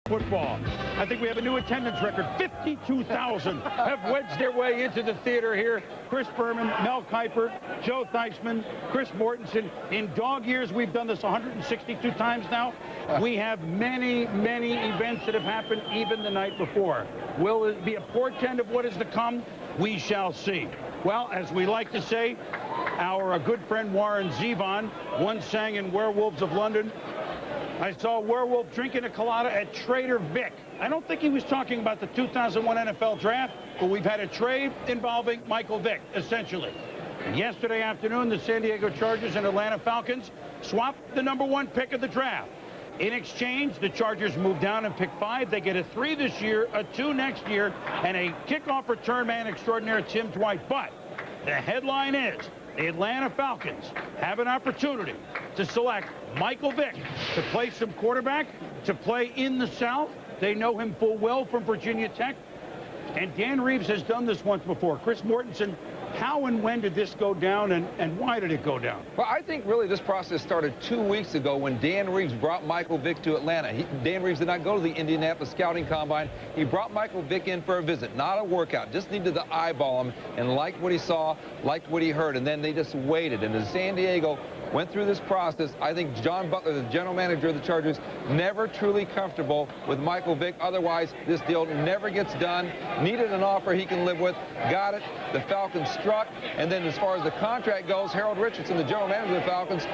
Football. I think we have a new attendance record. 52,000 have wedged their way into the theater here. Chris Berman, Mel Kiper, Joe Theismann, Chris Mortensen. In dog years, we've done this 162 times now. We have many, many events that have happened even the night before. Will it be a portent of what is to come? We shall see. Well, as we like to say, our good friend Warren Zevon once sang in Werewolves of London, I saw a werewolf drinking a colada at Trader Vic. I don't think he was talking about the 2001 NFL draft, but we've had a trade involving Michael Vick, essentially. Yesterday afternoon, the San Diego Chargers and Atlanta Falcons swapped the #1 pick of the draft. In exchange, the Chargers move down and pick 5. They get a 3 this year, a 2 next year, and a kickoff return man extraordinaire, Tim Dwight. But the headline is, the Atlanta Falcons have an opportunity to select Michael Vick to play some quarterback, to play in the South. They know him full well from Virginia Tech. And Dan Reeves has done this once before. Chris Mortensen, how and when did this go down, and why did it go down? Well, I think really this process started 2 weeks ago when Dan Reeves brought Michael Vick to Atlanta. Dan Reeves did not go to the Indianapolis Scouting Combine. He brought Michael Vick in for a visit, not a workout. Just needed to eyeball him and liked what he saw, liked what he heard, and then they just waited. And as San Diego went through this process, I think John Butler, the general manager of the Chargers, never truly comfortable with Michael Vick. Otherwise, this deal never gets done. Needed an offer he can live with. Got it. The Falcons struck. And then as far as the contract goes, Harold Richardson, the general manager of the Falcons,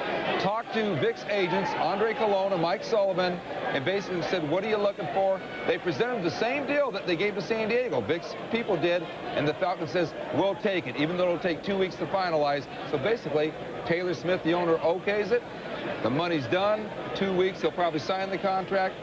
talked to Vick's agents, Andre Colon and Mike Sullivan, and basically said, what are you looking for? They presented the same deal that they gave to San Diego. Vick's people did. And the Falcons says, we'll take it, even though it'll take 2 weeks to finalize. So basically, Taylor Smith, the owner, okays it. The money's done. 2 weeks, he'll probably sign the contract.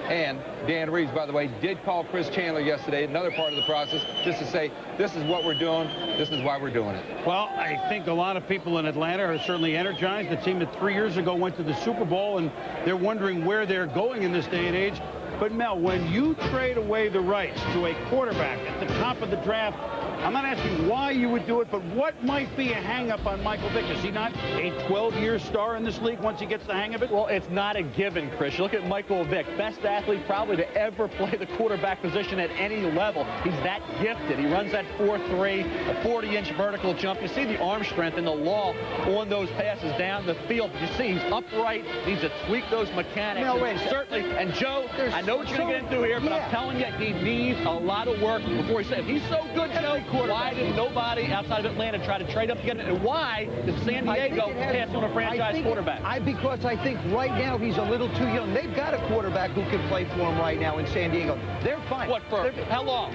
And Dan Reeves, by the way, did call Chris Chandler yesterday, another part of the process, just to say, this is what we're doing, this is why we're doing it. Well, I think a lot of people in Atlanta are certainly energized. The team that 3 years ago went to the Super Bowl, and they're wondering where they're going in this day and age. But, Mel, when you trade away the rights to a quarterback at the top of the draft, I'm not asking why you would do it, but what might be a hang-up on Michael Vick? Is he not a 12-year star in this league once he gets the hang of it? Well, it's not a given, Chris. You look at Michael Vick, best athlete probably to ever play the quarterback position at any level. He's that gifted. He runs that 4.3, a 40-inch vertical jump. You see the arm strength and the law on those passes down the field. You see he's upright, needs to tweak those mechanics. No, wait, certainly. And Joe, I know what you're going to get into here, but I'm telling you, he needs a lot of work before he said, if he's so good, Joe, why did nobody outside of Atlanta try to trade up to get him? And why did San Diego pass on a franchise quarterback? Because I think right now he's a little too young. They've got a quarterback who can play for him right now in San Diego. They're fine. What, for how long?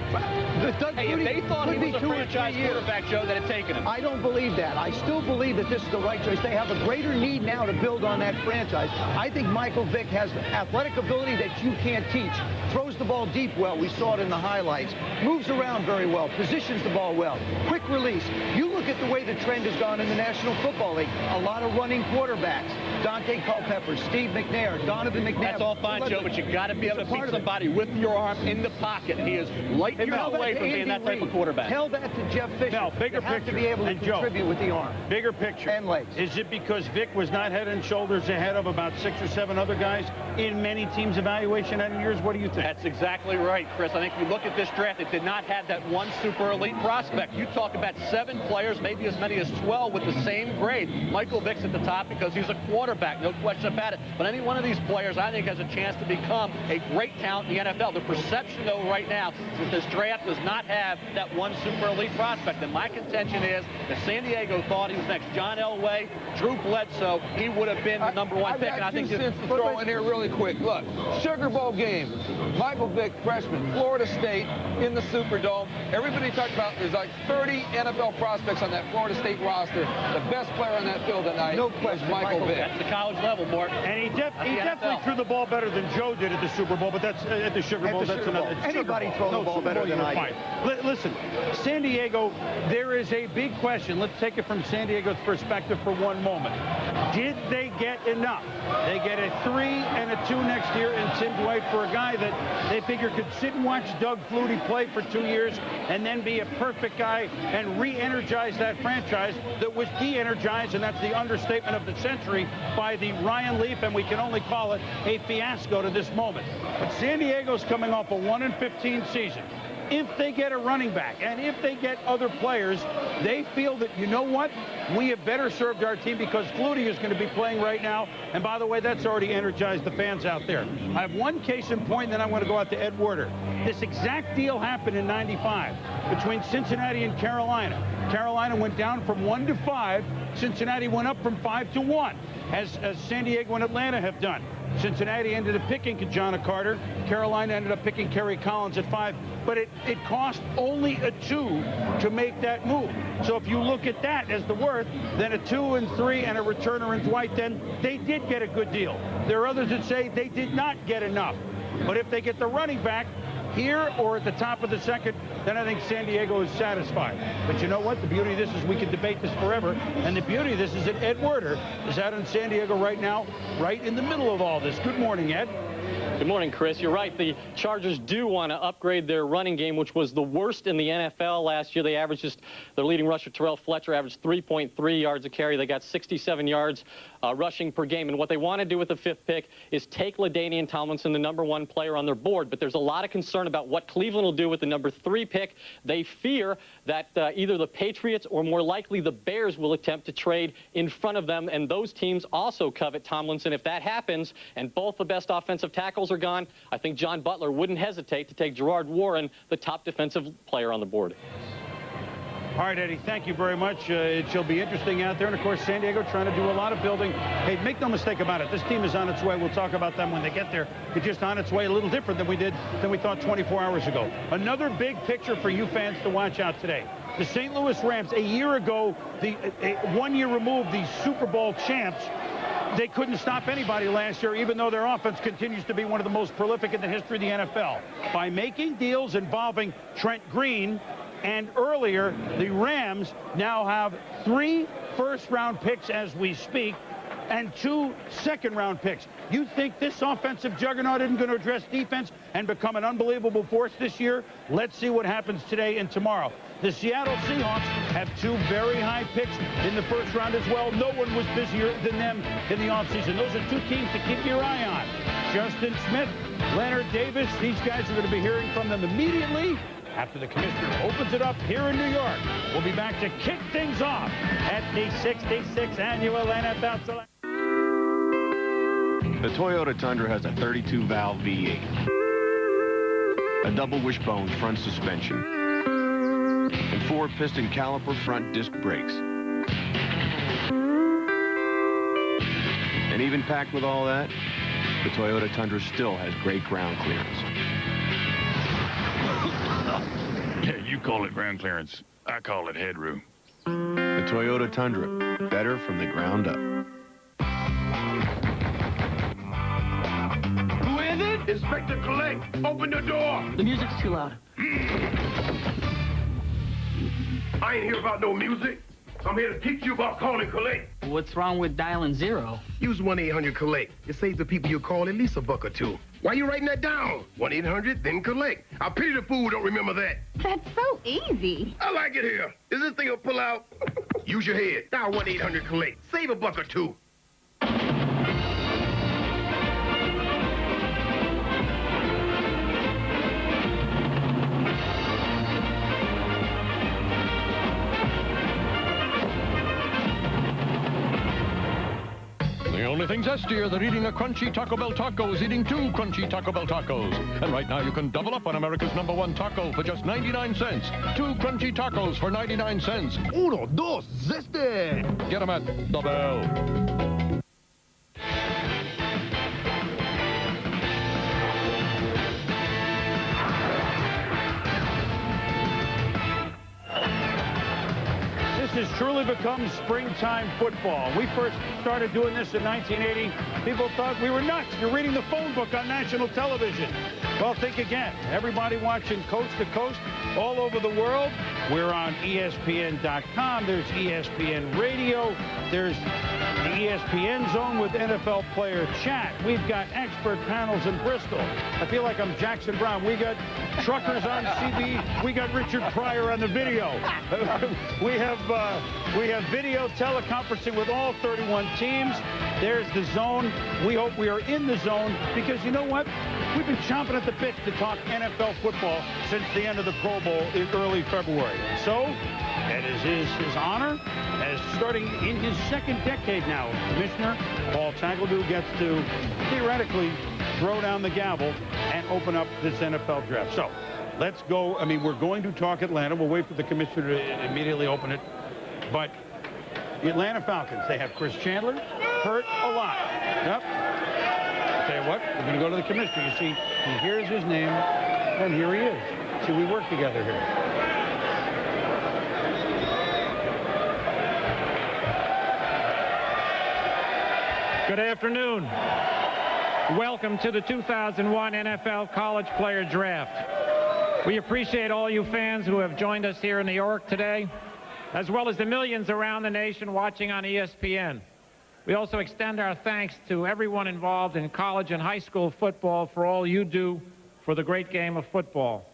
Hey, if they thought he was a franchise quarterback, Joe, that had taken him. I don't believe that. I still believe that this is the right choice. They have a greater need now to build on that franchise. I think Michael Vick has athletic ability that you can't teach. Throws the ball deep well. We saw it in the highlights. Moves around very well. Positions the ball well. Quick release. You look at the way the trend has gone in the National Football League. A lot of running quarterbacks. Dante Culpepper, Steve McNair, Donovan McNabb. That's all fine, Joe, but you got to be able to beat somebody with your arm in the pocket. He is light years away from being that type of quarterback. Tell that to Jeff Fisher. Now, bigger picture. To be able to contribute with the arm. Bigger picture. And legs. Is it because Vick was not head and shoulders ahead of about 6 or 7 other guys in many teams' evaluation and years? What do you think? That's exactly right, Chris. I think if you look at this draft, it did not have that one super elite prospect. You talk about 7 players, maybe as many as 12 with the same grade. Michael Vick's at the top because he's a quarterback, no question about it. But any one of these players, I think, has a chance to become a great talent in the NFL. The perception, though, right now, is that this draft does not have that one super elite prospect. And my contention is that San Diego thought he was next. John Elway, Drew Bledsoe, he would have been the #1 pick. And I think to throw in here really quick. Look, Sugar Bowl game. Michael Vick, freshman, Florida State in the Superdome. Everybody talked about there's like 30 NFL prospects on that Florida State roster. The best player on that field tonight was Michael Vick. the college level, Mort. And he definitely threw the ball better than Joe did at the Super Bowl, but that's at the Sugar Bowl. That's another. Anybody throw the ball better than I do. Listen, San Diego, there is a big question. Let's take it from San Diego's perspective for one moment. Did they get enough? They get a 3 and a 2 next year in Tim Dwight for a guy that they figure could sit and watch Doug Flutie play for 2 years and then be a perfect guy and re-energize that franchise that was de-energized, and that's the understatement of the century, by the Ryan Leaf, and we can only call it a fiasco to this moment. But San Diego's coming off a 1-15 season. If they get a running back and if they get other players, they feel that, you know what, we have better served our team because Flutie is going to be playing right now. And by the way, that's already energized the fans out there. I have one case in point, then I want to go out to Ed Werder. This exact deal happened in '95 between Cincinnati and Carolina. Carolina went down from 1 to 5. Cincinnati went up from 5 to 1, as San Diego and Atlanta have done. Cincinnati ended up picking Kajana Carter. Carolina ended up picking Kerry Collins at 5. But it cost only a 2 to make that move. So if you look at that as the worth, then a 2 and 3 and a returner in Dwight, then they did get a good deal. There are others that say they did not get enough. But if they get the running back here or at the top of the second, then I think San Diego is satisfied. But you know what? The beauty of this is we can debate this forever. And the beauty of this is that Ed Werder is out in San Diego right now, right in the middle of all this. Good morning, Ed. Good morning, Chris. You're right. The Chargers do want to upgrade their running game, which was the worst in the NFL last year. They averaged their leading rusher, Terrell Fletcher, averaged 3.3 yards a carry. They got 67 yards rushing per game. And what they want to do with the 5th pick is take LaDainian Tomlinson, the #1 player on their board. But there's a lot of concern about what Cleveland will do with the #3 pick. They fear that either the Patriots or more likely the Bears will attempt to trade in front of them. And those teams also covet Tomlinson. If that happens and both the best offensive tackles are gone, I think John Butler wouldn't hesitate to take Gerard Warren, the top defensive player on the board. All right, Eddie, thank you very much. It shall be interesting out there. And, of course, San Diego trying to do a lot of building. Hey, make no mistake about it. This team is on its way. We'll talk about them when they get there. It's just on its way a little different than we thought 24 hours ago. Another big picture for you fans to watch out today. The St. Louis Rams, a year ago, 1 year removed, the Super Bowl champs, they couldn't stop anybody last year, even though their offense continues to be one of the most prolific in the history of the NFL. By making deals involving Trent Green, and earlier, the Rams now have 3 first-round picks as we speak and 2 second-round picks. You think this offensive juggernaut isn't going to address defense and become an unbelievable force this year? Let's see what happens today and tomorrow. The Seattle Seahawks have 2 very high picks in the first round as well. No one was busier than them in the offseason. Those are 2 teams to keep your eye on. Justin Smith, Leonard Davis, these guys are going to be hearing from them immediately after the commissioner opens it up here in New York. We'll be back to kick things off at the 66th annual NFL Select. The Toyota Tundra has a 32-valve V8, a double wishbone front suspension, and 4-piston caliper front disc brakes. And even packed with all that, the Toyota Tundra still has great ground clearance. Yeah, you call it ground clearance. I call it headroom. The Toyota Tundra, better from the ground up. Who is it? Inspector Collect. Open the door. The music's too loud. I ain't here about no music. I'm here to teach you about calling Collect. What's wrong with dialing 0? Use 1-800-COLLECT. It saves the people you call at least $1 or $2. Why you writing that down? 1-800, then collect. I pity the fool who don't remember that. That's so easy. I like it here. Is this thing a pull out? Use your head. Dial 1-800-COLLECT. Save $1 or $2. The only thing zestier than eating a crunchy Taco Bell taco is eating 2 crunchy Taco Bell tacos. And right now you can double up on America's #1 taco for just 99 cents. 2 crunchy tacos for 99 cents. 1, 2, zeste. Get them at the Bell. This is truly becomes springtime football. We first started doing this in 1980. People thought we were nuts. You're reading the phone book on national television. Well, think again. Everybody watching coast to coast all over the world. We're on ESPN.com. There's ESPN Radio. There's the ESPN Zone with NFL Player Chat. We've got expert panels in Bristol. I feel like I'm Jackson Brown. We got truckers on CB. We got Richard Pryor on the video. We have video teleconferencing with all 31 teams. There's the zone. We hope we are in the zone because you know what? We've been chomping at the bit to talk NFL football since the end of the Pro Bowl in early February. So, it is his honor as starting in his second decade now, Commissioner Paul Tagliabue gets to theoretically throw down the gavel and open up this NFL draft. So, let's go. I mean, we're going to talk Atlanta. We'll wait for the commissioner to immediately open it. But the Atlanta Falcons, they have Chris Chandler hurt a lot. Yep. I'll tell you what, we're going to go to the commissioner. You see, he hears his name, and here he is. See, we work together here. Good afternoon. Welcome to the 2001 NFL College Player Draft. We appreciate all you fans who have joined us here in New York today, as well as the millions around the nation watching on ESPN. We also extend our thanks to everyone involved in college and high school football for all you do for the great game of football.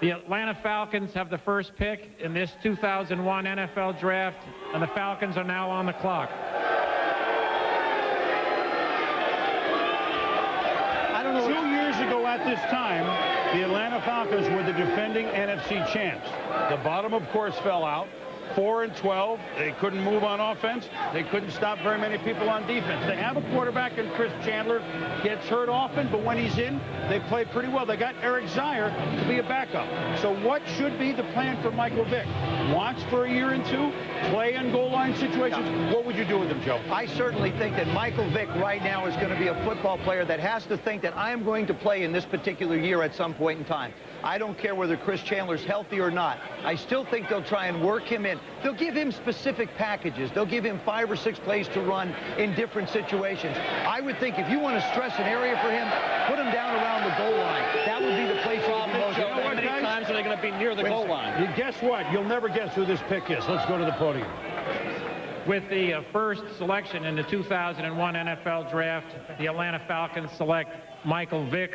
The Atlanta Falcons have the first pick in this 2001 NFL Draft, and the Falcons are now on the clock. 2 years ago at this time, the Atlanta Falcons were the defending NFC champs. The bottom, of course, fell out. 4-12. They couldn't move on offense. They couldn't stop very many people on defense. They have a quarterback in Chris Chandler. Gets hurt often, but when he's in, they play pretty well. They got Eric Zier to be a backup. So what should be the plan for Michael Vick? Watch for a year and two? Play in goal line situations? No. What would you do with him, Joe? I certainly think that Michael Vick right now is going to be a football player that has to think that I am going to play in this particular year at some point in time. I don't care whether Chris Chandler's healthy or not. I still think they'll try and work him in. They'll give him specific packages. They'll give him 5 or 6 plays to run in different situations. I would think if you want to stress an area for him, put him down around the goal line. That would be the place he would be most effective. How many times are they going to be near the goal line? Guess what? You'll never guess who this pick is. Let's go to the podium. With the first selection in the 2001 NFL Draft, the Atlanta Falcons select Michael Vick,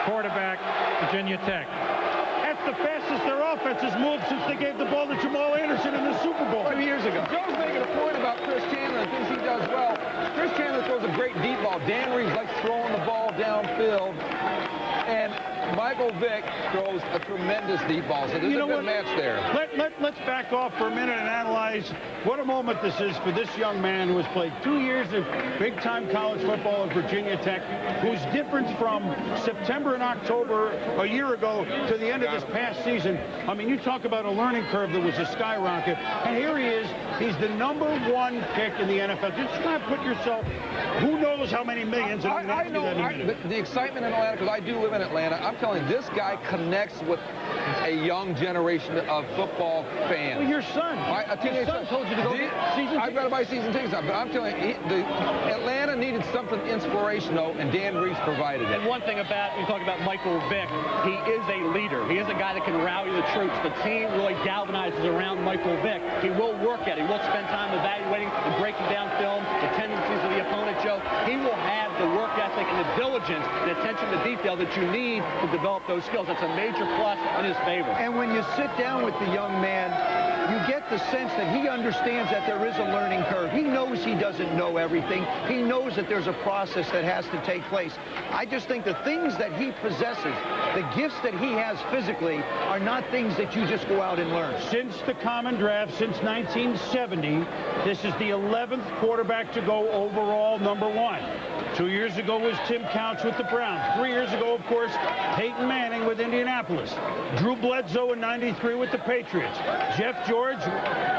quarterback, Virginia Tech. That's the fastest their offense has moved since they gave the ball to Jamal Anderson in the Super Bowl 2 years ago. Joe's making a point about Chris Chandler and things he does well. Chris Chandler throws a great deep ball. Dan Reeves likes throwing the ball downfield. And Michael Vick throws a tremendous deep ball. So there's a good match there. Let's back off for a minute and analyze what a moment this is for this young man who has played 2 years of big-time college football at Virginia Tech, whose difference from September and October a year ago to the end of this past season. I mean, you talk about a learning curve that was a skyrocket. And here he is. He's the #1 pick in the NFL. Just try to put yourself, who knows how many millions. I know the excitement in Atlanta, because I do live in Atlanta. I'm telling you, this guy connects with a young generation of football fans. Well, your son. Your son told you to go season. I've got to buy season tickets, but I'm telling you, Atlanta needed something inspirational, and Dan Reeves provided it. And one thing about, you talk about Michael Vick, he is a leader. He is a guy that can rally the troops. The team really galvanizes around Michael Vick. He will work at it. He will spend time evaluating and breaking down film, the tendencies of the opponent, Joe. He will have the work ethic and the diligence and attention to detail that you need to develop those skills. That's a major plus in his favor. And when you sit down with the young man, you get the sense that he understands that there is a learning curve. He knows he doesn't know everything. He knows that there's a process that has to take place. I just think the things that he possesses, the gifts that he has physically, are not things that you just go out and learn. Since the common draft, since 1970, this is the 11th quarterback to go overall #1. 2 years ago was Tim Couch with the Browns. 3 years ago, of course, Peyton Manning with Indianapolis. Drew Bledsoe in '93 with the Patriots. Jeff George,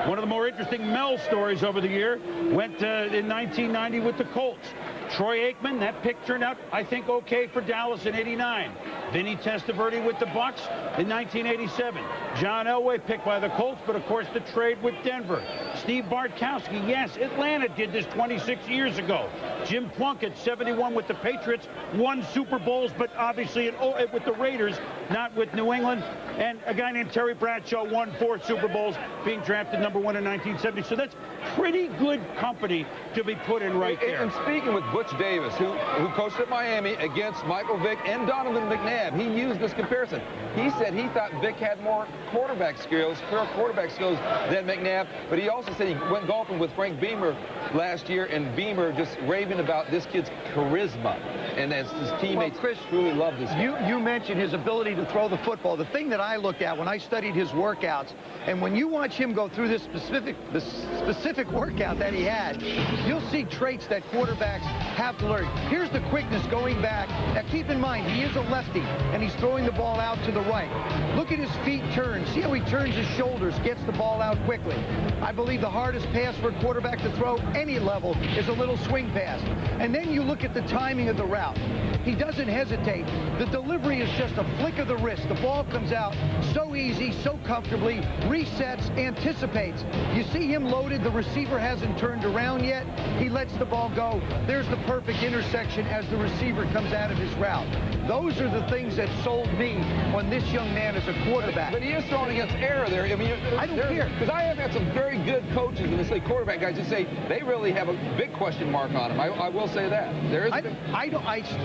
one of the more interesting Mel stories over the year, went in 1990 with the Colts. Troy Aikman, that pick turned out, I think, okay for Dallas in '89. Vinny Testaverde with the Bucs in 1987. John Elway picked by the Colts, but of course the trade with Denver. Steve Bartkowski, yes, Atlanta did this 26 years ago. Jim Plunkett, 71 with the Patriots, won Super Bowls, but obviously with the Raiders, not with New England. And a guy named Terry Bradshaw won 4 Super Bowls, being drafted #1 in 1970. So that's pretty good company to be put in right there. And speaking with Butch Davis, who coached at Miami against Michael Vick and Donovan McNabb, he used this comparison. He said he thought Vick had more quarterback skills than McNabb, but he also said he went golfing with Frank Beamer last year, and Beamer just raving about this kid's charisma. And as his teammates truly love this guy. You mentioned his ability to throw the football. The thing that I looked at when I studied his workouts, and when you watch him go through this specific workout that he had, you'll see traits that quarterbacks have to learn. Here's the quickness going back. Now keep in mind, he is a lefty, and he's throwing the ball out to the right. Look at his feet turn. See how he turns his shoulders, gets the ball out quickly. I believe the hardest pass for a quarterback to throw any level is a little swing pass. And then you look at the timing of the route. He doesn't hesitate. The delivery is just a flick of the wrist. The ball comes out so easy, so comfortably, resets, anticipates. You see him loaded. The receiver hasn't turned around yet. He lets the ball go. There's the perfect intersection as the receiver comes out of his route. Those are the things that sold me on this young man as a quarterback. But he is throwing against error there. I mean, I don't care. Because I have had some very good coaches in this league, quarterback guys, who say they really have a big question mark on him. I will say that. There is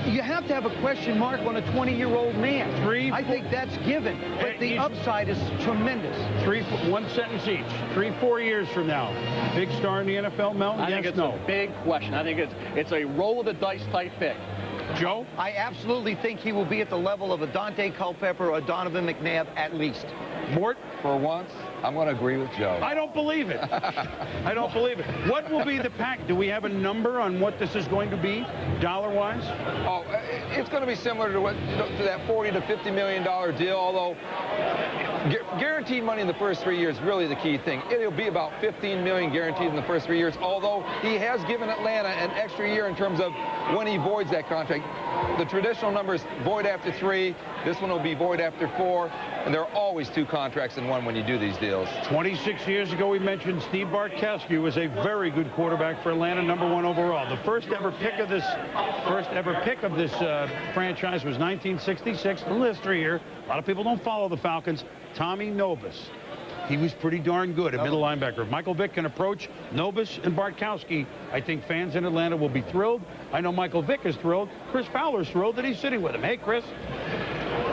you have to have a question mark on a 20-year-old man. I think that's given. But the upside is tremendous. One sentence each. 3-4 years from now, big star in the NFL, Mel? I think it's a big question. I think it's a roll of the dice type pick. Joe? I absolutely think he will be at the level of a Dante Culpepper or a Donovan McNabb at least. Mort? For once, I'm going to agree with Joe. I don't believe it. I don't believe it. What will be the pack? Do we have a number on what this is going to be, dollar-wise? Oh, it's going to be similar to that $40 to $50 million deal, although guaranteed money in the first 3 years is really the key thing. It'll be about $15 million guaranteed in the first 3 years, although he has given Atlanta an extra year in terms of when he voids that contract. The traditional number is void after 3. This one will be void after 4. And there are always 2 contracts in one when you do these deals. 26 years ago, we mentioned Steve Bartkowski was a very good quarterback for Atlanta, #1 overall. The first ever pick of this franchise was 1966. A little history here. A lot of people don't follow the Falcons. Tommy Nobis. He was pretty darn good at middle linebacker. If Michael Vick can approach Nobis and Bartkowski, I think fans in Atlanta will be thrilled. I know Michael Vick is thrilled. Chris Fowler's thrilled that he's sitting with him. Hey, Chris.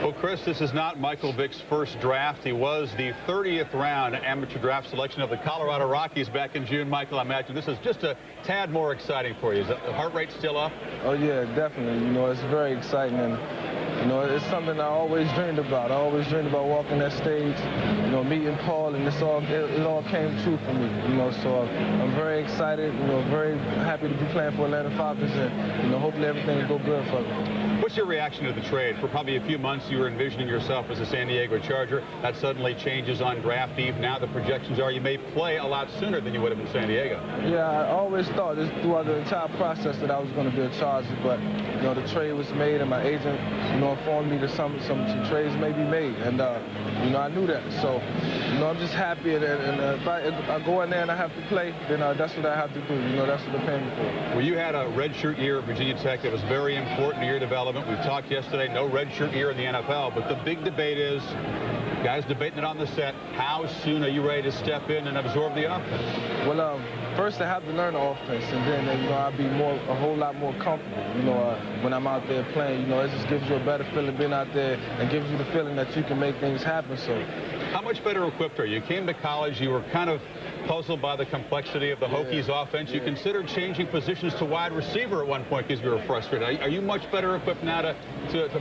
Well, Chris, this is not Michael Vick's first draft. He was the 30th round amateur draft selection of the Colorado Rockies back in June. Michael, I imagine this is just a tad more exciting for you. Is the heart rate still up? Oh, yeah, definitely. You know, it's very exciting. And you know, it's something I always dreamed about. I always dreamed about walking that stage, you know, meeting Paul, and it all came true for me, you know. So I'm very excited, you know, very happy to be playing for Atlanta Falcons, and, you know, hopefully everything will go good for me. What's your reaction to the trade? For probably a few months, you were envisioning yourself as a San Diego Charger. That suddenly changes on draft eve. Now the projections are you may play a lot sooner than you would have in San Diego. Yeah, I always thought this throughout the entire process that I was going to be a Charger, but, you know, the trade was made, and my agent, you know, informed me that some trades may be made, and you know, I knew that. So, you know, I'm just happy, and if I go in there and I have to play, then that's what I have to do. You know, that's what they're paying me for. Well, you had a redshirt year at Virginia Tech that was very important to your development. We've talked yesterday, no redshirt year in the NFL, but the big debate is, guys debating it on the set, how soon are you ready to step in and absorb the offense? Well, first I have to learn the offense, and then, you know, I'll be a whole lot more comfortable, you know, when I'm out there playing. You know, it just gives you a better feeling being out there and gives you the feeling that you can make things happen. So, how much better equipped are you? You came to college, you were kind of puzzled by the complexity of the Hokies offense. You considered changing positions to wide receiver at one point because you were frustrated. Are you much better equipped now to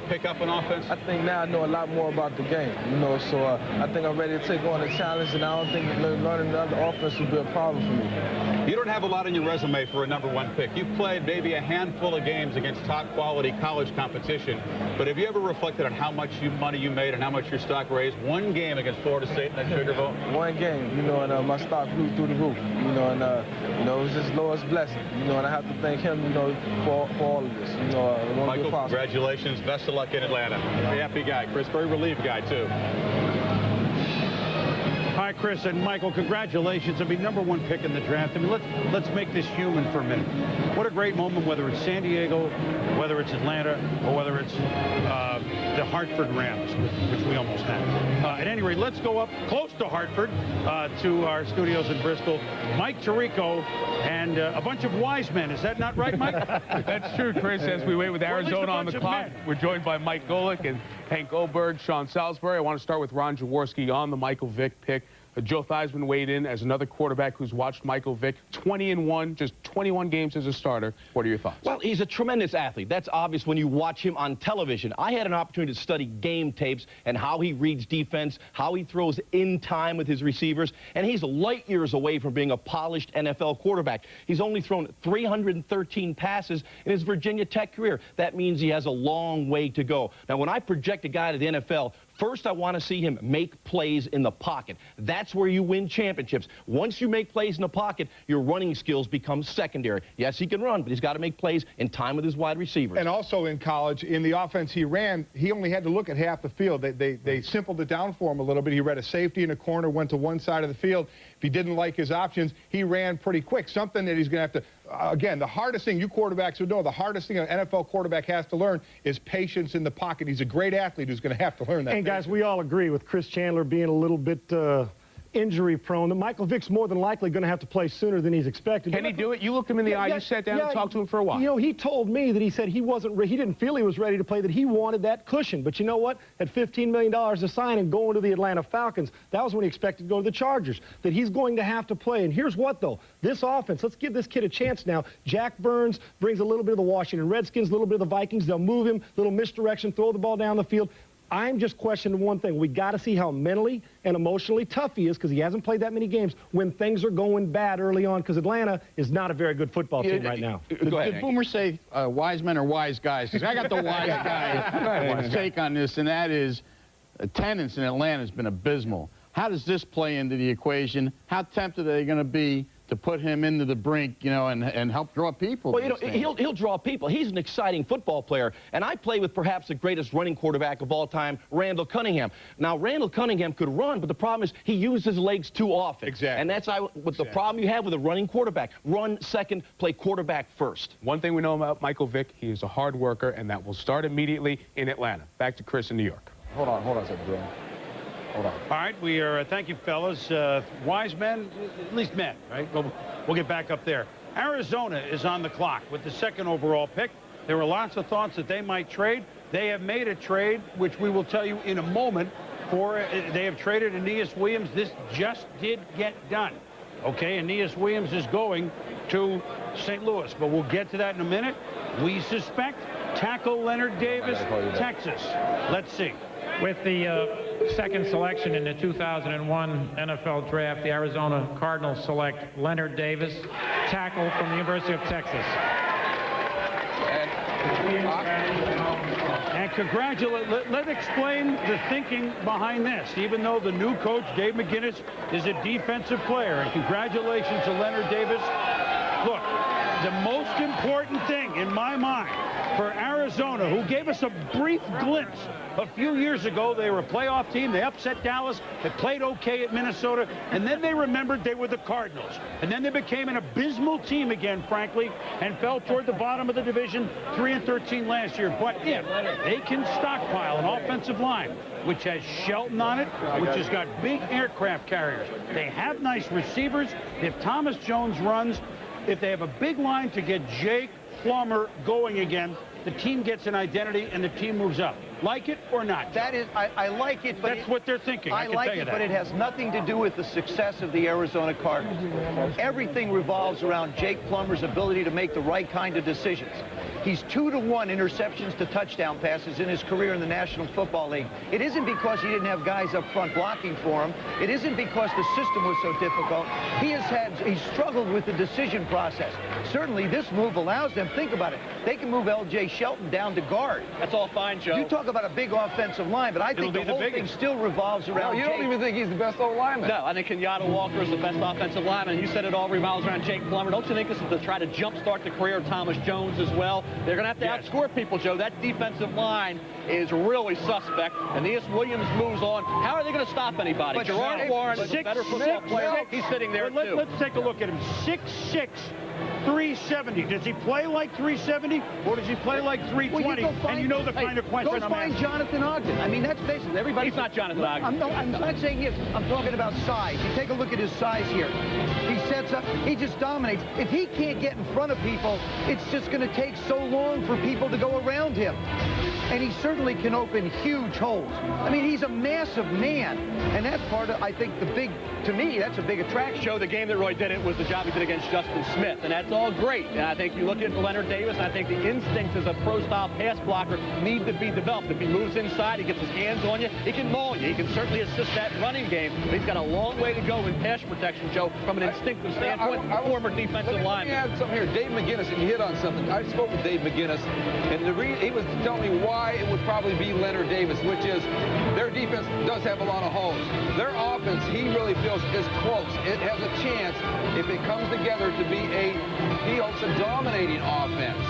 pick up an offense? I think now I know a lot more about the game, you know, so I think I'm ready to take on the challenge, and I don't think learning another offense will be a problem for me. You don't have a lot on your resume for a #1 pick. You've played maybe a handful of games against top-quality college competition, but have you ever reflected on how much money you made and how much your stock raised? One game against Florida State in that Sugarbowl? One game, you know, and my stock flew through the roof, you know, and you know, it was just Lord's blessing, you know, and I have to thank him, you know, for all of this, you know. Michael, congratulations, best of luck in Atlanta. Very happy guy, Chris, very relieved guy too. Hi, Chris and Michael. Congratulations. I mean, #1 pick in the draft. I mean, let's make this human for a minute. What a great moment, whether it's San Diego, whether it's Atlanta, or whether it's the Hartford Rams, which we almost had. At any rate, let's go up close to Hartford to our studios in Bristol. Mike Tirico and a bunch of wise men. Is that not right, Mike? That's true, Chris. As we wait with Arizona on the clock, we're joined by Mike Golick and Hank Goldberg, Sean Salisbury. I want to start with Ron Jaworski on the Michael Vick pick. Joe Theismann weighed in as another quarterback who's watched Michael Vick 20-1, just 21 games as a starter. What are your thoughts? Well, he's a tremendous athlete. That's obvious when you watch him on television. I had an opportunity to study game tapes and how he reads defense, how he throws in time with his receivers, and he's light years away from being a polished NFL quarterback. He's only thrown 313 passes in his Virginia Tech career. That means he has a long way to go. Now, when I project a guy to the NFL, first, I want to see him make plays in the pocket. That's where you win championships. Once you make plays in the pocket, your running skills become secondary. Yes, he can run, but he's got to make plays in time with his wide receivers. And also in college, in the offense he ran, he only had to look at half the field. They simpled it down for him a little bit. He read a safety in a corner, went to one side of the field. If he didn't like his options, he ran pretty quick, something that he's going to have to again, the hardest thing, you quarterbacks would know, the hardest thing an NFL quarterback has to learn is patience in the pocket. He's a great athlete who's going to have to learn that. And, guys, we all agree with Chris Chandler being a little bit injury-prone, that Michael Vick's more than likely going to have to play sooner than he's expected. Can he do it? You looked him in the eye, you sat down and talked to him for a while. You know, he told me that he said he didn't feel he was ready to play, that he wanted that cushion. But you know what? At $15 million to sign and going to the Atlanta Falcons, that was when he expected to go to the Chargers, that he's going to have to play. And here's what, though. This offense, let's give this kid a chance now. Jack Burns brings a little bit of the Washington Redskins, a little bit of the Vikings. They'll move him, little misdirection, throw the ball down the field. I'm just questioning one thing. We got to see how mentally and emotionally tough he is, because he hasn't played that many games when things are going bad early on, because Atlanta is not a very good football team right now. Go ahead, did Boomer say wise men or wise guys? Because I got the wise guy take on this, and that is attendance in Atlanta has been abysmal. How does this play into the equation? How tempted are they going to be to put him into the brink, you know, and help draw people? Well, you know, he'll draw people. He's an exciting football player, and I play with perhaps the greatest running quarterback of all time, Randall Cunningham. Now, Randall Cunningham could run, but the problem is he uses his legs too often. Exactly. And that's the problem you have with a running quarterback. Run second, play quarterback first. One thing we know about Michael Vick, he is a hard worker, and that will start immediately in Atlanta. Back to Chris in New York. Hold on a second, bro. Hold on. All right, we are, thank you, fellas. Wise men, at least men, right? We'll get back up there. Arizona is on the clock with the 2nd overall pick. There were lots of thoughts that they might trade. They have made a trade, which we will tell you in a moment, they have traded Aeneas Williams. This just did get done. Okay, Aeneas Williams is going to St. Louis, but we'll get to that in a minute. We suspect tackle Leonard Davis, Texas. Let's see. With the second selection in the 2001 NFL Draft, the Arizona Cardinals select Leonard Davis, tackle from the University of Texas. And congratulate, let's explain the thinking behind this, even though the new coach, Dave McGinnis, is a defensive player. And congratulations to Leonard Davis. Look, the most important thing in my mind for Arizona, who gave us a brief glimpse a few years ago. They were a playoff team. They upset Dallas. They played okay at Minnesota. And then they remembered they were the Cardinals. And then they became an abysmal team again, frankly, and fell toward the bottom of the division, 3-13 last year. But if they can stockpile an offensive line, which has Shelton on it, which has got big aircraft carriers, they have nice receivers. If Thomas Jones runs, if they have a big line to get Jake Plummer going again, the team gets an identity and the team moves up. Like it or not? That is, I like it, but that's what they're thinking. I like it, but it has nothing to do with the success of the Arizona Cardinals. Everything revolves around Jake Plummer's ability to make the right kind of decisions. He's 2-to-1 interceptions to touchdown passes in his career in the National Football League. It isn't because he didn't have guys up front blocking for him. It isn't because the system was so difficult. He's struggled with the decision process. Certainly, this move allows them. Think about it. They can move L.J. Shelton down to guard. That's all fine, Joe. You talk about a big offensive line, but I think the whole thing still revolves around You don't even think he's the best old lineman. No, I think Kenyatta Walker is the best offensive lineman. You said it all revolves around Jake Plummer. Don't you think this is to try to jumpstart the career of Thomas Jones as well? they're going to have to outscore people, Joe. That defensive line is really suspect. Aeneas Williams moves on. How are they going to stop anybody? But Gerard Warren is a better football player. He's sitting there, too. Let's take a look at him. 6'6", 370. Does he play like 370 or does he play like 320? And you know the kind of question I'm asking. Go find Jonathan Ogden. I mean, that's basically everybody. He's not Jonathan Ogden. I'm not saying him. I'm talking about size. You take a look at his size here. He sets up. He just dominates. If he can't get in front of people, it's just going to take so long for people to go around him. And he certainly can open huge holes. I mean, he's a massive man. And that's part of, I think, to me, that's a big attraction. Joe, the game that Roy did it was the job he did against Justin Smith. And that's all great. And I think you look at Leonard Davis, and I think the instincts as a pro-style pass blocker need to be developed. If he moves inside, he gets his hands on you, he can maul you. He can certainly assist that running game. But he's got a long way to go in pass protection, Joe, from an instinctive standpoint, former defensive lineman. Let me add something here. Dave McGinnis, and you hit on something. I spoke with Dave McGinnis, and he was telling me why it would probably be Leonard Davis, which is their defense does have a lot of holes. Their offense, he really feels, is close. It has a chance, if it comes together, to be he hopes, a dominating offense.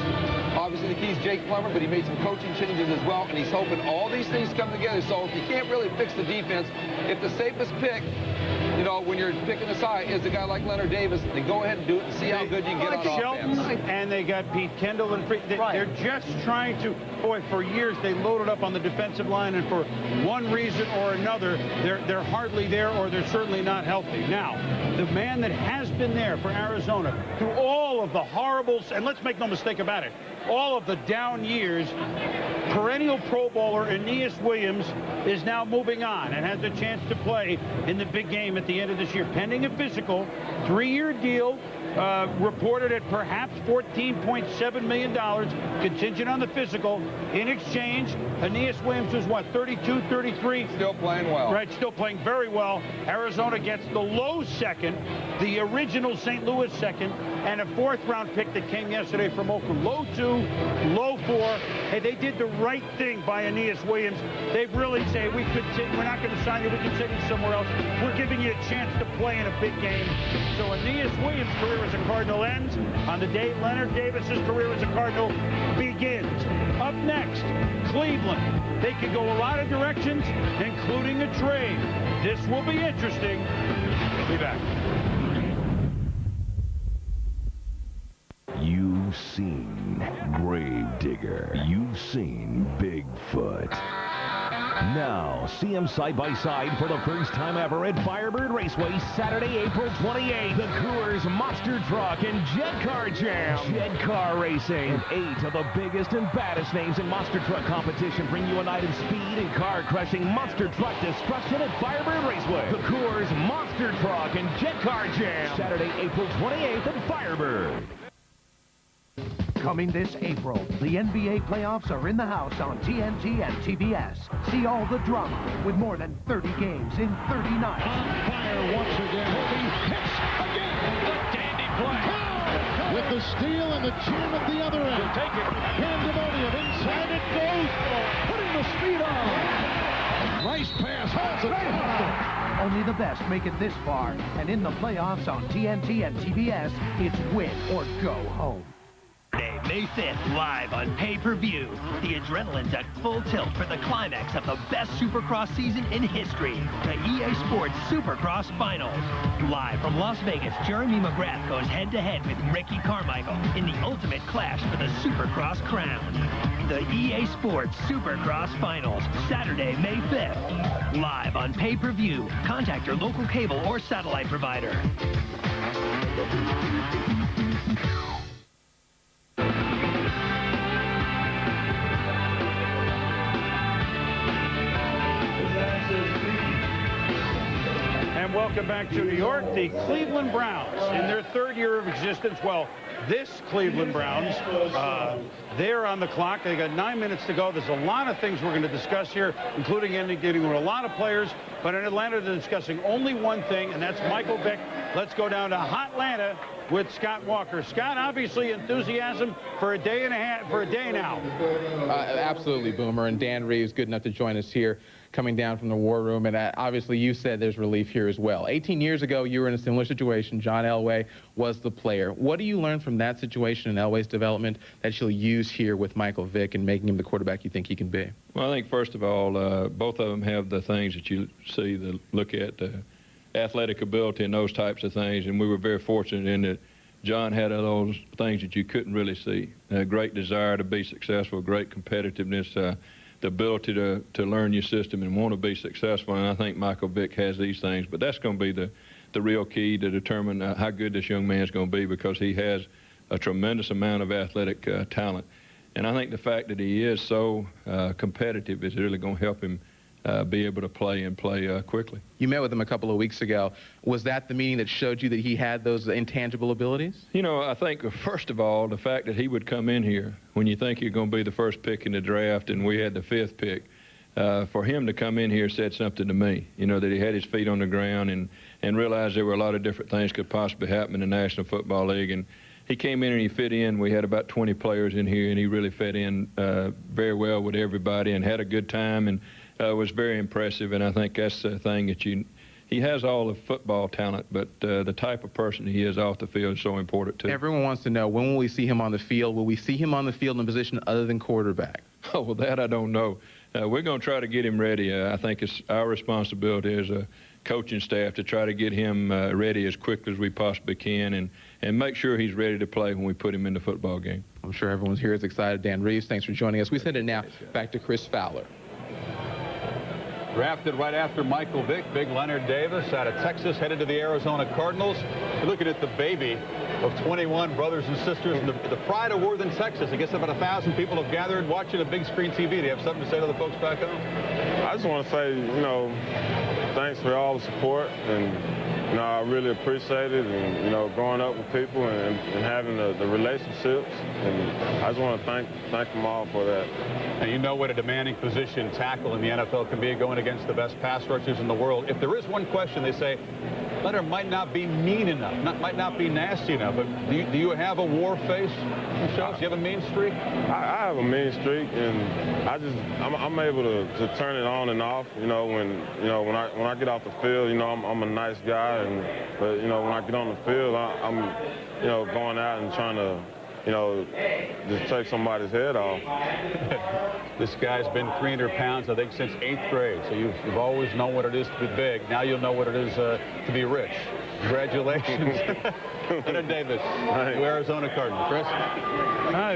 Obviously, the key is Jake Plummer, but he made some coaching changes as well, and he's hoping all these things come together. So if you can't really fix the defense, if the safest pick, you know, when you're picking a side, is a guy like Leonard Davis, then go ahead and do it and see how good you can get on offense. And they got Pete Kendall and they're just trying to, boy, for years they loaded up on the defensive line, and for one reason or another, they're hardly there, or they're certainly not healthy. Now, the man that has been there for Arizona through all of the horribles, and let's make no mistake about it, all of the down years, perennial Pro Bowler Aeneas Williams is now moving on and has a chance to play in the big game at the end of this year, pending a physical, 3-year deal, reported at perhaps $14.7 million, contingent on the physical. In exchange, Aeneas Williams is what, 32, 33? Still playing well. Right, still playing very well. Arizona gets the low second, the original St. Louis second, and a 4th-round pick that came yesterday from Oakland. Low 2, low 4. Hey, they did the right thing by Aeneas Williams. They've really said, we're not going to sign you, we can send you somewhere else. We're giving you a chance to play in a big game. So Aeneas Williams' career as a Cardinal ends on the day Leonard Davis's career as a Cardinal begins. Up next, Cleveland. They could go a lot of directions, including a trade. This will be interesting. Be back. You've seen Gravedigger. You've seen Bigfoot. Now, see him side by side for the first time ever at Firebird Raceway, Saturday, April 28th. The Coors Monster Truck and Jet Car Jam. Jet Car Racing. And 8 of the biggest and baddest names in monster truck competition bring you a night of speed and car-crushing monster truck destruction at Firebird Raceway. The Coors Monster Truck and Jet Car Jam. Saturday, April 28th at Firebird. Coming this April, the NBA playoffs are in the house on TNT and TBS. See all the drama with more than 30 games in 30 nights. On fire once again. He hits again. The dandy play. With the steal and the jam at the other end. Take it. Pandemonium. Inside it goes. Putting the speed on. Nice pass. Has it. Only the best make it this far. And in the playoffs on TNT and TBS, it's win or go home. May 5th, live on pay-per-view. The adrenaline's at full tilt for the climax of the best Supercross season in history, the EA Sports Supercross Finals. Live from Las Vegas, Jeremy McGrath goes head-to-head with Ricky Carmichael in the ultimate clash for the Supercross crown. The EA Sports Supercross Finals, Saturday, May 5th. Live on pay-per-view. Contact your local cable or satellite provider. Welcome back to New York. The Cleveland Browns, in their 3rd year of existence, well, this Cleveland Browns, they're on the clock. They got 9 minutes to go. There's a lot of things we're going to discuss here, including getting with a lot of players. But in Atlanta, they're discussing only one thing, and that's Michael Vick. Let's go down to Hotlanta with Scott Walker. Scott, obviously enthusiasm for a day now. Absolutely, Boomer. And Dan Reeves, good enough to join us here, coming down from the war room. And obviously, you said there's relief here as well. 18 years ago, you were in a similar situation. John Elway was the player. What do you learn from that situation in Elway's development that you'll use here with Michael Vick and making him the quarterback you think he can be? Well, I think, first of all, both of them have the things that you see, the look at, athletic ability and those types of things. And we were very fortunate in that John had those things that you couldn't really see. A great desire to be successful, great competitiveness, the ability to learn your system and want to be successful. And I think Michael Vick has these things. But that's going to be the real key to determine how good this young man is going to be, because he has a tremendous amount of athletic talent. And I think the fact that he is so competitive is really going to help him be able to play quickly. You met with him a couple of weeks ago. Was that the meeting that showed you that he had those intangible abilities? You know, I think, first of all, the fact that he would come in here when you think you're going to be the first pick in the draft and we had the 5th pick, for him to come in here said something to me, you know, that he had his feet on the ground and realized there were a lot of different things could possibly happen in the National Football League. And he came in and he fit in. We had about 20 players in here, and he really fit in very well with everybody and had a good time, and was very impressive. And I think that's the thing that he has all the football talent, but the type of person he is off the field is so important too. Everyone wants to know, when will we see him on the field? Will we see him on the field in a position other than quarterback? Oh, well, that I don't know. We're going to try to get him ready. I think it's our responsibility as a coaching staff to try to get him ready as quickly as we possibly can and make sure he's ready to play when we put him in the football game. I'm sure everyone here is excited. Dan Reeves, thanks for joining us. We send it now back to Chris Fowler. Drafted right after Michael Vick, big Leonard Davis out of Texas, headed to the Arizona Cardinals. You're looking at the baby of 21 brothers and sisters in the pride of Worthing, Texas. I guess about 1,000 people have gathered watching a big screen TV. Do you have something to say to the folks back home? I just want to say, you know, thanks for all the support, and, you know, I really appreciate it, and, you know, growing up with people and having the relationships, and I just want to thank them all for that. And you know what a demanding position tackle in the NFL can be, going against the best pass rushers in the world. If there is one question, they say, Leonard might not be mean enough, might not be nasty enough, but do you have a war face? Do you have a mean streak? I have a mean streak, and I'm able to turn it on and off. You know, when I get off the field, you know, I'm a nice guy, but you know, when I get on the field, I'm you know, going out and trying to, you know, just take somebody's head off. This guy's been 300 pounds, I think, since 8th grade. So you've always known what it is to be big. Now you'll know what it is to be rich. Congratulations. Leonard Davis, the Arizona Cardinals. Chris?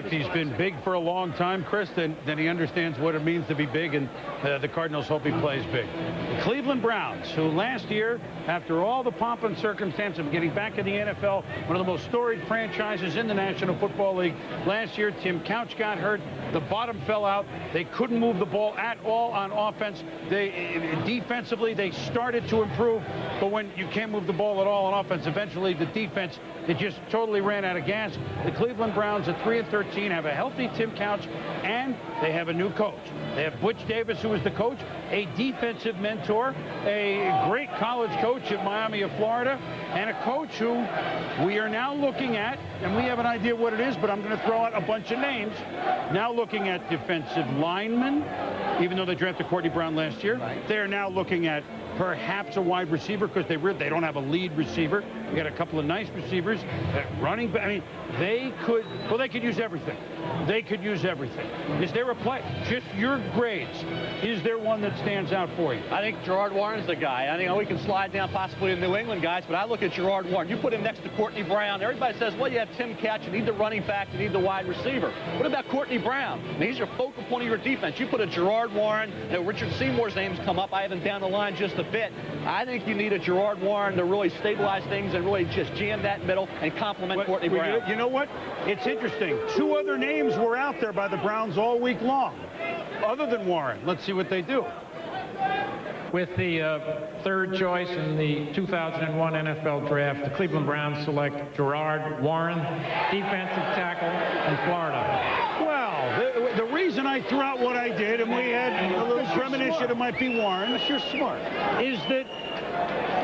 If he's been big for a long time, Chris, then he understands what it means to be big, and the Cardinals hope he plays big. The Cleveland Browns, who last year, after all the pomp and circumstance of getting back in the NFL, one of the most storied franchises in the National Football League, last year Tim Couch got hurt, the bottom fell out, they couldn't move the ball at all on offense. Defensively, they started to improve, but when you can't move the ball at all on offense, eventually the defense, it just totally ran out of gas. The Cleveland Browns at 3-13 have a healthy Tim Couch, and they have a new coach. They have Butch Davis, who is the coach, a defensive mentor, a great college coach at Miami of Florida, and a coach who we are now looking at, and we have an idea what it is, but I'm going to throw out a bunch of names. Now looking at defensive linemen, even though they drafted Courtney Brown last year. They're now looking at perhaps a wide receiver, because they don't have a lead receiver. We got a couple of nice receivers. Running back, I mean, they could use everything. They could use everything. Is there a play? Just your grades. Is there one that stands out for you? I think Gerard Warren's the guy. I think we can slide down possibly to New England guys, but I look at Gerard Warren. You put him next to Courtney Brown. Everybody says, well, you have Tim Couch. You need the running back. You need the wide receiver. What about Courtney Brown? And he's your focal point of your defense. You put a Gerard Warren. You know, Richard Seymour's names come up. I have him down the line just a bit. I think you need a Gerard Warren to really stabilize things and really just jam that middle and complement Courtney Brown. You know what? It's interesting. Two other names were out there by the Browns all week long, other than Warren. Let's see what they do. With the third choice in the 2001 NFL Draft, the Cleveland Browns select Gerard Warren, defensive tackle from Florida. Well, the reason I threw out what I did, and we had a little premonition it might be Warren, you're smart, is that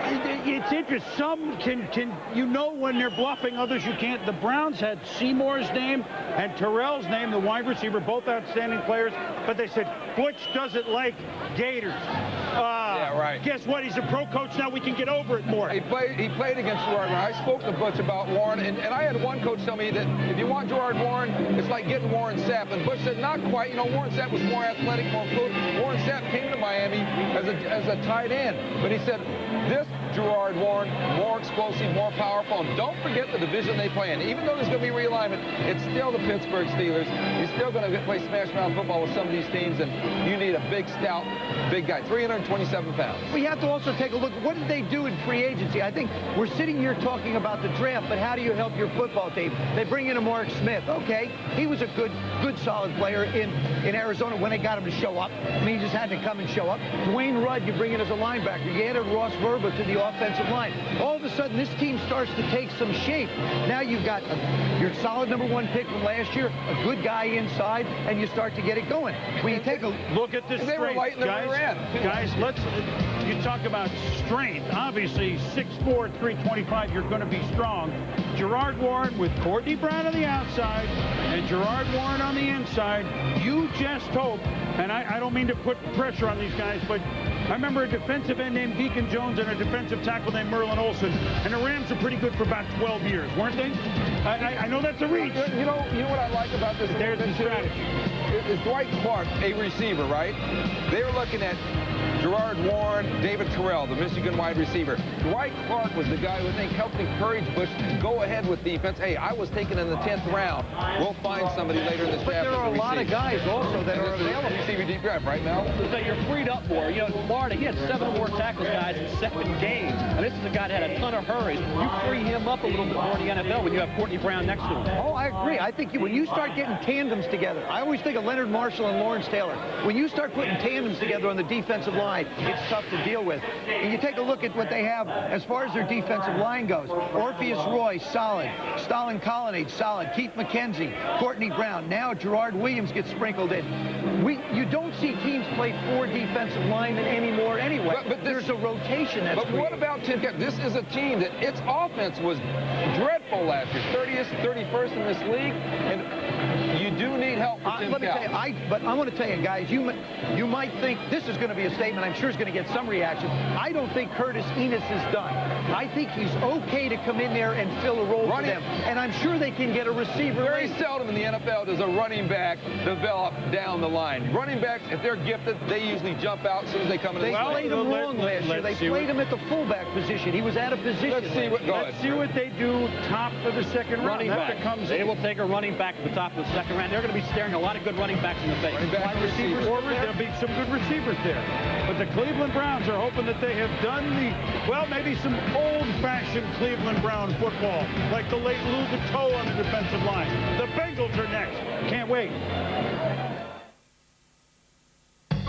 it's interesting. Some can you know when they're bluffing, others you can't. The Browns had Seymour's name and Terrell's name, the wide receiver, both outstanding players, but they said Butch doesn't like Gators. Yeah, right. Guess what? He's a pro coach now. We can get over it more. He played against Gerard Warren. I spoke to Butch about Warren, and I had one coach tell me that if you want Gerard Warren, it's like getting Warren Sapp. And Butch said, not quite. You know, Warren Sapp was more athletic, more fluid. Warren Sapp came to Miami as a tight end. But he said, this Gerard Warren, more explosive, more powerful. And don't forget the division they play in. Even though there's going to be realignment, it's still the Pittsburgh Steelers. You're still going to play smash-mouth football with some of these teams, and you need a big, stout, big guy, 327 pounds. We have to also take a look. What did they do in free agency? I think we're sitting here talking about the draft, but how do you help your football team? They bring in a Mark Smith. Okay, he was a good, solid player in Arizona when they got him to show up. I mean, he just had to come and show up. Dwayne Rudd, you bring in as a linebacker. You added Ross Verba to the offensive line. All of a sudden, this team starts to take some shape. Now you've got your solid #1 pick from last year, a good guy inside, and you start to get it going. When you take a look at this strength, guys, you talk about strength. Obviously, 6'4", 325, you're going to be strong. Gerard Warren with Courtney Brown on the outside and Gerard Warren on the inside. You just hope, and I don't mean to put pressure on these guys, but I remember a defensive end named Deacon Jones and a defensive tackle named Merlin Olsen, and the Rams were pretty good for about 12 years, weren't they? I know that's a reach. You know what I like about this? There's the strategy. Is Dwight Clark a receiver, right? They're looking at Gerard Warren, David Terrell, the Michigan wide receiver. Dwight Clark was the guy who I think helped encourage Bush to go ahead with defense. Hey, I was taken in the 10th round. We'll find somebody later in this draft. But there are a lot of guys also that are available. Receiver deep draft, right, Mel? So you're freed up more. You know, in Florida, he had 7 more tackles, guys, in 7 games. And this is a guy that had a ton of hurries. You free him up a little bit more in the NFL when you have Courtney Brown next to him. Oh, I agree. I think when you start getting tandems together, I always think of Leonard Marshall and Lawrence Taylor. When you start putting tandems together on the defensive line, it's tough to deal with. And you take a look at what they have as far as their defensive line goes. Orpheus Roy, solid. Stalin Colonnade, solid. Keith McKenzie, Courtney Brown. Now Gerard Williams gets sprinkled in. You don't see teams play 4 defensive linemen anymore anyway. But there's a rotation that's But what about Tim Keck? This is a team that its offense was dreadful last year. 30th, 31st in this league. And you do need help with Tim Let me tell you, but I want to tell you, guys, you might think this is going to be a statement I'm sure is going to get some reaction. I don't think Curtis Enos is done. I think he's okay to come in there and fill a role for them. And I'm sure they can get a receiver. Very seldom in the NFL does a running back develop down the line. Running backs, if they're gifted, they usually jump out as soon as they come in. They played him wrong last year. They played him at the fullback position. He was out of position. Let's see what they do top of the second round. Running back. They will take a running back at the top of the second round. They're going to be staring a lot of good running backs in the face. Wide receivers, there'll be some good receivers there. But the Cleveland Browns are hoping that they have done maybe some old-fashioned Cleveland Brown football, like the late Lou Gatto on the defensive line. The Bengals are next. Can't wait.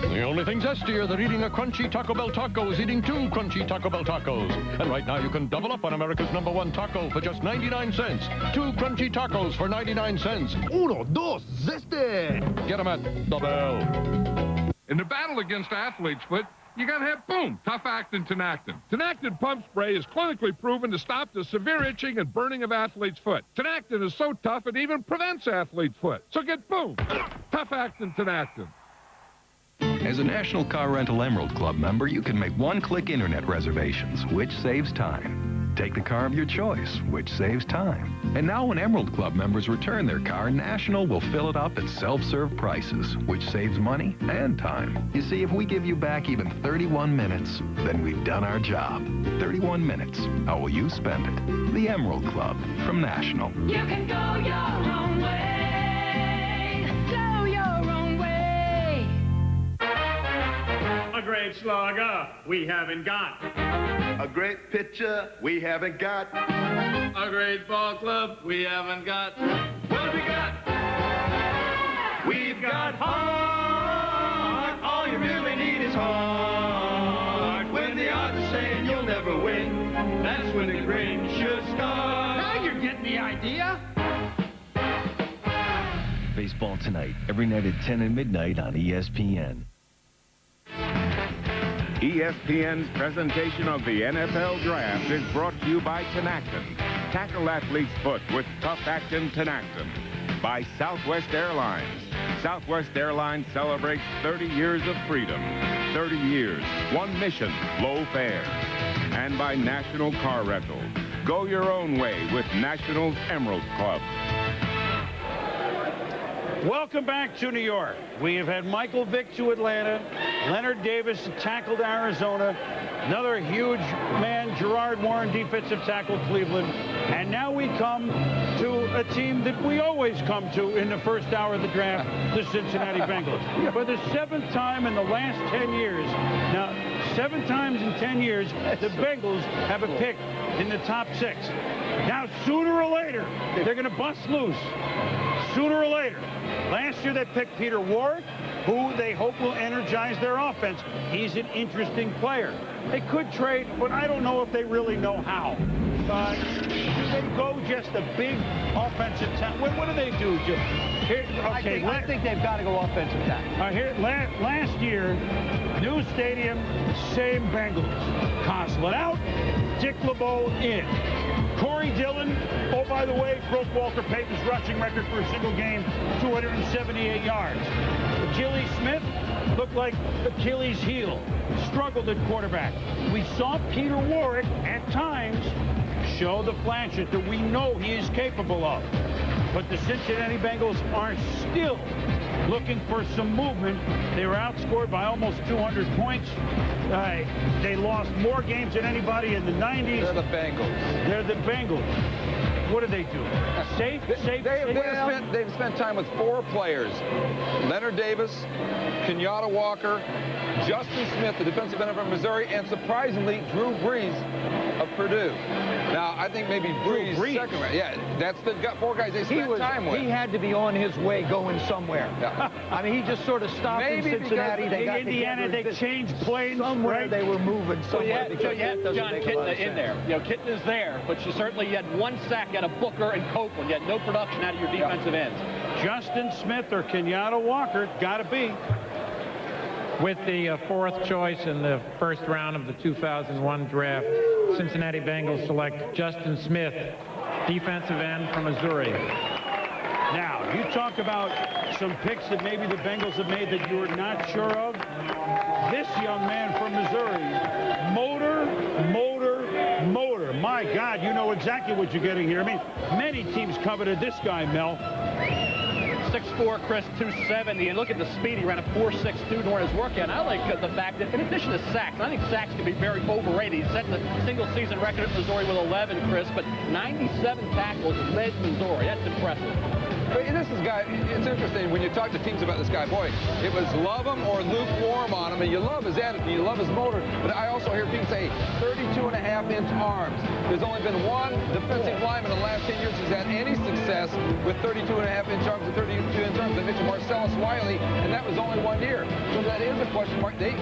The only thing zestier than eating a crunchy Taco Bell taco is eating 2 crunchy Taco Bell tacos. And right now you can double up on America's #1 taco for just 99 cents. 2 crunchy tacos for 99 cents. Uno, dos, zeste. Get them at the Bell. In the battle against athlete's foot, you got to have, boom, tough-actin Tinactin. Tinactin pump spray is clinically proven to stop the severe itching and burning of athlete's foot. Tinactin is so tough it even prevents athlete's foot. So get, boom, tough-actin Tinactin. As a National Car Rental Emerald Club member, you can make one-click internet reservations, which saves time. Take the car of your choice, which saves time. And now when Emerald Club members return their car, National will fill it up at self-serve prices, which saves money and time. You see, if we give you back even 31 minutes, then we've done our job. 31 minutes. How will you spend it? The Emerald Club from National. You can go your own way. Go your own way. A great slugger we haven't got. A great pitcher we haven't got. A great ball club we haven't got. What have we got? We've got heart. All you really need is heart. When the odds are saying you'll never win, that's when the grin should start. Now you're getting the idea. Baseball Tonight, every night at 10 and midnight on ESPN. ESPN's presentation of the NFL Draft is brought to you by Tenactin. Tackle athlete's foot with tough action Tenactin. By Southwest Airlines. Southwest Airlines celebrates 30 years of freedom. 30 years, one mission, low fares. And by National Car Rental. Go your own way with National's Emerald Club. Welcome back to New York. We have had Michael Vick to Atlanta, Leonard Davis tackled Arizona, another huge man, Gerard Warren, defensive tackle, Cleveland, and now we come to a team that we always come to in the first hour of the draft, the Cincinnati Bengals. For the 7th time in the last 10 years, now 7 times in 10 years, the Bengals have a pick in the top 6. Now, sooner or later, they're going to bust loose. Sooner or later. Last year, they picked Peter Warrick, who they hope will energize their offense. He's an interesting player. They could trade, but I don't know if they really know how. Do they go just a big offensive tackle? What do they do? I think they've got to go offensive tackle. Last year, new stadium, same Bengals. Consulate out, Dick LeBeau in. Corey Dillon, oh, by the way, broke Walter Payton's rushing record for a single game, 278 yards. Achilles Smith looked like Achilles' heel, struggled at quarterback. We saw Peter Warrick at times show the flashes that we know he is capable of. But the Cincinnati Bengals are still looking for some movement. They were outscored by almost 200 points. They lost more games than anybody in the 90s. They're the Bengals. They're the Bengals. What do they do? They've spent time with 4 players. Leonard Davis, Kenyatta Walker, Justin Smith, the defensive end from Missouri, and surprisingly, Drew Brees of Purdue. Now, I think maybe Brees second round. Yeah, that's the 4 guys they spent time with. He had to be on his way going somewhere. Yeah. I mean, he just sort of stopped in Cincinnati. They got Indiana, they changed planes. Somewhere right? they were moving somewhere. So you had John Kitna in there. You know, Kitna is there, but you had 1 sack out of Booker and Copeland. You had no production out of your defensive ends. Justin Smith or Kenyatta Walker, got to be. With the 4th choice in the first round of the 2001 draft, Cincinnati Bengals select Justin Smith, defensive end from Missouri. Now, you talk about some picks that maybe the Bengals have made that you were not sure of. This young man from Missouri, motor. My God, you know exactly what you're getting here. I mean, many teams coveted this guy, Mel. 6'4", Chris, 270, and look at the speed. He ran a 4.62 during his workout. And I like the fact that, in addition to sacks, I think sacks can be very overrated. He set the single-season record at Missouri with 11, Chris, but 97 tackles led Missouri. That's impressive. But this is guy, it's interesting when you talk to teams about this guy. Boy, it was love him or lukewarm on him, and you love his attitude, you love his motor. But I also hear people say 32.5-inch arms. There's only been 1 defensive lineman in the last 10 years who's had any success with 32.5-inch arms and 32-inch arms. They mentioned Marcellus Wiley, and that was only 1 year. So that is a question mark. They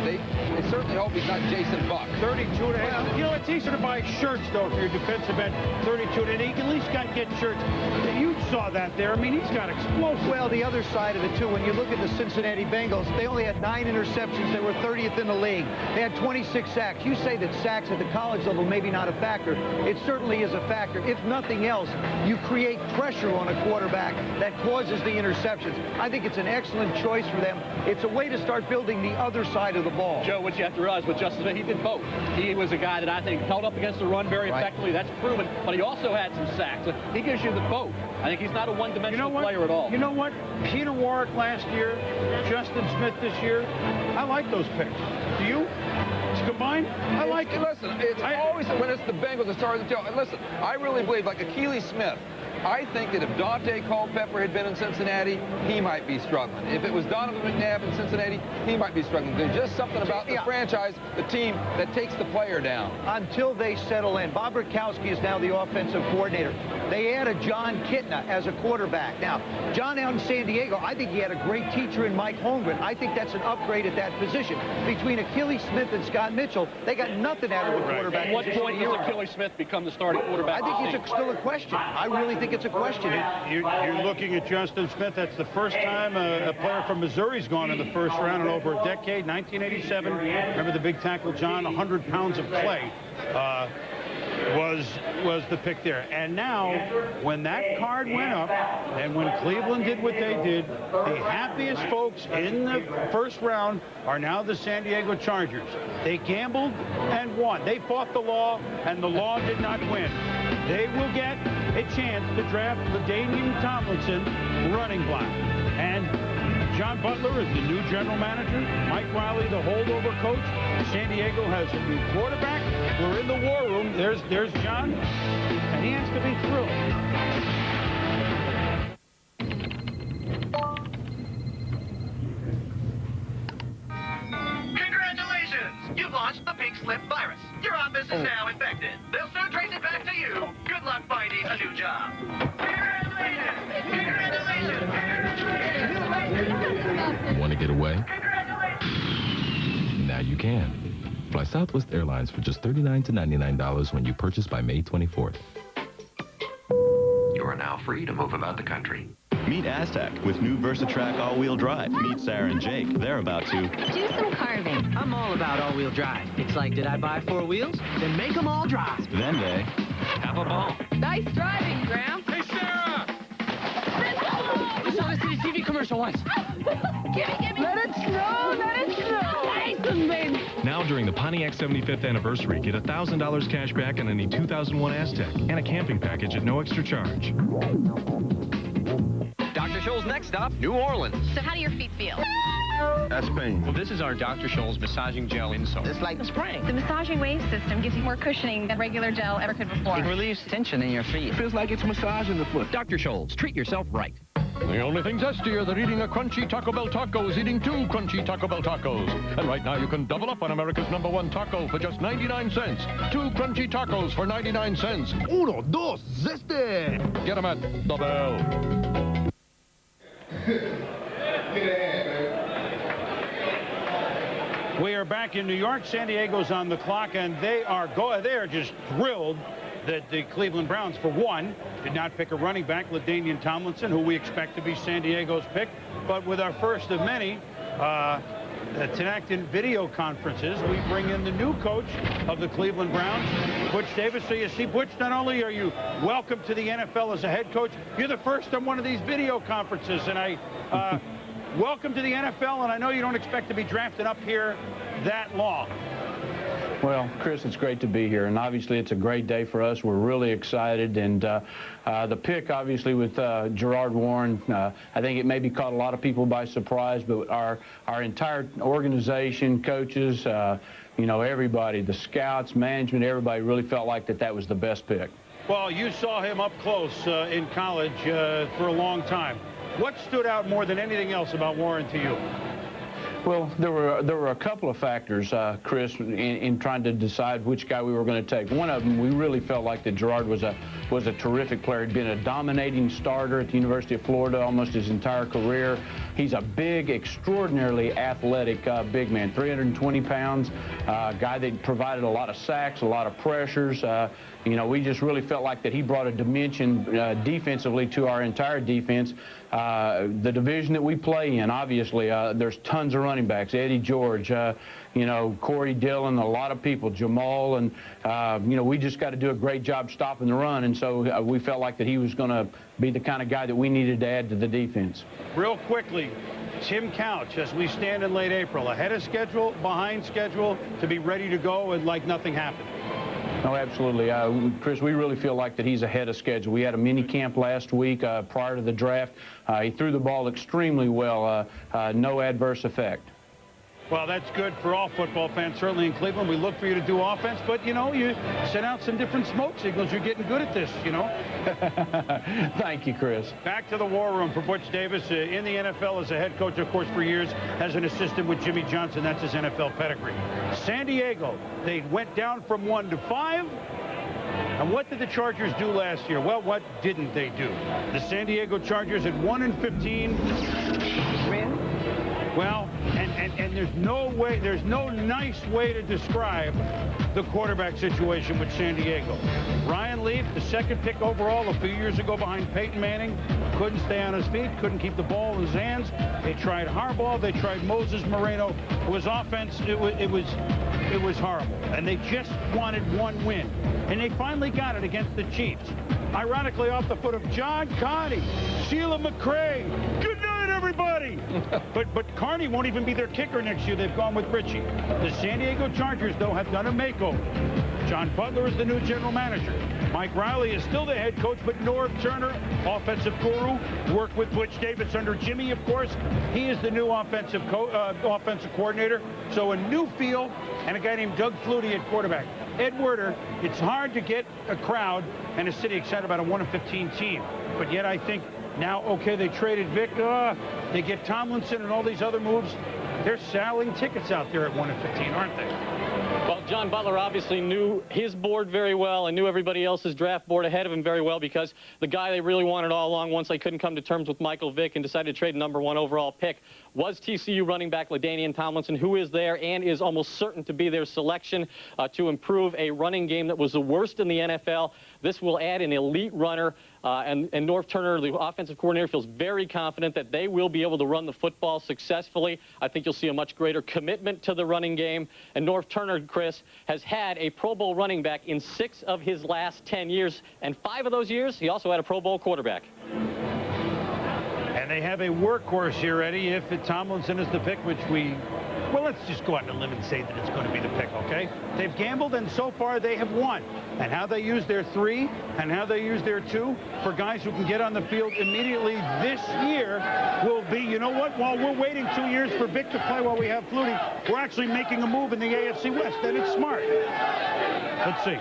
certainly hope he's not Jason Buck. 32.5. You know, it's easier to buy shirts, though, if you're a defensive end. 32, and you can at least get shirts. You saw that there. I mean, he's got explosive. Well, the other side of it, too, when you look at the Cincinnati Bengals, they only had 9 interceptions. They were 30th in the league. They had 26 sacks. You say that sacks at the college level maybe not a factor. It certainly is a factor. If nothing else, you create pressure on a quarterback that causes the interceptions. I think it's an excellent choice for them. It's a way to start building the other side of the ball. Joe, what you have to realize with Justin Smith, he did both. He was a guy that I think held up against the run very effectively. That's proven. But he also had some sacks. So he gives you the both. I think he's not a one-dimensional player at all. You know what? Peter Warrick last year, Justin Smith this year. I like those picks. Do you? Combined, I like it. Listen, it's always when it's the Bengals, it's hard to tell. And listen, I really believe, like Achilles Smith, I think that if Dante Culpepper had been in Cincinnati, he might be struggling. If it was Donovan McNabb in Cincinnati, he might be struggling. There's just something about the franchise, the team, that takes the player down. Until they settle in. Bob Rikowski is now the offensive coordinator. They added John Kitna as a quarterback. Now, John out in San Diego, I think he had a great teacher in Mike Holmgren. I think that's an upgrade at that position. Between Achilles Smith and Scott Mitchell, they got nothing out of the quarterback. At what point does Achilles Smith become the starting quarterback? I think it's still a question. I really think it's a question. You're looking at Justin Smith. That's the first time a player from Missouri's gone in the first round in over a decade. 1987. Remember the big tackle, John? 100 pounds of clay was the pick there. And now, when that card went up, and when Cleveland did what they did, the happiest folks in the first round are now the San Diego Chargers. They gambled and won. They fought the law, and the law did not win. They will get a chance to draft LaDainian Tomlinson, running back. And John Butler is the new general manager. Mike Riley, the holdover coach. San Diego has a new quarterback. We're in the war room. There's John, and he has to be thrilled. Congratulations! You've launched the pink slip virus. Your office is now infected. They'll soon trace it back to you. Good luck finding a new job. Congratulations! Congratulations! Want to get away? Now you can. Fly Southwest Airlines for just $39 to $99 when you purchase by May 24th. You are now free to move about the country. Meet Aztec with new VersaTrack all-wheel drive. Meet Sarah and Jake. They're about to do some carving. I'm all about all-wheel drive. It's like, did I buy 4 wheels? Then make them all drive. Then they have a ball. Nice driving, Graham. Hey, Sarah! I saw this in a TV commercial once. Gimme. Let it snow, let it snow. Nice and baby. Now during the Pontiac 75th anniversary, get $1,000 cash back on any 2001 Aztec and a camping package at no extra charge. Dr. Scholl's next stop, New Orleans. So how do your feet feel? That's pain. Well, this is our Dr. Scholl's massaging gel insole. It's like a spring. The massaging wave system gives you more cushioning than regular gel ever could before. It relieves tension in your feet. It feels like it's massaging the foot. Dr. Scholl's, treat yourself right. The only thing zestier than eating a crunchy Taco Bell taco is eating 2 crunchy Taco Bell tacos. And right now you can double up on America's #1 taco for just 99 cents. 2 crunchy tacos for 99 cents. Uno, dos, zeste. Get them at the Bell. We are back in New York. San Diego's on the clock, and they are just thrilled that the Cleveland Browns, for one, did not pick a running back, LaDainian Tomlinson, who we expect to be San Diego's pick. But with our first of many Tinactin video conferences, we bring in the new coach of the Cleveland Browns, Butch Davis. So you see, Butch, not only are you welcome to the NFL as a head coach, you're the first on one of these video conferences. And I welcome to the NFL, and I know you don't expect to be drafted up here that long. Well, Chris, it's great to be here, and obviously it's a great day for us. We're really excited, and the pick, obviously, with Gerard Warren, I think it maybe caught a lot of people by surprise, but our entire organization, coaches, you know, everybody, the scouts, management, everybody really felt like that was the best pick. Well, you saw him up close in college for a long time. What stood out more than anything else about Warren to you? Well, there were a couple of factors, Chris, in trying to decide which guy we were going to take. One of them, we really felt like that Gerard was a terrific player. He'd been a dominating starter at the University of Florida almost his entire career. He's a big, extraordinarily athletic big man, 320 pounds, guy that provided a lot of sacks, a lot of pressures. You know, we just really felt like that he brought a dimension defensively to our entire defense. The division that we play in, obviously, there's tons of running backs. Eddie George, you know, Corey Dillon, a lot of people, Jamal, and, you know, we just got to do a great job stopping the run. And so we felt like that he was going to be the kind of guy that we needed to add to the defense. Real quickly, Tim Couch, as we stand in late April, ahead of schedule, behind schedule, to be ready to go and like nothing happened. No, absolutely. Chris, we really feel like that he's ahead of schedule. We had a mini camp last week prior to the draft. He threw the ball extremely well, no adverse effect. Well, that's good for all football fans, certainly in Cleveland. We look for you to do offense, but, you know, you send out some different smoke signals. You're getting good at this, you know. Thank you, Chris. Back to the war room for Butch Davis in the NFL as a head coach, of course, for years, as an assistant with Jimmy Johnson. That's his NFL pedigree. San Diego, they went down from 1 to 5. And what did the Chargers do last year? Well, what didn't they do? The San Diego Chargers at 1-15. Win? Well, and there's no nice way to describe the quarterback situation with San Diego. Ryan Leaf, the second pick overall a few years ago behind Peyton Manning, couldn't stay on his feet, couldn't keep the ball in his hands. They tried Harbaugh, they tried Moses Moreno. It was offense, it was horrible. And they just wanted one win. And they finally got it against the Chiefs. Ironically, off the foot of John Carney, Sheila McCray. Good night, everybody. but Carney won't even be their kicker next year. They've gone with Richie. The San Diego Chargers, though, have done a makeover. John Butler is the new general manager. Mike Riley is still the head coach, but Norv Turner, offensive guru, worked with Butch Davis under Jimmy, of course. He is the new offensive coordinator. So a new feel, and a guy named Doug Flutie at quarterback. Ed Werder, it's hard to get a crowd and a city excited about a 1-15 team. But yet I think now, okay, they traded Vic, they get Tomlinson and all these other moves. They're selling tickets out there at 1-15, aren't they? Well, John Butler obviously knew his board very well and knew everybody else's draft board ahead of him very well, because the guy they really wanted all along, once they couldn't come to terms with Michael Vick and decided to trade #1 overall pick, was TCU running back LaDainian Tomlinson, who is there and is almost certain to be their selection to improve a running game that was the worst in the NFL. This will add an elite runner, and Norv Turner, the offensive coordinator, feels very confident that they will be able to run the football successfully. I think you'll see a much greater commitment to the running game. And Norv Turner, Chris, has had a Pro Bowl running back in 6 of his last 10 years, and 5 of those years, he also had a Pro Bowl quarterback. And they have a workhorse here, Eddie, if Tomlinson is the pick, which well, let's just go out on a limb and say that it's going to be the pick, okay? They've gambled, and so far they have won. And how they use their 3 and how they use their 2 for guys who can get on the field immediately this year will be, you know what, while we're waiting 2 years for Vic to play while we have Flutie, we're actually making a move in the AFC West, and it's smart. Let's see.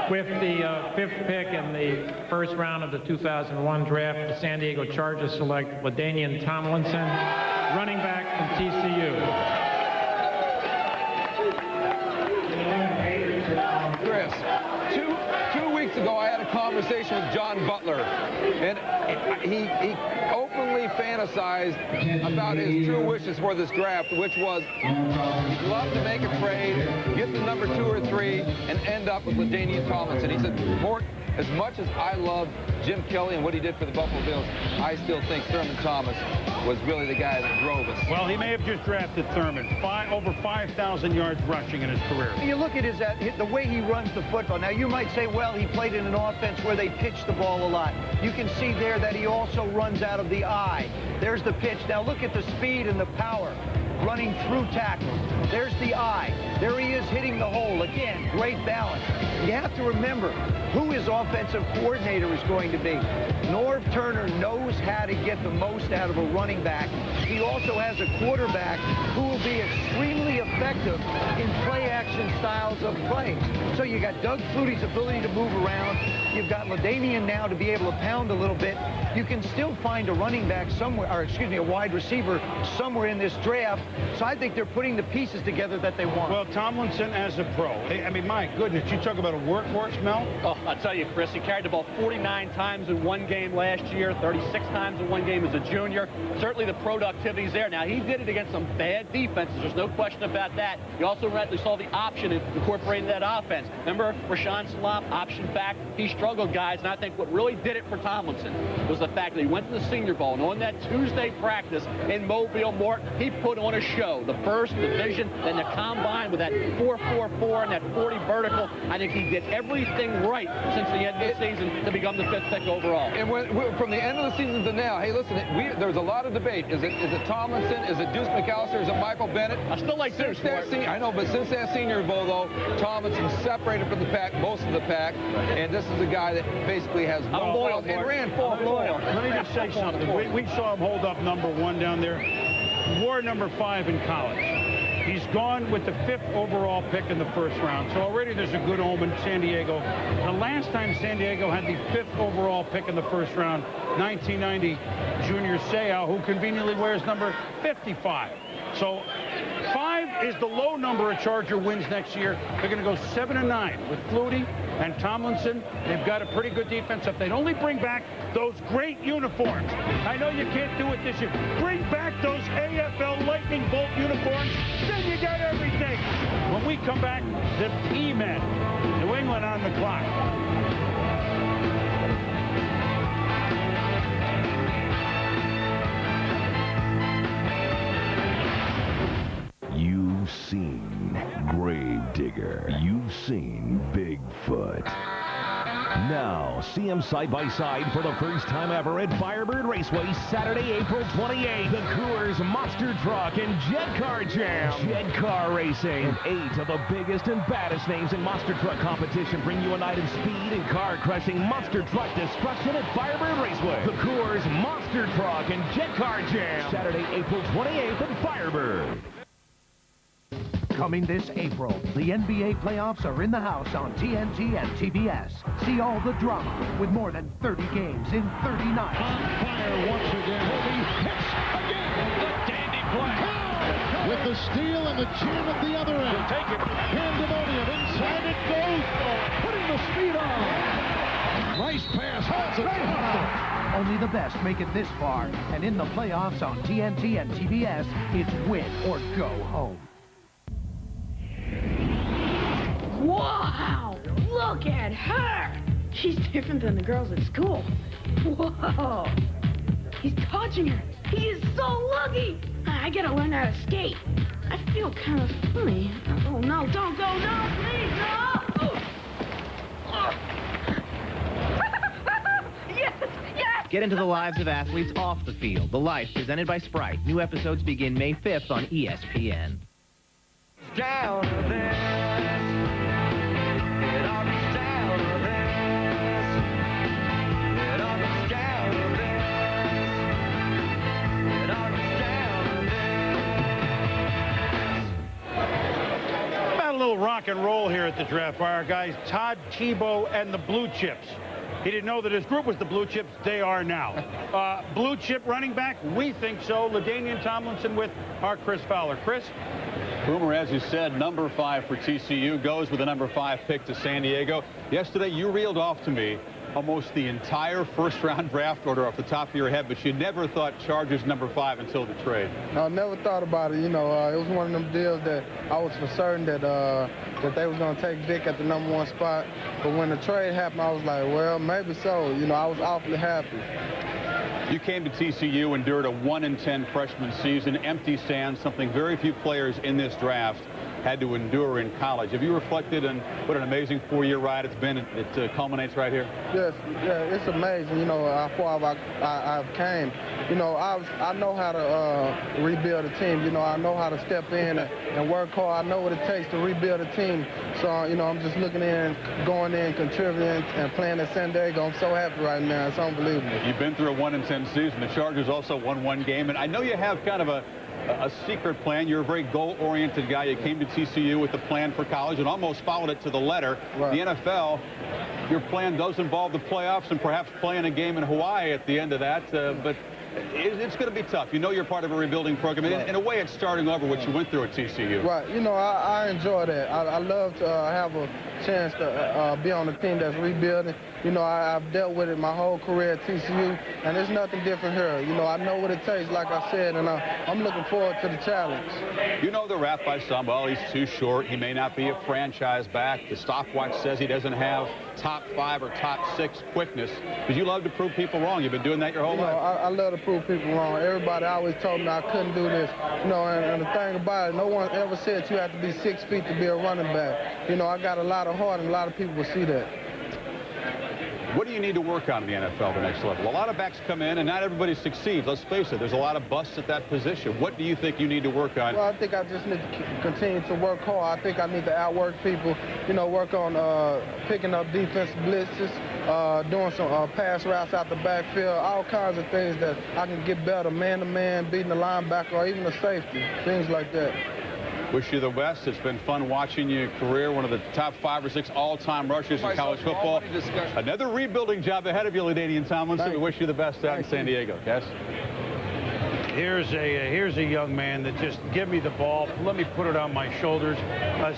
With the 5th pick in the first round of the 2001 draft, the San Diego Chargers select LaDainian Tomlinson, running back from TCU. Chris, two weeks ago I had a conversation with John Butler, and he openly fantasized about his true wishes for this draft, which was he'd love to make a trade, get the number 2 or 3, and end up with LaDainian Tomlinson. He said, Mort, as much as I love Jim Kelly and what he did for the Buffalo Bills, I still think Thurman Thomas was really the guy that drove us. Well, he may have just drafted Thurman. Over 5,000 yards rushing in his career. You look at the way he runs the football. Now, you might say, well, he played in an offense where they pitch the ball a lot. You can see there that he also runs out of the eye. There's the pitch. Now, look at the speed and the power running through tackles. There's the eye. There he is hitting the hole. Again, great balance. You have to remember who his offensive coordinator is going to be. Norv Turner knows how to get the most out of a running back. He also has a quarterback who will be extremely effective in play-action styles of plays. So you got Doug Flutie's ability to move around. You've got LaDainian now to be able to pound a little bit. You can still find a running back somewhere, or excuse me, a wide receiver somewhere in this draft. So I think they're putting the pieces together that they want. Well, Tomlinson as a pro. I mean, my goodness, you talk about a workhorse, Mel? Oh, I'll tell you, Chris, he carried the ball 49 times in one game last year, 36 times in one game as a junior. Certainly the productivity's there. Now, he did it against some bad defenses. There's no question about that. You also rightly saw the option incorporating that offense. Remember, Rashawn Salam, option back. He struggled, guys, and I think what really did it for Tomlinson was the fact that he went to the Senior Bowl, and on that Tuesday practice in Mobile, Mort, he put on a show. The first, the vision, then the combine with that 4.44 and that 40 vertical. I think he did everything right since the end of the season to become the 5th pick overall. And from the end of the season to now, hey, listen, there's a lot of debate. Is it Tomlinson? Is it Deuce McAllister? Is it Michael Bennett? I still like Deuce. I know, but since that Senior Bowl, though, Tomlinson separated from the pack, most of the pack, and this is a guy that basically has loyal and ran 4.4. Let me just say something. We saw him hold up #1 down there. Wore #5 in college. He's gone with the 5th overall pick in the first round. So already there's a good omen, San Diego. The last time San Diego had the 5th overall pick in the first round, 1990, Junior Seau, who conveniently wears number 55. So 5 is the low number of Charger wins next year. They're going to go 7-9 with Flutie and Tomlinson. They've got a pretty good defense. If they'd only bring back those great uniforms. I know you can't do it this year. Bring back those AFL Lightning Bolt uniforms, then you got everything. When we come back, the P-Men, New England on the clock. You've seen Gravedigger. You've seen Bigfoot. Now, see him side by side for the first time ever at Firebird Raceway, Saturday, April 28th. The Coors Monster Truck and Jet Car Jam. Jet Car Racing. And 8 of the biggest and baddest names in monster truck competition bring you a night of speed and car-crushing monster truck destruction at Firebird Raceway. The Coors Monster Truck and Jet Car Jam. Saturday, April 28th at Firebird. Coming this April, the NBA playoffs are in the house on TNT and TBS. See all the drama with more than 30 games in 30 nights. On fire once again. He hits again. The dandy play. With the steal and the jam at the other end. Take it. Pandemonium. Inside it goes. Putting the speed on. Nice pass. Holds it. Only the best make it this far. And in the playoffs on TNT and TBS, it's win or go home. Wow! Look at her! She's different than the girls at school. Whoa! He's touching her. He is so lucky. I gotta learn how to skate. I feel kind of funny. Oh no! Don't go! No, please! No! Yes! Yes! Get into the lives of athletes off the field. The Life, presented by Sprite. New episodes begin May 5th on ESPN. Down to this. It all comes down to this. It all comes down to this. It all comes down to this. About a little rock and roll here at the draft by our guys Todd Tebow and the Blue Chips. He didn't know that his group was the Blue Chips. They are now. Blue Chip running back, we think so. LaDainian Tomlinson with our Chris Fowler. Chris? Boomer, as you said, number 5 for TCU goes with the number 5 pick to San Diego. Yesterday, you reeled off to me almost the entire first-round draft order off the top of your head, but you never thought Chargers number 5 until the trade. I never thought about it. You know, it was one of them deals that I was for certain that that they was going to take Vic at the number 1 spot. But when the trade happened, I was like, well, maybe so. You know, I was awfully happy. You came to TCU, endured a 1-10 freshman season, empty stands, something very few players in this draft had to endure in college. Have you reflected on what an amazing 4-year ride it's been? It culminates right here. Yes, yeah, it's amazing. You know how far I've came. You know, I know how to rebuild a team. You know, I know how to step in and work hard. I know what it takes to rebuild a team. So, you know, I'm just looking in, going in, contributing, and playing at San Diego. I'm so happy right now. It's unbelievable. You've been through a 1-10 season. The Chargers also won 1 game, and I know you have kind of a secret plan. You're a very goal-oriented guy. You came to TCU with a plan for college and almost followed it to the letter. Right. The NFL, your plan does involve the playoffs and perhaps playing a game in Hawaii at the end of that, but it's going to be tough. You know you're part of a rebuilding program. Right. In a way, it's starting over what you went through at TCU. Right. You know, I enjoy that. I love to have a chance to be on a team that's rebuilding. You know, I've dealt with it my whole career at TCU, and there's nothing different here. You know, I know what it takes, like I said, and I'm looking forward to the challenge. You know the rap by some, well, he's too short. He may not be a franchise back. The stopwatch says he doesn't have top 5 or top 6 quickness. Because you love to prove people wrong. You've been doing that your whole life. I love to prove people wrong. Everybody always told me I couldn't do this. You know, and the thing about it, no one ever said you have to be 6 feet to be a running back. You know, I got a lot of heart, and a lot of people will see that. What do you need to work on in the NFL the next level? A lot of backs come in, and not everybody succeeds. Let's face it, there's a lot of busts at that position. What do you think you need to work on? Well, I think I just need to continue to work hard. I think I need to outwork people, you know, work on picking up defensive blitzes, doing some pass routes out the backfield, all kinds of things that I can get better, man-to-man, beating the linebacker, or even the safety, things like that. Wish you the best. It's been fun watching your career, one of the top 5 or 6 all-time rushers in college football. Another rebuilding job ahead of you, LaDainian Tomlinson. We wish you the best out in San Diego. Yes? Here's a young man that just give me the ball. Let me put it on my shoulders.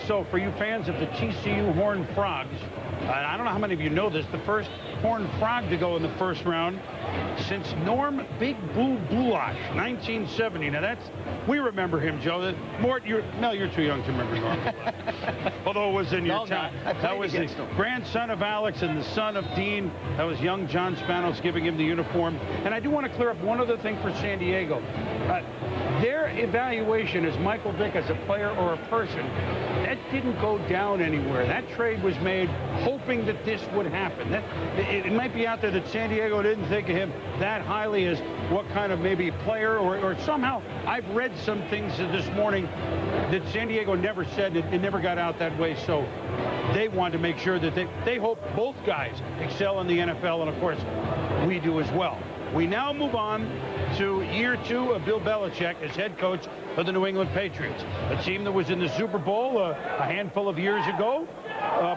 So for you fans of the TCU Horned Frogs, I don't know how many of you know this, the first Horned Frog to go in the first round since Norm Big Blue Boulash, 1970. Now we remember him, Joe. Mort, you're too young to remember Norm. Although it was in your time. That was the grandson of Alex and the son of Dean. That was young John Spanos giving him the uniform. And I do want to clear up one other thing for San Diego. Their evaluation as Michael Vick as a player or a person, that didn't go down anywhere. That trade was made hoping that this would happen. It might be out there that San Diego didn't think of him that highly as what kind of maybe player or somehow I've read some things this morning that San Diego never said. It never got out that way. So they wanted to make sure that they hope both guys excel in the NFL, and of course we do as well. We now move on to year 2 of Bill Belichick as head coach of the New England Patriots, a team that was in the Super Bowl a handful of years ago,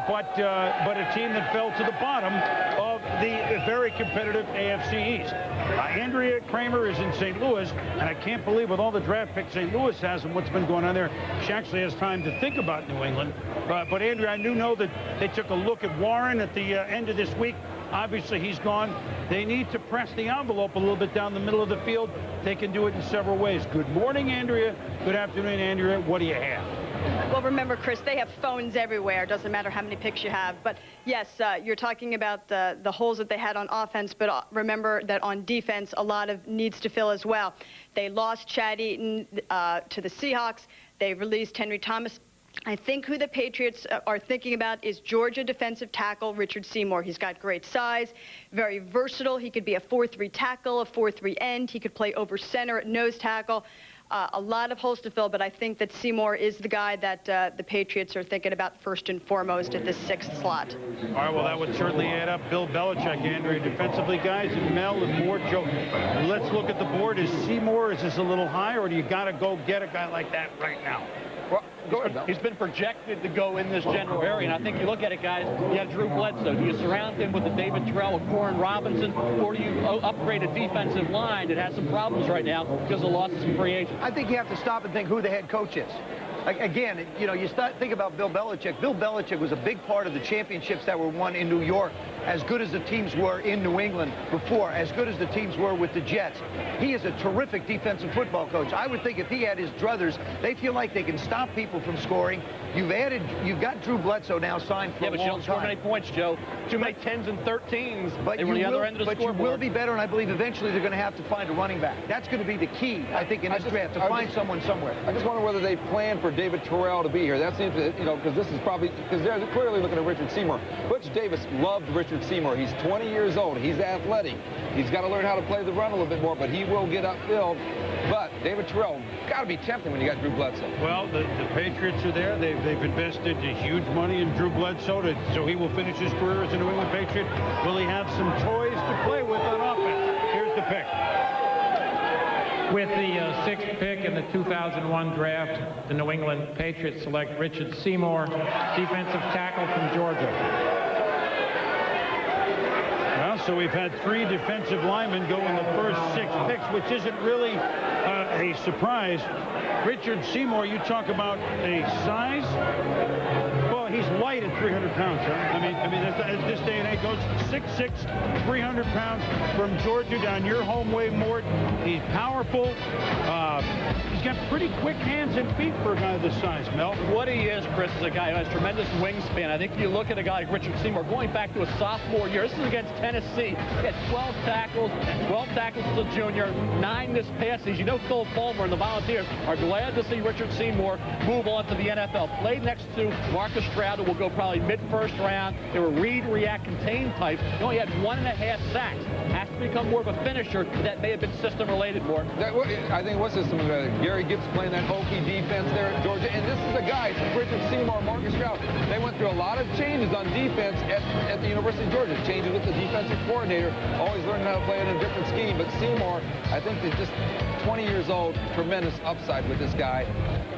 but a team that fell to the bottom of the very competitive AFC East. Andrea Kramer is in St. Louis, and I can't believe with all the draft picks St. Louis has and what's been going on there, she actually has time to think about New England. But Andrea, I do know that they took a look at Warren at the end of this week. Obviously, he's gone. They need to press the envelope a little bit down the middle of the field. They can do it in several ways. Good morning, Andrea. Good afternoon, Andrea. What do you have? Well, remember, Chris, they have phones everywhere. Doesn't matter how many picks you have. But, yes, you're talking about the holes that they had on offense, but remember that on defense, a lot of needs to fill as well. They lost Chad Eaton to the Seahawks. They released Henry Thomas. I think who the Patriots are thinking about is Georgia defensive tackle Richard Seymour. He's got great size, very versatile. He could be a 4-3 tackle, a 4-3 end. He could play over center at nose tackle. A lot of holes to fill, but I think that Seymour is the guy that the Patriots are thinking about first and foremost at this 6th slot. All right, well, that would certainly add up. Bill Belichick, Andrea, defensively, guys, and Mel and Mort, Joe. Let's look at the board. Is Seymour, is this a little high, or do you got to go get a guy like that right now? Well, he's been projected to go in this general area, and I think you look at it, guys, you have Drew Bledsoe. Do you surround him with a David Terrell, a Corrin Robinson, or do you upgrade a defensive line that has some problems right now because of losses from free agents? I think you have to stop and think who the head coach is. Again, you think about Bill Belichick. Bill Belichick was a big part of the championships that were won in New York, as good as the teams were in New England before, as good as the teams were with the Jets. He is a terrific defensive football coach. I would think if he had his druthers, they feel like they can stop people from scoring. You've got Drew Bledsoe now signed for a long time. Yeah, but you don't score many points, Joe. Too many 10s and 13s. But you will be better, and I believe eventually they're going to have to find a running back. That's going to be the key, I think, in this draft, to find someone somewhere. I just wonder whether they plan for David Terrell to be here. That seems to, because this is probably, because they're clearly looking at Richard Seymour. Butch Davis loved Richard Seymour. He's 20 years old. He's athletic. He's got to learn how to play the run a little bit more, but he will get upfield. But David Terrell, got to be tempting when you got Drew Bledsoe. Well, the Patriots are there. They've invested huge money in Drew Bledsoe, so he will finish his career as a New England Patriot. Will he have some toys to play with on offense? Here's the pick. With the 6th pick in the 2001 draft, the New England Patriots select Richard Seymour, defensive tackle from Georgia. Well, so we've had 3 defensive linemen go in the first 6 picks, which isn't really a surprise. Richard Seymour, you talk about a size. Well, he's light at 300 pounds, huh? I mean, as this day and age goes, 6'6", 300 pounds from Georgia down your home way, Mort. He's powerful. He's got pretty quick hands and feet for a guy this size, Mel. What he is, Chris, is a guy who has tremendous wingspan. I think if you look at a guy like Richard Seymour, going back to a sophomore year, this is against Tennessee. He had 12 tackles as a junior, 9 this past season. You know Phil Fulmer and the Volunteers are glad to see Richard Seymour move on to the NFL. Played next to Marcus Stroud, who will go probably mid-first round. They were read, react, contain type. He only had 1.5 sacks. Has to become more of a finisher. That may have been system-related more. I think what system? Gary Gibbs playing that Hokie defense there at Georgia. And this is a guy, Richard Seymour, Marcus Stroud. They went through a lot of changes on defense at the University of Georgia. Changes with the defensive coordinator. Always learning how to play in a different scheme. But Seymour, I think, is just 20 years years old, tremendous upside with this guy.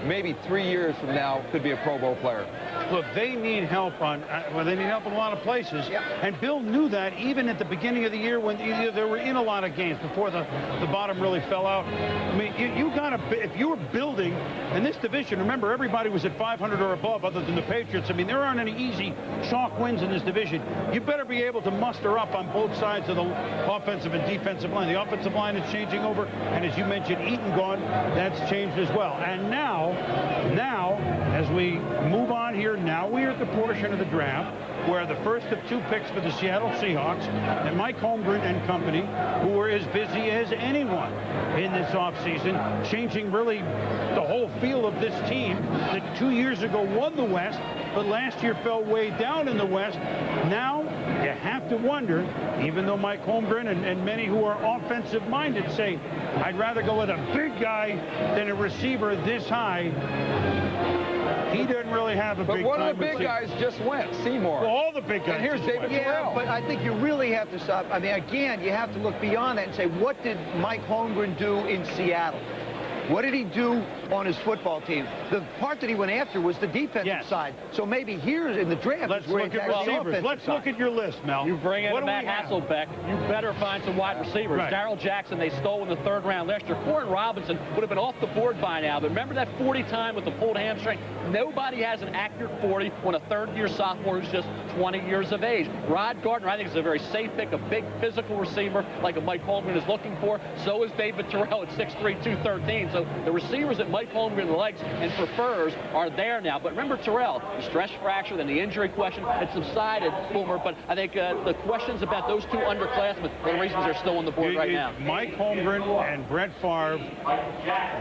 Maybe 3 years from now, could be a Pro Bowl player. Look, they need help on, well, they need help in a lot of places. And Bill knew that even at the beginning of the year when they were in a lot of games before the bottom really fell out. I mean, you got to, if you were building, and this division, remember, everybody was at 500 or above other than the Patriots. I mean, there aren't any easy chalk wins in this division. You better be able to muster up on both sides of the offensive and defensive line. The offensive line is changing over, and as you mentioned, Eaton gone, that's changed as well. And now, as we move on here, now we are at the portion of the draft where the first of 2 picks for the Seattle Seahawks and Mike Holmgren and company, who were as busy as anyone in this offseason, changing really the whole feel of this team that 2 years ago won the West, but last year fell way down in the West. Now you have to wonder, even though Mike Holmgren and many who are offensive-minded say, I'd rather go with a big guy than a receiver this high. He doesn't really have a big time. But one of the big guys just went, Seymour. Well, all the big guys. And here's David Terrell. But I think you really have to stop. I mean, again, you have to look beyond that and say, what did Mike Holmgren do in Seattle? What did he do on his football team? The part that he went after was the defensive side. So maybe here in the draft, let's look at receivers. Let's look at your list, Mel. You bring in Matt Hasselbeck, you better find some wide receivers. Right. Darrell Jackson, they stole in the 3rd round last year. Corin Robinson would have been off the board by now. But remember that 40 time with the pulled hamstring? Nobody has an accurate 40 when a 3rd-year sophomore who's just 20 years of age. Rod Gardner, I think, is a very safe pick, a big physical receiver like a Mike Holmgren is looking for. So is David Terrell at 6'3", 213. So the receivers that Mike Holmgren likes and prefers are there now. But remember Terrell, the stress fracture, then the injury question had subsided, Boomer. But I think the questions about those 2 underclassmen are the reasons they're still on the board right now. Mike Holmgren and Brett Favre,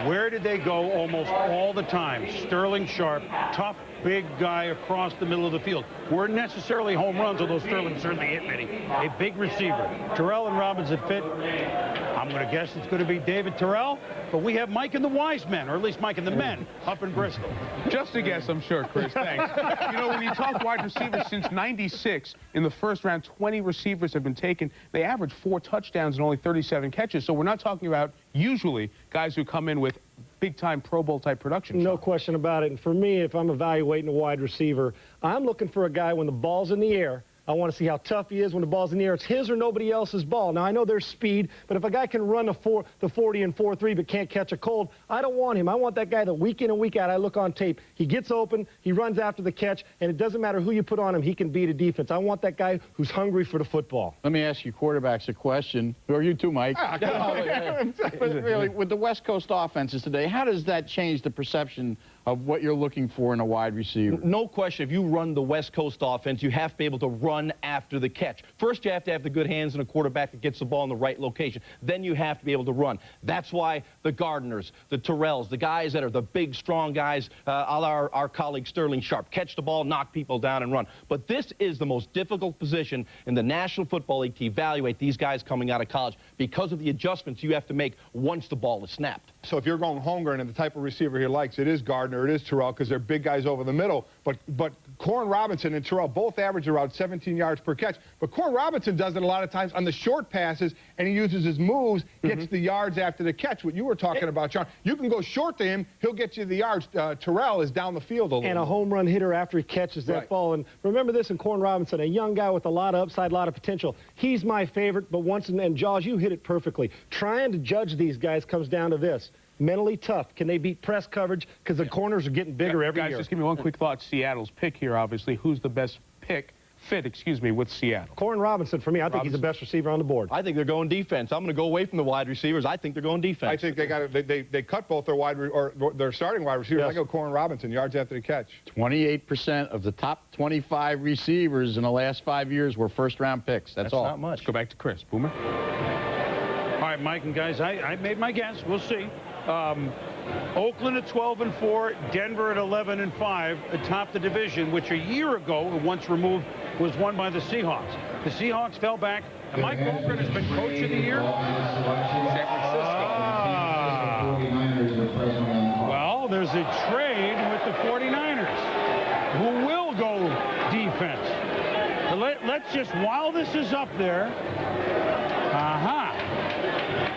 where did they go almost all the time? Sterling Sharp, tough, big guy across the middle of the field. Weren't necessarily home runs, although Sterling certainly hit many. A big receiver. Terrell and Robinson fit. I'm going to guess it's going to be David Terrell, but we have Mike and the Wise Men, or at least Mike and the Men, up in Bristol. Just a guess, I'm sure, Chris. Thanks. You know, when you talk wide receivers, since '96, in the first round, 20 receivers have been taken. They average 4 touchdowns and only 37 catches. So we're not talking about usually guys who come in with big-time Pro Bowl-type production. No question about it. And for me, if I'm evaluating a wide receiver, I'm looking for a guy when the ball's in the air. I want to see how tough he is when the ball's in the air. It's his or nobody else's ball. Now, I know there's speed, but if a guy can run the 40 and 4.3 but can't catch a cold, I don't want him. I want that guy that week in and week out I look on tape. He gets open, he runs after the catch, and it doesn't matter who you put on him, he can beat a defense. I want that guy who's hungry for the football. Let me ask you quarterbacks a question, or you too, Mike. But really, with the West Coast offenses today, how does that change the perception of what you're looking for in a wide receiver? No question. If you run the West Coast offense, you have to be able to run after the catch. First, you have to have the good hands and a quarterback that gets the ball in the right location. Then you have to be able to run. That's why the Gardners, the Terrells, the guys that are the big, strong guys, a la our colleague Sterling Sharp, catch the ball, knock people down, and run. But this is the most difficult position in the National Football League to evaluate these guys coming out of college because of the adjustments you have to make once the ball is snapped. So if you're going Holmgren and the type of receiver he likes, it is Gardner, it is Terrell, because they're big guys over the middle. But Corin Robinson and Terrell both average around 17 yards per catch. But Corin Robinson does it a lot of times on the short passes, and he uses his moves, gets the yards after the catch, what you were talking about, John. You can go short to him, he'll get you the yards. Terrell is down the field a little. And a home run hitter after he catches that ball. And remember this in Corin Robinson, a young guy with a lot of upside, a lot of potential. He's my favorite, but and Jaws, you hit it perfectly. Trying to judge these guys comes down to this. Mentally tough. Can they beat press coverage? Because the corners are getting bigger every year. Guys, just give me one quick thought. Seattle's pick here, obviously. Who's the best fit, with Seattle? Corin Robinson, for me, I think he's the best receiver on the board. I think they're going defense. I'm going to go away from the wide receivers. I think they're going defense. I think they cut both their starting wide receivers. I go Corin Robinson, yards after the catch. 28% of the top 25 receivers in the last 5 years were first-round picks. That's all. Not much. Let's go back to Chris. Boomer. All right, Mike and guys, I made my guess. We'll see. Oakland at 12-4, Denver at 11-5 atop the division, which a year ago, once removed, was won by the Seahawks. The Seahawks fell back, and Mike Holmgren has been coach of the year. San Francisco. Well, there's a trade with the 49ers, who will go defense. Let's just, while this is up there,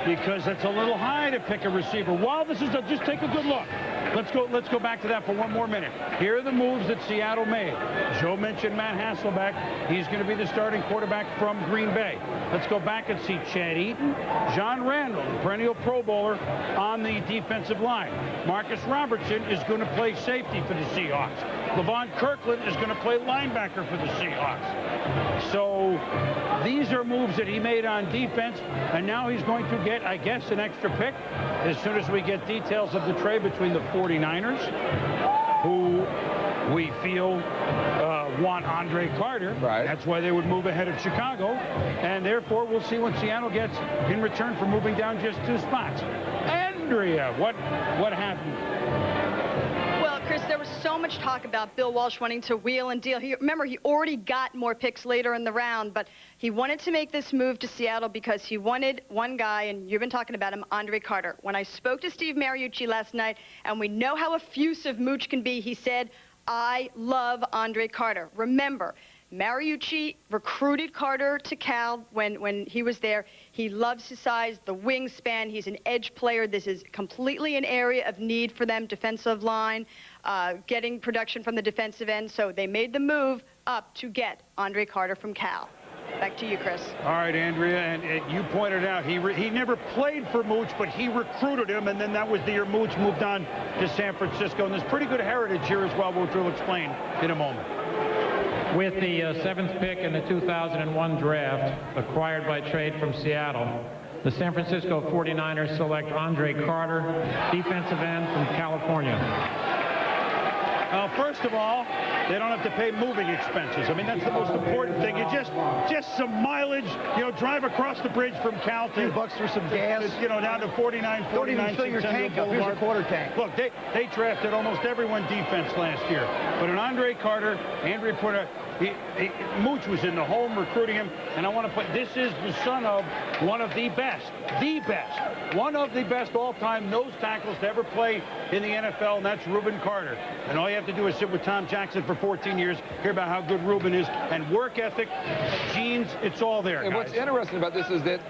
because it's a little high to pick a receiver. While this is just take a good look. Let's go back to that for one more minute. Here are the moves that Seattle made. Joe mentioned Matt Hasselbeck. He's going to be the starting quarterback from Green Bay. Let's go back and see Chad Eaton, John Randall, the perennial Pro Bowler, on the defensive line. Marcus Robertson is going to play safety for the Seahawks. Levon Kirkland is going to play linebacker for the Seahawks. So these are moves that he made on defense, and now he's going to get, I guess, an extra pick as soon as we get details of the trade between the 49ers, who we feel want Andre Carter. Right. That's why they would move ahead of Chicago, and therefore we'll see what Seattle gets in return for moving down just 2 spots. Andrea, what happened? Well, Chris, there was so much talk about Bill Walsh wanting to wheel and deal. Remember, he already got more picks later in the round, but he wanted to make this move to Seattle because he wanted one guy, and you've been talking about him, Andre Carter. When I spoke to Steve Mariucci last night, and we know how effusive Mooch can be, he said, I love Andre Carter. Remember, Mariucci recruited Carter to Cal when he was there. He loves his size, the wingspan. He's an edge player. This is completely an area of need for them, defensive line, getting production from the defensive end. So they made the move up to get Andre Carter from Cal. Back to you, Chris. All right, Andrea, and you pointed out he never played for Mooch, but he recruited him, and then that was the year Mooch moved on to San Francisco. And there's pretty good heritage here as well, which we'll explain in a moment. With the 7th pick in the 2001 draft, acquired by trade from Seattle, the San Francisco 49ers select Andre Carter, defensive end from California. First of all, they don't have to pay moving expenses. I mean, that's the most important thing. You just some mileage, drive across the bridge from Cal to $2 for some gas, down to 49. Don't even fill your tank up. Here's a quarter tank. Look, they drafted almost everyone defense last year, but an Andre Carter, Andrea Porter, Mooch was in the home recruiting him, and I want to put, this is the son of one of the best, one of the best all-time nose tackles to ever play in the NFL, and that's Reuben Carter. And all you have to do is sit with Tom Jackson for 14 years, hear about how good Reuben is, and work ethic, genes, it's all there, And guys. what's interesting about this is that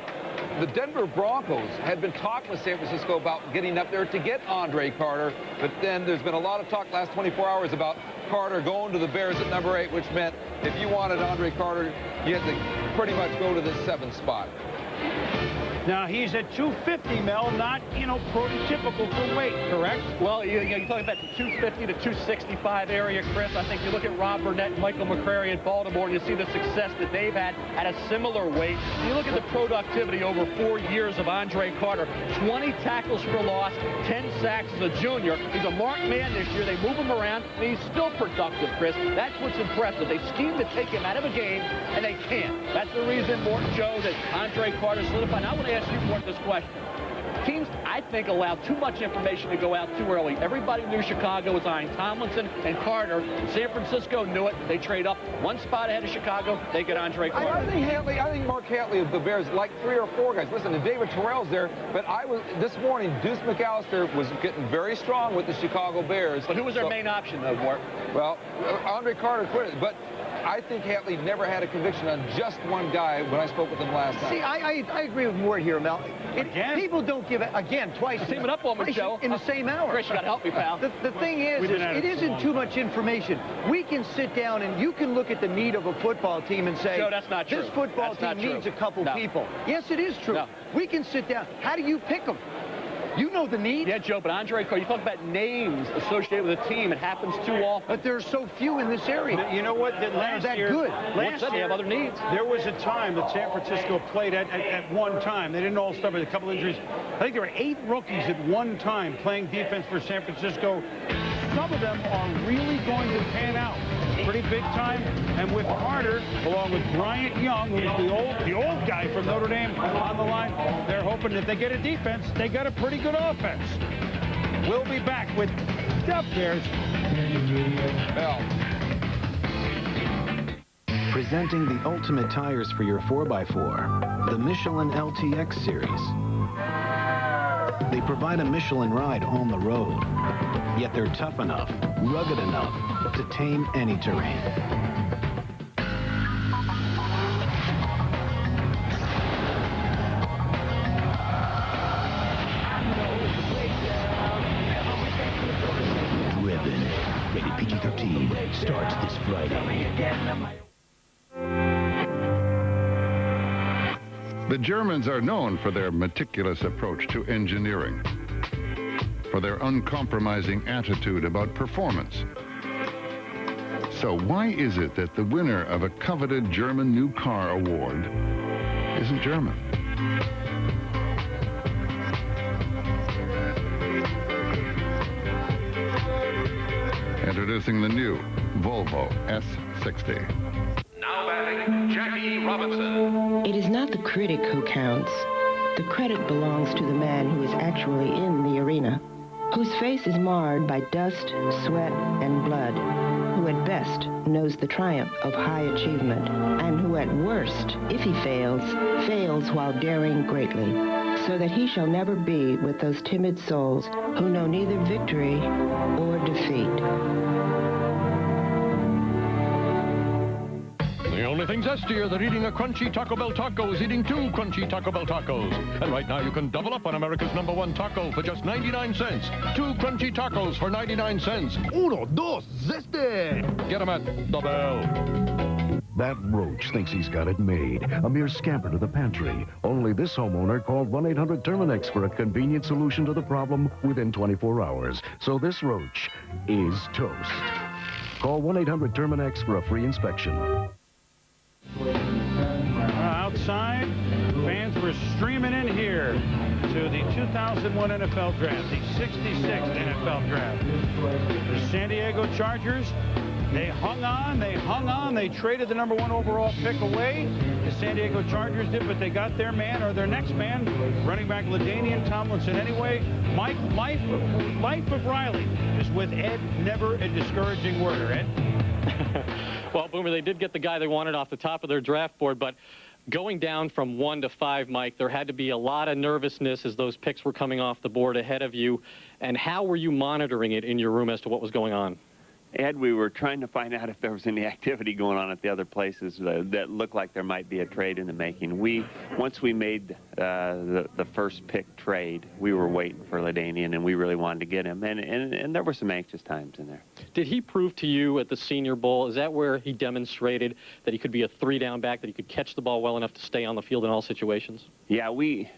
the Denver Broncos had been talking with San Francisco about getting up there to get Andre Carter, but then there's been a lot of talk last 24 hours about Carter going to the Bears at number 8, which meant if you wanted Andre Carter, you had to pretty much go to the 7th spot. Now, he's at 250, Mel, not, prototypical for weight, correct? Well, you're talking about the 250 to 265 area, Chris. I think you look at Rob Burnett and Michael McCrary in Baltimore, and you see the success that they've had at a similar weight. You look at the productivity over 4 years of Andre Carter. 20 tackles for loss, 10 sacks as a junior. He's a marked man this year. They move him around, and he's still productive, Chris. That's what's impressive. They scheme to take him out of a game, and they can't. That's the reason, Morton, Joe, that Andre Carter solidified. I want to ask you, Morton, this question. Teams, I think, allowed too much information to go out too early. Everybody knew Chicago was eyeing Tomlinson and Carter. San Francisco knew it. They trade up one spot ahead of Chicago. They get Andre Carter. I think Mark Hatley of the Bears like 3 or 4 guys. Listen, and David Terrell's there, but this morning, Deuce McAllister was getting very strong with the Chicago Bears. But who was their main option, though, Mort? Well, Andre Carter quit it, but I think Hatley never had a conviction on just one guy when I spoke with him last night. See, I agree with Mort here, Mel. People don't give it, again, twice. Team it up on me, Joe. In the same hour. Chris, you got to help me, pal. The thing is it isn't too much information. We can sit down and you can look at the need of a football team and say, Joe, that's not true. This football team needs a couple people. Yes, it is true. No. We can sit down. How do you pick them? You know the need. Yeah, Joe, but Andre Carter, you talk about names associated with a team. It happens too often. But there's so few in this area. You know what? Last year, Last year, they have other needs. There was a time that San Francisco played at one time. They didn't all start with a couple injuries. I think there were 8 rookies at one time playing defense for San Francisco. Some of them are really going to pan out pretty big time. And with Carter, along with Bryant Young, who's the old guy from Notre Dame on the line, they're hoping that they get a defense, they got a pretty good offense. We'll be back with the Bears. Presenting the ultimate tires for your 4x4, the Michelin LTX series. They provide a Michelin ride on the road, yet they're tough enough, rugged enough to tame any terrain. starts this Friday. The Germans are known for their meticulous approach to engineering, for their uncompromising attitude about performance. So why is it that the winner of a coveted German New Car Award isn't German? Introducing the new Volvo S60. Now batting, Jackie Robinson. It is not the critic who counts. The credit belongs to the man who is actually in the arena, whose face is marred by dust, sweat, and blood, who at best knows the triumph of high achievement, and who at worst, if he fails, fails while daring greatly, so that he shall never be with those timid souls who know neither victory or defeat. The only thing zestier than eating a crunchy Taco Bell taco is eating 2 crunchy Taco Bell tacos. And right now you can double up on America's #1 taco for just 99 cents. 2 crunchy tacos for 99 cents. Uno, dos, zeste! Get them at the Bell. That roach thinks he's got it made. A mere scamper to the pantry. Only this homeowner called 1-800-Terminex for a convenient solution to the problem within 24 hours. So this roach is toast. Call 1-800-Terminex for a free inspection. Outside, fans were streaming in here to the 2001 NFL Draft, the 66th NFL Draft. The San Diego Chargers, they hung on, they traded the #1 overall pick away. The San Diego Chargers did, but they got their man, or their next man, running back LaDainian Tomlinson anyway. Mike, life of Riley is with Ed, never a discouraging word, Ed. Well, Boomer, they did get the guy they wanted off the top of their draft board, but going down from 1 to 5, Mike, there had to be a lot of nervousness as those picks were coming off the board ahead of you. And how were you monitoring it in your room as to what was going on? Ed, we were trying to find out if there was any activity going on at the other places that looked like there might be a trade in the making. Once we made the first pick trade, we were waiting for LaDainian, and we really wanted to get him. And there were some anxious times in there. Did he prove to you at the Senior Bowl, is that where he demonstrated that he could be a 3-down back, that he could catch the ball well enough to stay on the field in all situations? Yeah, we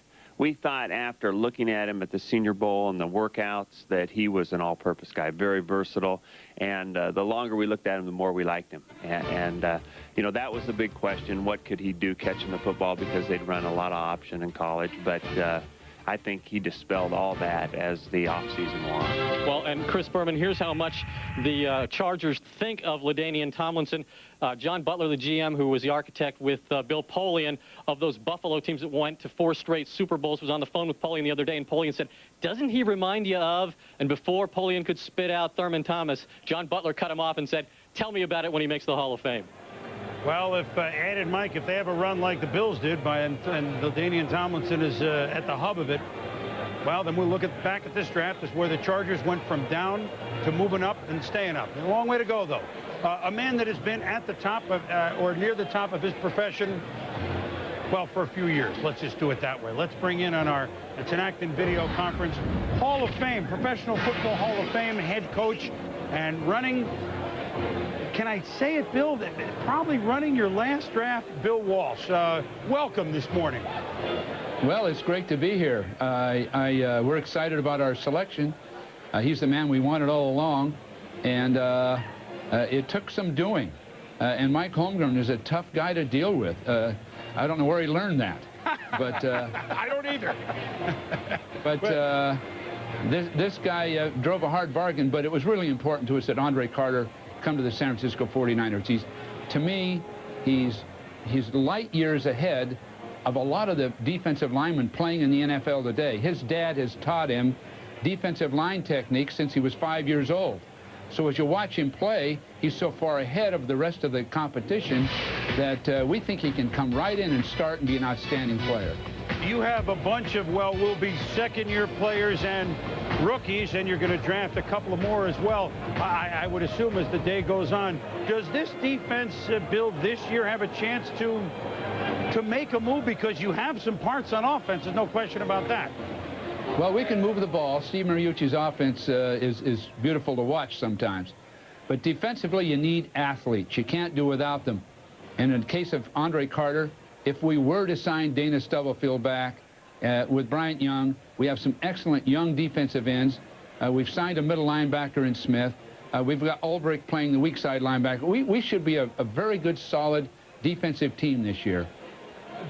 thought after looking at him at the Senior Bowl and the workouts that he was an all-purpose guy, very versatile. And the longer we looked at him, the more we liked him. And you know, that was the big question. What could he do catching the football? Because they'd run a lot of option in college. But I think he dispelled all that as the offseason wore on. Well, and Chris Berman, here's how much the Chargers think of LaDainian Tomlinson. John Butler, the GM, who was the architect with Bill Polian of those Buffalo teams that went to 4 straight Super Bowls, was on the phone with Polian the other day, and Polian said, doesn't he remind you of? And before Polian could spit out Thurman Thomas, John Butler cut him off and said, tell me about it when he makes the Hall of Fame. Well, if Ed and Mike, if they have a run like the Bills did, and LaDainian Tomlinson is at the hub of it, well, then we'll look back at this draft as where the Chargers went from down to moving up and staying up. A long way to go, though. A man that has been at the top of, or near the top of his profession, well, for a few years. Let's just do it that way. Let's bring in on our, it's an Acton video conference, Hall of Fame, Professional Football Hall of Fame head coach, and running, can I say it, Bill? Probably running your last draft, Bill Walsh. Welcome this morning. Well, it's great to be here. We're excited about our selection. He's the man we wanted all along, and it took some doing. And Mike Holmgren is a tough guy to deal with. I don't know where he learned that, but I don't either. but this guy drove a hard bargain. But it was really important to us that Andre Carter come to the San Francisco 49ers. To me, he's light years ahead of a lot of the defensive linemen playing in the NFL today. His dad has taught him defensive line techniques since he was 5 years old. So as you watch him play, he's so far ahead of the rest of the competition that we think he can come right in and start and be an outstanding player. You have a bunch of, well, will be second-year players and rookies, and you're going to draft a couple of more as well. I would assume as the day goes on. Does this defense build this year have a chance to make a move? Because you have some parts on offense. There's no question about that. Well, we can move the ball. Steve Mariucci's offense is beautiful to watch sometimes. But defensively, you need athletes. You can't do without them. And in the case of Andre Carter, if we were to sign Dana Stubblefield back with Bryant Young, we have some excellent young defensive ends. We've signed a middle linebacker in Smith. We've got Ulbrich playing the weak side linebacker. We should be a very good, solid defensive team this year.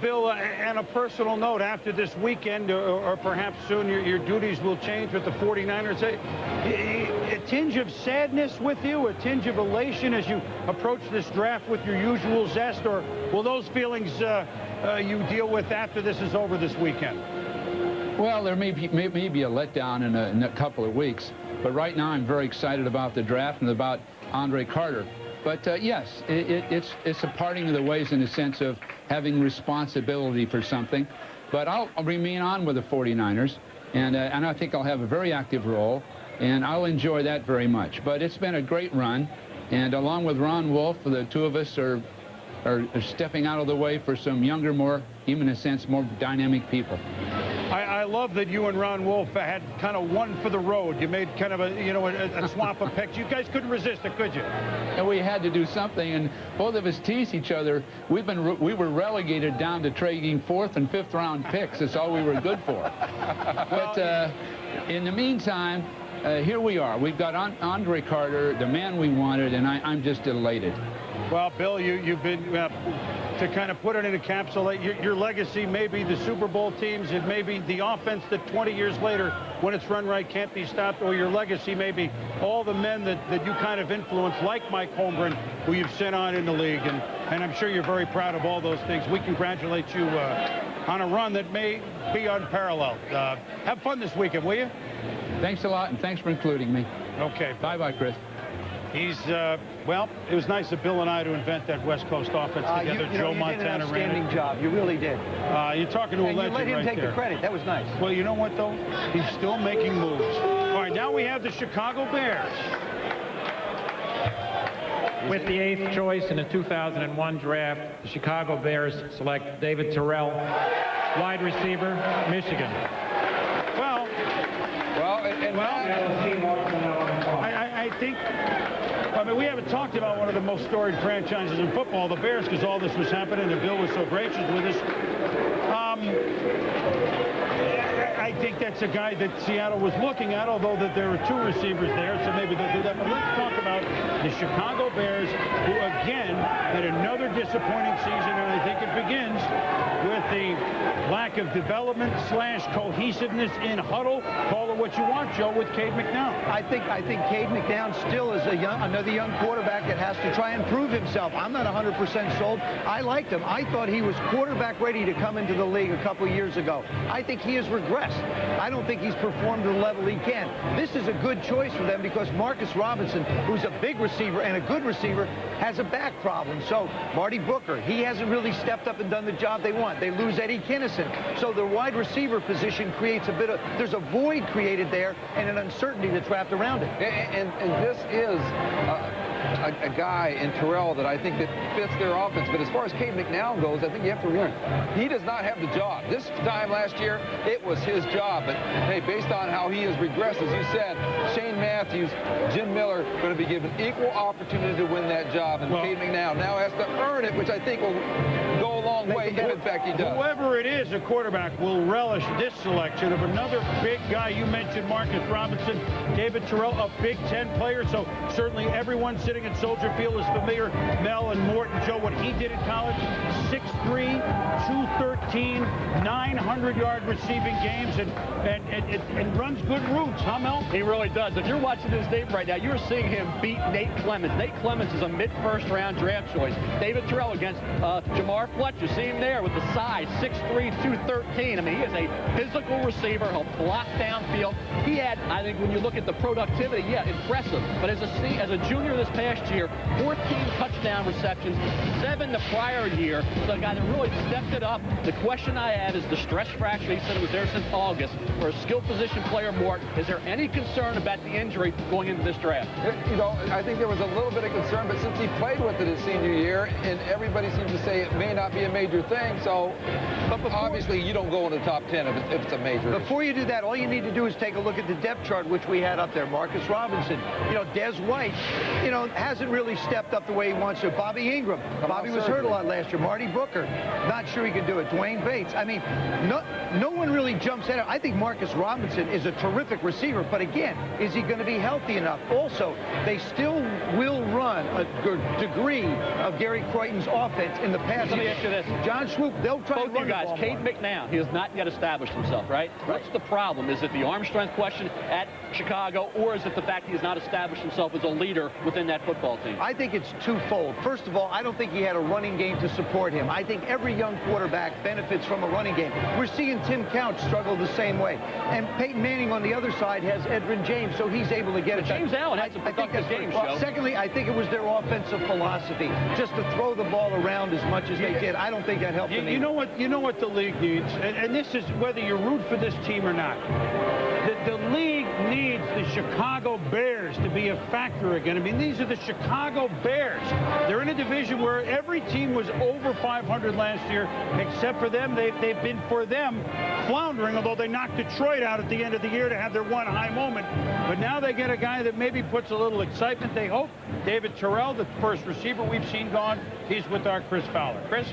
Bill, and a personal note, after this weekend, or perhaps soon, your duties will change with the 49ers. A tinge of sadness with you, a tinge of elation as you approach this draft with your usual zest, or will those feelings you deal with after this is over this weekend? Well, there may be a letdown in a couple of weeks, but right now I'm very excited about the draft and about Andre Carter. But yes, it's a parting of the ways in the sense of having responsibility for something. But I'll remain on with the 49ers, and I think I'll have a very active role, and I'll enjoy that very much. But it's been a great run, and along with Ron Wolf, the two of us are stepping out of the way for some younger, more, even in a sense, more dynamic people. I love that you and Ron Wolf had kind of one for the road. You made kind of a swamp of picks. You guys couldn't resist it, could you? And we had to do something, and both of us tease each other. We were relegated down to trading 4th and 5th round picks. That's all we were good for. But in the meantime, here we are. We've got Andre Carter, the man we wanted, and I'm just elated. Well, Bill, you've been, to kind of put it in a capsule, your legacy may be the Super Bowl teams. It may be the offense that 20 years later, when it's run right, can't be stopped. Or your legacy may be all the men that you kind of influenced, like Mike Holmgren, who you've sent on in the league. And I'm sure you're very proud of all those things. We congratulate you on a run that may be unparalleled. Have fun this weekend, will you? Thanks a lot, and thanks for including me. Okay. Bye-bye, Chris. He's, well, it was nice of Bill and I to invent that West Coast offense together. Joe Montana ran it. You did an outstanding job. You really did. You're talking to a legend right there. And you let him take the credit. That was nice. Well, you know what, though? He's still making moves. All right, now we have the Chicago Bears. With the 8th choice in the 2001 draft, the Chicago Bears select David Terrell, wide receiver, Michigan. I think, I mean, we haven't talked about one of the most storied franchises in football, the Bears, because all this was happening, and Bill was so gracious with us. I think that's a guy that Seattle was looking at, although that there are 2 receivers there, so maybe they'll do that. But let's talk about the Chicago Bears, who, again, had another disappointing season, and I think it begins with the lack of development / cohesiveness in huddle. Call it what you want, Joe, with Cade McNown. I think Cade McNown still is another young quarterback that has to try and prove himself. I'm not 100% sold. I liked him. I thought he was quarterback ready to come into the league a couple of years ago. I think he has regressed. I don't think he's performed to the level he can. This is a good choice for them because Marcus Robinson, who's a big receiver and a good receiver, has a back problem. So Marty Booker, he hasn't really stepped up and done the job they want. They lose Eddie Kinnison. So the wide receiver position creates there's a void created there and an uncertainty that's wrapped around it. And this is a guy in Terrell that I think that fits their offense. But as far as Cade McNown goes, I think you have to remember, he does not have the job. This time last year, it was his job. But, hey, based on how he has regressed, as you said, Shane Matthews, Jim Miller going to be given equal opportunity to win that job. And Cade McNown now has to earn it, which I think will go a long way if, in fact, he does. Whoever it is, a quarterback will relish this selection of another big guy. You mentioned Marcus Robinson, David Terrell, a Big Ten player. So certainly everyone sitting at Soldier Field is familiar. Mel and Morton, Joe, what he did in college, 6'3", 213, 900-yard receiving games, and runs good routes, huh, Mel? He really does. If you're watching this tape right now, you're seeing him beat Nate Clemens. Nate Clemens is a mid-first round draft choice. David Terrell against Jamar Fletcher. See him there with the size, 6'3", 213. I mean, he is a physical receiver. He'll block downfield. He had, I think, when you look at the productivity, yeah, impressive. But as a junior this past year, 14 touchdown receptions, 7 the prior year. So a guy that really stepped it up. The question I have is the stress fracture. He said it was there since August. For a skill position player, Mort, is there any concern about the injury going into this this draft? You know, I think there was a little bit of concern, but since he played with it his senior year, and everybody seems to say it may not be a major thing, so obviously you don't go in the top 10 if it's a major. Before you do that, all you need to do is take a look at the depth chart, which we had up there. Marcus Robinson, you know, Des White, you know, hasn't really stepped up the way he wants to. Bobby Ingram. Bobby was hurt a lot last year. Marty Booker, not sure he could do it. Dwayne Bates. I mean, no one really jumps at it. I think Marcus Robinson is a terrific receiver, but again, is he going to be healthy enough? Also, they still will run a good degree of Gary Croyton's offense in the past. Let me ask you this. John Swoop, they'll try Both to run you guys, the ball Cade more. McNown, he has not yet established himself, right? What's the problem? Is it the arm strength question at Chicago, or is it the fact he has not established himself as a leader within that football team? I think it's twofold. First of all, I don't think he had a running game to support him. I think every young quarterback benefits from a running game. We're seeing Tim Couch struggle the same way. And Peyton Manning on the other side has Edgerrin James, so he's able to get it. James Allen had some productive games, Joe. Secondly, I think it was their offensive philosophy, just to throw the ball around as much as they did. I don't think that helped them. You know what the league needs, and this is whether you root for this team or not. The league needs the Chicago Bears to be a factor again. I mean, these are the Chicago Bears. They're in a division where every team was over 500 last year, except for them. They've been, for them, floundering, although they knocked Detroit out at the end of the year to have their one high moment. But now they get a guy that maybe puts a little excitement, they hope. David Terrell, the first receiver we've seen gone, he's with our Chris Fowler. Chris?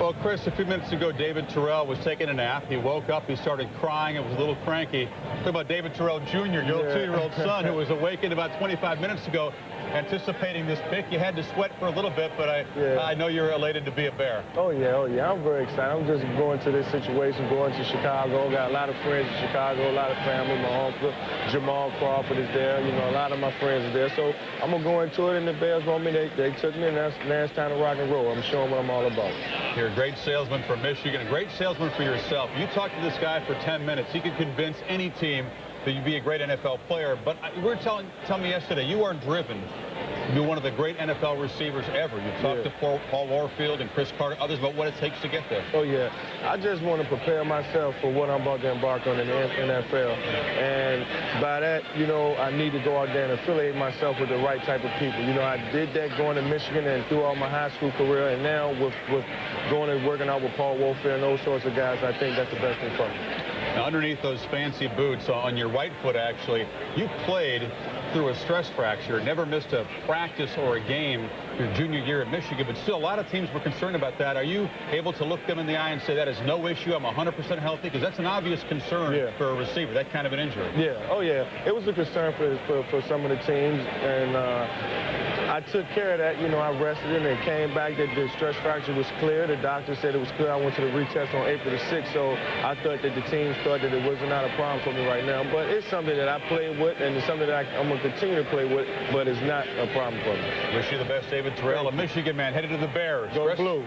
Well, Chris, a few minutes ago, David Terrell was taking a nap. He woke up, he started crying, and was a little cranky. Talk about David Terrell Jr., your little 2-year-old son, who was awakened about 25 minutes ago, anticipating this pick. You had to sweat for a little bit, but I know you're elated to be a Bear. Oh, yeah, I'm very excited. I'm just going to this situation, going to Chicago. Got a lot of friends in Chicago, a lot of family. My uncle, Jamal Crawford, is there. You know, a lot of my friends are there. So I'm going to go into it, and the Bears want me. They took me, and now it's time to rock and roll. I'm showing what I'm all about. You're a great salesman for Michigan, a great salesman for yourself. You talk to this guy for 10 minutes. He could convince any team that you'd be a great NFL player. But you were telling me yesterday, you are driven to be one of the great NFL receivers ever. You talked to Paul Warfield and Chris Carter, others, about what it takes to get there. Oh, yeah. I just want to prepare myself for what I'm about to embark on in the NFL. And by that, you know, I need to go out there and affiliate myself with the right type of people. You know, I did that going to Michigan and throughout my high school career. And now with going and working out with Paul Warfield and those sorts of guys, I think that's the best thing for me. Now, underneath those fancy boots, on your right foot, actually, you played through a stress fracture, never missed a practice or a game your junior year at Michigan, but still a lot of teams were concerned about that. Are you able to look them in the eye and say that is no issue, I'm 100% healthy? Because that's an obvious concern for a receiver, that kind of an injury. Yeah, oh yeah, it was a concern for some of the teams, and I took care of that. You know, I rested it and came back. The stress fracture was clear. The doctor said it was clear. I went to the retest on April the 6th, so I thought that the teams thought that it was not a problem for me right now. But it's something that I play with, and it's something that I'm going to continue to play with, but it's not a problem for me. Wish you the best, David Terrell, a Michigan man, headed to the Bears. Go Blue.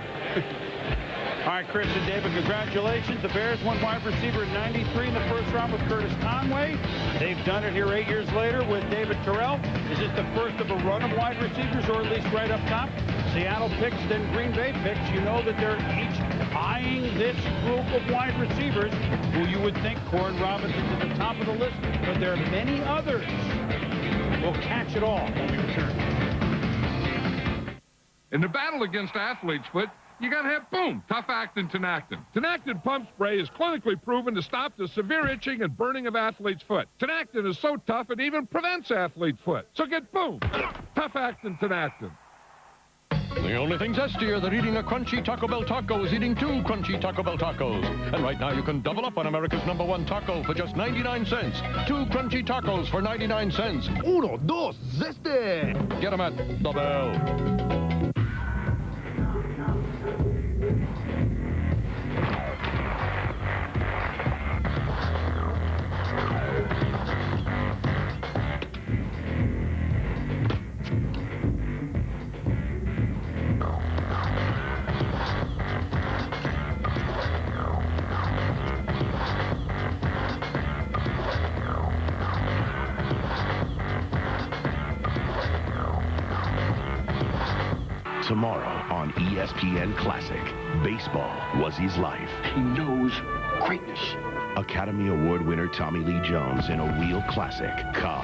All right, Chris and David, congratulations. The Bears won wide receiver in '93 in the first round with Curtis Conway. They've done it here 8 years later with David Terrell. Is this the first of a run of wide receivers, or at least right up top? Seattle picks, then Green Bay picks. You know that they're each eyeing this group of wide receivers who you would think Corin Robinson's at the top of the list, but there are many others. We'll catch it all when we return. In the battle against athlete's foot, you got to have, boom, tough actin Tinactin. Tinactin pump spray is clinically proven to stop the severe itching and burning of athlete's foot. Tinactin is so tough it even prevents athlete's foot. So get, boom, tough actin Tinactin. The only thing zestier than eating a crunchy Taco Bell taco is eating 2 crunchy Taco Bell tacos. And right now you can double up on America's #1 taco for just 99 cents. 2 crunchy tacos for 99 cents. Uno, dos, zeste. Get them at the Bell. Tomorrow on ESPN Classic, baseball was his life. He knows greatness. Academy Award winner Tommy Lee Jones in a real classic, Ka.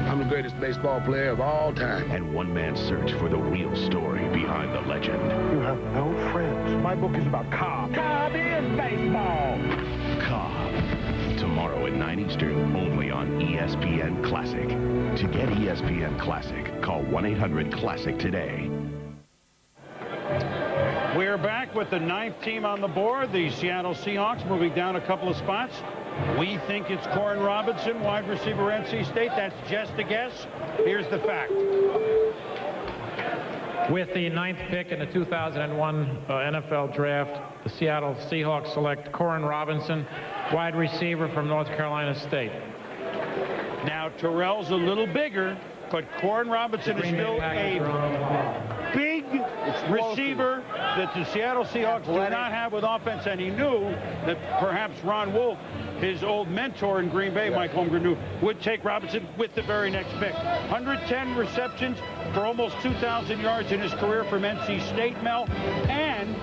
I'm the greatest baseball player of all time. And one man's search for the real story behind the legend. You have no friends. My book is about Ka. Ka is baseball. Ka. Tomorrow at 9 Eastern, only on ESPN Classic. To get ESPN Classic, call 1-800-CLASSIC today. We're back with the 9th team on the board. The Seattle Seahawks moving down a couple of spots. We think it's Corin Robinson, wide receiver, NC State. That's just a guess. Here's the fact. With the 9th pick in the 2001 NFL Draft, the Seattle Seahawks select Corin Robinson, wide receiver from North Carolina State. Now, Terrell's a little bigger, but Corin Robinson is still a big receiver that the Seattle Seahawks do not have with offense, and he knew that perhaps Ron Wolf, his old mentor in Green Bay, Mike Holmgren, knew would take Robinson with the very next pick. 110 receptions for almost 2,000 yards in his career from NC State, Mel, and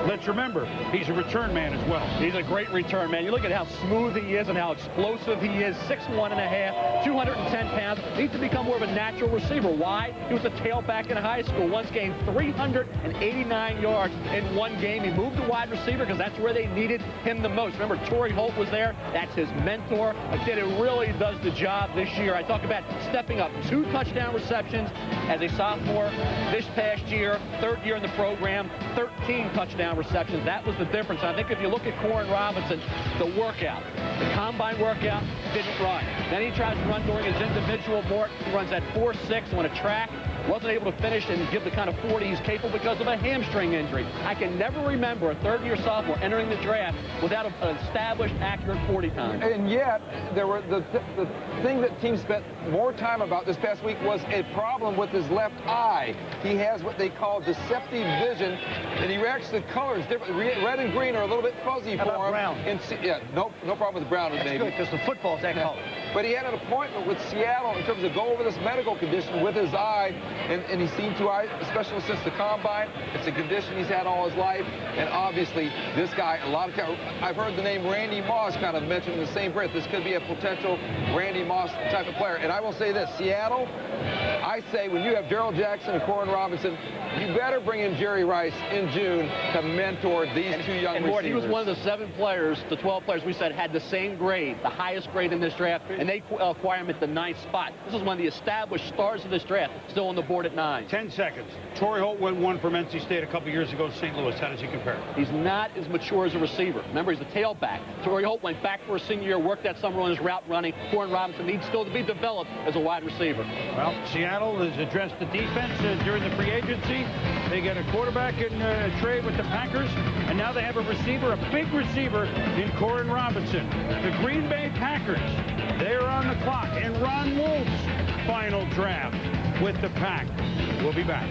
let's remember, he's a return man as well. He's a great return man. You look at how smooth he is and how explosive he is. 6'1½", 210 pounds. Needs to become more of a natural receiver. Why? He was a tailback in high school. Once gained 389 yards in one game. He moved to wide receiver because that's where they needed him the most. Remember, Torrey Holt was there. That's his mentor. A kid who really does the job this year. I talk about stepping up. 2 touchdown receptions as a sophomore this past year. 3rd year in the program. 13 touchdown receptions. That was the difference. I think if you look at Corin Robinson, the workout, the combine workout, didn't run. Then he tries to run during his individual work. He runs at 4.6 on a track. Wasn't able to finish and give the kind of 40 he's capable because of a hamstring injury. I can never remember a 3rd-year sophomore entering the draft without an established, accurate 40 time. And yet, there were the thing that teams spent more time about this past week was a problem with his left eye. He has what they call deceptive vision, and he reacts to colors different. Red and green are a little bit fuzzy for him. Brown? Yeah, no problem with brown. That's good because the football's that color. But he had an appointment with Seattle in terms of go over this medical condition with his eye, and he's seen 2 eye specialists since the combine. It's a condition he's had all his life, and obviously this guy, a lot of times, I've heard the name Randy Moss kind of mentioned in the same breath. This could be a potential Randy Moss type of player. And I will say this, Seattle, I say when you have Darrell Jackson and Corin Robinson, you better bring in Jerry Rice in June to mentor these 2 young receivers. He was one of the 7 players, the 12 players we said had the same grade, the highest grade in this draft, and they acquire him at the 9th spot. This is one of the established stars of this draft, still on the board at 9. 10 seconds. Torrey Holt went 1 from NC State a couple years ago to St. Louis. How does he compare? He's not as mature as a receiver. Remember, he's a tailback. Torrey Holt went back for a senior year, worked that summer on his route running. Corin Robinson needs still to be developed as a wide receiver. Well, Seattle has addressed the defense during the free agency. They get a quarterback in trade with the Packers, and now they have a receiver, a big receiver in Corin Robinson. The Green Bay Packers, they're on the clock, and Ron Wolf's final draft with the Pack. We'll be back.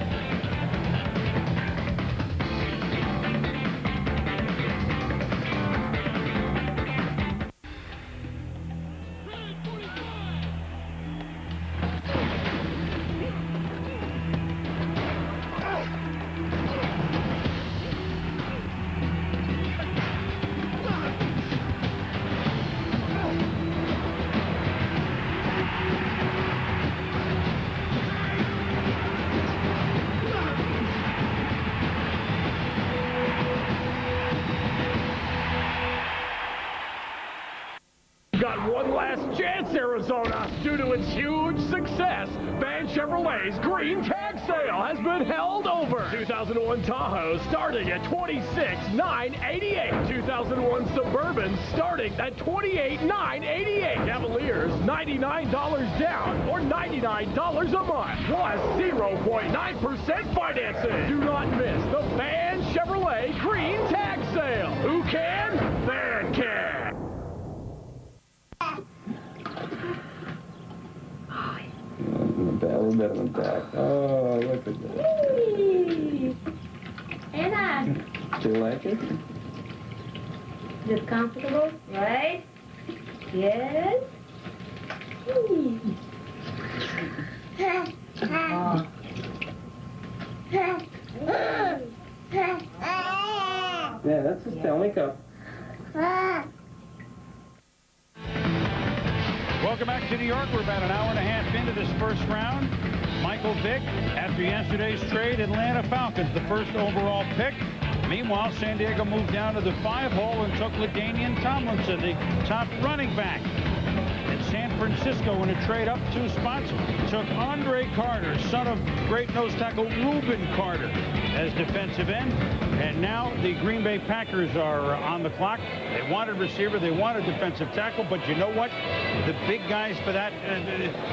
Got one last chance, Arizona. Due to its huge success, Van Chevrolet's green tag sale has been held over. 2001 Tahoe starting at $26,988. 2001 Suburban starting at $28,988. Cavaliers, $99 down or $99 a month. Plus 0.9% financing. Do not miss the Van Chevrolet green tag sale. Who can? Van can. A little bit on the back. Oh, look at that. Anna. Do you like it? Is it comfortable? Right? Yes. Yeah, that's a Stanley Cup. Welcome back to New York. We're about an hour and a half into this first round. Michael Vick, after yesterday's trade, Atlanta Falcons, the first overall pick. Meanwhile, San Diego moved down to the 5 hole and took LaDainian Tomlinson, the top running back. And San Francisco, in a trade up 2 spots, took Andre Carter, son of great nose tackle Reuben Carter, as defensive end. And now the Green Bay Packers are on the clock. They wanted receiver, they wanted defensive tackle, but you know what? The big guys for that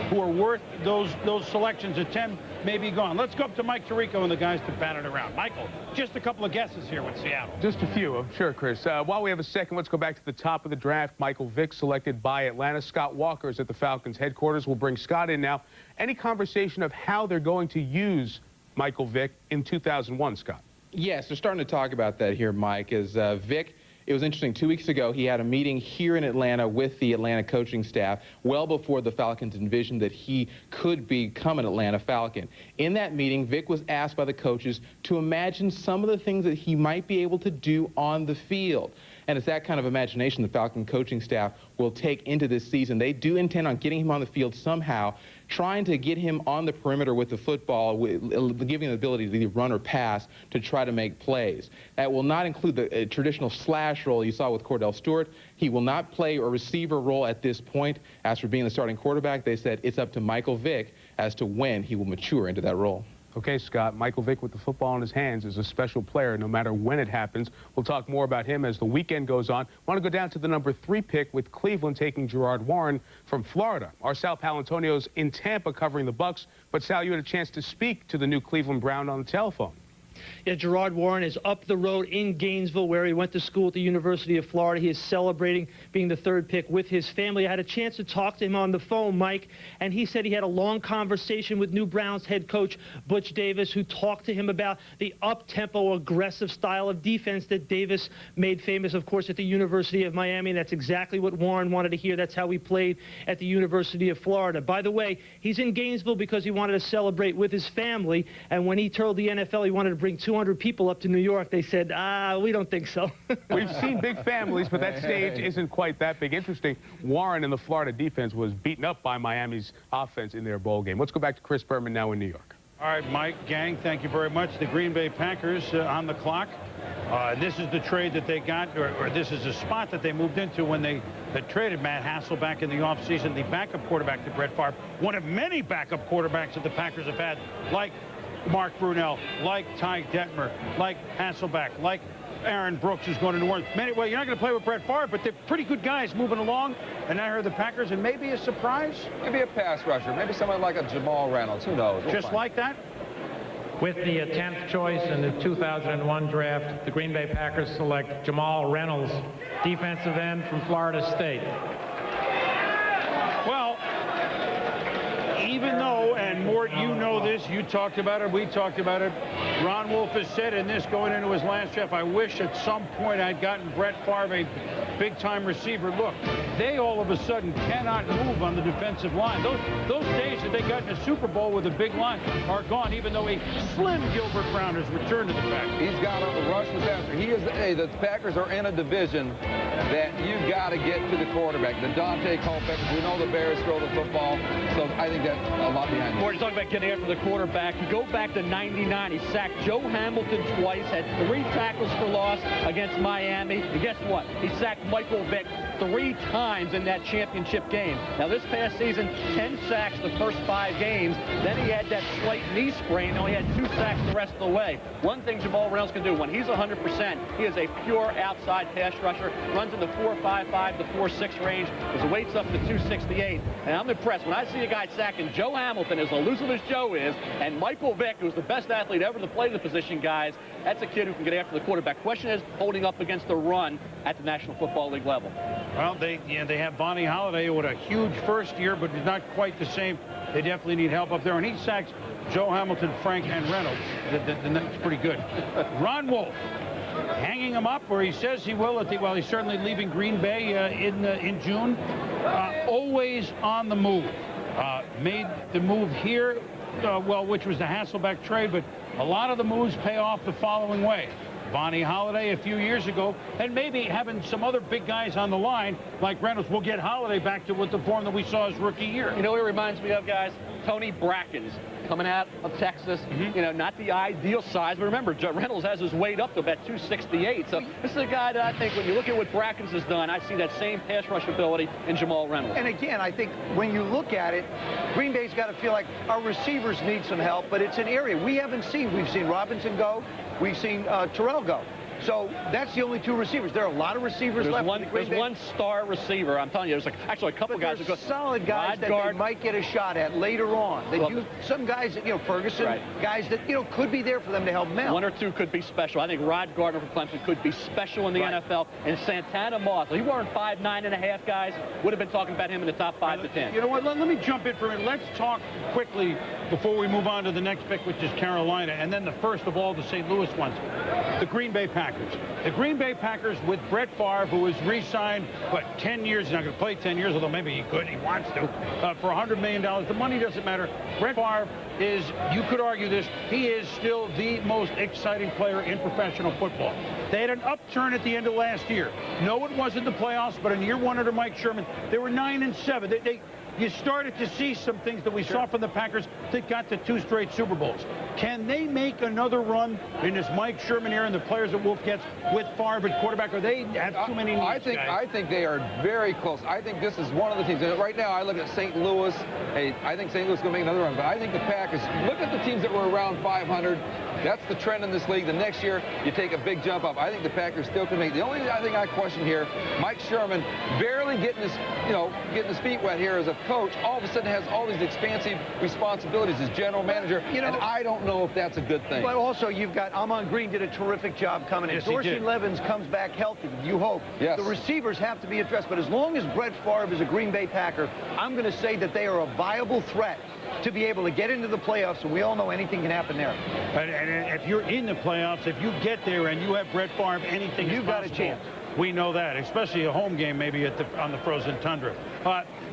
who are worth those selections at 10 may be gone. Let's go up to Mike Tirico and the guys to bat it around. Michael, just a couple of guesses here with Seattle. Just a few, I'm sure, Chris. While we have a second, let's go back to the top of the draft. Michael Vick selected by Atlanta. Scott Walker is at the Falcons headquarters. We'll bring Scott in now. Any conversation of how they're going to use Michael Vick in 2001, Scott? Yes, they're starting to talk about that here, Mike, as Vick. It was interesting. 2 weeks ago, he had a meeting here in Atlanta with the Atlanta coaching staff well before the Falcons envisioned that he could become an Atlanta Falcon. In that meeting, Vick was asked by the coaches to imagine some of the things that he might be able to do on the field. And it's that kind of imagination the Falcon coaching staff will take into this season. They do intend on getting him on the field somehow, trying to get him on the perimeter with the football, giving him the ability to either run or pass to try to make plays. That will not include the traditional slash role you saw with Cordell Stewart. He will not play a receiver role at this point. As for being the starting quarterback, they said it's up to Michael Vick as to when he will mature into that role. Okay, Scott, Michael Vick with the football in his hands is a special player no matter when it happens. We'll talk more about him as the weekend goes on. Want to go down to the number 3 pick with Cleveland taking Gerard Warren from Florida. Our Sal Palantonio's in Tampa covering the Bucks. But Sal, you had a chance to speak to the new Cleveland Brown on the telephone. Yeah, Gerard Warren is up the road in Gainesville, where he went to school at the University of Florida. He is celebrating being the 3rd pick with his family. I had a chance to talk to him on the phone, Mike, and he said he had a long conversation with new Browns head coach Butch Davis, who talked to him about the up-tempo, aggressive style of defense that Davis made famous, of course, at the University of Miami. And that's exactly what Warren wanted to hear. That's how he played at the University of Florida. By the way, he's in Gainesville because he wanted to celebrate with his family, and when he told the NFL he wanted to bring 200 people up to New York, they said, we don't think so. We've seen big families, but that stage isn't quite that big. Interesting, Warren and the Florida defense was beaten up by Miami's offense in their bowl game. Let's go back to Chris Berman now in New York. All right, Mike, gang, thank you very much. The Green Bay Packers on the clock. This is the trade that they got, or this is a spot that they moved into when they had traded Matt Hasselbeck in the offseason, the backup quarterback to Brett Favre, one of many backup quarterbacks that the Packers have had, like Mark Brunell, like Ty Detmer, like Hasselbeck, like Aaron Brooks, who's going to New Orleans. Well, you're not going to play with Brett Favre, but they're pretty good guys moving along. And I heard the Packers, and maybe a surprise. Maybe a pass rusher. Maybe somebody like a Jamal Reynolds. Who knows? Just like that? With the 10th choice in the 2001 draft, the Green Bay Packers select Jamal Reynolds, defensive end from Florida State. Well, even though, and Mort, you know this, you talked about it, we talked about it, Ron Wolf has said in this going into his last draft, I wish at some point I'd gotten Brett Favre a big-time receiver. Look, they all of a sudden cannot move on the defensive line. Those days that they got in a Super Bowl with a big line are gone, even though a slim Gilbert Brown has returned to the Packers. He's got on the rush disaster. The Packers are in a division that you got to get to the quarterback. The Dante Culpepper, we know the Bears throw the football, so I think that's a lot behind We're talking about getting after the quarterback. You go back to 99. He sacked Joe Hamilton twice, had 3 tackles for loss against Miami. And guess what? He sacked Michael Vick 3 times in that championship game. Now, this past season, 10 sacks the first 5 games. Then he had that slight knee sprain. Only had 2 sacks the rest of the way. One thing Jamal Reynolds can do, when he's 100%, he is a pure outside pass rusher. Runs in the 4.55 to 4.6 range. His weight's up to 268. And I'm impressed. When I see a guy sacking Joe Hamilton, as elusive as Joe is, and Michael Vick, who's the best athlete ever to play the position, guys, that's a kid who can get after the quarterback. Question is holding up against the run at the National Football League level. Well, they have Bonnie Holiday with a huge first year, but not quite the same. They definitely need help up there. And he sacks Joe Hamilton, Frank, and Reynolds. That's pretty good. Ron Wolf hanging him up, or he says he will. Well, he's certainly leaving Green Bay in June. Always on the move. Made the move here, which was the Hasselbeck trade, but a lot of the moves pay off the following way. Vonnie Holiday a few years ago, and maybe having some other big guys on the line like Reynolds will get Holiday back to the form that we saw his rookie year. You know what it reminds me of, guys? Tony Brackens coming out of Texas. You know, not the ideal size, but remember, Reynolds has his weight up to about 268. So this is a guy that I think when you look at what Brackens has done, I see that same pass rush ability in Jamal Reynolds. And again, I think when you look at it, Green Bay's got to feel like our receivers need some help, but it's an area we haven't seen. We've seen Robinson go. We've seen Terrell go. So that's the only two receivers. There are a lot of receivers left. There's one star receiver. I'm telling you, there's actually a couple guys that go. Solid guys that they might get a shot at later on. Some guys that, Ferguson, guys that, could be there for them to help them out. One or two could be special. I think Rod Gardner from Clemson could be special in the NFL. And Santana Moss, he weren't 5'9.5" guys. Would have been talking about him in the top 5 to 10. You know what? Let me jump in for a minute. Let's talk quickly before we move on to the next pick, which is Carolina, and then the first of all the St. Louis ones, the Green Bay Packers. The Green Bay Packers with Brett Favre, who was re-signed, 10 years? He's not going to play 10 years, although maybe he could. He wants to, for $100 million. The money doesn't matter. Brett Favre is, you could argue this, he is still the most exciting player in professional football. They had an upturn at the end of last year. No, it wasn't the playoffs, but in year one under Mike Sherman, they were 9-7. You started to see some things that we saw from the Packers that got to 2 straight Super Bowls. Can they make another run in this Mike Sherman era and the players that Wolf gets with Favre at quarterback? Or they have too many needs, I think they are very close. I think this is one of the teams. Right now, I look at St. Louis. Hey, I think St. Louis is going to make another run. But I think the Packers, look at the teams that were around 500. That's the trend in this league. The next year, you take a big jump up. I think the Packers still can make. The only thing I question here, Mike Sherman barely getting his feet wet here as a coach, all of a sudden has all these expansive responsibilities as general manager, and I don't know if that's a good thing. But also, you've got Amon Green did a terrific job coming in. Yes, Dorsey Levens comes back healthy, you hope. Yes. The receivers have to be addressed, but as long as Brett Favre is a Green Bay Packer, I'm going to say that they are a viable threat to be able to get into the playoffs, and we all know anything can happen there. And if you're in the playoffs, if you get there and you have Brett Favre, anything is possible. You've got a chance. We know that, especially a home game maybe on the frozen tundra.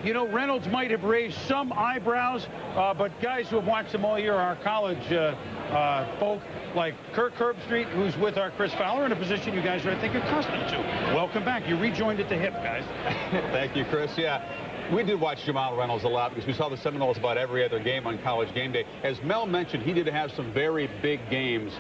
Reynolds might have raised some eyebrows, but guys who have watched him all year are our college folk like Kirk Herbstreit, who's with our Chris Fowler in a position you guys are, I think, accustomed to. Welcome back. You rejoined at the hip, guys. Thank you, Chris. Yeah. We did watch Jamal Reynolds a lot because we saw the Seminoles about every other game on College Game Day. As Mel mentioned, he did have some very big games,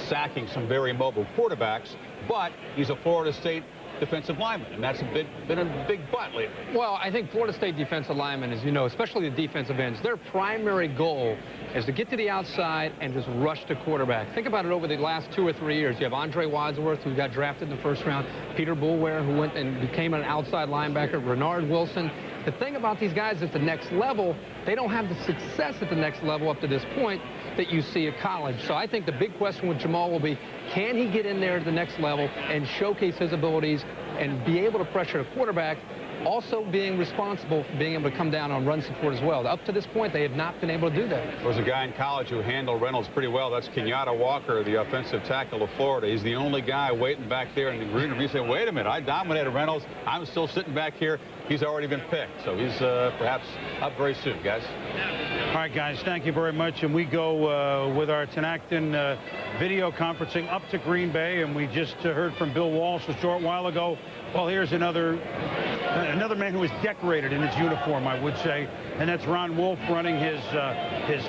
sacking some very mobile quarterbacks, but he's a Florida State defensive lineman, and that's been a big but lately. Well, I think Florida State defensive linemen, as you know, especially the defensive ends, their primary goal is to get to the outside and just rush the quarterback. Think about it over the last 2 or 3 years. You have Andre Wadsworth, who got drafted in the first round, Peter Boulware, who went and became an outside linebacker, Renard Wilson. The thing about these guys at the next level, they don't have the success at the next level up to this point that you see at college. So I think the big question with Jamal will be, can he get in there at the next level and showcase his abilities and be able to pressure the quarterback, also being responsible for being able to come down on run support as well. Up to this point, they have not been able to do that. There was a guy in college who handled Reynolds pretty well. That's Kenyatta Walker, the offensive tackle of Florida. He's the only guy waiting back there in the green room. He said, wait a minute, I dominated Reynolds. I'm still sitting back here. He's already been picked. So he's perhaps up very soon, guys. All right, guys, thank you very much. And we go with our Tenacton video conferencing up to Green Bay. And we just heard from Bill Walsh a short while ago. Well, here's another man who is decorated in his uniform, I would say, and that's Ron Wolf running his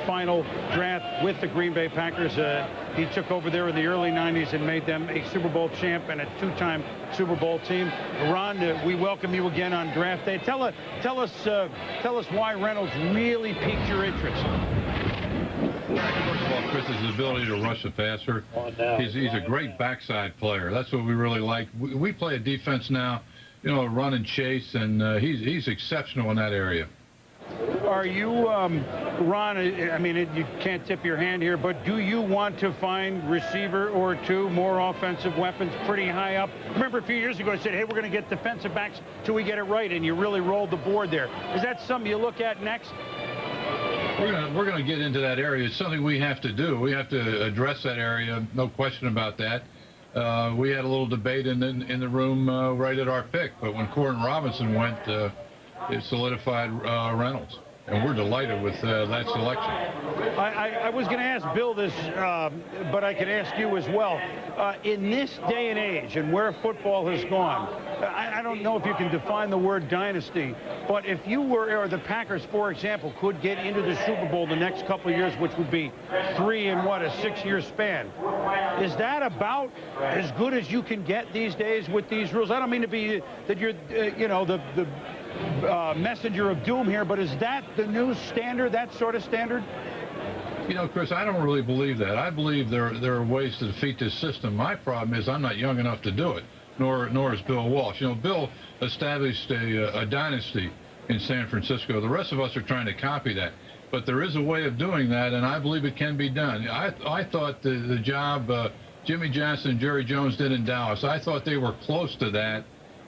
final draft with the Green Bay Packers. He took over there in the early 90s and made them a Super Bowl champ and a 2-time Super Bowl team. Ron, we welcome you again on draft day. Tell us why Reynolds really piqued your interest. First of all, Chris, his ability to rush the passer. He's a great backside player. That's what we really like. We play a defense now, run and chase, and he's exceptional in that area. Are you, Ron, I mean, you can't tip your hand here, but do you want to find receiver or two, more offensive weapons pretty high up? Remember a few years ago I said, hey, we're going to get defensive backs till we get it right, and you really rolled the board there. Is that something you look at next? We're going to get into that area. It's something we have to do. We have to address that area, no question about that. We had a little debate in the room right at our pick, but when Corden Robinson went, it solidified Reynolds. and we're delighted with that selection. I was going to ask Bill this, but I could ask you as well. In this day and age, and where football has gone, I don't know if you can define the word dynasty, but if you were, or the Packers, for example, could get into the Super Bowl the next couple of years, which would be 3 in what, a 6-year span, is that about as good as you can get these days with these rules? I don't mean to be that you're, you know, the messenger of doom here, but is that the new standard, that sort of standard? You know, Chris, I don't really believe that. I believe there are ways to defeat this system. My problem is I'm not young enough to do it, nor is Bill Walsh. You know, Bill established a dynasty in San Francisco. The rest of us are trying to copy that. But there is a way of doing that, and I believe it can be done. I thought the job Jimmy Johnson and Jerry Jones did in Dallas, I thought they were close to that,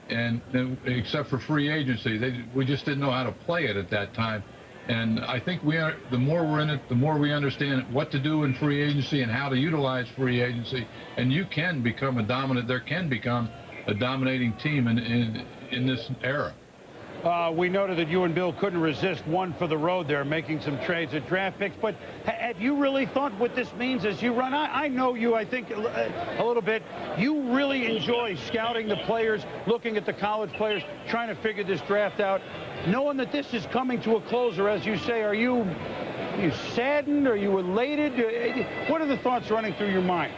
and except for free agency. We just didn't know how to play it at that time. And I think the more we're in it, the more we understand what to do in free agency and how to utilize free agency. And you can become there can become a dominating team in this era. We noted that you and Bill couldn't resist one for the road there, making some trades at draft picks. But have you really thought what this means as you run? I know you, I think, a little bit. You really enjoy scouting the players, looking at the college players, trying to figure this draft out. Knowing that this is coming to a close, or as you say, are you saddened? Are you elated? What are the thoughts running through your mind?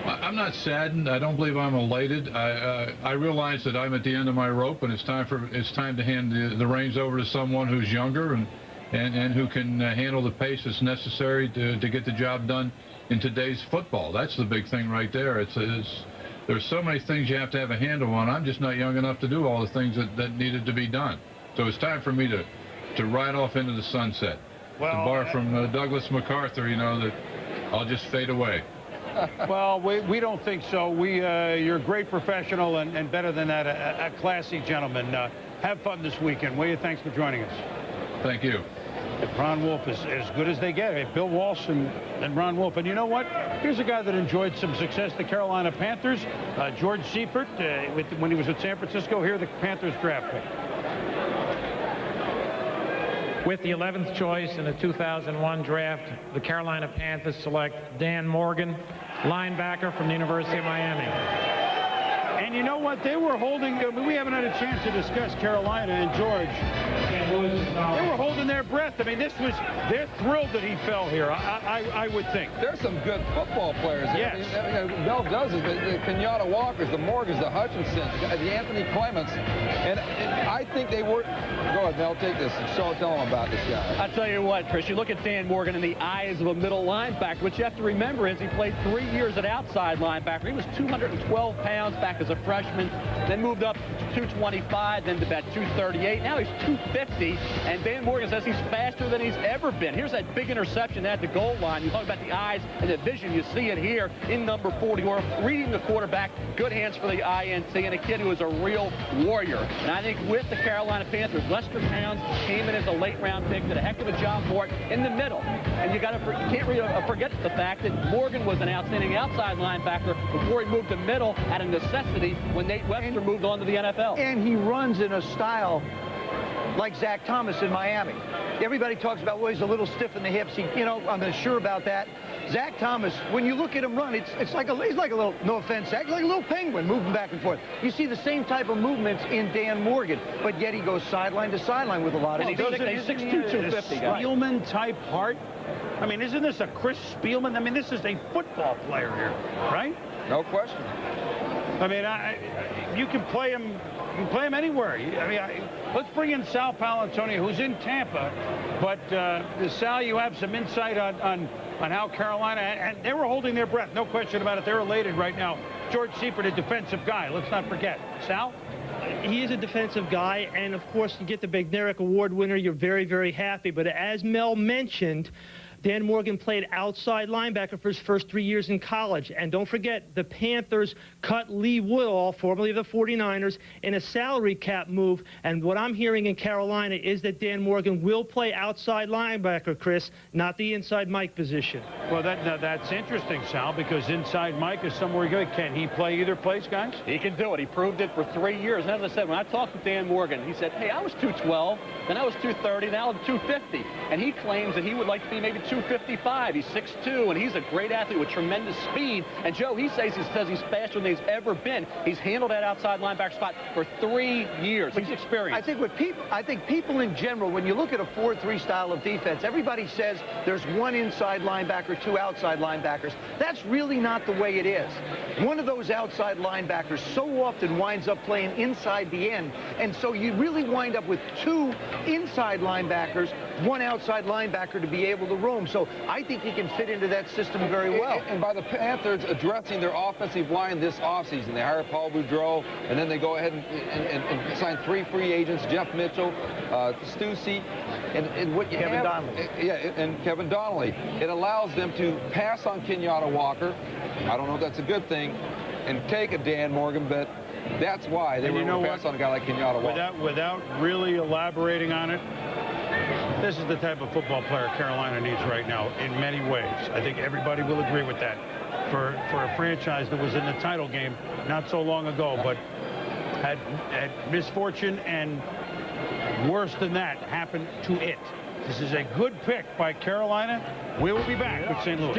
I'm not saddened. I don't believe I'm elated. I realize that I'm at the end of my rope, and it's time to hand the reins over to someone who's younger and who can handle the pace that's necessary to get the job done in today's football. That's the big thing right there. There's so many things you have to have a handle on. I'm just not young enough to do all the things that needed to be done. So it's time for me to ride off into the sunset. Well, to borrow from Douglas MacArthur, you know, that I'll just fade away. Well, we don't think so. You're a great professional and better than that, a classy gentleman. Have fun this weekend, will you? Thanks for joining us. Thank you. Ron Wolf is as good as they get. Bill Walsh and Ron Wolf. And you know what? Here's a guy that enjoyed some success, the Carolina Panthers. George Seifert, when he was at San Francisco. Here, the Panthers draft pick. With the 11th choice in the 2001 draft, the Carolina Panthers select Dan Morgan, linebacker from the University of Miami. And you know what? They were holding, we haven't had a chance to discuss Carolina and George. They were holding their breath. I mean, they're thrilled that he fell here, I would think. There's some good football players. Yes. I mean, Bell does it. The Kenyatta Walkers, the Morgans, the Hutchinsons, the Anthony Clements. And I think they were... Go ahead, Mel, take this and tell them about this guy. I'll tell you what, Chris, you look at Dan Morgan in the eyes of a middle linebacker. What you have to remember is he played 3 years at outside linebacker. He was 212 pounds back as a freshman, then moved up to 225, then to about 238. Now he's 250, and Dan Morgan says he's faster than he's ever been. Here's that big interception at the goal line. You talk about the eyes and the vision. You see it here in number 44, reading the quarterback. Good hands for the INT, and a kid who is a real warrior. And I think with the Carolina Panthers, Lester Pounds came in as a late-round pick, did a heck of a job for it in the middle. And you can't really forget the fact that Morgan was an outstanding outside linebacker before he moved to middle at a necessity when Nate Webster moved on to the NFL. And he runs in a style like Zach Thomas in Miami. Everybody talks about, well, he's a little stiff in the hips. You know, I'm not sure about that. Zach Thomas, when you look at him run, he's like a little, no offense, Zach, like a little penguin moving back and forth. You see the same type of movements in Dan Morgan, but yet he goes sideline to sideline with a lot of... And he's 6'2", 250. Spielman-type heart? I mean, isn't this a Chris Spielman? I mean, this is a football player here, right? No question. I mean, you can play him. You can play him anywhere. I mean, let's bring in Sal Paolantonio, who's in Tampa. But Sal, you have some insight on how Carolina, and they were holding their breath, no question about it. They're elated right now. George Seifert, a defensive guy. Let's not forget. Sal? He is a defensive guy, and of course, you get the Bednarik Award winner. You're very, very happy. But as Mel mentioned, Dan Morgan played outside linebacker for his first 3 years in college. And don't forget, the Panthers cut Lee Woodall, formerly of the 49ers, in a salary cap move. And what I'm hearing in Carolina is that Dan Morgan will play outside linebacker, Chris, not the inside Mike position. Well, that's interesting, Sal, because inside Mike is somewhere good. Can he play either place, guys? He can do it. He proved it for 3 years. And as I said, when I talked with Dan Morgan, he said, hey, I was 212, then I was 230, now I'm 250. And he claims that he would like to be maybe 255. He's 6'2", and he's a great athlete with tremendous speed. And Joe, he says he's faster than he's ever been. He's handled that outside linebacker spot for 3 years. He's experienced. I think people in general, when you look at a 4-3 style of defense, everybody says there's one inside linebacker, two outside linebackers. That's really not the way it is. One of those outside linebackers so often winds up playing inside the end, and so you really wind up with two inside linebackers, one outside linebacker to be able to roam. So I think he can fit into that system very well. And by the Panthers addressing their offensive line this offseason, they hire Paul Boudreau, and then they go ahead and sign 3 free agents, Jeff Mitchell, Stussy, and what you Kevin have, Donnelly. Yeah, and Kevin Donnelly. It allows them to pass on Kenyatta Walker. I don't know if that's a good thing, and take a Dan Morgan, but that's why they were going to pass on a guy like Kenyatta Walker. Without really elaborating on it, this is the type of football player Carolina needs right now in many ways. I think everybody will agree with that. For a franchise that was in the title game not so long ago, but had misfortune and worse than that happened to it. This is a good pick by Carolina. We will be back with St. Louis.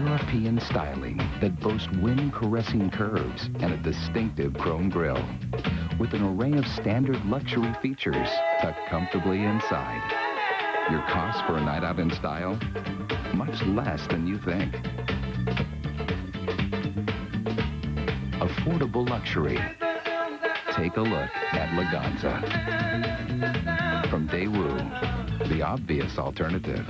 European styling that boasts wind-caressing curves and a distinctive chrome grille, with an array of standard luxury features tucked comfortably inside. Your cost for a night out in style? Much less than you think. Affordable luxury. Take a look at Laganza. From Daewoo, the obvious alternative.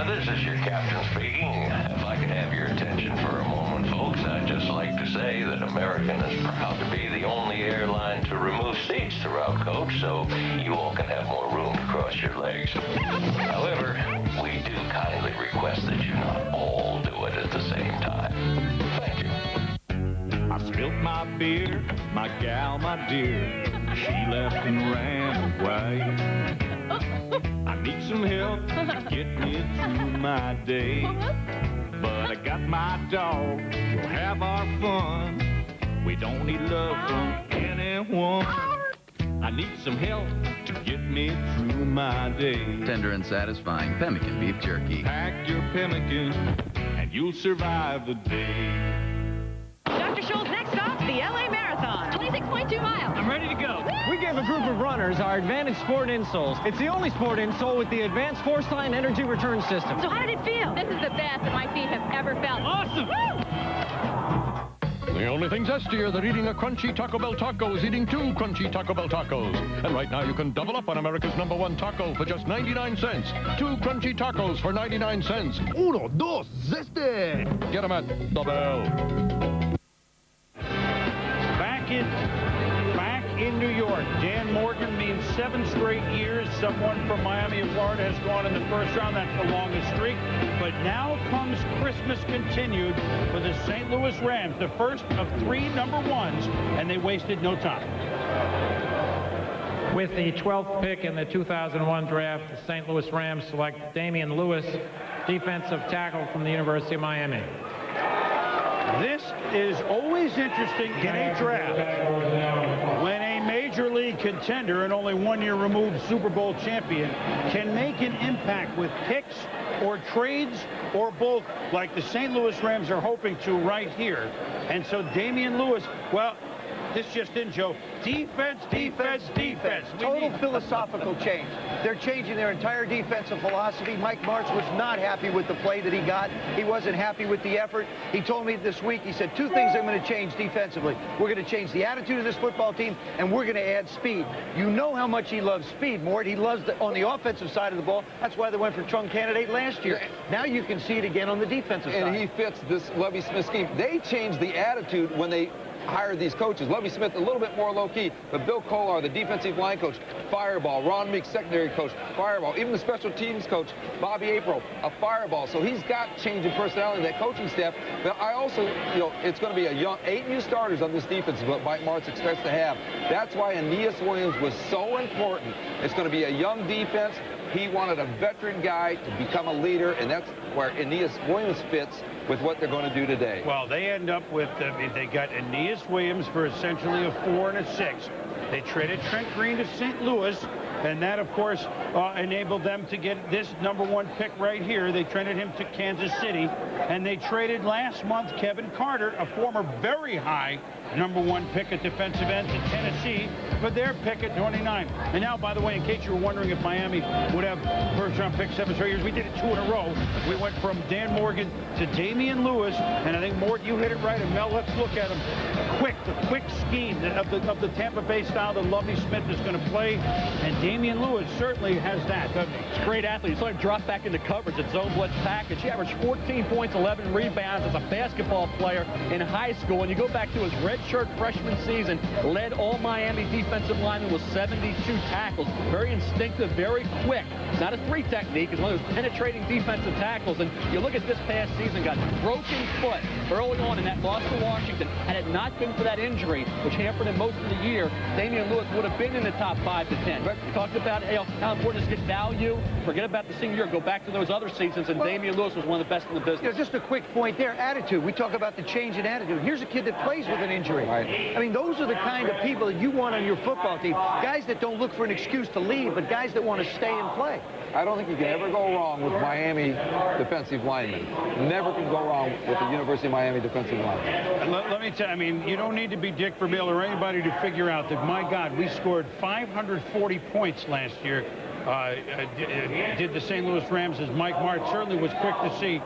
This is your captain speaking. If I could have your attention for a moment, folks, I'd just like to say that American is proud to be the only airline to remove seats throughout coach, so you all can have more room to cross your legs. However, we do kindly request that you not all do it at the same time. Thank you. I spilt my beer, my gal, my dear, she left and ran away. I need some help to get me through my day, but I got my dog, we'll have our fun. We don't need love from anyone. I need some help to get me through my day. Tender and satisfying pemmican beef jerky. Pack your pemmican and you'll survive the day. Dr. Schultz, next stop, the LA Marathon. 26.2 miles. I'm ready to go. We gave a group of runners our Advantage Sport insoles. It's the only sport insole with the Advanced Force Line Energy Return System. So how did it feel? This is the best that my feet have ever felt. Awesome! The only thing zestier than eating a crunchy Taco Bell taco is eating 2 crunchy Taco Bell tacos. And right now you can double up on America's #1 taco for just 99 cents. 2 crunchy tacos for 99 cents. Uno, dos, zeste! Get them at the Bell. Back in New York, Dan Morgan means 7 straight years. Someone from Miami and Florida has gone in the first round. That's the longest streak. But now comes Christmas continued for the St. Louis Rams, the first of 3 number 1s, and they wasted no time. With the 12th pick in the 2001 draft, the St. Louis Rams select Damian Lewis, defensive tackle from the University of Miami. This is always interesting in a draft when a major league contender and only 1 year removed Super Bowl champion can make an impact with picks or trades or both, like the St. Louis Rams are hoping to right here. And so Damian Lewis, well, This just in, Joe. Defense, defense, defense. Total philosophical change. They're changing their entire defensive philosophy. Mike Martz was not happy with the play that he got. He wasn't happy with the effort. He told me this week, he said, 2 things I'm going to change defensively. We're going to change the attitude of this football team, and we're going to add speed. You know how much he loves speed, Mort. He loves on the offensive side of the ball. That's why they went for trunk candidate last year. Now you can see it again on the defensive side. And he fits this Lovie Smith scheme. They changed the attitude when they hired these coaches. Lovie Smith, a little bit more low-key, but Bill Kolar, the defensive line coach, fireball. Ron Meek, secondary coach, fireball. Even the special teams coach, Bobby April, a fireball. So he's got change in personality in that coaching staff. But I also, it's going to be a young 8 new starters on this defense is what Mike Martz expects to have. That's why Aeneas Williams was so important. It's going to be a young defense. He wanted a veteran guy to become a leader, and that's where Aeneas Williams fits with what they're going to do today. Well, they end up with, they got Aeneas Williams for essentially a 4 and a 6. They traded Trent Green to St. Louis, and that, of course, enabled them to get this #1 pick right here. They traded him to Kansas City, and they traded last month Kevin Carter, a former very high #1 pick at defensive end to Tennessee for their pick at 29. And now, by the way, in case you were wondering if Miami would have first-round picks 7 straight years, we did it 2 in a row. We went from Dan Morgan to Damian Lewis, and I think, Mort, you hit it right. And Mel, let's look at him. The quick scheme of the Tampa Bay style that Lovie Smith is going to play, and Damian Lewis certainly has that, doesn't he? He's a great athlete. He saw him drop back into coverage at zone blitz package. He averaged 14 points, 11 rebounds as a basketball player in high school. And you go back to his redshirt freshman season, led all Miami defensive linemen with 72 tackles. Very instinctive, very quick. It's not a 3 technique. It's one of those penetrating defensive tackles. And you look at this past season, got broken foot early on in that loss to Washington. Had it not been for that injury, which hampered him most of the year, Damian Lewis would have been in the top 5 to 10. But we talked about how important it is to get value. Forget about the senior year. Go back to those other seasons, and Damian Lewis was one of the best in the business. Just a quick point there, attitude. We talk about the change in attitude. Here's a kid that plays with an injury. Right. I mean, those are the kind of people that you want on your football team. Guys that don't look for an excuse to leave, but guys that want to stay and play. I don't think you can ever go wrong with Miami defensive linemen. Never can go wrong with the University of Miami defensive linemen. Let me tell you, I mean, you don't need to be Dick Vermeil or anybody to figure out that, my God, we scored 540 points last year. Did the St. Louis Rams, as Mike Martz certainly was quick to see.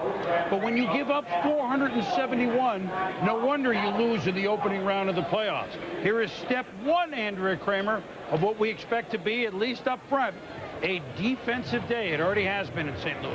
But when you give up 471, no wonder you lose in the opening round of the playoffs. Here is step 1, Andrea Kramer, of what we expect to be, at least up front, a defensive day. It already has been in St. Louis.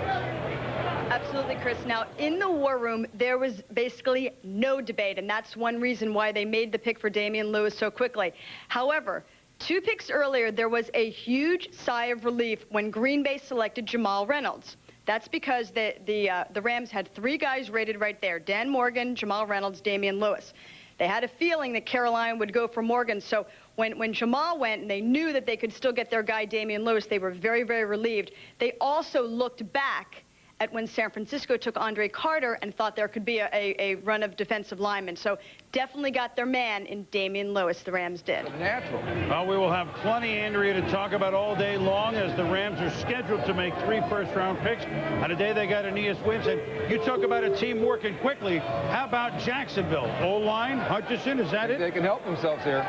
Absolutely, Chris. Now, in the war room, there was basically no debate, and that's one reason why they made the pick for Damian Lewis so quickly. However, 2 picks earlier, there was a huge sigh of relief when Green Bay selected Jamal Reynolds. That's because the Rams had 3 guys rated right there: Dan Morgan, Jamal Reynolds, Damian Lewis. They had a feeling that Carolina would go for Morgan, so when Jamal went and they knew that they could still get their guy Damian Lewis, they were very, very relieved. They also looked back at when San Francisco took Andre Carter and thought there could be a run of defensive linemen. So definitely got their man in Damian Lewis, the Rams did. Natural. Well, we will have plenty, Andrea, to talk about all day long, as the Rams are scheduled to make 3 first-round picks. And today they got Aeneas Williams. And you talk about a team working quickly. How about Jacksonville? O-line, Hutchinson, is that it? They can help themselves here.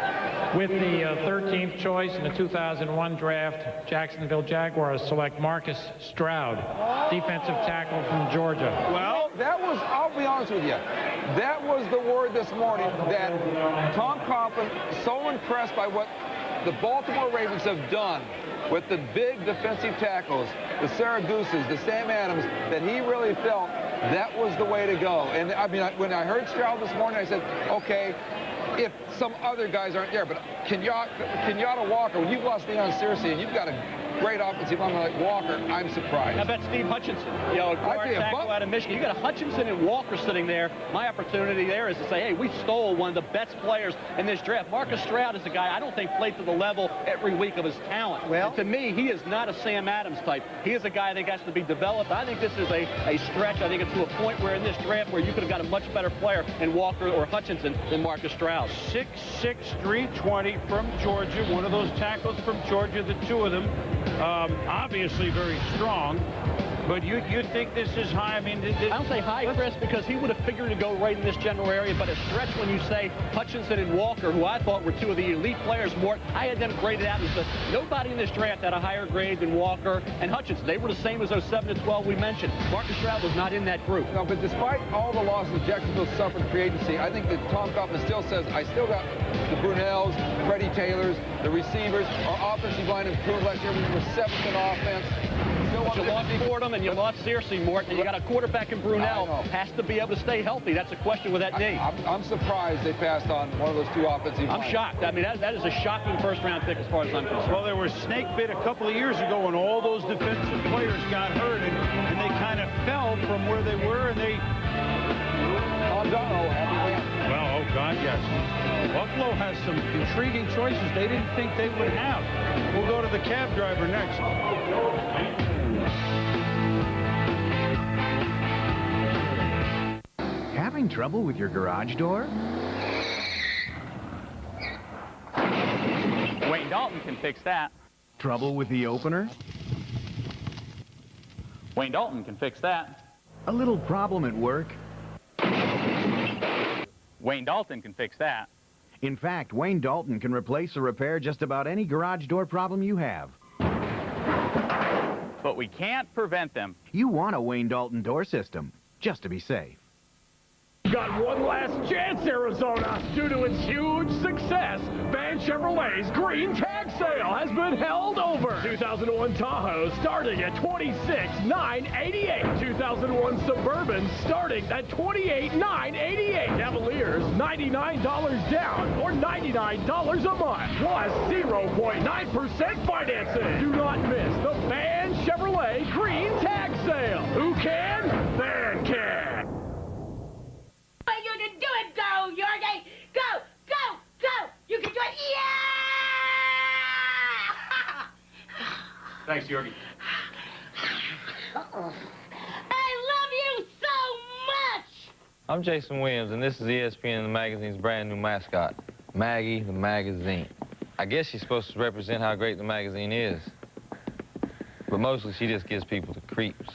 With the 13th choice in the 2001 draft, Jacksonville Jaguars select Marcus Stroud, defensive tackle from Georgia. Well, that was, I'll be honest with you, that was the word this morning, that Tom Coughlin, so impressed by what the Baltimore Ravens have done with the big defensive tackles, the Saraguses, the Sam Adams, that he really felt that was the way to go. And I mean, when I heard Stroud this morning, I said, okay, if some other guys aren't there, but Kenyatta Walker, when you've lost Deion Searcy and you've got a great offensive lineman like Walker, I'm surprised. How about Steve Hutchinson? You know, a guard tackle out of Michigan. You got a Hutchinson and Walker sitting there. My opportunity there is to say, hey, we stole one of the best players in this draft. Marcus Stroud is a guy I don't think played to the level every week of his talent. Well, and to me, he is not a Sam Adams type. He is a guy that has to be developed. I think this is a stretch. I think it's to a point where in this draft where you could have got a much better player in Walker or Hutchinson than Marcus Stroud. 6'6", 320 from Georgia. One of those tackles from Georgia, the 2 of them. Obviously very strong. But you think this is high? I mean, I don't say high, Chris, because he would have figured to go right in this general area, but a stretch when you say Hutchinson and Walker, who I thought were two of the elite players, Mort, I had them graded out as nobody in this draft had a higher grade than Walker and Hutchinson. They were the same as those 7 to 12 we mentioned. Marcus Stroud was not in that group. No, but despite all the losses Jacksonville suffered in free agency, I think that Tom Coughlin still says, I still got the Brunells, Freddie Taylors, the receivers. Our offensive line improved last year. We were 7th in offense. But you lost Fordham and you lost Searcy, Mort, and you got a quarterback in Brunell. Has to be able to stay healthy. That's a question with that knee. I'm surprised they passed on one of those two offensive lines. I'm shocked. I mean, that is a shocking first-round pick as far as I'm concerned. Well, they were snake bit a couple of years ago when all those defensive players got hurt, and they kind of fell from where they were, and they... Well, oh, God, yes. Buffalo has some intriguing choices they didn't think they would have. We'll go to the cab driver next. Having trouble with your garage door? Wayne Dalton can fix that. Trouble with the opener? Wayne Dalton can fix that. A little problem at work? Wayne Dalton can fix that. In fact, Wayne Dalton can replace or repair just about any garage door problem you have. But we can't prevent them. You want a Wayne Dalton door system, just to be safe. Got one last chance, Arizona. Due to its huge success, Van Chevrolet's green tag sale has been held over. 2001 Tahoe starting at $26,988. 2001 Suburban starting at $28,988. Cavaliers, $99 down or $99 a month. Plus 0.9% financing. Do not miss the Van Chevrolet green tag sale. Who can? Van can. You can do it, go, Jorge! Go, go, go! You can do it, yeah! Thanks, Jorge. I love you so much! I'm Jason Williams, and this is ESPN, the magazine's brand new mascot, Maggie the Magazine. I guess she's supposed to represent how great the magazine is, but mostly she just gives people the creeps.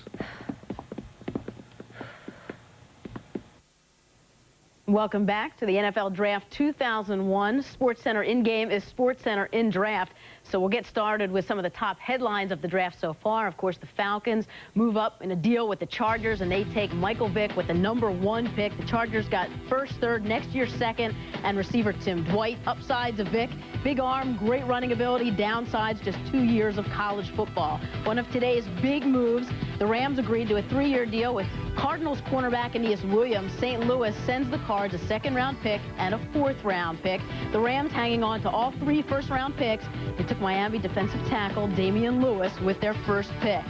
Welcome back to the NFL Draft 2001. SportsCenter in-game is SportsCenter in draft. So we'll get started with some of the top headlines of the draft so far. Of course, the Falcons move up in a deal with the Chargers, and they take Michael Vick with the #1 pick. The Chargers got first, third, next year second, and receiver Tim Dwight. Upsides of Vick, big arm, great running ability. Downsides, just 2 years of college football. One of today's big moves, the Rams agreed to a 3-year deal with Cardinals cornerback Aeneas Williams. St. Louis sends the Cards a 2nd-round pick and a 4th-round pick. The Rams hanging on to all 3 first-round picks. They took Miami defensive tackle Damian Lewis with their first pick.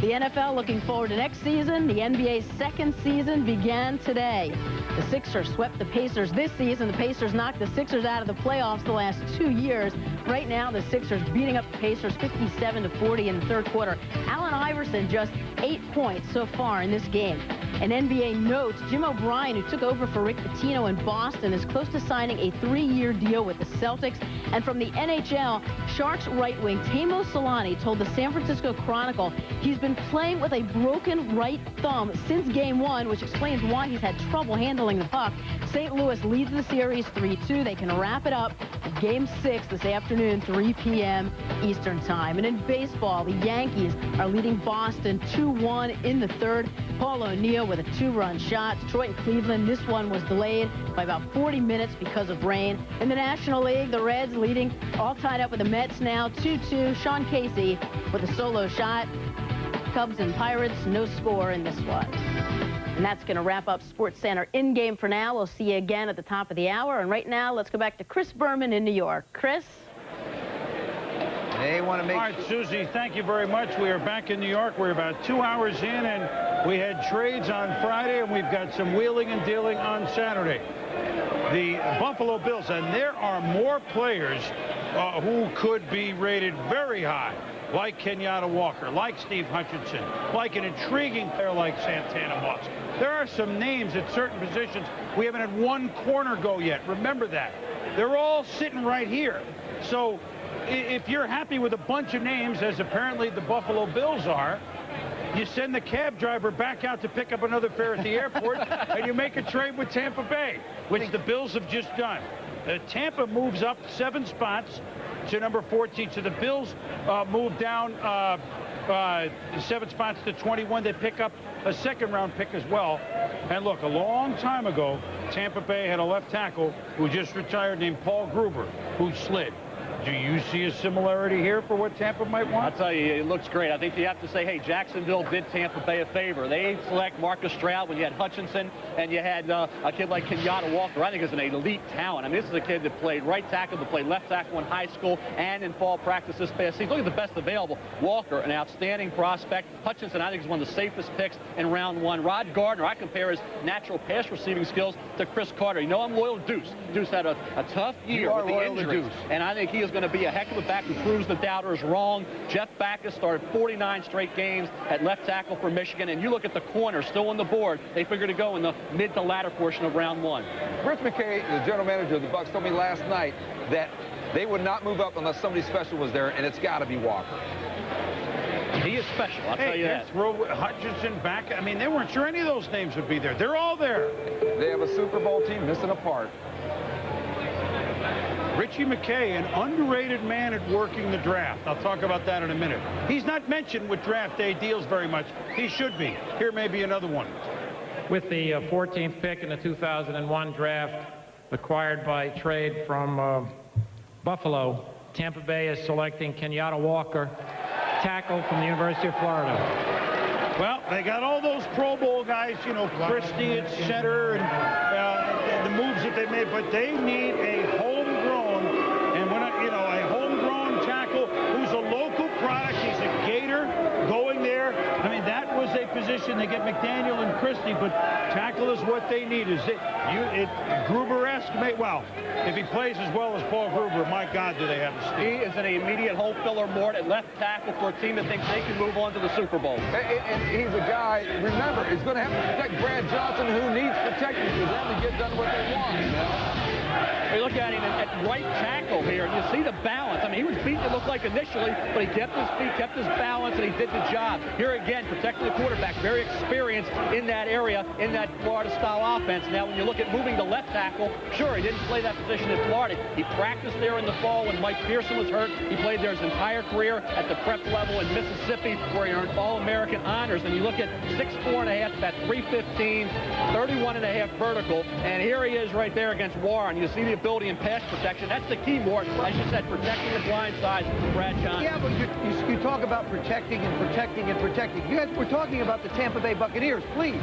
The NFL looking forward to next season. The NBA's 2nd season began today. The Sixers swept the Pacers this season. The Pacers knocked the Sixers out of the playoffs the last 2 years. Right now, the Sixers beating up the Pacers 57-40 in the 3rd quarter. Allen Iverson just 8 points so far in this game. An NBA note, Jim O'Brien, who took over for Rick Pitino in Boston, is close to signing a 3-year deal with the Celtics. And from the NHL, Sharks right wing Teemu Solani told the San Francisco Chronicle he's been playing with a broken right thumb since Game 1, which explains why he's had trouble handling the puck. St. Louis leads the series 3-2. They can wrap it up at Game 6 this afternoon, 3 p.m. Eastern Time. And in baseball, the Yankees are leading Boston 2-1 in the 3rd. Paul O'Neill with a 2-run shot. Detroit and Cleveland, this one was delayed by about 40 minutes because of rain. In the National League, the Reds leading, all tied up with the Mets now, 2-2. Sean Casey with a solo shot. Cubs and Pirates, no score in this one. And that's going to wrap up SportsCenter in-game for now. We'll see you again at the top of the hour. And right now, let's go back to Chris Berman in New York. Chris? They want to make... All right, Susie, thank you very much. We are back in New York. We're about 2 hours in, and we had trades on Friday, and we've got some wheeling and dealing on Saturday. The Buffalo Bills, and there are more players who could be rated very high, like Kenyatta Walker, like Steve Hutchinson, like an intriguing player like Santana Moss. There are some names at certain positions. We haven't had one corner go yet. Remember that. They're all sitting right here. So if you're happy with a bunch of names, as apparently the Buffalo Bills are, you send the cab driver back out to pick up another fare at the airport, and you make a trade with Tampa Bay, which the Bills have just done. Tampa moves up 7 spots to number 14. So the Bills move down 7 spots to 21. They pick up a second-round pick as well. And look, a long time ago, Tampa Bay had a left tackle who just retired named Paul Gruber, who slid. Do you see a similarity here for what Tampa might want? I'll tell you, it looks great. I think you have to say, hey, Jacksonville did Tampa Bay a favor. They select Marcus Stroud when you had Hutchinson and you had a kid like Kenyatta Walker. I think is an elite talent. I mean, this is a kid that played right tackle, that played left tackle in high school and in fall practice this past season. Look at the best available. Walker, an outstanding prospect. Hutchinson, I think, is one of the safest picks in round 1. Rod Gardner, I compare his natural pass receiving skills to Chris Carter. You know I'm loyal to Deuce. Deuce had a tough year with the injuries, and I think he is going to be a heck of a back who proves the doubters wrong. Jeff Backus started 49 straight games at left tackle for Michigan, and you look at the corner still on the board. They figure to go in the mid to latter portion of round 1. Chris McKay, the general manager of the Bucs, told me last night that they would not move up unless somebody special was there, and it's got to be Walker. He is special, I'll tell you that. Throw Hutchinson back. I mean, they weren't sure any of those names would be there. They're all there. They have a Super Bowl team missing a part. Richie McKay, an underrated man at working the draft. I'll talk about that in a minute. He's not mentioned with draft day deals very much. He should be. Here may be another one. With the 14th pick in the 2001 draft, acquired by trade from Buffalo, Tampa Bay is selecting Kenyatta Walker, tackle from the University of Florida. Well, they got all those Pro Bowl guys, you know, Christie at center and the moves that they made, but they need a homegrown, and when a homegrown tackle who's a local product. He's a Gator going there. I mean, that was a position. They get McDaniel and Christie, but tackle is what they need. Is it Gruber-esque? Well, if he plays as well as Paul Gruber, my God, do they have a steal. He is an immediate hole filler Mort at left tackle for a team that thinks they can move on to the Super Bowl. And he's a guy, remember, he's going to have to protect Brad Johnson, who needs protection for them to get done what they want. You know? You look at him at right tackle here, and you see the balance. I mean, he was beaten, it looked like initially, but he kept his feet, kept his balance, and he did the job. Here again, protecting the quarterback, very experienced in that area, in that Florida-style offense. Now, when you look at moving to left tackle, sure, he didn't play that position in Florida. He practiced there in the fall when Mike Pearson was hurt. He played there his entire career at the prep level in Mississippi, where he earned All-American honors. And you look at 6'4.5", about 315, 31.5 vertical, and here he is right there against Warren. You see the ability in pass protection. That's the key, Mort. As you said, protecting the blind side for Brad Johnson. Yeah, but you talk about protecting and protecting and protecting. You guys, we're talking about the Tampa Bay Buccaneers, please.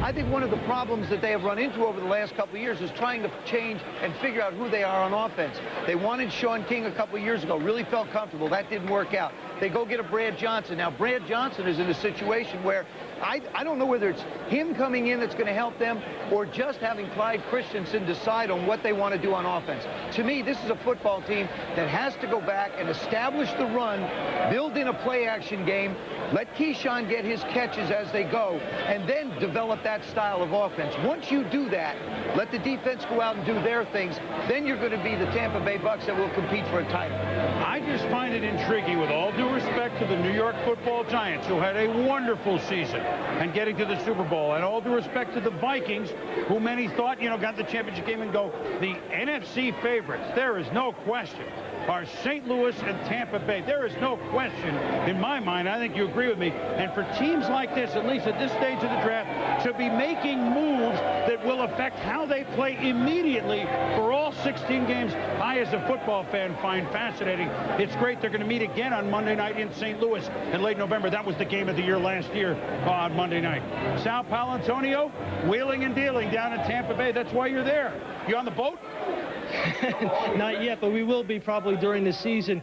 I think one of the problems that they have run into over the last couple of years is trying to change and figure out who they are on offense. They wanted Sean King a couple of years ago, really felt comfortable. That didn't work out. They go get a Brad Johnson. Now, Brad Johnson is in a situation where I don't know whether it's him coming in that's going to help them or just having Clyde Christensen decide on what they want to do on offense. To me, this is a football team that has to go back and establish the run, build in a play-action game, let Keyshawn get his catches as they go, and then develop that style of offense. Once you do that, let the defense go out and do their things, then you're going to be the Tampa Bay Bucs that will compete for a title. I just find it intriguing, with all due respect to the New York Football Giants, who had a wonderful season and getting to the Super Bowl, and all due respect to the Vikings, who many thought, got the championship game and go, the NFC favorites, there is no question, are St. Louis and Tampa Bay. There is no question in my mind. I think you agree with me. And for teams like this, at least at this stage of the draft, to be making moves that will affect how they play immediately for all 16 games, I, as a football fan, find fascinating. It's great they're going to meet again on Monday night in St. Louis in late November. That was the game of the year last year on Monday night. Sal Paolantonio, wheeling and dealing down in Tampa Bay. That's why you're there. You on the boat? Not yet, but we will be probably during the season,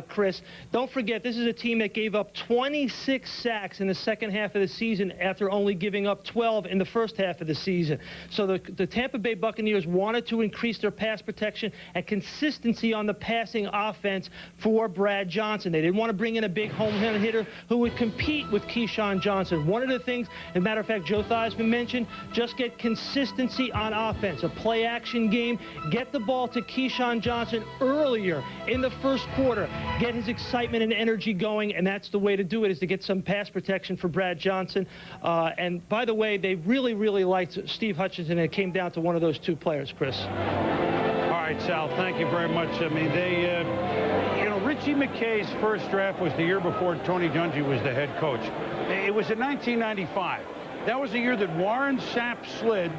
Chris. Don't forget, this is a team that gave up 26 sacks in the second half of the season after only giving up 12 in the first half of the season. So the Tampa Bay Buccaneers wanted to increase their pass protection and consistency on the passing offense for Brad Johnson. They didn't want to bring in a big home run hitter who would compete with Keyshawn Johnson. One of the things, as a matter of fact, Joe Theismann mentioned, just get consistency on offense, a play-action game, get the ball to Keyshawn Johnson earlier in the first quarter. Get his excitement and energy going, and that's the way to do it, is to get some pass protection for Brad Johnson. And by the way, they really, really liked Steve Hutchinson, and it came down to one of those two players, Chris. All right, Sal, thank you very much. I mean, they, Richie McKay's first draft was the year before Tony Dungy was the head coach. It was in 1995. That was the year that Warren Sapp slid.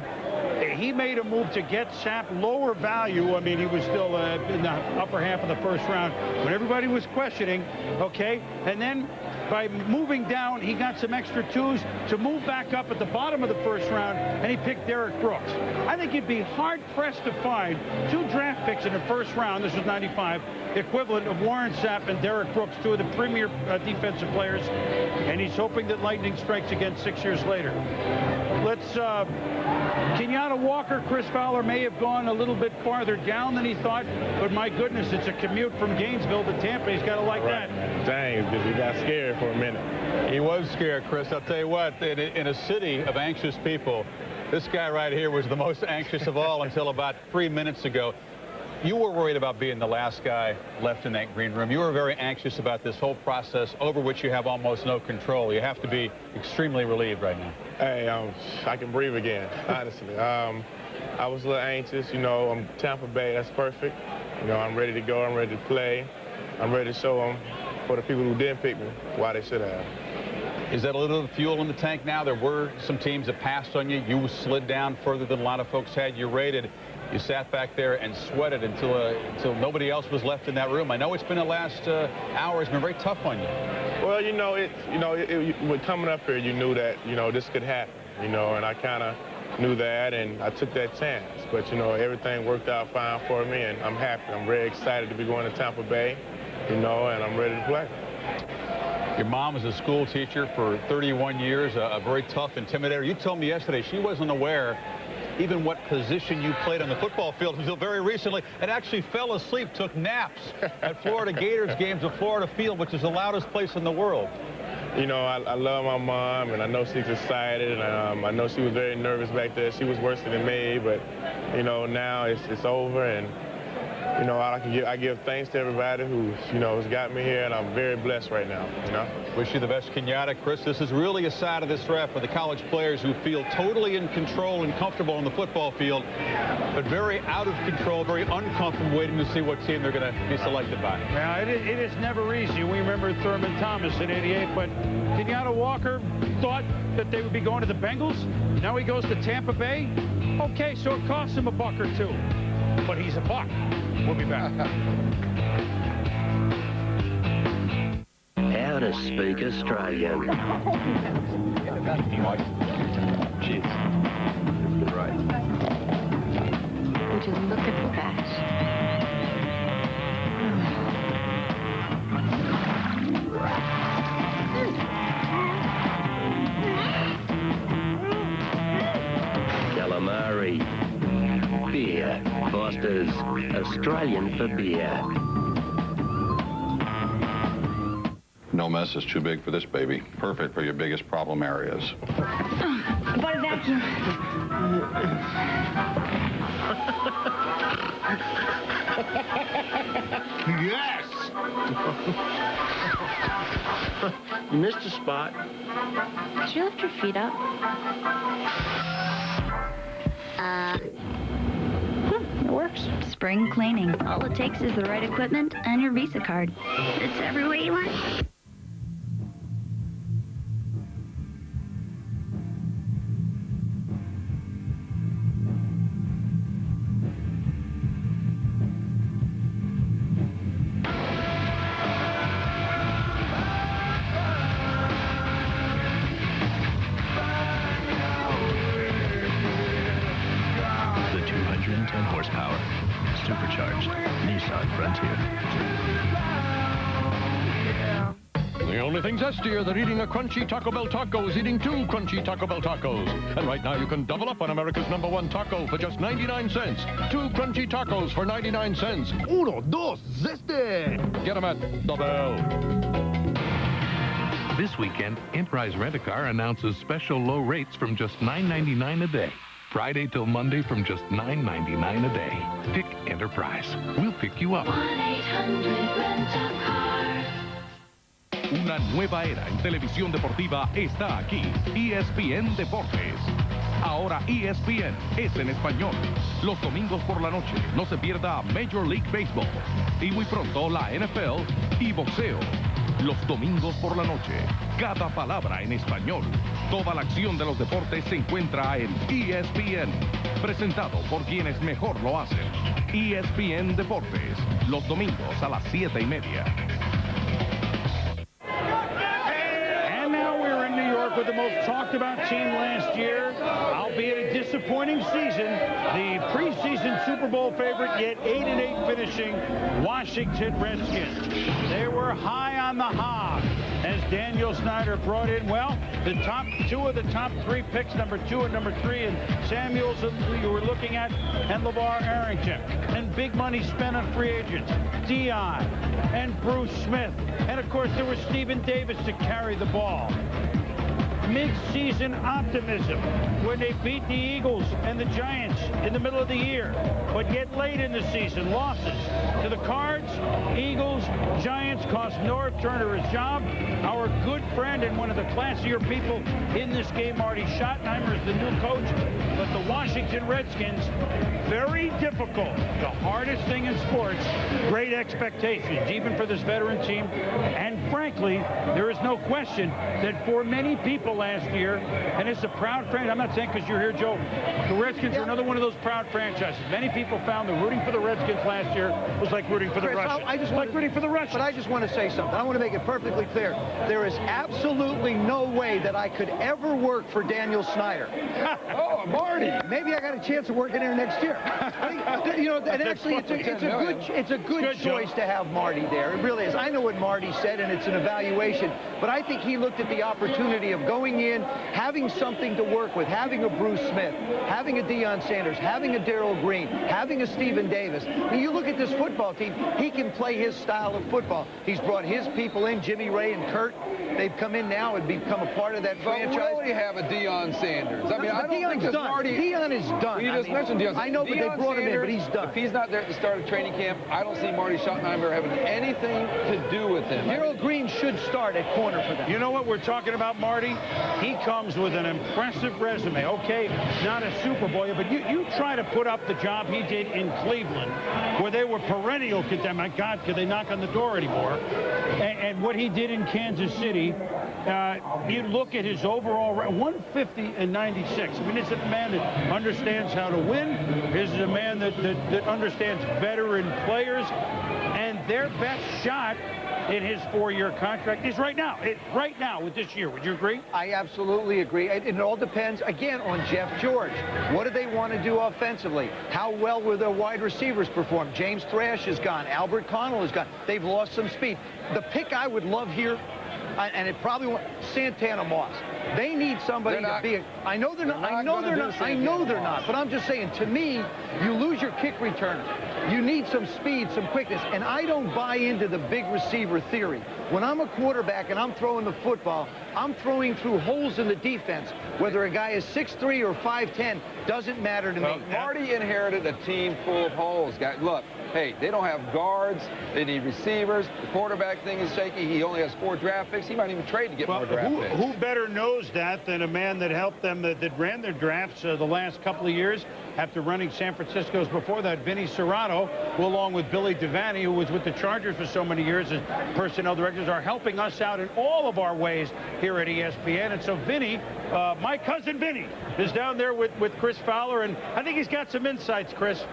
He made a move to get Sapp lower value. I mean, he was still in the upper half of the first round when everybody was questioning, okay? And then by moving down, he got some extra twos to move back up at the bottom of the first round, and he picked Derek Brooks. I think you'd be hard-pressed to find two draft picks in the first round, this was 95, equivalent of Warren Sapp and Derek Brooks, two of the premier defensive players, and he's hoping that lightning strikes again 6 years later. Let's, Kenyatta Walker, Chris Fowler may have gone a little bit farther down than he thought, but my goodness, it's a commute from Gainesville to Tampa. He's got to like that. Dang, because he got scared for a minute. He was scared, Chris. I'll tell you what, in a city of anxious people, this guy right here was the most anxious of all until about 3 minutes ago. You were worried about being the last guy left in that green room. You were very anxious about this whole process over which you have almost no control. You have to be extremely relieved right now. Hey, I can breathe again, honestly. I was a little anxious. I'm Tampa Bay. That's perfect. I'm ready to go. I'm ready to play. I'm ready to show them, for the people who didn't pick me, why they should have. Is that a little fuel in the tank now? There were some teams that passed on you. You slid down further than a lot of folks had you rated. You sat back there and sweated until nobody else was left in that room. I know it's been the last hour. It's been very tough on you. Well, when coming up here, you knew that, this could happen, and I kind of knew that, and I took that chance. But, everything worked out fine for me, and I'm happy. I'm very excited to be going to Tampa Bay, and I'm ready to play. Your mom was a school teacher for 31 years, a very tough intimidator. You told me yesterday she wasn't aware even what position you played on the football field until very recently, and actually fell asleep, took naps at Florida Gators games at Florida Field, which is the loudest place in the world. I love my mom, and I know she's excited, and I know she was very nervous back there. She was worse than me, but, now it's over, and, I give thanks to everybody who, has got me here, and I'm very blessed right now, Wish you the best, Kenyatta. Chris, this is really a side of this draft for the college players who feel totally in control and comfortable on the football field, but very out of control, very uncomfortable waiting to see what team they're going to be selected by. Yeah, it is never easy. We remember Thurman Thomas in '88, but Kenyatta Walker thought that they would be going to the Bengals. Now he goes to Tampa Bay. Okay, so it costs him $1 or $2, but he's a buck. We'll be back. How to speak Australian. Cheers. Right. Would you look at that? Calamari. Beer. Foster's. Australian for beer. No mess is too big for this baby. Perfect for your biggest problem areas. But a vacuum. Yes! You missed a spot. Could you lift your feet up? It works. Spring cleaning. All it takes is the right equipment and your Visa card. It's every way you want. The 210 horsepower, supercharged Nissan Frontier. The only thing zestier than eating a crunchy Taco Bell taco is eating 2 crunchy Taco Bell tacos. And right now you can double up on America's #1 taco for just 99 cents. 2 crunchy tacos for 99 cents. Uno, dos, zeste! Get them at the Bell. This weekend, Enterprise Rent-A-Car announces special low rates from just $9.99 a day. Friday till Monday from just $9.99 a day. Pick Enterprise. We'll pick you up. 1-800-RENT-A-CAR. Una nueva era en televisión deportiva está aquí. ESPN Deportes. Ahora ESPN es en español. Los domingos por la noche no se pierda Major League Baseball. Y muy pronto la NFL y boxeo. Los domingos por la noche, cada palabra en español. Toda la acción de los deportes se encuentra en ESPN. Presentado por quienes mejor lo hacen. ESPN Deportes. Los domingos a las 7:30. With the most talked about team last year, albeit a disappointing season, the preseason Super Bowl favorite, yet 8-8 finishing Washington Redskins. They were high on the hog as Daniel Snyder brought in, well, the top two of the top three picks, number 2 and number 3, and Samuels, who you were looking at, and LeVar Arrington, and big money spent on free agents, Dion and Bruce Smith, and of course there was Stephen Davis to carry the ball. Mid-season optimism when they beat the Eagles and the Giants in the middle of the year, but yet late in the season, losses to the Cards, Eagles, Giants cost Norv Turner his job. Our good friend and one of the classier people in this game, Marty Schottenheimer, is the new coach, but the Washington Redskins, very difficult, the hardest thing in sports, great expectations, even for this veteran team, and frankly, there is no question that for many people last year, and it's a proud franchise. I'm not saying because you're here, Joe, the Redskins are another one of those proud franchises. Many people found that rooting for the Redskins last year was like rooting for the Russians. Rooting for the Russians. But I just want to say something. I want to make it perfectly clear. There is absolutely no way that I could ever work for Daniel Snyder. Oh, Marty. Maybe I got a chance of working there next year. You know, and actually, it's a good choice to have Marty there. It really is. I know what Marty said, and it's an evaluation, but I think he looked at the opportunity of going in, having something to work with, having a Bruce Smith, having a Deion Sanders, having a Darryl Green, having a Stephen Davis. When you look at this football team, he can play his style of football. He's brought his people in, Jimmy Ray and Kurt. They've come in now and become a part of that franchise. But we already have a Deion Sanders. I mean, I don't think Deion's done. Marty... Deion is done. Well, you just mentioned Deion. I know, but they brought him in, but he's done. If he's not there at the start of training camp, I don't see Marty Schottenheimer having anything to do with him. Darryl Green should start at corner for them. You know what we're talking about, Marty? He comes with an impressive resume. Okay, not a Super Bowl, but you try to put up the job he did in Cleveland, where they were perennial contenders. My God, could they knock on the door anymore? And what he did in Kansas City, you look at his overall 150 and 96. I mean, it's a man that understands how to win. This is a man that understands veteran players, and their best shot in his 4-year contract is right now with this year. Would you agree? I absolutely agree. It all depends, again, on Jeff George. What do they want to do offensively? How well will their wide receivers perform? James Thrash is gone. Albert Connell is gone. They've lost some speed. The pick I would love here, and it probably won't, Santana Moss. They need somebody to be a, I know they're not. I know they're not. But I'm just saying, to me, you lose your kick returner. You need some speed, some quickness. And I don't buy into the big receiver theory. When I'm a quarterback and I'm throwing the football, I'm throwing through holes in the defense. Whether a guy is 6'3" or 5'10", doesn't matter to me. Marty inherited a team full of holes. Look, hey, they don't have guards. They need receivers. The quarterback thing is shaky. He only has 4 draft picks. He might even trade to get more draft picks. Who better knows that than a man that helped them, that ran their drafts the last couple of years after running San Francisco's before that, Vinny Serrano, who along with Billy Devaney, who was with the Chargers for so many years as personnel directors, are helping us out in all of our ways here at ESPN. And so Vinny, my cousin Vinny, is down there with Chris Fowler, and I think he's got some insights, Chris.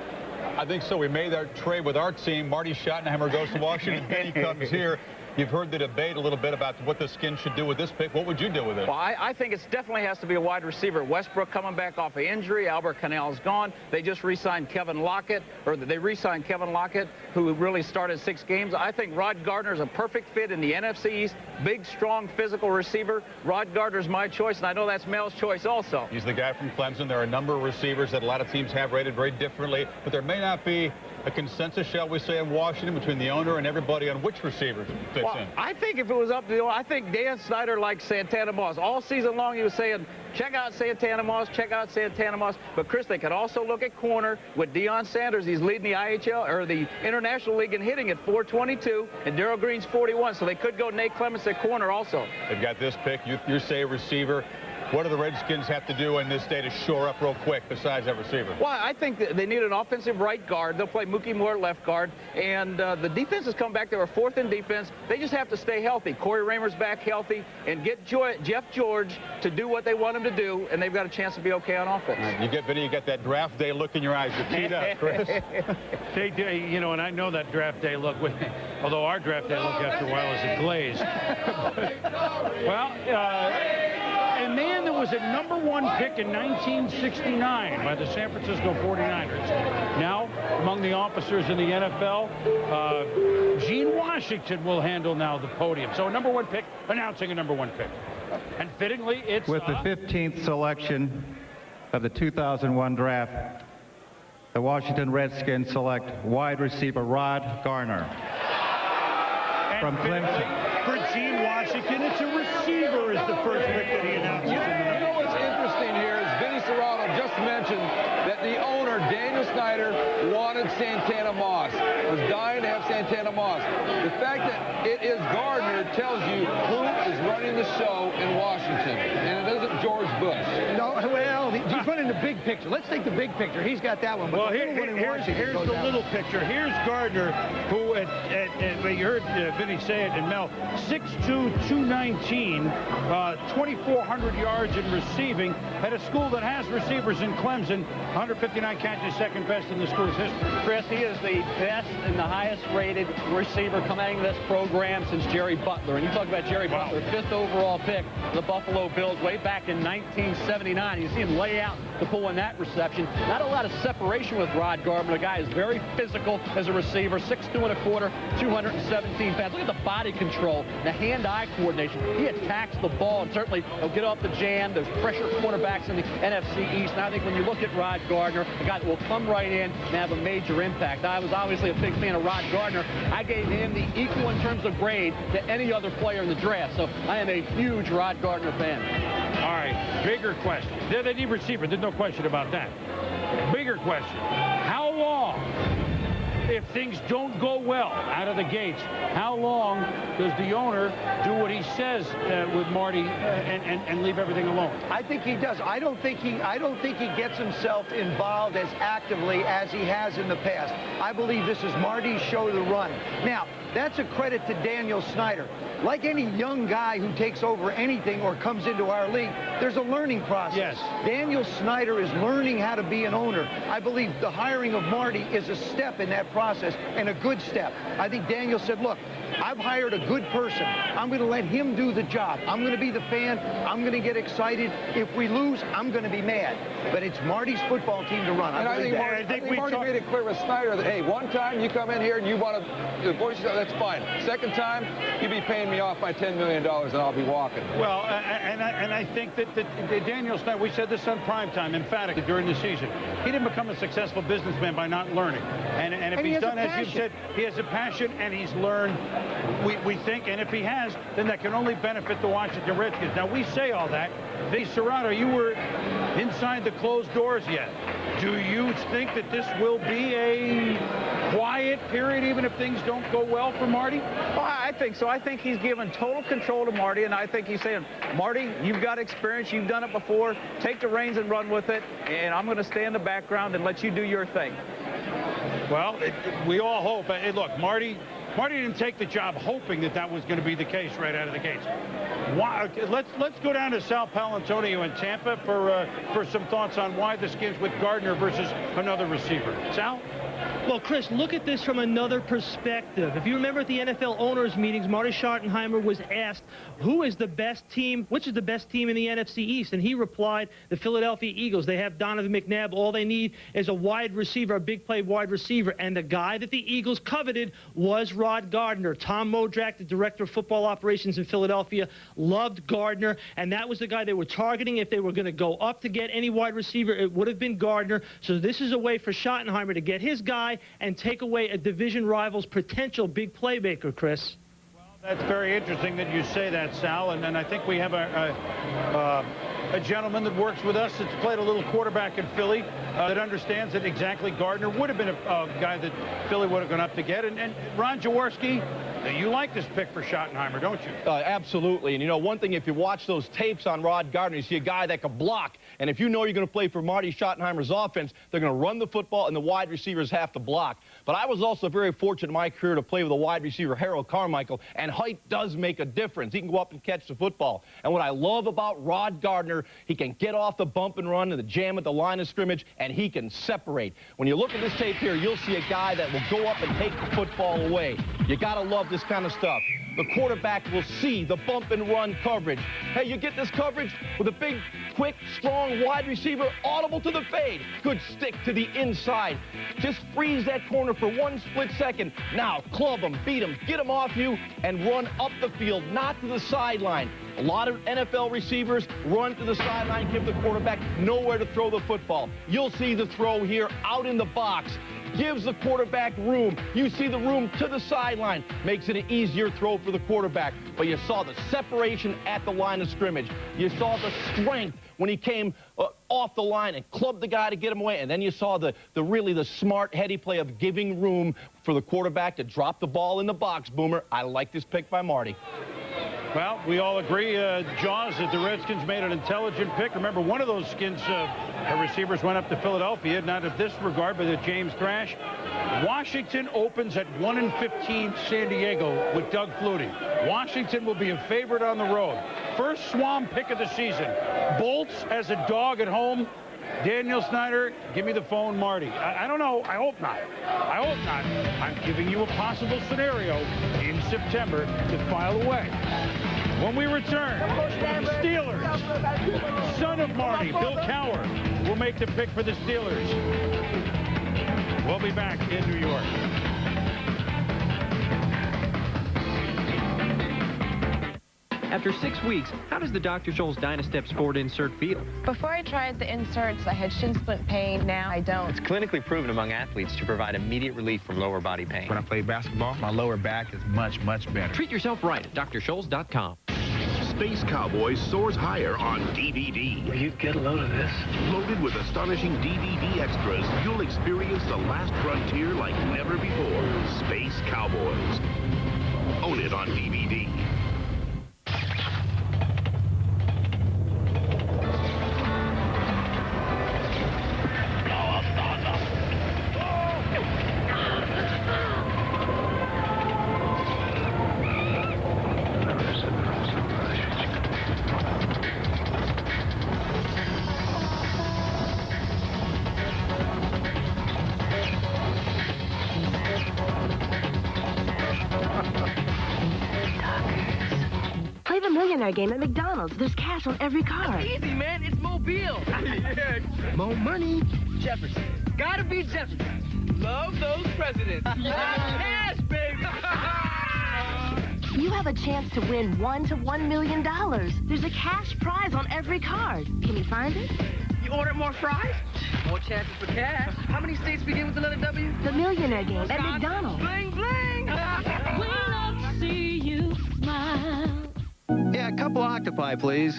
I think so. We made our trade with our team. Marty Schottenheimer goes to Washington. Vinny comes here. You've heard the debate a little bit about what the Skins should do with this pick. What would you do with it? Well, I think it definitely has to be a wide receiver. Westbrook coming back off of injury. Albert Cannell's gone. They just re-signed Kevin Lockett, who really started 6 games. I think Rod Gardner's a perfect fit in the NFC East. Big, strong, physical receiver. Rod Gardner's my choice, and I know that's Mel's choice also. He's the guy from Clemson. There are a number of receivers that a lot of teams have rated very differently, but there may not be a consensus, shall we say, in Washington between the owner and everybody on which receiver fits in? I think if it was up to the owner, I think Dan Snyder likes Santana Moss. All season long he was saying, check out Santana Moss, check out Santana Moss. But, Chris, they could also look at corner with Deion Sanders. He's leading the IHL, or the International League in hitting at 422, and Darrell Green's 41. So they could go Nate Clements at corner also. They've got this pick. You say a receiver. What do the Redskins have to do in this day to shore up real quick besides that receiver? Well, I think that they need an offensive right guard. They'll play Mookie Moore left guard. And the defense has come back. They were fourth in defense. They just have to stay healthy. Corey Raymer's back healthy and get Jeff George to do what they want him to do, and they've got a chance to be okay on offense. Vinny, you get that draft day look in your eyes. You're teed up, Chris. You know, and I know that draft day look, although our draft day look after a while is a glaze. Well, a man that was a #1 pick in 1969 by the San Francisco 49ers. Now, among the officers in the NFL, Gene Washington will handle now the podium. So a #1 pick, announcing a #1 pick. And fittingly, it's... With the 15th selection of the 2001 draft, the Washington Redskins select wide receiver Rod Garner from Clemson. For Gene Washington, it's a receiver is the first pick that he announces. You know what's interesting here is Vinny Serrato just mentioned that the owner, Daniel Snyder, wanted Santana Moss, was dying to have Santana Moss. The fact that it is Gardner tells you who is running the show in Washington, and it isn't George Bush. No, well, he's running the big picture. Let's take the big picture. He's got that one. But well, here's the little picture. Here's Gardner, who, you heard Vinny say it, and Mel, 6'2", 219, 2,400 yards in receiving, at a school that has receivers in Clemson, 159 catches, second best in the school's history. Chris, he is the best and the highest rated receiver coming into this program since Jerry Butler. And you talk about Jerry Butler, 5th overall pick of the Buffalo Bills way back in 1979. You see him lay out to pull in that reception. Not a lot of separation with Rod Gardner. The guy is very physical as a receiver, 6'2 1/4", 217 pounds. Look at the body control, the hand-eye coordination. He attacks the ball, and certainly he'll get off the jam. There's pressure cornerbacks in the NFC East. And I think when you look at Rod Gardner, a guy that will come right in and have a major impact. I was obviously a big fan of Rod Gardner. I gave him the equal in terms of grade to any other player in the draft. So I am a huge Rod Gardner fan. All right, bigger question. They need receiver. There's no question about that. Bigger question. How long, if things don't go well out of the gates, how long does the owner do what he says with Marty and leave everything alone? I think he does. I don't think he gets himself involved as actively as he has in the past. I believe this is Marty's show to run. Now, that's a credit to Daniel Snyder. Like any young guy who takes over anything or comes into our league, there's a learning process. Yes. Daniel Snyder is learning how to be an owner. I believe the hiring of Marty is a step in that process, and a good step. I think Daniel said, look, I've hired a good person. I'm going to let him do the job. I'm going to be the fan. I'm going to get excited. If we lose, I'm going to be mad. But it's Marty's football team to run. I think Marty made it clear with Snyder that, hey, one time you come in here and you want to voice yourself, that's fine. Second time, you be paying me off my $10 million and I'll be walking. Well, and I think that Daniel Snyder, we said this on primetime emphatically during the season, he didn't become a successful businessman by not learning. And if he's done, as you said, he has a passion and he's learned, we think, and if he has, then that can only benefit the Washington Redskins. Now, we say all that. Vinny Serrato, you were inside the closed doors yet. Do you think that this will be a quiet period, even if things don't go well for Marty? Well, I think so. I think he's given total control to Marty, and I think he's saying, Marty, you've got experience. You've done it before. Take the reins and run with it, and I'm going to stay in the background and let you do your thing. Well, we all hope. Hey, look, Marty didn't take the job hoping that was going to be the case right out of the gates. Let's go down to Sal Palantonio in Tampa for some thoughts on why the Skins with Gardner versus another receiver. Sal? Well, Chris, look at this from another perspective. If you remember at the NFL owners meetings, Marty Schottenheimer was asked, who is the best team, which is the best team in the NFC East? And he replied, the Philadelphia Eagles. They have Donovan McNabb. All they need is a wide receiver, a big play wide receiver. And the guy that the Eagles coveted was Rod Gardner. Tom Modrak, the director of football operations in Philadelphia, loved Gardner. And that was the guy they were targeting. If they were going to go up to get any wide receiver, it would have been Gardner. So this is a way for Schottenheimer to get his guy and take away a division rival's potential big playmaker, Chris. That's very interesting that you say that, Sal, and I think we have a gentleman that works with us that's played a little quarterback in Philly that understands that exactly Gardner would have been a guy that Philly would have gone up to get. And Ron Jaworski, you like this pick for Schottenheimer, don't you? Absolutely. And, you know, one thing, if you watch those tapes on Rod Gardner, you see a guy that can block. And if you know you're going to play for Marty Schottenheimer's offense, they're going to run the football, and the wide receivers have to block. But I was also very fortunate in my career to play with a wide receiver, Harold Carmichael, and height does make a difference. He can go up and catch the football. And what I love about Rod Gardner, he can get off the bump and run and the jam at the line of scrimmage, and he can separate. When you look at this tape here, you'll see a guy that will go up and take the football away. You got to love this kind of stuff. The quarterback will see the bump and run coverage. Hey, you get this coverage with a big, quick, strong wide receiver, audible to the fade. Good stick to the inside. Just freeze that corner for 1 split second. Now, club him, beat him, get him off you, and run up the field, not to the sideline. A lot of NFL receivers run to the sideline, give the quarterback nowhere to throw the football. You'll see the throw here out in the box. Gives the quarterback room. You see the room to the sideline. Makes it an easier throw for the quarterback. But you saw the separation at the line of scrimmage. You saw the strength when he came off the line and clubbed the guy to get him away. And then you saw the smart, heady play of giving room for the quarterback to drop the ball in the box, Boomer. I like this pick by Marty. Well, we all agree, Jaws, that the Redskins made an intelligent pick. Remember, one of those Skins receivers went up to Philadelphia, not of this regard, but at James Thrash. Washington opens at 1-15 San Diego with Doug Flutie. Washington will be a favorite on the road. First Swam pick of the season. Bolts as a dog at home. Daniel Snyder, give me the phone, Marty. I don't know. I hope not. I hope not. I'm giving you a possible scenario in September to file away. When we return, the Steelers, son of Marty, Bill Cowher, will make the pick for the Steelers. We'll be back in New York. After 6 weeks, how does the Dr. Scholl's Dynastep Sport insert feel? Before I tried the inserts, I had shin splint pain. Now I don't. It's clinically proven among athletes to provide immediate relief from lower body pain. When I play basketball, my lower back is much, much better. Treat yourself right at drscholz.com. Space Cowboys soars higher on DVD. Will you get a load of this? Loaded with astonishing DVD extras, you'll experience the last frontier like never before. Space Cowboys. Own it on DVD. Game at McDonald's. There's cash on every card. It's easy, man. It's Mobile. Yeah. More money. Jefferson. Gotta be Jefferson. Love those presidents. Cash, baby. You have a chance to win $1 to $1 million. There's a cash prize on every card. Can you find it? You order more fries? More chances for cash. How many states begin with the letter W? The Millionaire Game at McDonald's. Bling, bling. We love to see you smile. Yeah, a couple octopi, please.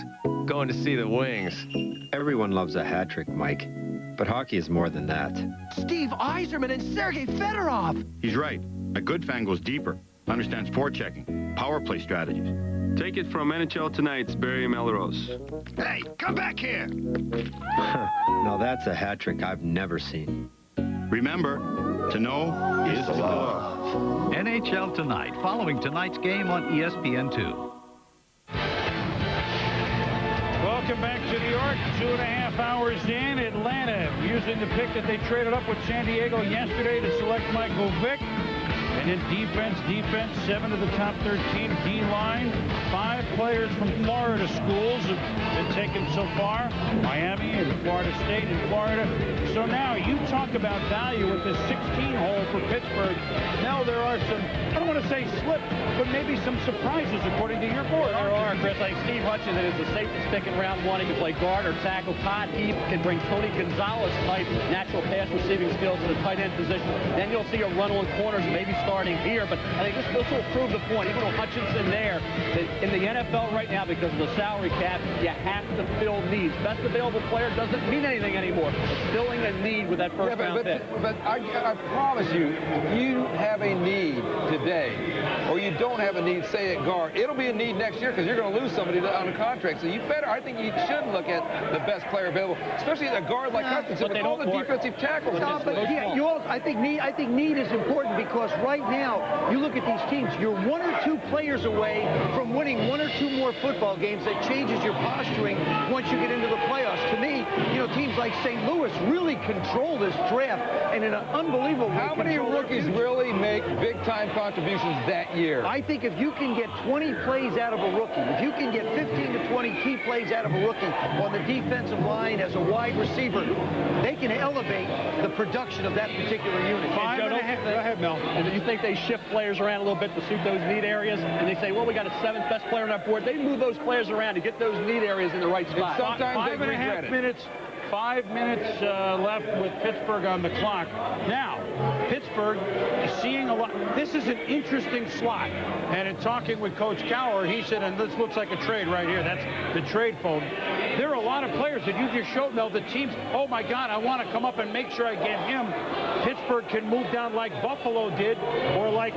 Going to see the Wings. Everyone loves a hat trick, Mike. But hockey is more than that. Steve Yzerman and Sergei Fedorov. He's right. A good fan goes deeper. Understands forechecking, power play strategies. Take it from NHL Tonight's Barry Melrose. Hey, come back here! Now that's a hat trick I've never seen. Remember, to know is to love. NHL Tonight, following tonight's game on ESPN2. Welcome back to New York. 2.5 hours in. Atlanta using the pick that they traded up with San Diego yesterday to select Michael Vick. And in defense, 7 of the top 13 D-line. 5 players from Florida schools have been taken so far. Miami and Florida State in Florida. So now you talk about value with the 16-hole for Pittsburgh. Now there are some, I don't want to say slips, but maybe some surprises according to your board. There are, Chris. I think Steve Hutchinson is the safest pick in round 1. He can play guard or tackle. Todd Heap can bring Tony Gonzalez-type natural pass receiving skills to the tight end position. Then you'll see a run on corners maybe starting here. But I think this will prove the point, even with Hutchinson there, that in the NFL right now, because of the salary cap, you have to fill needs. Best available player doesn't mean anything anymore. It's filling a need with that first round pick. But I promise you, you have a need today, or you don't have a need, say at guard, it'll be a need next year because you're going to lose somebody on a contract. So you better, I think you should look at the best player available, especially a guard like Hutchinson with all the defensive tackles. I think need is important because right now, you look at these teams, you're 1 or 2 players away from winning 1 or 2 more football games that changes your posturing once you get into the playoffs. To me, teams like St. Louis really control this draft and in an unbelievable way. How many rookies really make big-time contributions that year? I think if you can get 20 plays out of a rookie, if you can get 15 to 20 key plays out of a rookie on the defensive line as a wide receiver, they can elevate the production of that particular unit. Go ahead, Mel. And you think they shift players around a little bit to suit those need areas, and they say, well, we got a 7th best player on our board. They move those players around to get those need areas in the right spot. Sometimes 5.5 minutes. 5 minutes left with Pittsburgh on the clock. Now, Pittsburgh is seeing a lot. This is an interesting slot. And in talking with Coach Cowher, he said, and this looks like a trade right here. That's the trade phone. There are a lot of players that you just showed, Mel, the teams, oh, my God, I want to come up and make sure I get him. Pittsburgh can move down like Buffalo did or like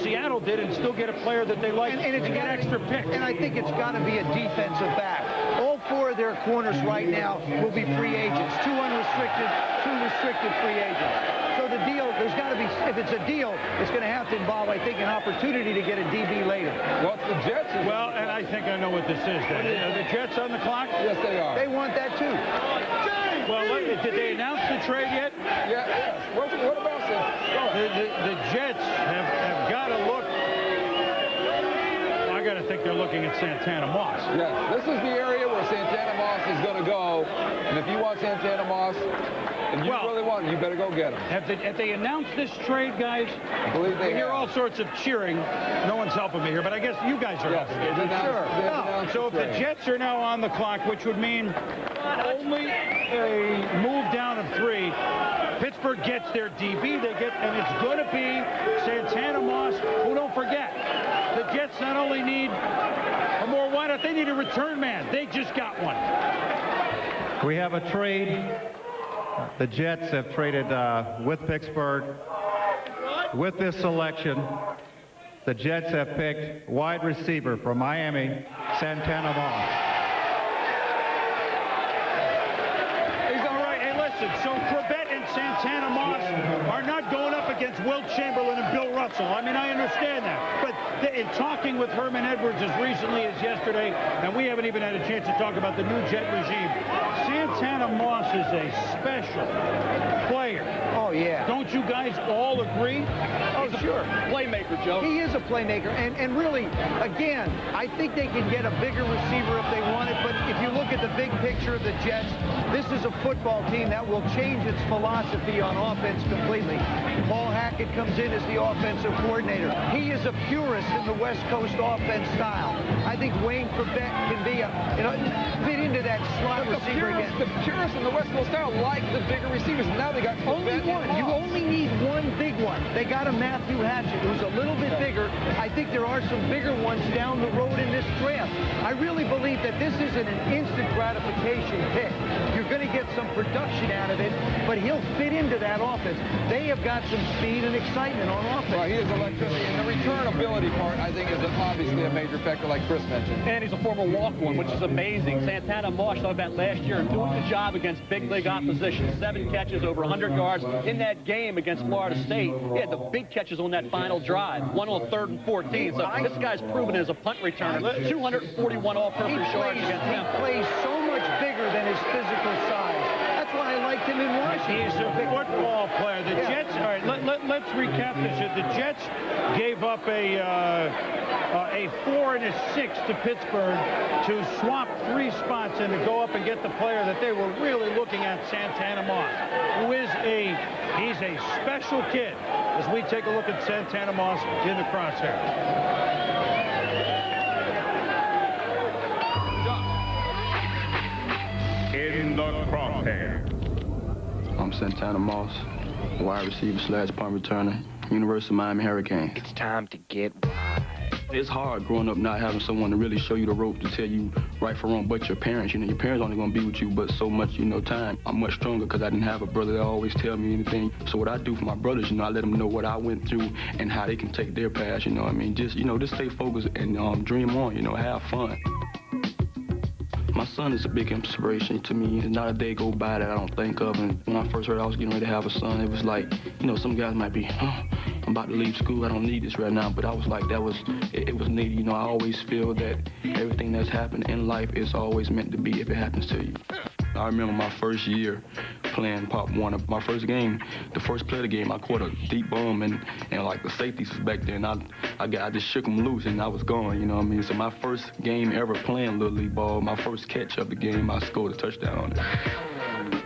Seattle did and still get a player that they like and it's get extra picks. And I think it's got to be a defensive back. All 4 of their corners right now will be free agents. 2 unrestricted, 2 restricted free agents. So the deal, there's got to be, if it's a deal, it's going to have to involve, I think, an opportunity to get a DB later. Well, the Jets. Well, and I think I know what this is. Are the Jets on the clock? Yes, they are. They want that too. Well, did they announce the trade yet? Yeah. What about the Jets have got to look. I got to think they're looking at Santana Moss. Yes, this is the area where Santana Moss is going to go. And if you want Santana Moss, and you really want him, you better go get him. Have they announced this trade, guys? I believe they hear all sorts of cheering. No one's helping me here, but I guess you guys are helping me. Sure. So if the Jets are now on the clock, which would mean only a move down of 3, Pittsburgh gets their DB. And it's going to be Santana Moss, who, don't forget, the Jets not only need a more wideout, they need a return man. They just got one. We have a trade. The Jets have traded with Pittsburgh. With this selection, the Jets have picked wide receiver from Miami, Santana Moss. He's all right. Hey, listen, so Corbett and Santana Moss are not going up against Wilt Chamberlain and Bill Russell. I mean, I understand that. But in talking with Herman Edwards as recently as yesterday, and we haven't even had a chance to talk about the new Jet regime, Santana Moss is a special player. Oh, yeah. Don't you guys all agree? Oh, sure. Playmaker, Joe. He is a playmaker. And really, again, I think they can get a bigger receiver if they want it. But if you look at the big picture of the Jets, this is a football team that will change its philosophy on offense completely. Paul Hackett comes in as the offensive coordinator. He is a purist in the West Coast offense style. I think Wayne Corbett can be fit into that slot receiver again. The purists in the West Coast style like the bigger receivers. Now they got only one. You only need one big one. They got a Matthew Hatchett who's a little bit bigger. I think there are some bigger ones down the road in this draft. I really believe that this isn't an instant gratification pick. You're going to get some production out of it, but he'll fit into that offense. They have got some speed and excitement on offense. Well, he is electricity. And the return ability part, I think, is obviously a major factor, like Chris mentioned. And he's a former walk-on, which is amazing. Santana Moss, talked about last year, doing the job against big league opposition. 7 catches, over 100 yards. In that game against Florida State, he had the big catches on that final drive. One on 3rd and 14. So this guy's proven as a punt returner. 241 all-purpose yards against him. He plays so much bigger than his physical size. That's why I like liked him in Washington. He's a football player. The Jets, all right, let's recap this. The Jets gave up a 4 and a 6 to Pittsburgh to swap 3 spots and to go up and get the player that they were really looking at, Santana Moss, who is he's a special kid as we take a look at Santana Moss in the crosshairs. In the crosshair. I'm Santana Moss, wide receiver / punt returner, University of Miami Hurricanes. It's time to get wide. It's hard growing up not having someone to really show you the ropes, to tell you right from wrong, but your parents. You know, your parents only going to be with you but so much, you know, time. I'm much stronger because I didn't have a brother that always tell me anything. So what I do for my brothers, you know, I let them know what I went through and how they can take their path, you know what I mean? Just, you know, just stay focused and dream on, you know, have fun. My son is a big inspiration to me. There's not a day go by that I don't think of. And when I first heard I was getting ready to have a son, it was like, you know, some guys might be, I'm about to leave school, I don't need this right now. But I was like, it was needed. You know, I always feel that everything that's happened in life is always meant to be if it happens to you. I remember my first year playing Pop Warner. My first game, the first play of the game, I caught a deep bomb and like the safeties was back there, and I just shook them loose and I was gone, you know what I mean? So my first game ever playing Little League ball, my first catch of the game, I scored a touchdown on it.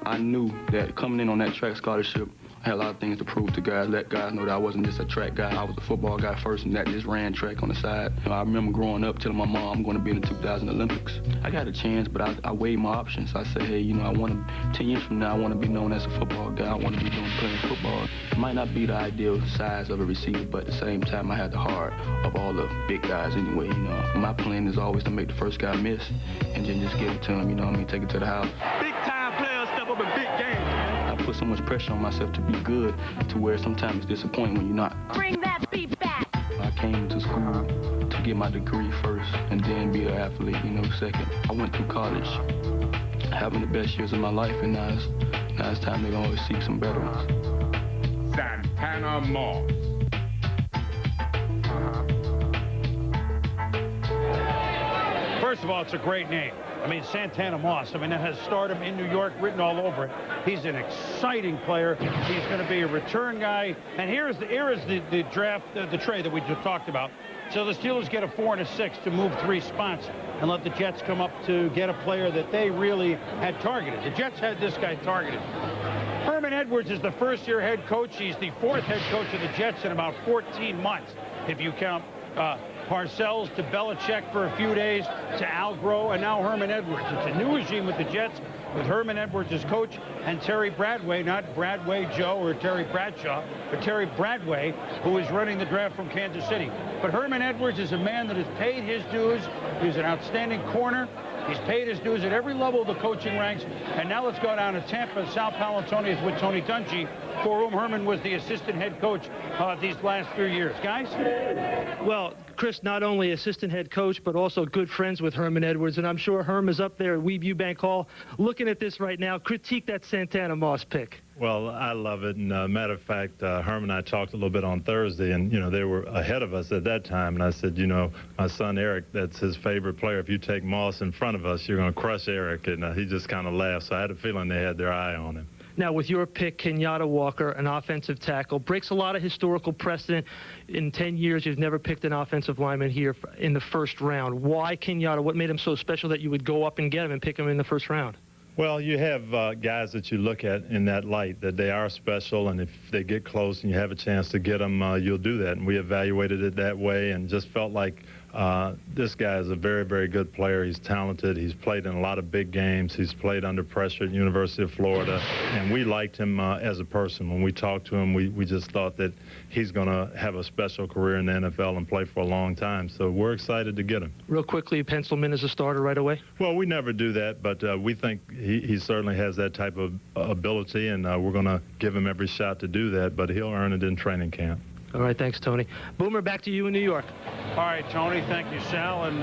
I knew that coming in on that track scholarship, I had a lot of things to prove to guys, let guys know that I wasn't just a track guy. I was a football guy first, and that just ran track on the side. You know, I remember growing up telling my mom I'm going to be in the 2000 Olympics. I got a chance, but I weighed my options. I said, hey, you know, I want to, 10 years from now, I want to be known as a football guy. I want to be playing football. It might not be the ideal size of a receiver, but at the same time, I had the heart of all the big guys anyway, you know. My plan is always to make the first guy miss and then just give it to him, you know what I mean, take it to the house. Big time players step up in big games. I put so much pressure on myself to be good to where sometimes it's disappointing when you're not. Bring that beat back. I came to school to get my degree first and then be an athlete, you know, second. I went through college having the best years of my life, and now it's time to always seek some better ones. Santana Moss. First of all, it's a great name. I mean, Santana Moss. I mean, it has stardom in New York written all over it. He's an exciting player. He's going to be a return guy. And here is the draft, the trade that we just talked about. So the Steelers get a 4 and a 6 to move 3 spots and let the Jets come up to get a player that they really had targeted. The Jets had this guy targeted. Herman Edwards is the first-year head coach. He's the 4th head coach of the Jets in about 14 months, if you count Parcells to Belichick for a few days, to Al Groh, and now Herman Edwards. It's a new regime with the Jets, with Herman Edwards as coach and Terry Bradway, not Bradway Joe or Terry Bradshaw, but Terry Bradway, who is running the draft from Kansas City. But Herman Edwards is a man that has paid his dues. He's an outstanding corner. He's paid his dues at every level of the coaching ranks. And now let's go down to Tampa. Sal Palatoni is with Tony Dungy, for whom Herman was the assistant head coach these last few years. Guys? Well, Chris, not only assistant head coach, but also good friends with Herman Edwards. And I'm sure Herm is up there at Weeb Eubank Hall looking at this right now. Critique that Santana Moss pick. Well, I love it. And matter of fact, Herm and I talked a little bit on Thursday, and, you know, they were ahead of us at that time. And I said, you know, my son Eric, that's his favorite player. If you take Moss in front of us, you're going to crush Eric. And he just kind of laughed. So I had a feeling they had their eye on him. Now, with your pick, Kenyatta Walker, an offensive tackle, breaks a lot of historical precedent. In 10 years, you've never picked an offensive lineman here in the first round. Why Kenyatta? What made him so special that you would go up and get him and pick him in the first round? Well, you have guys that you look at in that light, that they are special, and if they get close and you have a chance to get them, you'll do that. And we evaluated it that way and just felt like this guy is a very, very good player. He's talented. He's played in a lot of big games. He's played under pressure at University of Florida. And we liked him as a person. When we talked to him, we just thought that he's going to have a special career in the NFL and play for a long time. So we're excited to get him. Real quickly, pencil him in as a starter right away? Well, we never do that, but we think he certainly has that type of ability, and we're going to give him every shot to do that, but he'll earn it in training camp. All right, thanks, Tony. Boomer, back to you in New York. All right, Tony, thank you, Sal. And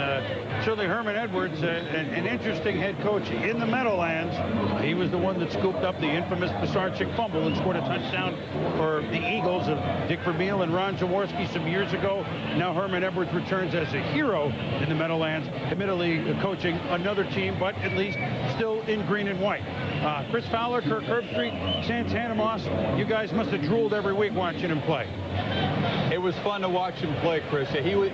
certainly Herman Edwards, an interesting head coach in the Meadowlands. He was the one that scooped up the infamous Pisarcik fumble and scored a touchdown for the Eagles of Dick Vermeil and Ron Jaworski some years ago. Now Herman Edwards returns as a hero in the Meadowlands, admittedly coaching another team, but at least still in green and white. Chris Fowler, Kirk Herbstreit, Santana Moss, you guys must have drooled every week watching him play. It was fun to watch him play, Chris. He would...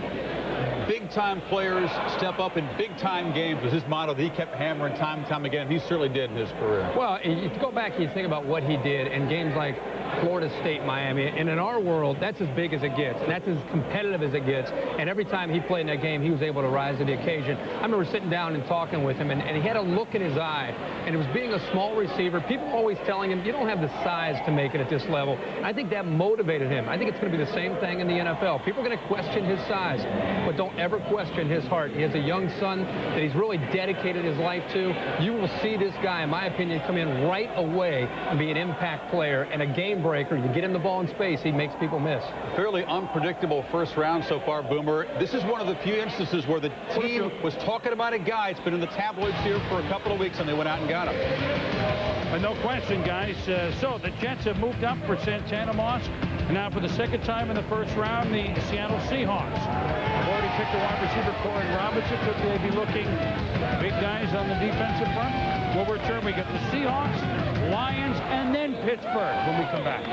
Big-time players step up in big-time games was his motto that he kept hammering time and time again. He certainly did in his career. Well, you go back and you think about what he did in games like Florida State, Miami, and in our world, that's as big as it gets, and that's as competitive as it gets, and every time he played in that game, he was able to rise to the occasion. I remember sitting down and talking with him, and he had a look in his eye, and it was being a small receiver. People were always telling him, you don't have the size to make it at this level. I think that motivated him. I think it's going to be the same thing in the NFL. People are going to question his size, but don't ever question his heart. He has a young son that he's really dedicated his life to. You will see this guy, in my opinion, come in right away and be an impact player and a game breaker. You get him the ball in space, he makes people miss. Fairly unpredictable first round so far, Boomer. This is one of the few instances where the team was talking about a guy. It's been in the tabloids here for a couple of weeks, and they went out and got him. No question, guys. So the Jets have moved up for Santana Moss. And now for the second time in the first round, the Seattle Seahawks have already picked a wide receiver, Corey Robinson. Could they be looking big guys on the defensive front? We'll return. We get the Seahawks, Lions, and then Pittsburgh when we come back.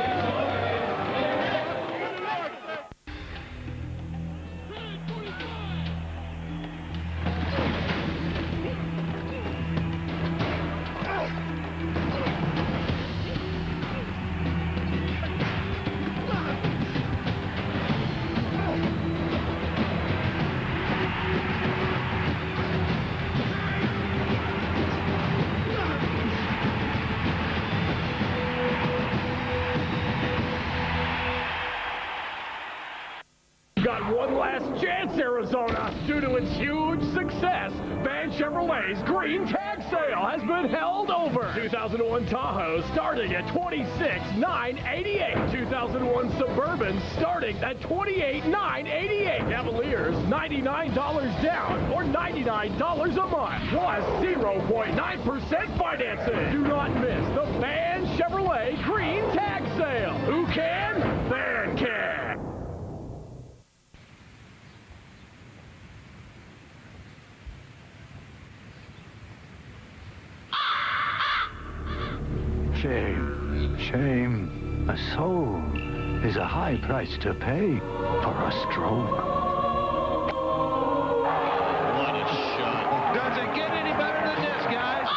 Got one last chance, Arizona. Due to its huge success, Van Chevrolet's green tag sale has been held over. 2001 Tahoe starting at $26,988. 2001 Suburban starting at $28,988. Cavaliers, $99 down or $99 a month. Plus 0.9% financing. Do not miss the Van Chevrolet green tag sale. Who can? Van can. Shame, shame. A soul is a high price to pay for a stroke. What a shot. Does it get any better than this, guys?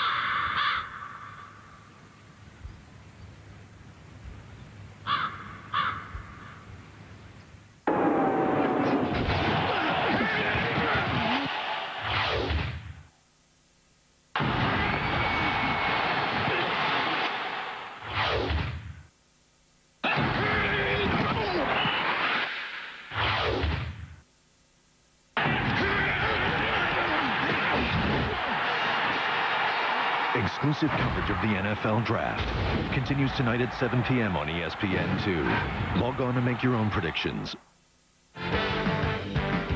Exclusive coverage of the NFL Draft continues tonight at 7 p.m. on ESPN2. Log on and make your own predictions.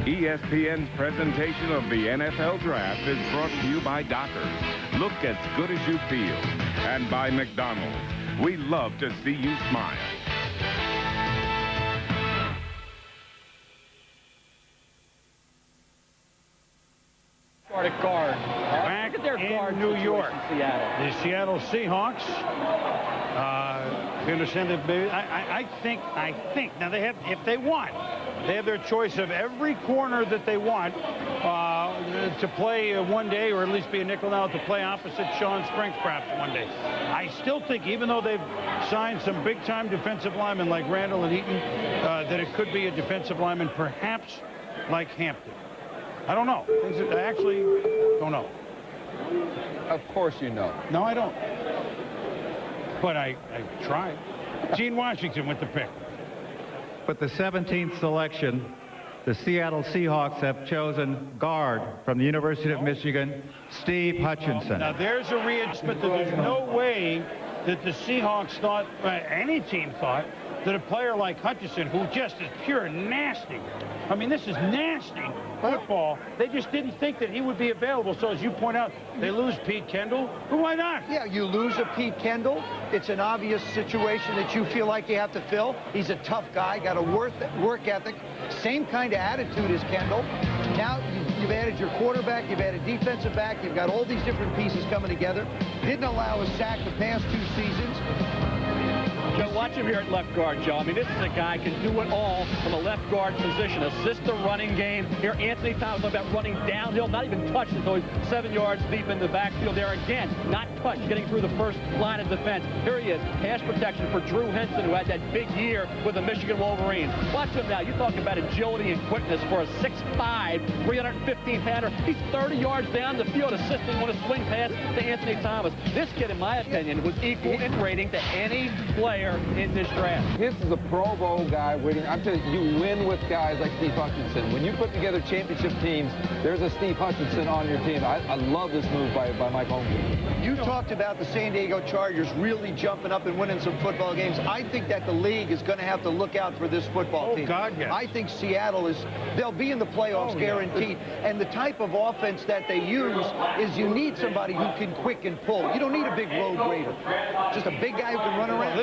ESPN's presentation of the NFL Draft is brought to you by Dockers. Look as good as you feel. And by McDonald's. We love to see you smile. Started guard. Back Look at their guard in New York. Seattle. The Seattle Seahawks. You understand that? I think. Now they have, if they want, they have their choice of every corner that they want to play one day, or at least be a nickel now to play opposite Sean Springs perhaps one day. I still think, even though they've signed some big-time defensive linemen like Randall and Eaton, that it could be a defensive lineman perhaps like Hampton. I don't know. I actually don't know. Of course you know. No, I don't. But I tried. Gene Washington with the pick. With the 17th selection, the Seattle Seahawks have chosen guard from the University of Michigan, Steve Hutchinson. Now, there's a readjustment that there's no way that the Seahawks thought, any team thought, that a player like Hutchinson, who just is pure nasty, I mean, this is nasty football, they just didn't think that he would be available. So, as you point out, they lose Pete Kendall. Well, why not? Yeah, you lose a Pete Kendall. It's an obvious situation that you feel like you have to fill. He's a tough guy, got a work ethic, same kind of attitude as Kendall. Now you've added your quarterback, you've added defensive back, you've got all these different pieces coming together. Didn't allow a sack the past 2 seasons. Joe, watch him here at left guard, Joe. I mean, this is a guy who can do it all from a left guard position. Assist the running game. Here, Anthony Thomas about running downhill, not even touched until he's 7 yards deep in the backfield. There again, not touched, getting through the first line of defense. Here he is, pass protection for Drew Henson, who had that big year with the Michigan Wolverines. Watch him now. You talk about agility and quickness for a 6'5", 315-pounder. He's 30 yards down the field, assisting on a swing pass to Anthony Thomas. This kid, in my opinion, was equal in rating to any player in this draft. This is a Pro Bowl guy waiting. I'm telling you, you win with guys like Steve Hutchinson. When you put together championship teams, there's a Steve Hutchinson on your team. I love this move by Mike Holmgren. You talked about the San Diego Chargers really jumping up and winning some football games. I think that the league is going to have to look out for this football team. God, yes. I think Seattle they'll be in the playoffs guaranteed. And the type of offense that they use is you need somebody who can quick and pull. You don't need a big road grader. Just a big guy who can run around.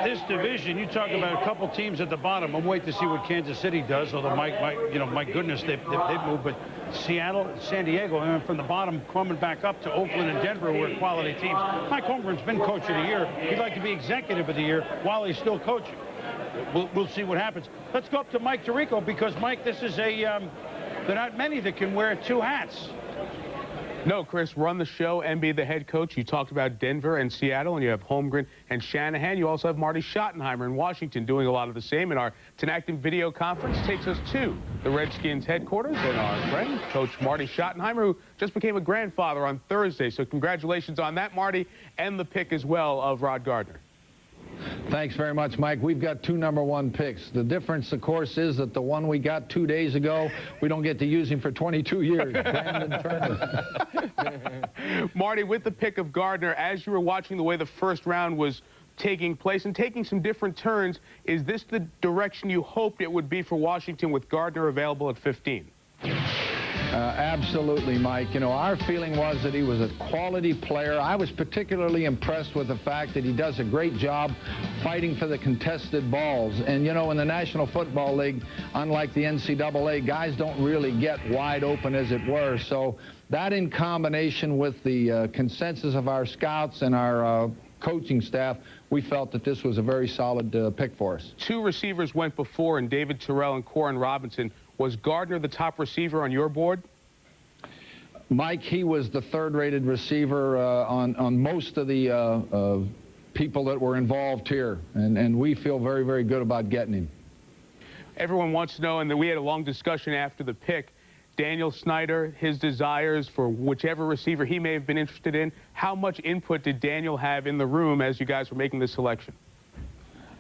This division, you talk about a couple teams at the bottom. I'm waiting to see what Kansas City does, although my goodness, they've moved. But Seattle, San Diego, and from the bottom, coming back up to Oakland and Denver, who are quality teams. Mike Holmgren's been coach of the year. He'd like to be executive of the year while he's still coaching. We'll see what happens. Let's go up to Mike Tirico, because, Mike, this is there are not many that can wear 2 hats. No, Chris, run the show and be the head coach. You talked about Denver and Seattle, and you have Holmgren and Shanahan. You also have Marty Schottenheimer in Washington doing a lot of the same. And our Tinactin video conference takes us to the Redskins headquarters and our friend, Coach Marty Schottenheimer, who just became a grandfather on Thursday. So congratulations on that, Marty, and the pick as well of Rod Gardner. Thanks very much, Mike. We've got 2 #1 picks. The difference, of course, is that the one we got 2 days ago, we don't get to use him for 22 years. Brandon Turner. Marty, with the pick of Gardner, as you were watching the way the first round was taking place and taking some different turns, is this the direction you hoped it would be for Washington with Gardner available at 15? Absolutely, Mike. You know, our feeling was that he was a quality player. I was particularly impressed with the fact that he does a great job fighting for the contested balls. And, you know, in the National Football League, unlike the NCAA, guys don't really get wide open, as it were. So that, in combination with the consensus of our scouts and our coaching staff, we felt that this was a very solid pick for us. 2 receivers went before, and David Terrell and Corin Robinson. Was Gardner the top receiver on your board? Mike, he was the 3rd-rated receiver on most of the people that were involved here, and we feel very, very good about getting him. Everyone wants to know, and we had a long discussion after the pick, Daniel Snyder, his desires for whichever receiver he may have been interested in. How much input did Daniel have in the room as you guys were making this selection?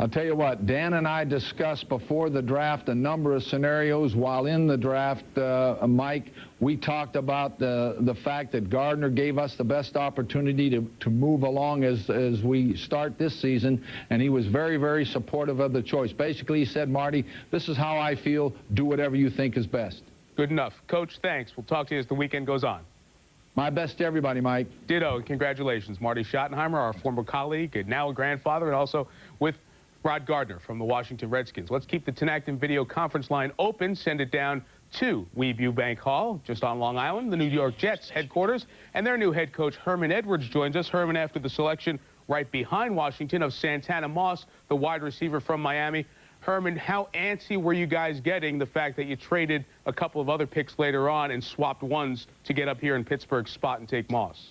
I'll tell you what, Dan and I discussed before the draft a number of scenarios. While in the draft, Mike, we talked about the fact that Gardner gave us the best opportunity to move along as we start this season, and he was very, very supportive of the choice. Basically, he said, Marty, this is how I feel. Do whatever you think is best. Good enough. Coach, thanks. We'll talk to you as the weekend goes on. My best to everybody, Mike. Ditto, and congratulations. Marty Schottenheimer, our former colleague, and now a grandfather, and also with Rod Gardner from the Washington Redskins. Let's keep the Tinactin video conference line open. Send it down to Webu Bank Hall, just on Long Island, the New York Jets headquarters. And their new head coach, Herman Edwards, joins us. Herman, after the selection right behind Washington of Santana Moss, the wide receiver from Miami. Herman, how antsy were you guys getting the fact that you traded a couple of other picks later on and swapped ones to get up here in Pittsburgh's spot and take Moss?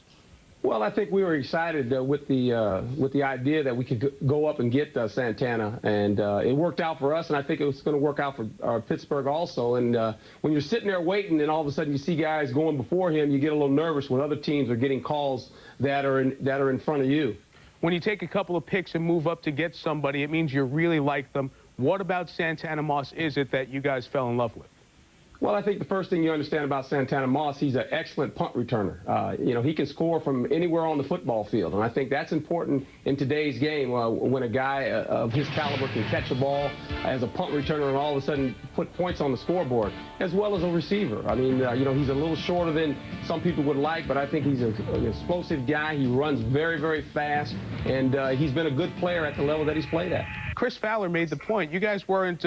Well, I think we were excited with the idea that we could go up and get Santana, and it worked out for us, and I think it was going to work out for Pittsburgh also. And when you're sitting there waiting, and all of a sudden you see guys going before him, you get a little nervous when other teams are getting calls that are in front of you. When you take a couple of picks and move up to get somebody, it means you really like them. What about Santana Moss is it that you guys fell in love with? Well, I think the first thing you understand about Santana Moss, he's an excellent punt returner. You know, he can score from anywhere on the football field, and I think that's important in today's game when a guy of his caliber can catch a ball as a punt returner and all of a sudden put points on the scoreboard, as well as a receiver. I mean, you know, he's a little shorter than some people would like, but I think he's an explosive guy. He runs very, very fast, and he's been a good player at the level that he's played at. Chris Fowler made the point. You guys weren't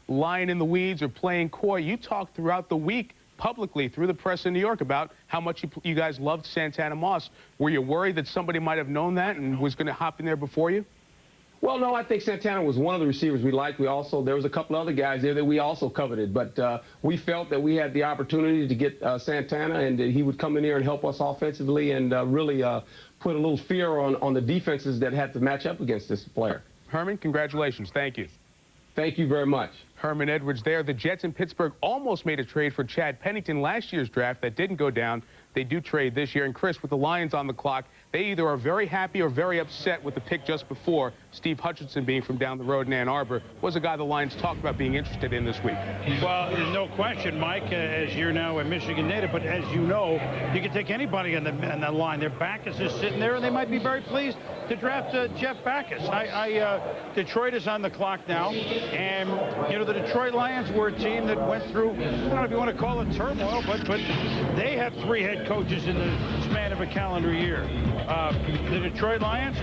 lying in the weeds or playing coy. You talked throughout the week publicly through the press in New York about how much you guys loved Santana Moss. Were you worried that somebody might have known that and was going to hop in there before you? Well, no, I think Santana was one of the receivers we liked. There was a couple other guys there that we also coveted, but we felt that we had the opportunity to get Santana, and that he would come in here and help us offensively and really put a little fear on the defenses that had to match up against this player. Herman, congratulations. Thank you. Thank you very much. Herman Edwards there. The Jets in Pittsburgh almost made a trade for Chad Pennington last year's draft. That didn't go down. They do trade this year. And Chris, with the Lions on the clock, they either are very happy or very upset with the pick just before. Steve Hutchinson, being from down the road in Ann Arbor, was a guy the Lions talked about being interested in this week. Well, there's no question, Mike, as you're now a Michigan native, but as you know, you can take anybody on the line. Their Backus is sitting there, and they might be very pleased to draft Jeff Backus. Detroit is on the clock now, and, you know, the Detroit Lions were a team that went through, I don't know if you want to call it turmoil, but they have 3 head coaches in the span of a calendar year. The Detroit Lions,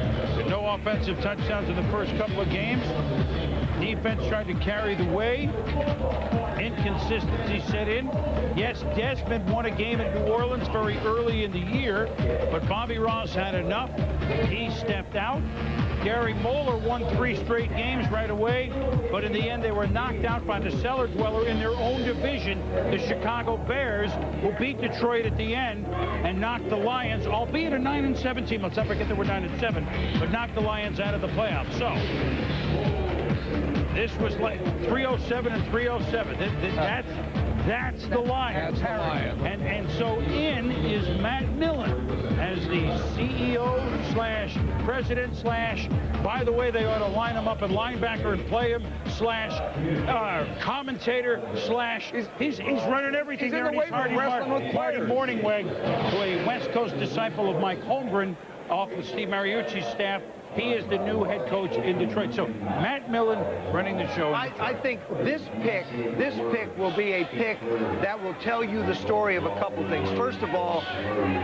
no offensive touchdowns in the first couple of games. Defense tried to carry the way. Inconsistency set in. Yes, Desmond won a game in New Orleans very early in the year, but Bobby Ross had enough. He stepped out. Gary Moeller won 3 straight games right away, but in the end they were knocked out by the cellar dweller in their own division, the Chicago Bears, who beat Detroit at the end and knocked the Lions, albeit a 9-7 team. Let's not forget they were 9-7, but knocked the Lions out of the playoffs. So this was like 307 and 307. That's the Lions. That's the Lions. And so in is Matt Millen as the CEO / president / by the way, they ought to line him up at linebacker and play him / commentator / he's running everything there. And he's Marty Morningweg, who a West Coast disciple of Mike Holmgren off of Steve Mariucci's staff. He is the new head coach in Detroit. So Matt Millen running the show. I think this pick will be a pick that will tell you the story of a couple things. First of all,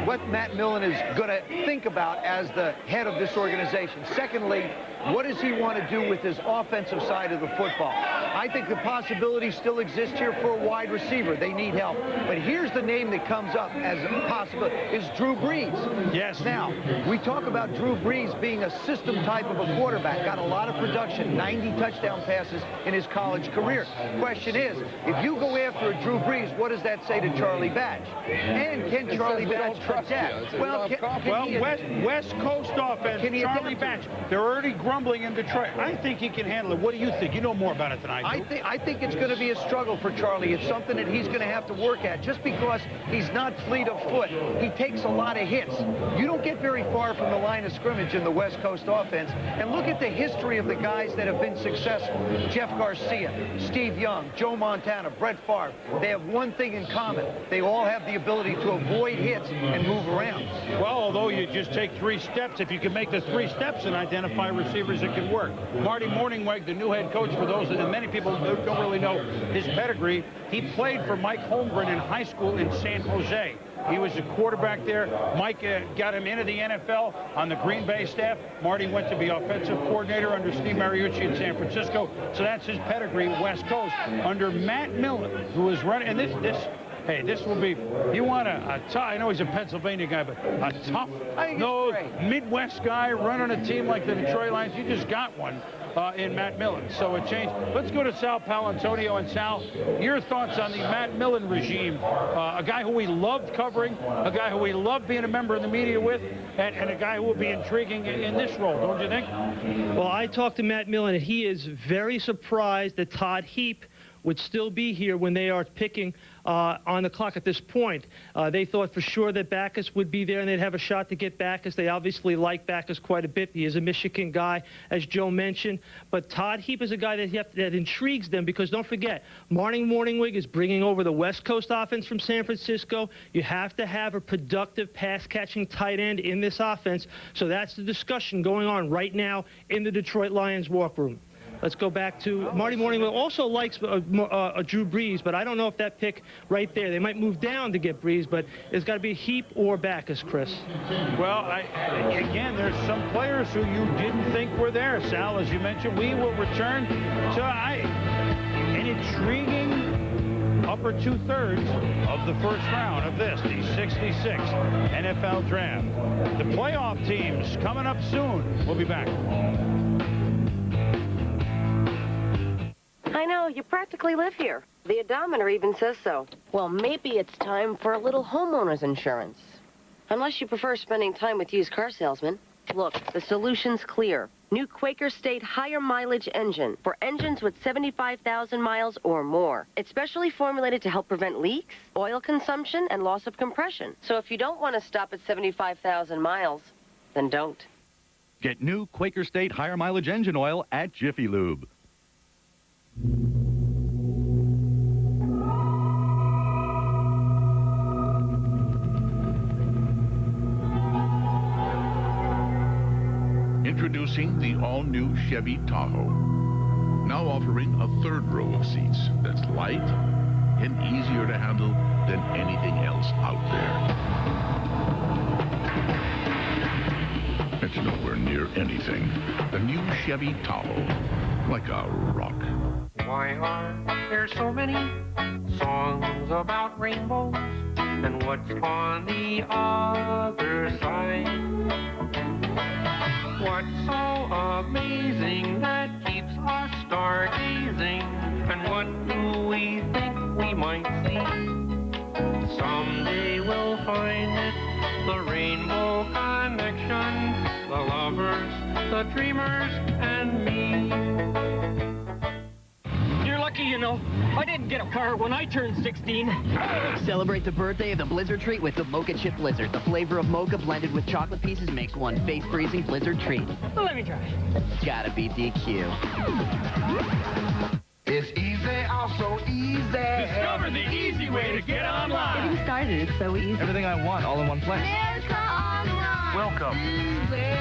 what Matt Millen is going to think about as the head of this organization. Secondly, what does he want to do with his offensive side of the football? I think the possibility still exists here for a wide receiver. They need help. But here's the name that comes up as a possibility is Drew Brees. Yes. Now, we talk about Drew Brees being a system type of a quarterback. Got a lot of production, 90 touchdown passes in his college career. Question is, if you go after a Drew Brees, what does that say to Charlie Batch? And can Charlie Batch adapt? Well, West Coast offense, Charlie Batch, they're already grumbling in Detroit. I think he can handle it. What do you think? You know more about it than I do. I think it's going to be a struggle for Charlie. It's something that he's going to have to work at. Just because he's not fleet of foot, he takes a lot of hits. You don't get very far from the line of scrimmage in the West Coast offense. And look at the history of the guys that have been successful. Jeff Garcia, Steve Young, Joe Montana, Brett Favre. They have one thing in common. They all have the ability to avoid hits and move around. Well, although you just take 3 steps, if you can make the 3 steps and identify receivers that can work. Marty Morningweg, the new head coach, for those, and many people don't really know his pedigree, he played for Mike Holmgren in high school in San Jose. He was a quarterback there. Mike got him into the NFL on the Green Bay staff. Marty went to be offensive coordinator under Steve Mariucci in San Francisco. So that's his pedigree, West Coast, under Matt Millen, who is running. And this will be, you want a tough, I know he's a Pennsylvania guy, but a tough, Midwest guy running a team like the Detroit Lions. You just got one in Matt Millen. So it changed. Let's go to Sal Paolantonio. And Sal, your thoughts on the Matt Millen regime, a guy who we loved covering, a guy who we loved being a member of the media with, and a guy who will be intriguing in this role, don't you think? Well, I talked to Matt Millen, and he is very surprised that Todd Heap would still be here when they are picking on the clock at this point. They thought for sure that Backus would be there and they'd have a shot to get Backus. They obviously like Backus quite a bit. He is a Michigan guy, as Joe mentioned. But Todd Heap is a guy that intrigues them because don't forget, Marty Morningweg is bringing over the West Coast offense from San Francisco. You have to have a productive pass-catching tight end in this offense. So that's the discussion going on right now in the Detroit Lions walk room. Let's go back to Marty Morningweg. Also likes Drew Brees, but I don't know if that pick right there. They might move down to get Brees, but it's got to be Heap or Backus, Chris. Well, again, there's some players who you didn't think were there, Sal. As you mentioned, we will return to an intriguing upper two-thirds of the first round of this, the 66th NFL Draft. The playoff teams coming up soon. We'll be back. I know, you practically live here. The odometer even says so. Well, maybe it's time for a little homeowner's insurance. Unless you prefer spending time with used car salesmen. Look, the solution's clear. New Quaker State higher mileage engine for engines with 75,000 miles or more. It's specially formulated to help prevent leaks, oil consumption, and loss of compression. So if you don't want to stop at 75,000 miles, then don't. Get new Quaker State higher mileage engine oil at Jiffy Lube. Introducing the all-new Chevy Tahoe. Now offering a third row of seats that's light and easier to handle than anything else out there. It's nowhere near anything. The new Chevy Tahoe, like a rock. Why are there so many songs about rainbows? And what's on the other side? What's so amazing that keeps us stargazing? And what do we think we might see? Someday we'll find it, the rainbow connection, the lovers, the dreamers, and me. You're lucky, you know. I didn't get a car when I turned 16. Celebrate the birthday of the Blizzard treat with the Mocha Chip Blizzard. The flavor of mocha blended with chocolate pieces makes one face-freezing Blizzard treat. Let me try. Gotta be DQ. It's easy, also easy. Discover the easy way to get online. Getting started is so easy. Everything I want, all in one place. Welcome.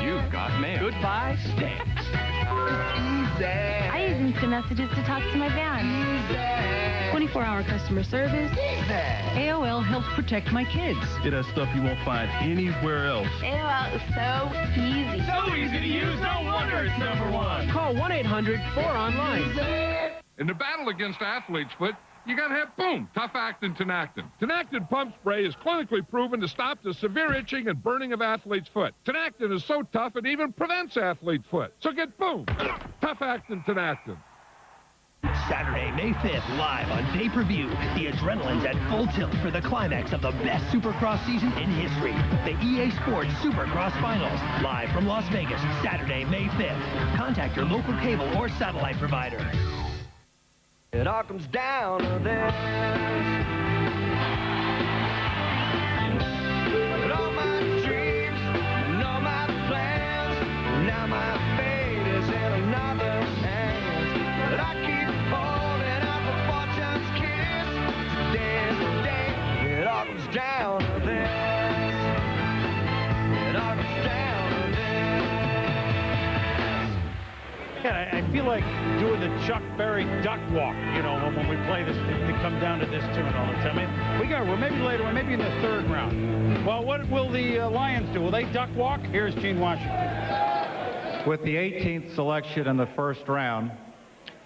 You've got mail. Goodbye, stamps. I use instant messages to talk to my band. 24-hour customer service. AOL helps protect my kids. It has stuff you won't find anywhere else. AOL is so easy. So easy to use, no wonder it's #1. Call 1-800-4ONLINE. In the battle against athlete's foot, you gotta have, boom, tough-actin Tinactin. Tinactin pump spray is clinically proven to stop the severe itching and burning of athlete's foot. Tinactin is so tough it even prevents athlete foot. So get, boom, tough-actin Tinactin. Saturday, May 5th, live on pay-per-view. The adrenaline's at full tilt for the climax of the best Supercross season in history. The EA Sports Supercross Finals, live from Las Vegas, Saturday, May 5th. Contact your local cable or satellite provider. It all comes down to this. And all my dreams, and all my plans, now my fate is in another hands. But I keep holding out for fortune's kiss. Today's the day. It all comes down to this. It all comes down to this. Yeah, I feel like doing the Chuck Berry duck walk, you know, when we play this, we come down to this tune all the time. I mean, we're maybe later, we're maybe in the third round. Well, what will the Lions do? Will they duck walk? Here's Gene Washington. With the 18th selection in the first round,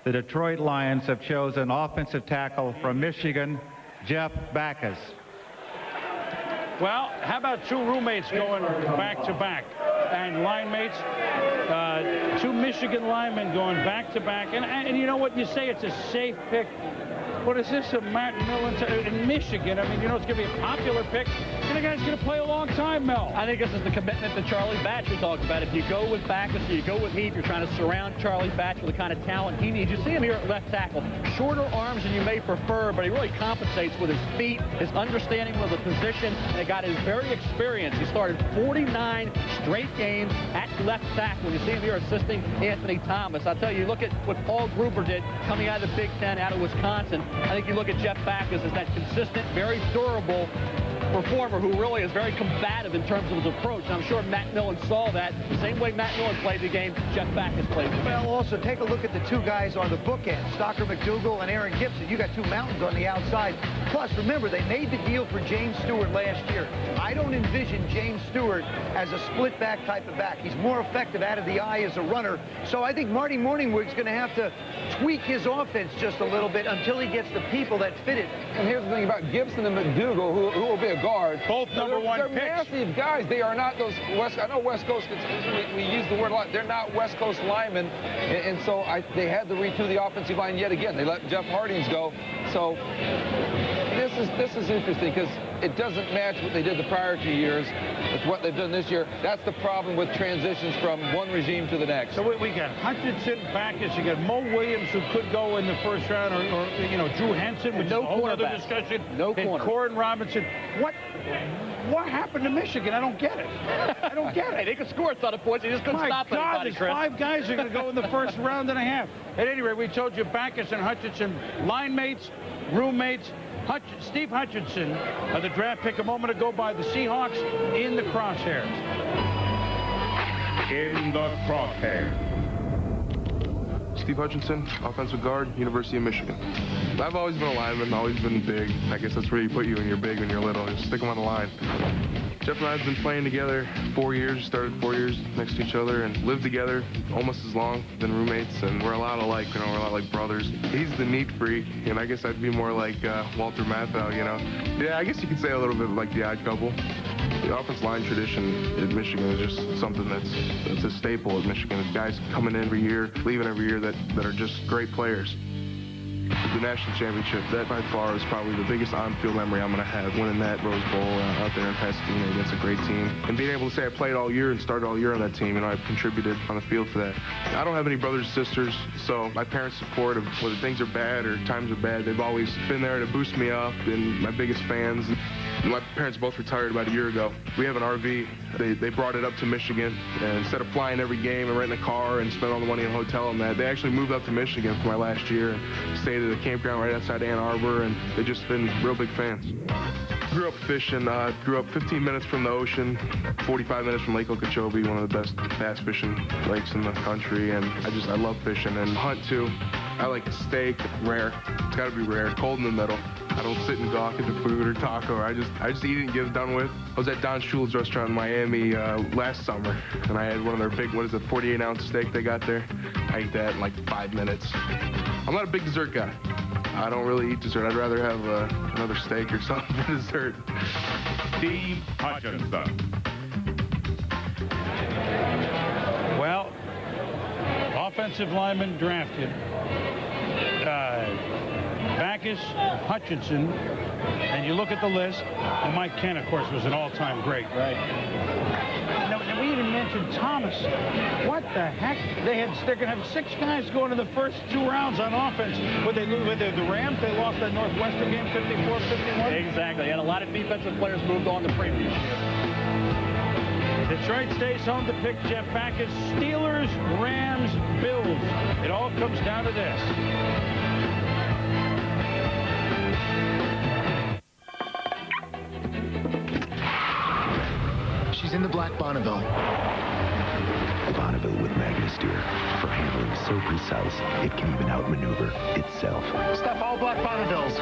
the Detroit Lions have chosen offensive tackle from Michigan, Jeff Backus. Well, how about two roommates going back-to-back? And line mates, two Michigan linemen going back-to-back. And you know what? You say it's a safe pick. What is this, a Matt Millen in Michigan? I mean, you know, it's going to be a popular pick. And the guy's going to play a long time, Mel. I think this is the commitment that Charlie Batch talked about. If you go with Backus, you go with Heath, you're trying to surround Charlie Batch with the kind of talent he needs. You see him here at left tackle. Shorter arms than you may prefer, but he really compensates with his feet, his understanding of the position, and he got his very experience. He started 49 straight games at left tackle. You see him here assisting Anthony Thomas. I'll tell you, look at what Paul Gruber did coming out of the Big Ten, out of Wisconsin. I think you look at Jeff Backus as that consistent, very durable performer who really is very combative in terms of his approach. And I'm sure Matt Millen saw that. The same way Matt Millen played the game, Jeff Backus played the game. Well, also take a look at the two guys on the bookend, Stocker McDougal and Aaron Gibson. You got two mountains on the outside. Plus, remember, they made the deal for James Stewart last year. I don't envision James Stewart as a split back type of back. He's more effective out of the eye as a runner. So I think Marty Morningwig's going to have to tweak his offense just a little bit until he gets the people that fit it. And here's the thing about Gibson and McDougal, who will be a guard. Both number one They're picks. massive guys. They are not those West. I know West Coast. We use the word a lot. They're not West Coast linemen, and so they had to retool the offensive line yet again. They let Jeff Hardings go. So this is interesting because it doesn't match what they did the prior 2 years with what they've done this year. That's the problem with transitions from one regime to the next. So we got Hutchinson, Backus, you got Mo Williams, who could go in the first round, or you know, Drew Henson, which is a whole other discussion. No and corner. Corin Robinson. What happened to Michigan? I don't get it. I don't get it. Hey, they could score a ton of points. They just couldn't stop My God, anybody, there's Chris. 5 guys who are going to go in the first round and a half. At any rate, we told you Backus and Hutchinson, line mates, roommates. Steve Hutchinson, the draft pick a moment ago by the Seahawks, in the crosshairs. In the crosshairs. Steve Hutchinson, offensive guard, University of Michigan. I've always been a lineman, always been big. I guess that's where you put you when you're big, when you're little. Just stick them on the line. Jeff and I have been playing together 4 years, started 4 years next to each other, and lived together almost as long, been roommates, and we're a lot alike, you know, we're a lot like brothers. He's the neat freak, and I guess I'd be more like Walter Matthau, you know. Yeah, I guess you could say a little bit like the odd couple. The offensive line tradition in Michigan is just something that's a staple at Michigan. Guys coming in every year, leaving every year that are just great players. The national championship, that by far is probably the biggest on-field memory I'm going to have, winning that Rose Bowl out there in Pasadena against a great team. And being able to say I played all year and started all year on that team, you know, I've contributed on the field for that. I don't have any brothers and sisters, so my parents' support of whether things are bad or times are bad, they've always been there to boost me up, and my biggest fans. My parents both retired about a year ago. We have an RV. They brought it up to Michigan, and instead of flying every game and renting a car and spend all the money in a hotel and that, they actually moved up to Michigan for my last year and stayed at a campground right outside Ann Arbor, and they've just been real big fans. Grew up fishing, grew up 15 minutes from the ocean, 45 minutes from Lake Okeechobee, one of the best bass fishing lakes in the country, and I love fishing and hunt too. I like steak, rare. It's got to be rare, cold in the middle. I don't sit and gawk at the food or taco. I just eat it and get it done with. I was at Don Shula's restaurant in Miami last summer, and I had one of their big, 48-ounce steak they got there. I ate that in like 5 minutes. I'm not a big dessert guy. I don't really eat dessert. I'd rather have another steak or something for dessert. Steve Hutchinson. Well, offensive lineman drafted. Backus, Hutchinson, and you look at the list, and Mike Kent, of course, was an all-time great, right? Now, we even mentioned Thomas. What the heck? They're going to have 6 guys going in the first 2 rounds on offense. Would they lose with the Rams? They lost that Northwestern game 54-51? Exactly, and a lot of defensive players moved on the previous year. Detroit stays home to pick Jeff Backus. Steelers, Rams, Bills. It all comes down to this. She's in the black Bonneville. Bonneville with Magna-Steer for handling so precise it can even outmaneuver itself. Stop all black Bonnevilles.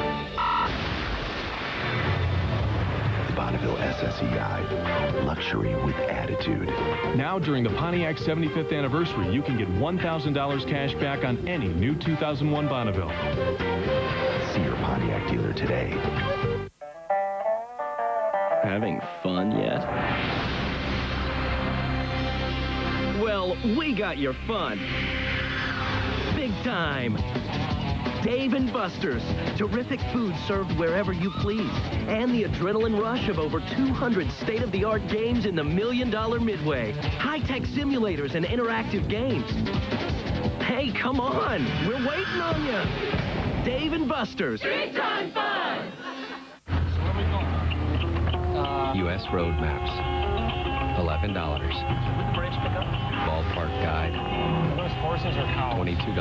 The Bonneville SSEI. Luxury with attitude. Now, during the Pontiac 75th anniversary, you can get $1,000 cash back on any new 2001 Bonneville. See your Pontiac dealer today. Having fun yet? Well, we got your fun. Big time. Dave & Buster's. Terrific food served wherever you please. And the adrenaline rush of over 200 state-of-the-art games in the $1 Million Midway. High-tech simulators and interactive games. Hey, come on. We're waiting on you. Dave & Buster's. Big-time fun! U.S. road maps. $11. Ballpark guide. Are those horses or cows? $22.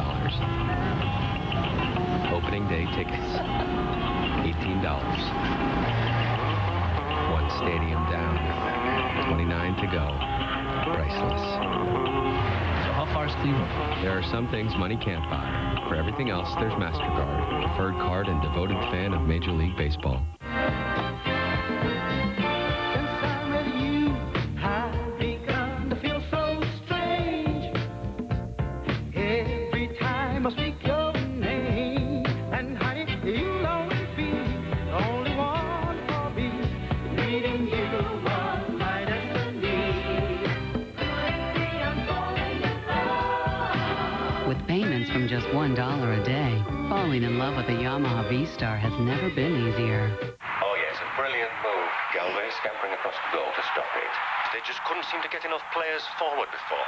Opening day tickets. $18. One stadium down. 29 to go. Priceless. So how far is Cleveland? There are some things money can't buy. For everything else, there's MasterCard. Preferred card and devoted fan of Major League Baseball. Every time I speak your payments from just $1 a day. Falling in love with a Yamaha V-Star has never been easier. Oh, yes, a brilliant move. Galway scampering across the goal to stop it. They just couldn't seem to get enough players forward before.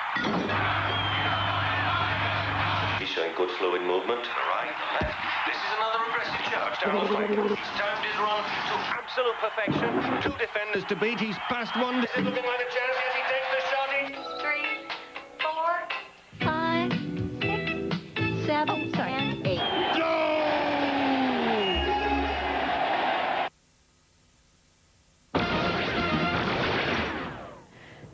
He's showing good fluid movement. Right, left. This is another aggressive charge down the flank. He's timed his run to absolute perfection. 2 defenders to beat. He's passed one. Is it looking like a chance? Yes, he takes the shot. 3, 4, 5, 6, 7, and 8.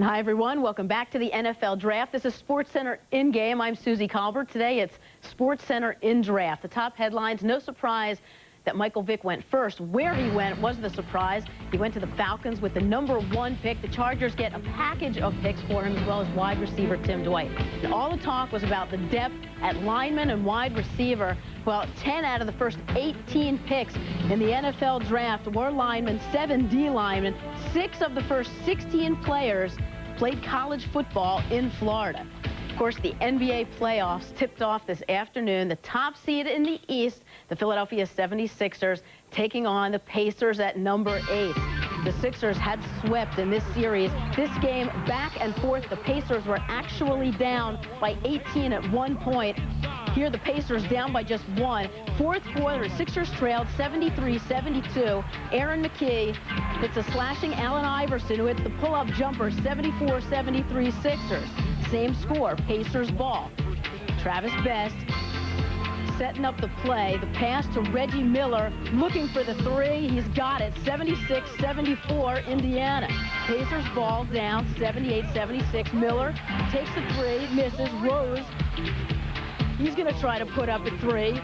Hi, everyone. Welcome back to the NFL Draft. This is SportsCenter In Game. I'm Susie Colbert. Today, it's SportsCenter In Draft. The top headlines, no surprise that Michael Vick went first. Where he went was the surprise. He went to the Falcons with the #1 pick. The Chargers get a package of picks for him, as well as wide receiver Tim Dwight. And all the talk was about the depth at lineman and wide receiver. Well, 10 out of the first 18 picks in the NFL Draft were linemen, 7 D linemen. 6 of the first 16 players played college football in Florida. Of course, the NBA playoffs tipped off this afternoon. The top seed in the East, the Philadelphia 76ers, taking on the Pacers at #8. The Sixers had swept in this series. This game back and forth. The Pacers were actually down by 18 at one point. Here, the Pacers down by just 1. Fourth quarter, Sixers trailed 73-72. Aaron McKee hits a slashing Allen Iverson, who hits the pull-up jumper, 74-73 Sixers. Same score, Pacers ball. Travis Best setting up the play. The pass to Reggie Miller, looking for the 3. He's got it, 76-74 Indiana. Pacers ball down, 78-76. Miller takes the 3, misses. Rose, he's going to try to put up a 3.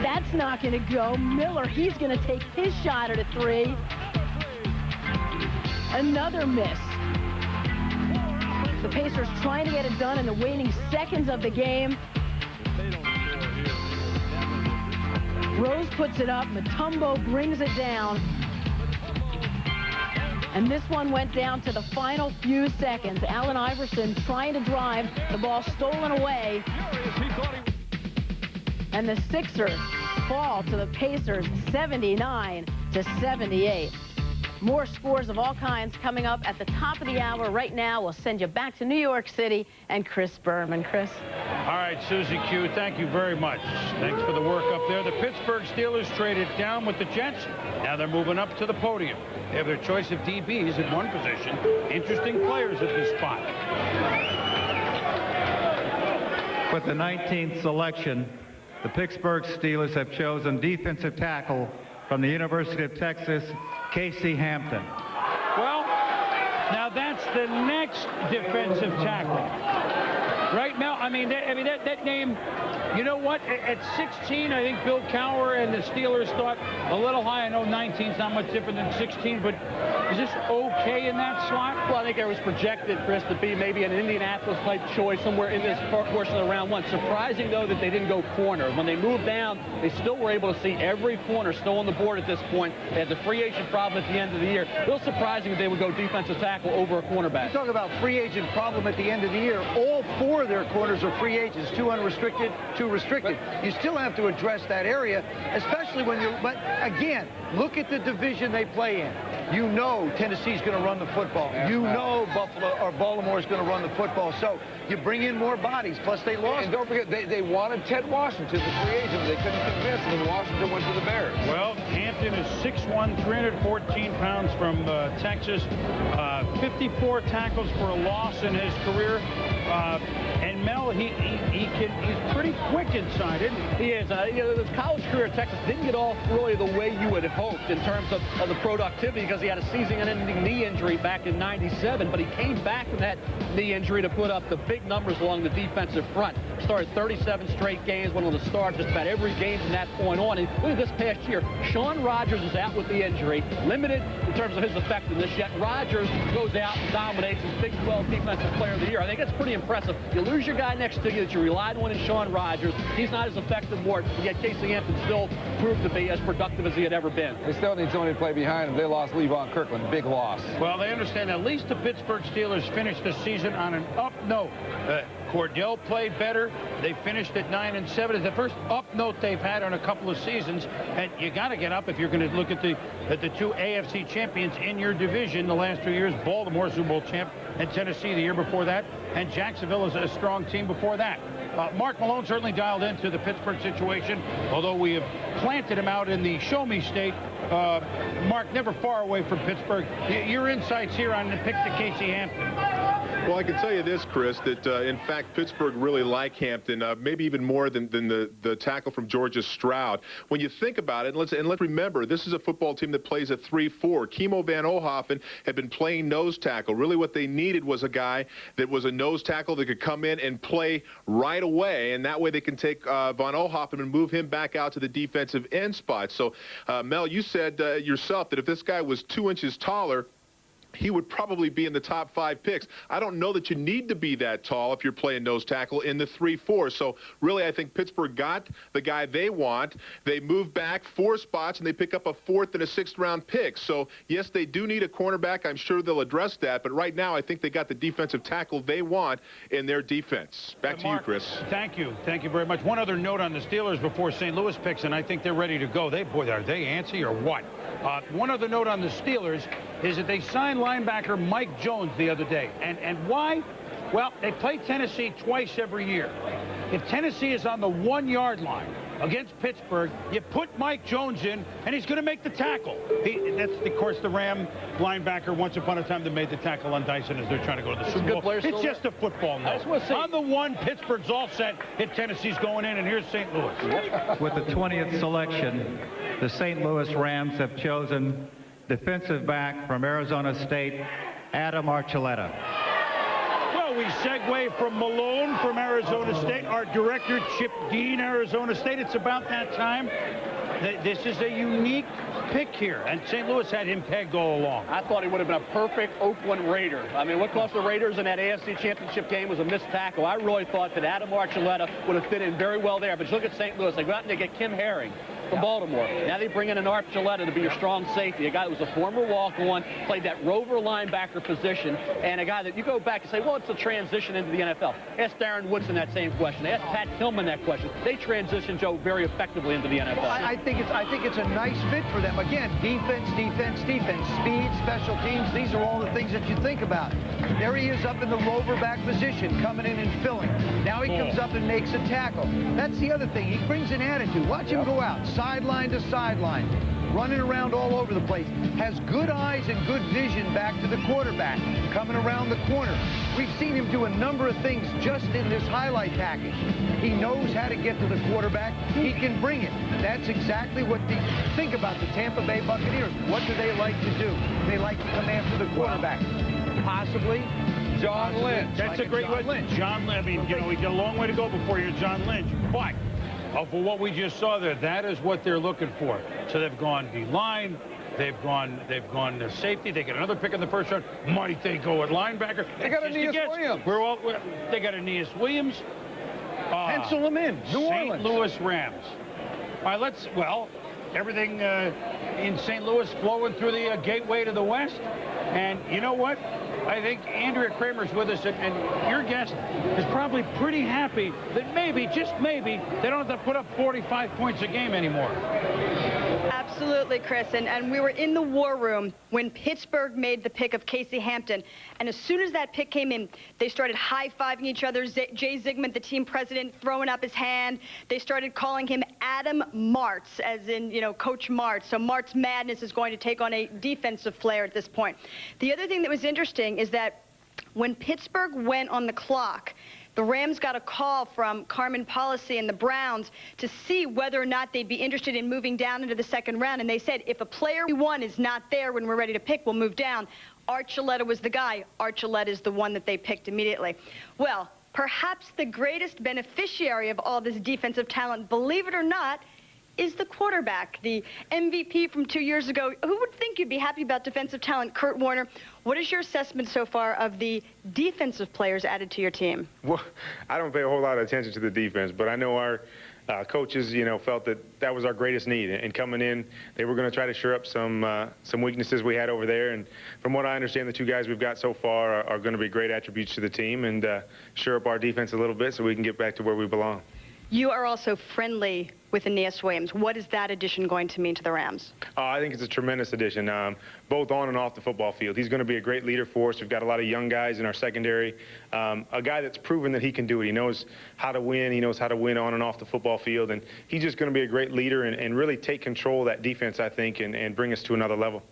That's not going to go. Miller, he's going to take his shot at a 3. Another miss. The Pacers trying to get it done in the waning seconds of the game. Rose puts it up. Mutombo brings it down. And this one went down to the final few seconds. Allen Iverson trying to drive. The ball stolen away. And the Sixers fall to the Pacers 79-78. More scores of all kinds coming up at the top of the hour. Right now, we'll send you back to New York City and Chris Berman. Chris? All right, Susie Q, thank you very much. Thanks for the work up there. The Pittsburgh Steelers traded down with the Jets. Now they're moving up to the podium. They have their choice of DBs at one position. Interesting players at this spot. With the 19th selection, the Pittsburgh Steelers have chosen defensive tackle from the University of Texas, Casey Hampton. Well, now that's the next defensive tackle. Right now, I mean that name, you know what? At 16, I think Bill Cowher and the Steelers thought a little high. I know 19's not much different than 16, but is this okay in that slot? Well, I think it was projected, Chris, to be maybe an Indianapolis-type choice somewhere in this portion of round 1. Surprising, though, that they didn't go corner. When they moved down, they still were able to see every corner still on the board at this point. They had the free agent problem at the end of the year. A little surprising that they would go defensive tackle over a cornerback. You talk about free agent problem at the end of the year. All 4 of their corners are free agents, 2 unrestricted, 2 restricted. You still have to address that area, especially when you're, but again, look at the division they play in. You know Tennessee's going to run the football. You know Baltimore's going to run the football. So you bring in more bodies. Plus they lost. And don't forget, they wanted Ted Washington, the free agent, but they couldn't convince him, and Washington went to the Bears. Well, Hampton is 6'1", 314 pounds from Texas. 54 tackles for a loss in his career. And Mel, he's pretty quick inside, isn't he? He is. His college career at Texas didn't get off really the way you would have hoped in terms of the productivity, because he had a season-ending knee injury back in '97, but he came back from that knee injury to put up the big numbers along the defensive front. Started 37 straight games, went on to start just about every game from that point on. And look at this past year. Shawn Rodgers is out with the injury, limited in terms of his effectiveness, yet Rodgers goes out and dominates as Big 12 Defensive Player of the Year. I think that's pretty impressive impressive. You lose your guy next to you that you relied on in Sean Rogers. He's not as effective, Mort, yet Casey Hampton still proved to be as productive as he had ever been. They still need somebody to play behind him. They lost Levon Kirkland. Big loss. Well, they understand at least the Pittsburgh Steelers finished the season on an up note. Cordell played better. They finished at 9-7. It's the first up note they've had on a couple of seasons. And you got to get up if you're going to look at the two AFC champions in your division the last 2 years. Baltimore, Super Bowl champ, and Tennessee the year before that. And Jacksonville is a strong team before that. Mark Malone certainly dialed into the Pittsburgh situation, although we have planted him out in the show-me state. Mark, never far away from Pittsburgh. Your insights here on the pick to Casey Hampton. Well, I can tell you this, Chris, that in fact Pittsburgh really like Hampton, maybe even more than the tackle from Georgia, Stroud. When you think about it, and let's remember, this is a football team that plays a 3-4. Kimo Van Ohoffen had been playing nose tackle. Really what they needed was a guy that was a nose tackle that could come in and play right away, and that way they can take Van Ohoffen and move him back out to the defensive end spot. So, Mel, you said yourself that if this guy was 2 inches taller, he would probably be in the top 5 picks. I don't know that you need to be that tall if you're playing nose tackle in the 3-4. So really, I think Pittsburgh got the guy they want. They move back 4 spots, and they pick up a 4th and a 6th round pick. So yes, they do need a cornerback. I'm sure they'll address that. But right now, I think they got the defensive tackle they want in their defense. Back to you, Chris. Thank you. Thank you very much. One other note on the Steelers before St. Louis picks, and I think they're ready to go. Boy, are they antsy or what? One other note on the Steelers is that they signed linebacker Mike Jones the other day. And why? Well, they play Tennessee twice every year. If Tennessee is on the 1-yard line against Pittsburgh, you put Mike Jones in, and he's going to make the tackle. That's, of course, the Ram linebacker once upon a time that made the tackle on Dyson as they're trying to go to the Super Bowl. It's just a football now. On the 1, Pittsburgh's all set. If Tennessee's going in, and here's St. Louis. With the 20th selection, the St. Louis Rams have chosen defensive back from Arizona State, Adam Archuleta. Well, we segue from Malone from Arizona State, our director, Chip Dean, Arizona State. It's about that time. This is a unique pick here, and St. Louis had him pegged all along. I thought he would have been a perfect Oakland Raider. I mean, what cost the Raiders in that AFC Championship game was a missed tackle. I really thought that Adam Archuleta would have fit in very well there. But you look at St. Louis, they go out and they get Kim Herring from Baltimore. Now they bring in an Archuleta to be your strong safety, a guy that was a former walk-on, played that rover linebacker position, and a guy that you go back and say, well, it's a transition into the NFL. Ask Darren Woodson that same question. Ask Pat Tillman that question. They transitioned Joe very effectively into the NFL. I think it's a nice fit for them. Again, defense, defense, defense, speed, special teams. These are all the things that you think about. There he is up in the rover back position, coming in and filling. Now he comes up and makes a tackle. That's the other thing. He brings an attitude. Watch him go out, sideline to sideline, running around all over the place. Has good eyes and good vision back to the quarterback, coming around the corner. We've seen him do a number of things just in this highlight package. He knows how to get to the quarterback. He can bring it. That's exactly what think about the Tampa Bay Buccaneers. What do they like to do? They like to come after the quarterback. Possibly John Lynch. That's a great one. John Lynch. I mean, you know, we got a long way to go before you're John Lynch. But for what we just saw there, that is what they're looking for. So they've gone D-line. They've gone to safety. They get another pick in the first round. Might they go at linebacker? They got Aeneas Williams. They got Aeneas Williams. Pencil them in. New Orleans. St. Louis Rams. All right, everything in St. Louis flowing through the gateway to the west. And you know what? I think Andrea Kramer's with us, and your guest is probably pretty happy that maybe, just maybe, they don't have to put up 45 points a game anymore. Absolutely, Chris. And we were in the war room when Pittsburgh made the pick of Casey Hampton. And as soon as that pick came in, they started high-fiving each other. Jay Zygmunt, the team president, throwing up his hand. They started calling him Adam Martz, as in, you know, Coach Martz. So Martz Madness is going to take on a defensive flair at this point. The other thing that was interesting is that when Pittsburgh went on the clock, the Rams got a call from Carmen Policy and the Browns to see whether or not they'd be interested in moving down into the second round. And they said, if a player we want is not there when we're ready to pick, we'll move down. Archuleta was the guy. Archuleta is the one that they picked immediately. Well, perhaps the greatest beneficiary of all this defensive talent, believe it or not, is the quarterback, the MVP from 2 years ago. Who would think you'd be happy about defensive talent? Kurt Warner, what is your assessment so far of the defensive players added to your team? Well, I don't pay a whole lot of attention to the defense, but I know our coaches, felt that was our greatest need. And coming in, they were going to try to shore up some weaknesses we had over there. And from what I understand, the two guys we've got so far are going to be great attributes to the team and shore up our defense a little bit so we can get back to where we belong. You are also friendly with Aeneas Williams. What is that addition going to mean to the Rams? I think it's a tremendous addition, both on and off the football field. He's going to be a great leader for us. We've got a lot of young guys in our secondary. A guy that's proven that he can do it. He knows how to win. He knows how to win on and off the football field. And he's just going to be a great leader and really take control of that defense, I think, and bring us to another level.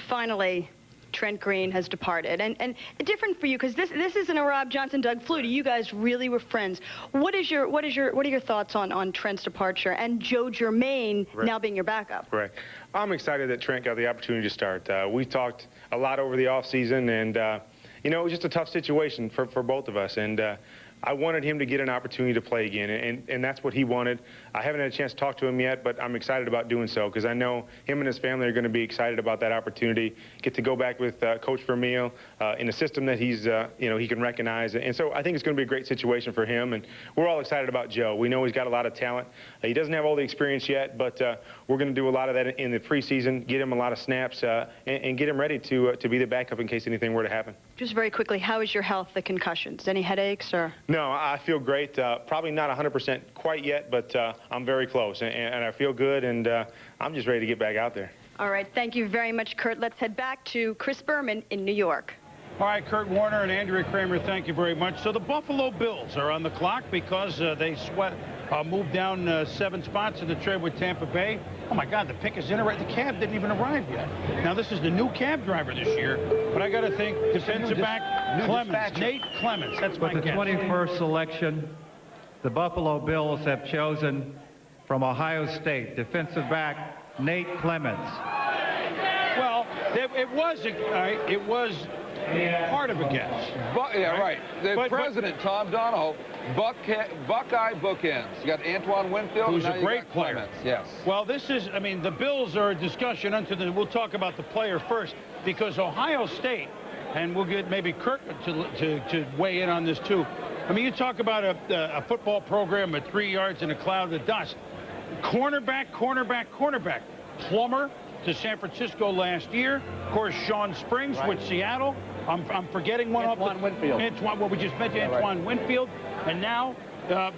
Finally, Trent Green has departed, and different for you because this isn't a Rob Johnson, Doug Flutie. You guys really were friends. What are your thoughts on Trent's departure and Joe Germain now being your backup? Right. I'm excited that Trent got the opportunity to start. We talked a lot over the offseason, and it was just a tough situation for both of us, and I wanted him to get an opportunity to play again, and that's what he wanted. I haven't had a chance to talk to him yet, but I'm excited about doing so because I know him and his family are going to be excited about that opportunity. Get to go back with Coach Vermeil in a system that he's, he can recognize. And so I think it's going to be a great situation for him, and we're all excited about Joe. We know he's got a lot of talent. He doesn't have all the experience yet, but we're going to do a lot of that in the preseason, get him a lot of snaps, and get him ready to be the backup in case anything were to happen. Just very quickly, how is your health, the concussions? Any headaches or? No, I feel great. Probably not 100% quite yet, but I'm very close, and I feel good, and I'm just ready to get back out there. All right, thank you very much, Kurt. Let's head back to Chris Berman in New York. All right, Kurt Warner and Andrea Kramer, thank you very much. So the Buffalo Bills are on the clock because they moved down 7 spots in the trade with Tampa Bay. Oh, my God, the pick is in already. The cab didn't even arrive yet. Now, this is the new cab driver this year, but I got to think defensive back Clemens, Nate Clemens. That's my guess. With the 21st selection, the Buffalo Bills have chosen from Ohio State defensive back Nate Clemens. Well, it was part of a guess. Yeah, right. The president, Tom Donahoe, Buckeye bookends. You got Antoine Winfield. Who's and a great player. Clemens. Yes. Well, the Bills are a discussion we'll talk about the player first because Ohio State, and we'll get maybe Kirk to weigh in on this too. I mean, you talk about a football program at 3 yards in a cloud of dust. Cornerback. Plummer to San Francisco last year. Of course, Sean Springs with Seattle. I'm forgetting one. Antoine Winfield. Well, we just mentioned Antoine Winfield, and now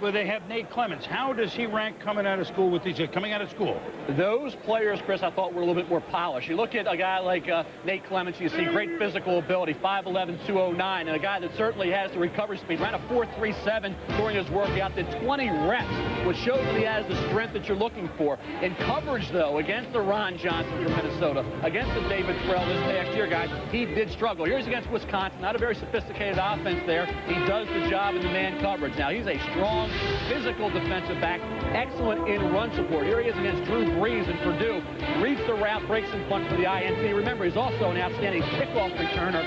they have Nate Clemens. How does he rank coming out of school with these? Coming out of school, those players, Chris, I thought were a little bit more polished. You look at a guy like Nate Clemens, you see great physical ability, 5'11", 209, and a guy that certainly has the recovery speed. Ran a 4.37 during his workout, did 20 reps, which shows that he has the strength that you're looking for. In coverage, though, against the Ron Johnson from Minnesota, against the David Terrell this past year, guys, he did struggle. Here's against Wisconsin, not a very sophisticated offense there. He does the job in the man coverage. Now, he's a strong, physical defensive back, excellent in run support. Here he is against Drew Brees in Purdue. Reads the route, breaks in front for the INT. Remember, he's also an outstanding kickoff returner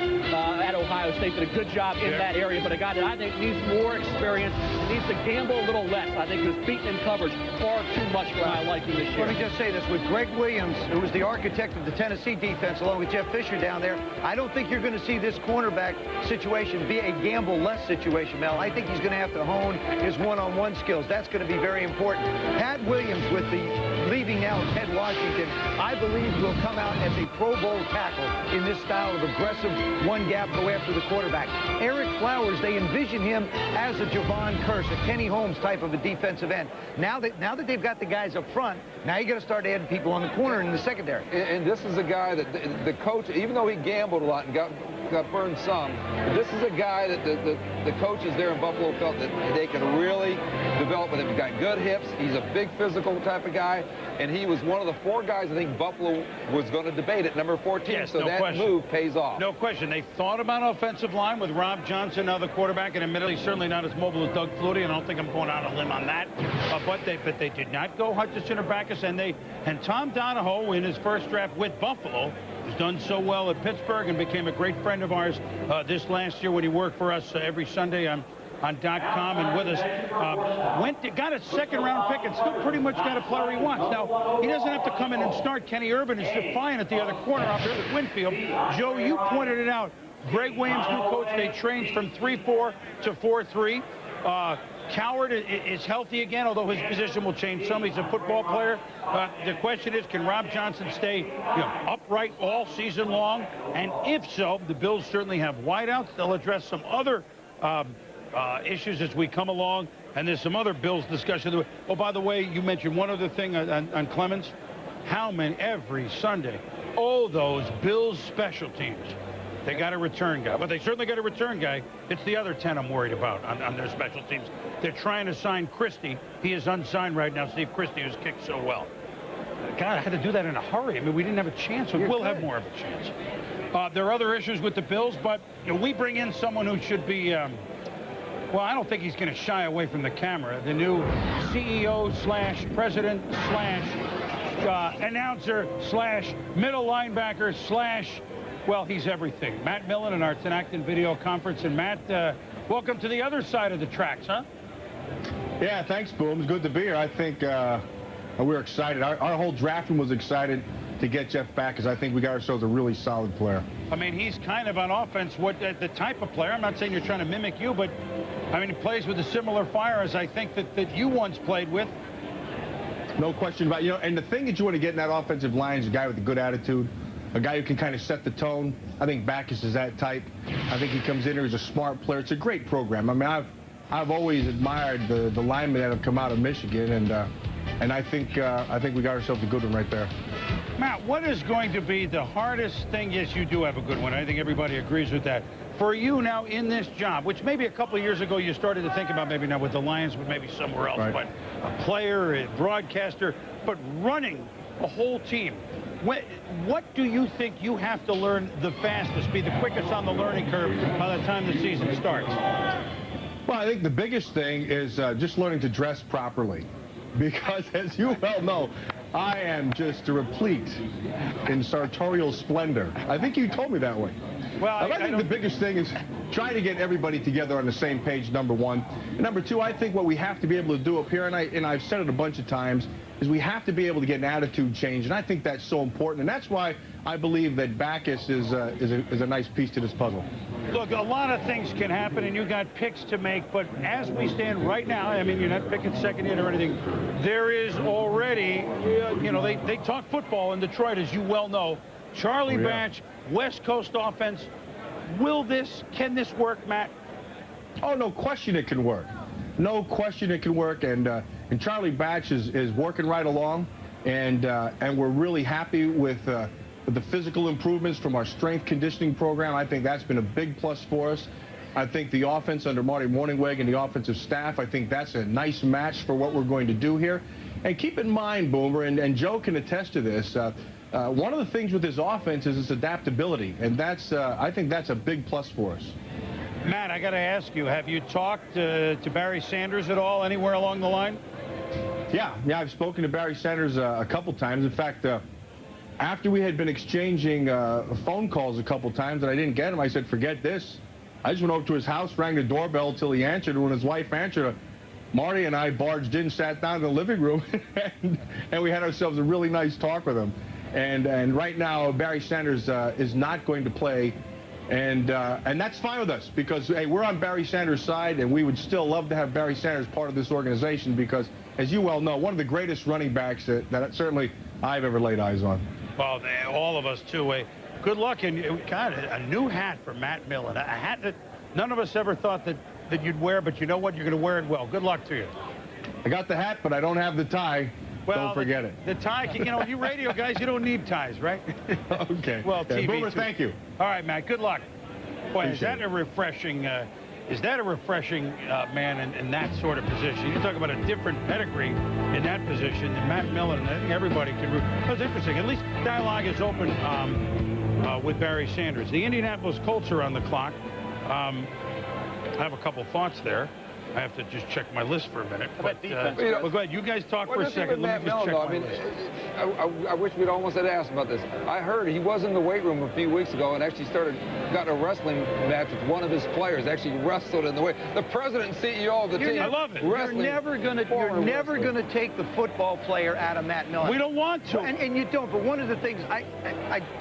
at Ohio State. Did a good job in that area, but a guy that I think needs more experience, needs to gamble a little less. I think he was beaten in coverage far too much for how I like him this year. Let me just say this. With Greg Williams, who was the architect of the Tennessee defense, along with Jeff Fisher down there, I don't think you're going to see this cornerback situation be a gamble-less situation, Mel. I think he's going to have to hone his one-on-one skills. That's going to be very important. Pat Williams, with the leaving now of Ted Washington, I believe will come out as a Pro Bowl tackle in this style of aggressive one-gap go after the quarterback. Eric Flowers, they envision him as a Javon Curse, a Kenny Holmes type of a defensive end. Now that they've got the guys up front, now you got to start adding people on the corner and in the secondary. And this is a guy that the coach, even though he gambled a lot and got burned some, this is a guy that the coaches there in Buffalo felt that they can really develop with him. He's got good hips. He's a big physical type of guy, and he was one of the 4 guys I think Buffalo was going to debate at number 14. Yes, so that move pays off. No question. They thought about offensive line with Rob Johnson, now the quarterback, and admittedly certainly not as mobile as Doug Flutie. I don't think I'm going out on a limb on that. But they did not go Hutchinson or Backus, and Tom Donahoe in his first draft with Buffalo has done so well at Pittsburgh and became a great friend of ours this last year when he worked for us every Sunday. I'm on .com and with us. Got a second-round pick and still pretty much got a player he wants. Now, he doesn't have to come in and start. Kenny Urban is defiant at the other corner out there with Winfield. Joe, you pointed it out. Greg Williams, new coach, they changed from 3-4 to 4-3. Coward is healthy again, although his position will change some. He's a football player. The question is, can Rob Johnson stay upright all season long? And if so, the Bills certainly have wideouts. They'll address some other issues as we come along. And there's some other Bills discussion. Oh, by the way, you mentioned one other thing on Clemens. How many every Sunday? Oh, those Bills special teams. They got a return guy. But they certainly got a return guy. It's the other 10 I'm worried about on their special teams. They're trying to sign Christie. He is unsigned right now. Steve Christie, who's kicked so well. God, I had to do that in a hurry. I mean, we didn't have a chance. We will have more of a chance. There are other issues with the Bills, but we bring in someone who should be, well, I don't think he's going to shy away from the camera. The new CEO / president / announcer / middle linebacker / well, he's everything. Matt Millen in our Tenacton video conference. And Matt, welcome to the other side of the tracks, huh? Yeah, thanks, Boom. It's good to be here. I think we're excited. Our whole draft room was excited to get Jeff back because I think we got ourselves a really solid player. I mean, he's kind of on offense, the type of player. I'm not saying you're trying to mimic you, but, I mean, he plays with a similar fire as I think that you once played with. No question about it. And the thing that you want to get in that offensive line is a guy with a good attitude. A guy who can kind of set the tone. I think Backus is that type. I think he comes in here as a smart player. It's a great program. I mean, I've always admired the linemen that have come out of Michigan, and I think we got ourselves a good one right there. Matt, what is going to be the hardest thing? Yes, you do have a good one. I think everybody agrees with that. For you now in this job, which maybe a couple of years ago you started to think about, maybe not with the Lions, but maybe somewhere else, right. But a player, a broadcaster, but running a whole team. What do you think you have to learn the fastest, be the quickest on the learning curve by the time the season starts? Well, I think the biggest thing is just learning to dress properly. Because, as you well know, I am just replete in sartorial splendor. I think you told me that way. Well, I think the biggest thing is trying to get everybody together on the same page, number one. And number two, I think what we have to be able to do up here, and I've said it a bunch of times, is we have to be able to get an attitude change, and I think that's so important. And that's why I believe that Backus is a nice piece to this puzzle. Look, a lot of things can happen, and you got picks to make, but as we stand right now, I mean, you're not picking second in or anything. There is already, they talk football in Detroit, as you well know. Charlie Batch, West Coast offense. Can this work, Matt? Oh, no question it can work. No question it can work, and Charlie Batch is working right along, and we're really happy with the physical improvements from our strength conditioning program. I think that's been a big plus for us. I think the offense under Marty Morningweg and the offensive staff, I think that's a nice match for what we're going to do here. And keep in mind, Boomer, and Joe can attest to this, one of the things with this offense is its adaptability, and I think that's a big plus for us. Matt, I got to ask you, have you talked to Barry Sanders at all, anywhere along the line? Yeah, I've spoken to Barry Sanders a couple times. In fact, after we had been exchanging phone calls a couple times and I didn't get him, I said, forget this. I just went over to his house, rang the doorbell until he answered, and when his wife answered, Marty and I barged in, sat down in the living room, and we had ourselves a really nice talk with him. And right now, Barry Sanders is not going to play, and that's fine with us because, hey, we're on Barry Sanders' side, and we would still love to have Barry Sanders part of this organization because, as you well know, one of the greatest running backs that certainly I've ever laid eyes on. Well, all of us, too. Good luck, and God, a new hat for Matt Millen, a hat that none of us ever thought that you'd wear, but you know what? You're going to wear it well. Good luck to you. I got the hat, but I don't have the tie. Well, don't forget it. The tie, you radio guys, you don't need ties, right? Okay. Well, TV, Boomer, too. thank you. All right, Matt, good luck. Boy, Appreciate is that a refreshing man in that sort of position? You talk about a different pedigree in that position than Matt Millen, and I think everybody can root. That's interesting. At least dialogue is open with Barry Sanders. The Indianapolis Colts are on the clock. I have a couple thoughts there. I have to just check my list for a minute. How about defense? Well, go ahead. You guys talk for a second. Let me just check my list. I wish we'd almost had asked about this. I heard he was in the weight room a few weeks ago and actually got a wrestling match with one of his players. Actually wrestled in the weight. The president and CEO of the team. I love it. You're never gonna take the football player out of Matt Millen. We don't want to. And you don't. But one of the things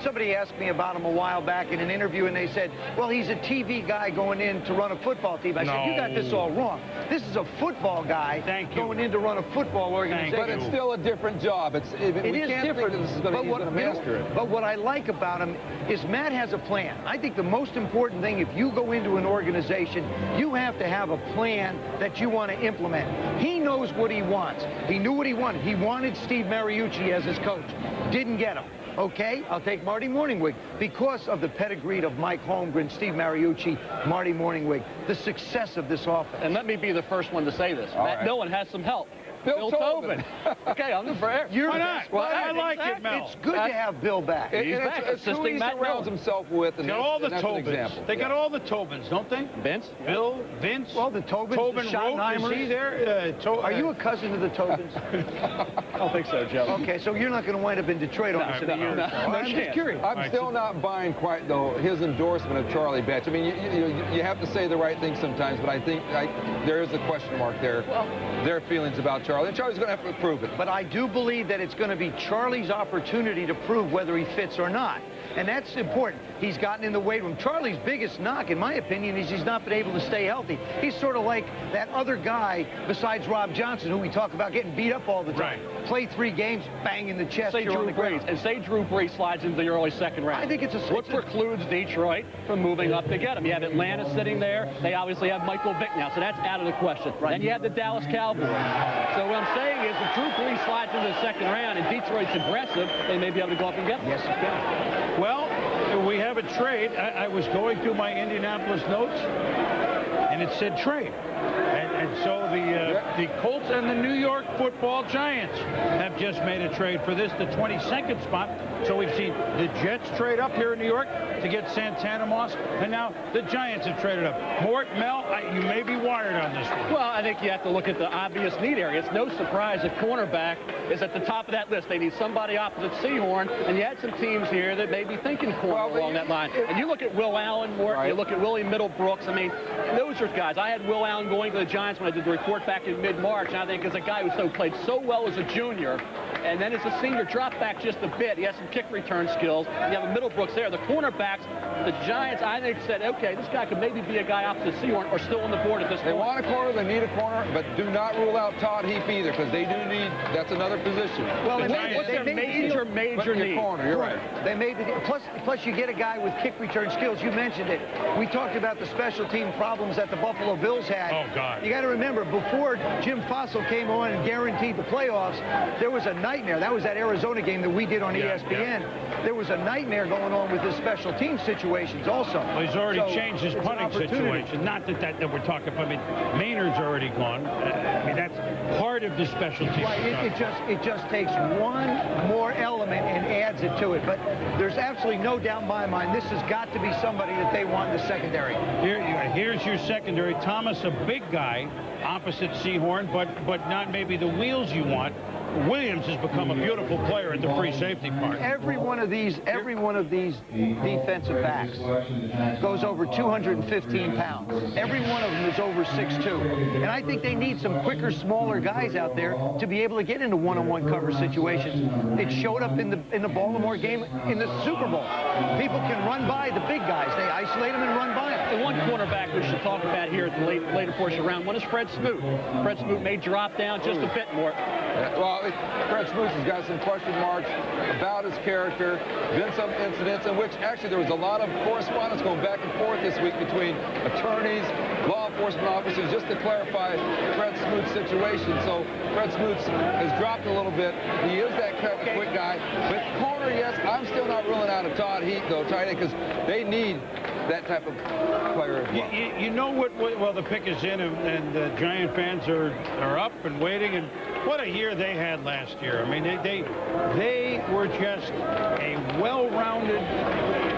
somebody asked me about him a while back in an interview, and they said, well, he's a TV guy going in to run a football team. I said, you got this all wrong. This is a football guy going in to run a football organization. But it's still a different job. We can't think that this is going to master it. But what I like about him is Matt has a plan. I think the most important thing, if you go into an organization, you have to have a plan that you want to implement. He knows what he wants. He knew what he wanted. He wanted Steve Mariucci as his coach. Didn't get him. Okay, I'll take Marty Morningwig because of the pedigree of Mike Holmgren, Steve Mariucci, Marty Morningwig, the success of this offense. And let me be the first one to say this. Matt Millen has some help. Bill Tobin. Okay, I'm the fair. Why not? Well, I like it, Mel. It's good to have Bill back. He's back. It's who he surrounds himself with. They got all the Tobins. They got all the Tobins, don't they? Vince? Bill, Vince. Well, the Tobins, Tobin the Schottenheimers. Is he there? Are you a cousin of the Tobins? I don't think so, Joe. Okay, so you're not going to wind up in Detroit on this in a year. I'm just curious. I'm still not buying quite, though, his endorsement of Charlie Batch. I mean, you have to say the right thing sometimes, but I think there is a question mark there. Their feelings about Charlie. And Charlie's going to have to prove it. But I do believe that it's going to be Charlie's opportunity to prove whether he fits or not. And that's important. He's gotten in the weight room. Charlie's biggest knock, in my opinion, is he's not been able to stay healthy. He's sort of like that other guy besides Rob Johnson, who we talk about getting beat up all the time. Right. Play 3 games, bang in the chest. Say Drew Brees. And say Drew Brees slides into the early second round. I think it's what precludes Detroit from moving up to get him? You have Atlanta sitting there. They obviously have Michael Vick now, so that's out of the question. Right. Then you have the Dallas Cowboys. So what I'm saying is if Drew Brees slides into the second round and Detroit's aggressive, they may be able to go up and get him. Yes, you can. Well, we have a trade. I was going through my Indianapolis notes, and it said trade. And so the Colts and the New York Football Giants have just made a trade for this, the 22nd spot. So we've seen the Jets trade up here in New York to get Santana Moss, and now the Giants have traded up. Mort, Mel, you may be wired on this one. Well, I think you have to look at the obvious need area. It's no surprise that cornerback is at the top of that list. They need somebody opposite Sehorn, and you had some teams here that may be thinking corner along that line. And you look at Will Allen, Mort, you look at Willie Middlebrooks. I mean, those are guys. I had Will Allen going to the Giants when I did the report back in mid-March, and I think as a guy who played so well as a junior, and then as a senior dropped back just a bit. He has some kick return skills. You have a Middlebrooks there. The cornerbacks, the Giants, I think, said, okay, this guy could maybe be a guy opposite Sehorn or still on the board at this point. They want a corner, they need a corner, but do not rule out Todd Heap either, because they do need, that's another position. Well, what's their major need? Corner, you're right. They made plus you get a guy with kick return skills. You mentioned it. We talked about the special team problems that the Buffalo Bills had. Oh, God. You got to remember, before Jim Fossil came on and guaranteed the playoffs, there was a nightmare. That was that Arizona game that we did on ESPN. There was a nightmare going on with his special team situations also. Well, he's already changed his punting situation. Not that we're talking about. I mean, Maynard's already gone. I mean, that's part of the special team. Right. It just takes one more element and adds it to it. But there's absolutely no doubt in my mind this has got to be somebody that they want in the secondary. Here's your secondary. Thomas, a big guy, opposite Sehorn, but not maybe the wheels you want. Williams has become a beautiful player at the free safety part. Every one of these defensive backs goes over 215 pounds. Every one of them is over 6'2". And I think they need some quicker, smaller guys out there to be able to get into one-on-one cover situations. It showed up in the Baltimore game in the Super Bowl. People can run by the big guys. They isolate them and run by them. The one cornerback we should talk about here at the later portion round one is Fred Smoot. Fred Smoot may drop down just a bit more. Well, Fred Smoot has got some question marks about his character. Been some incidents in which actually there was a lot of correspondence going back and forth this week between attorneys, law enforcement officers, just to clarify Fred Smoot's situation. So Fred Smoot has dropped a little bit. He is that quick guy. But corner, yes, I'm still not ruling out a Todd Heap, though, tight end, because they need that type of player as well. You know what? Well, the pick is in, and the Giant fans are up and waiting. And what a year they had last year. I mean, they were just a well-rounded.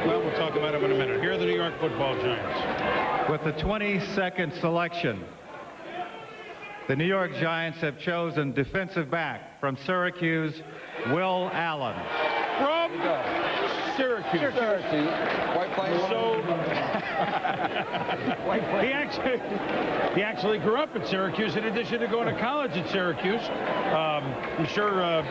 Well, we'll talk about them in a minute. Here are the New York Football Giants. With the 22nd selection The New York Giants have chosen defensive back from Syracuse, Will Allen. From Syracuse. White Plains. So he actually grew up at Syracuse in addition to going to college at Syracuse. I'm sure.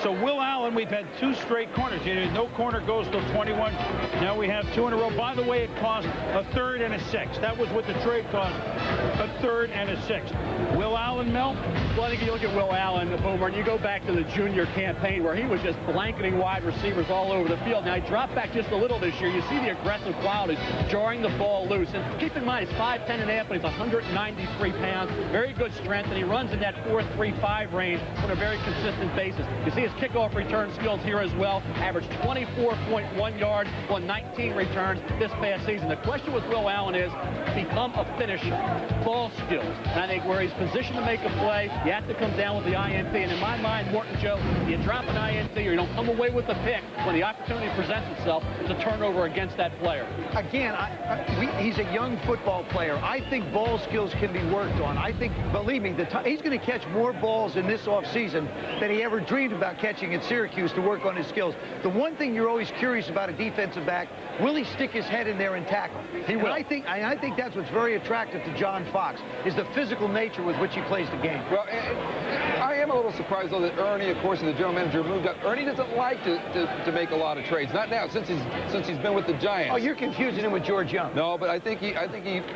So Will Allen, we've had 2 straight corners. No corner goes till 21. Now we have 2 in a row. By the way, it cost a 3rd and a 6th. That was what the trade cost, a 3rd and a 6th. Will Allen, Mel? Well, I think you look at Will Allen, Boomer, and you go back to the junior campaign where he was just blanketing wide receivers all over the field. Now, he dropped back just a little this year. You see the aggressive qualities, jarring the ball loose. And keep in mind, he's 5'10 and a half, but he's 193 pounds. Very good strength, and he runs in that 4.35 range on a very consistent basis. You see his kickoff return skills here as well. Averaged 24.1 yards on 19 returns this past season. The question with Will Allen is become a finisher. Ball skills. And I think where he's positioned to make a play, you have to come down with the INT. And in my mind, Morton Joe, you drop an INT or you don't come away with the pick when the opportunity presents itself, it's a turnover against that player. Again, he's a young football player. I think ball skills can be worked on. I think, believe me, he's going to catch more balls in this offseason than he ever dreamed about catching at Syracuse to work on his skills. The one thing you're always curious about a defensive back, will he stick his head in there and tackle? He will. And I think that's what's very attractive to John Fox, is the physical nature with which he plays the game. Well, I am a little surprised, though, that Ernie, of course, the general manager, moved up. Ernie doesn't like to make a lot of trades. Not now, since he's been with the Giants. Oh, you're confusing him with George Young. No, but I think he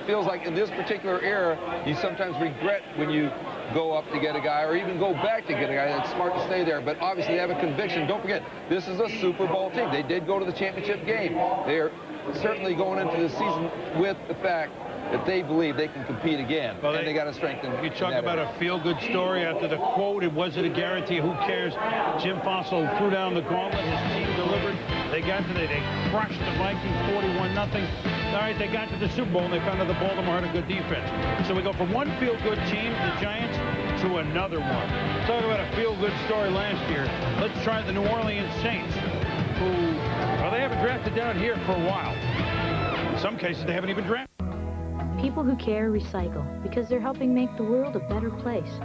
feels like in this particular era, you sometimes regret when you go up to get a guy or even go back to get a guy. It's smart to stay there, but obviously they have a conviction. Don't forget, this is a Super Bowl team. They did go to the championship game. They're certainly going into the season with the fact that they believe they can compete again, and they got to strengthen. You talk about a feel-good story after the quote, it wasn't a guarantee, who cares? Jim Fossil threw down the gauntlet, his team delivered. They crushed the Vikings 41-0. All right, they got to the Super Bowl, and they found out the Baltimore had a good defense. So we go from one feel-good team, the Giants, to another one. Talk about a feel-good story last year. Let's try the New Orleans Saints, who, well, they haven't drafted down here for a while. In some cases, they haven't even drafted. People who care recycle because they're helping make the world a better place.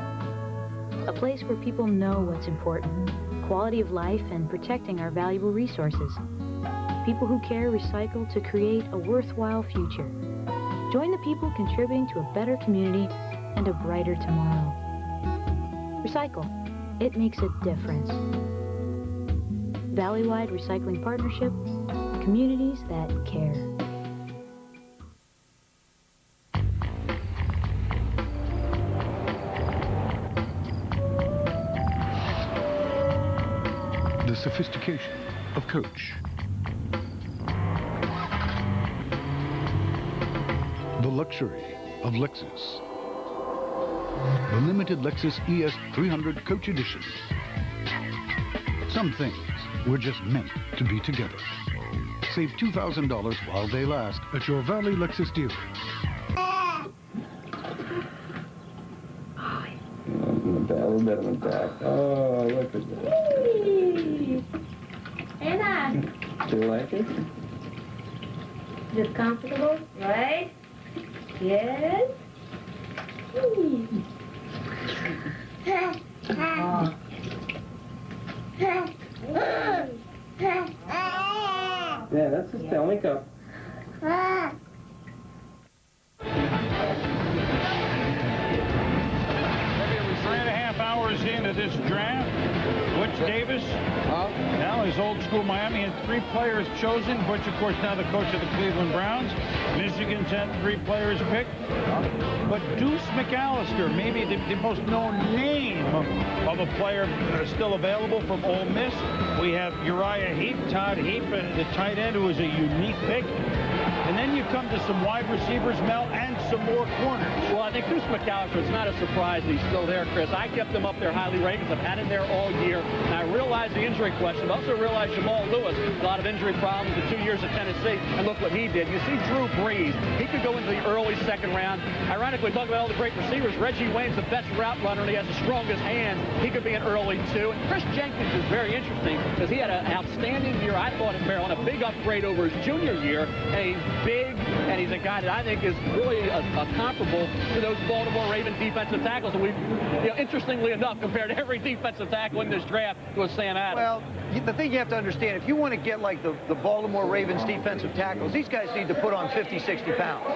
A place where people know what's important, quality of life and protecting our valuable resources. People who care recycle to create a worthwhile future. Join the people contributing to a better community and a brighter tomorrow. Recycle. It makes a difference. Valley-wide Recycling Partnership. Communities that care. The sophistication of coach. The luxury of Lexus. The limited Lexus ES 300 Coach Edition. Some things were just meant to be together. Save $2,000 while they last at your Valley Lexus dealer. A little bit on the back. Oh, look at that. Anna, Do you like it? is it comfortable? Right? Yes. Yeah, that's the Stanley Cup. 3.5 hours into this draft. Butch Davis, now his old school Miami, had 3 players chosen. Butch, of course, now the coach of the Cleveland Browns. Michigan's had 3 players picked. But Deuce McAllister, maybe the most known name of a player still available from Ole Miss. We have Uriah Heep, Todd Heap, the tight end, who is a unique pick. And then you come to some wide receivers, Mel, and some more corners. Well, I think Deuce McAllister, it's not a surprise that he's still there, Chris. I kept him up there highly rated because I've had him there all year. And I realize the injury question, but also realize Jamal Lewis, a lot of injury problems in 2 years at Tennessee, and look what he did. You see Drew Brees, he could go into the early second round. Ironically, talk about all the great receivers. Reggie Wayne's the best route runner, and he has the strongest hands. He could be an early 2. And Chris Jenkins is very interesting because he had an outstanding year, I thought, at Maryland, a big upgrade over his junior year, and he's big, and he's a guy that I think is really comparable to those Baltimore Ravens defensive tackles. And we, interestingly enough, compared every defensive tackle in this draft to Sam Adams. Well, the thing you have to understand, if you want to get like the Baltimore Ravens defensive tackles, these guys need to put on 50, 60 pounds.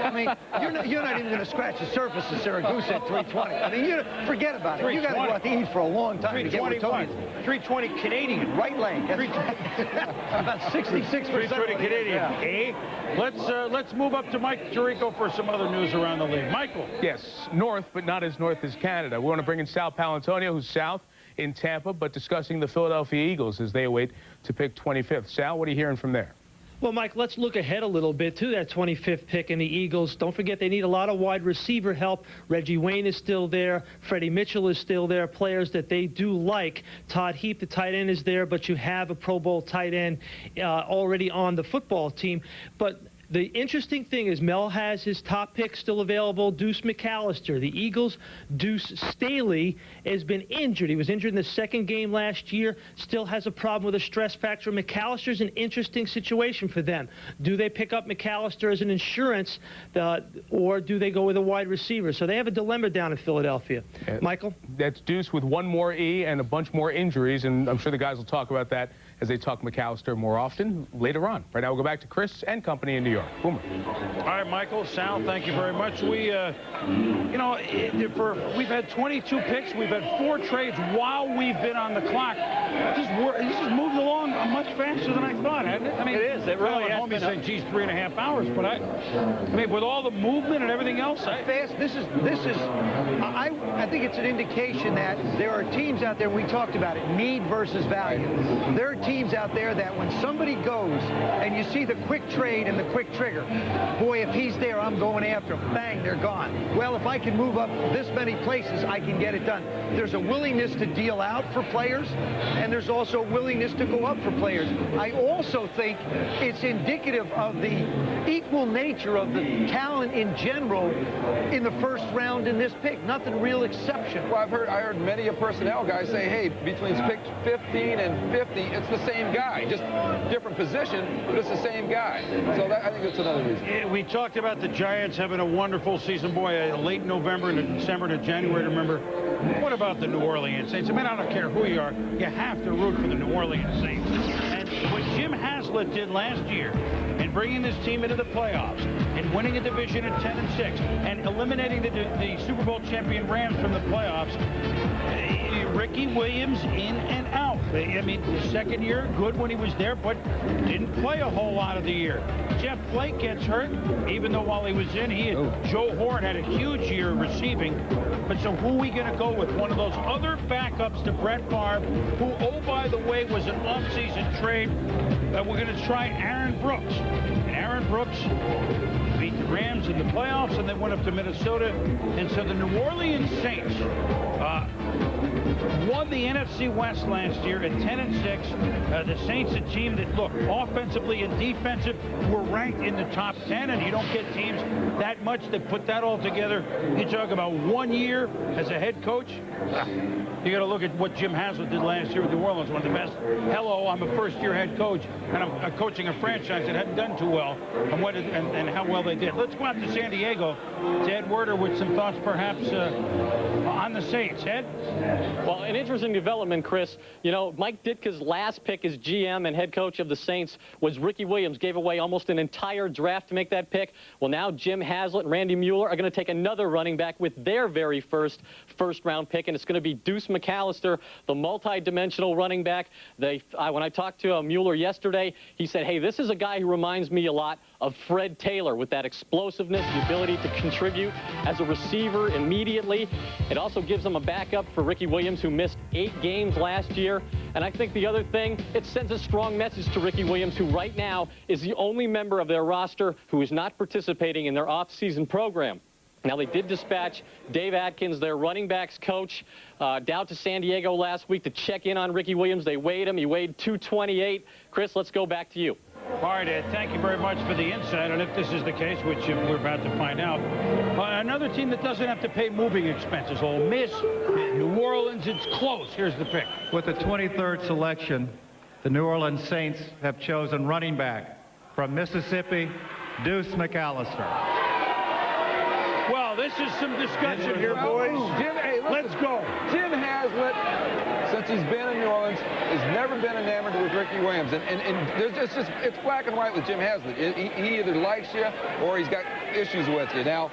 I mean, you're not even going to scratch the surface of Syracuse at 320. I mean, forget about it. You got to go out to eat for a long time to get what Tony. 320 Canadian. Right leg. About 66%. 320 Canadian. Yeah. Let's move up to Mike Tirico for some other news around the league. Michael. Yes, north, but not as north as Canada. We want to bring in Sal Palantonio, who's south in Tampa, but discussing the Philadelphia Eagles as they await to pick 25th. Sal, what are you hearing from there? Well, Mike, let's look ahead a little bit to that 25th pick in the Eagles. Don't forget they need a lot of wide receiver help. Reggie Wayne is still there. Freddie Mitchell is still there. Players that they do like. Todd Heap, the tight end, is there, but you have a Pro Bowl tight end already on the football team. But the interesting thing is Mel has his top pick still available, Deuce McAllister. The Eagles, Deuce Staley, has been injured. He was injured in the second game last year, still has a problem with a stress fracture. McAllister's an interesting situation for them. Do they pick up McAllister as an insurance, or do they go with a wide receiver? So they have a dilemma down in Philadelphia. Michael? That's Deuce with one more E and a bunch more injuries, and I'm sure the guys will talk about that as they talk McAllister more often later on. Right now, we'll go back to Chris and company in New York. Boomer. All right, Michael, Sal, thank you very much. We, we've had 22 picks. We've had 4 trades while we've been on the clock. This has moved along much faster than I thought, hasn't it? I mean, it is. It really has been. Said, geez, 3.5 hours, but I mean, with all the movement and everything else, I think it's an indication that there are teams out there, we talked about it, need versus value. There are teams out there that when somebody goes and you see the quick trade and the quick trigger, boy, if he's there, I'm going after him. Bang, they're gone. Well, if I can move up this many places, I can get it done. There's a willingness to deal out for players, and there's also a willingness to go up for players. I also think it's indicative of the equal nature of the talent in general in the first round in this pick. Nothing real exceptional. Well, I heard many a personnel guys say, hey, between pick 15 and 50, it's the same guy, just different position, but it's the same guy. So I think that's another reason. Yeah, we talked about the Giants having a wonderful season. Boy, late November to December to January, remember. What about the New Orleans Saints? I mean, I don't care who you are. You have to root for the New Orleans Saints. And what Jim Haslett did last year in bringing this team into the playoffs and winning a division at 10-6 and eliminating the Super Bowl champion Rams from the playoffs, Ricky Williams in and out. I mean, second year, good when he was there, but didn't play a whole lot of the year. Jeff Flake gets hurt, even though while he was in, Joe Horn had a huge year receiving. But so who are we going to go with? One of those other backups to Brett Favre, who, oh, by the way, was an off-season trade. We're going to try Aaron Brooks. And Aaron Brooks beat the Rams in the playoffs, and they went up to Minnesota. And so the New Orleans Saints won the NFC West last year at 10-6. The Saints, a team that, look, offensively and defensive, were ranked in the top 10, and you don't get teams that much that put that all together. You talk about 1 year as a head coach. You got to look at what Jim Haslett did last year with New Orleans, one of the best. Hello, I'm a first-year head coach, and I'm coaching a franchise that hadn't done too well, and how well they did. Let's go out to San Diego to Ed Werder with some thoughts, perhaps, on the Saints. Ed? Well, an interesting development, Chris. You know, Mike Ditka's last pick as GM and head coach of the Saints was Ricky Williams. Gave away almost an entire draft to make that pick. Well, now Jim Haslett and Randy Mueller are going to take another running back with their very first-round pick, and it's going to be Deuce McAllister, the multi-dimensional running back. When I talked to Mueller yesterday, he said, hey, this is a guy who reminds me a lot of Fred Taylor with that explosiveness, the ability to contribute as a receiver immediately. It also gives them a backup for Ricky Williams, who missed 8 games last year. And I think the other thing, it sends a strong message to Ricky Williams, who right now is the only member of their roster who is not participating in their off-season program. Now, they did dispatch Dave Atkins, their running backs coach, down to San Diego last week to check in on Ricky Williams. They weighed him. He weighed 228. Chris, let's go back to you. All right, Ed, thank you very much for the insight. And if this is the case, which we're about to find out, another team that doesn't have to pay moving expenses, Ole Miss, New Orleans, it's close. Here's the pick. With the 23rd selection, the New Orleans Saints have chosen running back from Mississippi, Deuce McAllister. this is some discussion here, boys. Jim, hey, listen, let's go. Jim Haslett, since he's been in New Orleans, has never been enamored with Ricky Williams. And it's black and white with Jim Haslett. He either likes you or he's got issues with you. Now,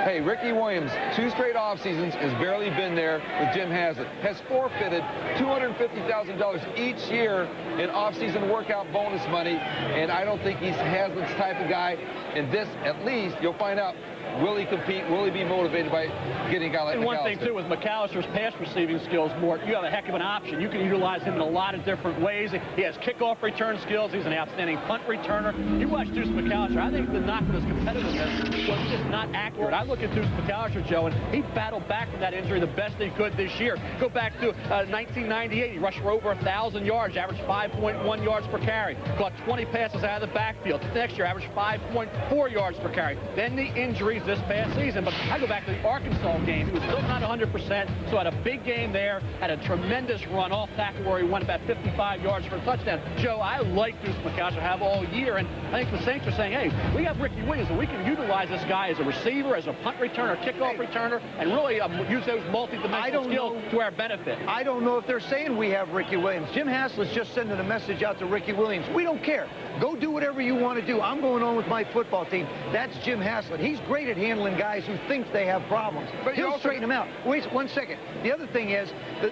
hey, Ricky Williams, 2 straight off seasons, has barely been there with Jim Haslett. Has forfeited $250,000 each year in off-season workout bonus money, and I don't think he's Haslett's type of guy. And this, at least, you'll find out, will he compete? Will he be motivated by getting a guy like And one thing, McAllister? too, with McAllister's pass receiving skills, Mort, you have a heck of an option. You can utilize him in a lot of different ways. He has kickoff return skills. He's an outstanding punt returner. You watch Deuce McAllister. I think the knock on his competitiveness was just not accurate. I look at Deuce McAllister, Joe, and he battled back from that injury the best he could this year. Go back to 1998. He rushed for over 1,000 yards, averaged 5.1 yards per carry. Caught 20 passes out of the backfield. Next year, averaged 5.4 yards per carry. Then the injuries this past season. But I go back to the Arkansas game. He was still not 100%, so had a big game there, had a tremendous run off tackle where he won about 55 yards for a touchdown. Joe, I like Deuce McAllister, have all year, and I think the Saints are saying, hey, we have Ricky Williams, and we can utilize this guy as a receiver, as a punt returner, kickoff returner, and really use those multi-dimensional skills to our benefit. I don't know if they're saying we have Ricky Williams. Jim Haslett's just sending a message out to Ricky Williams. We don't care. Go do whatever you want to do. I'm going on with my football team. That's Jim Haslett. He's great at handling guys who think they have problems. But he'll straighten them out. Wait 1 second. The other thing is that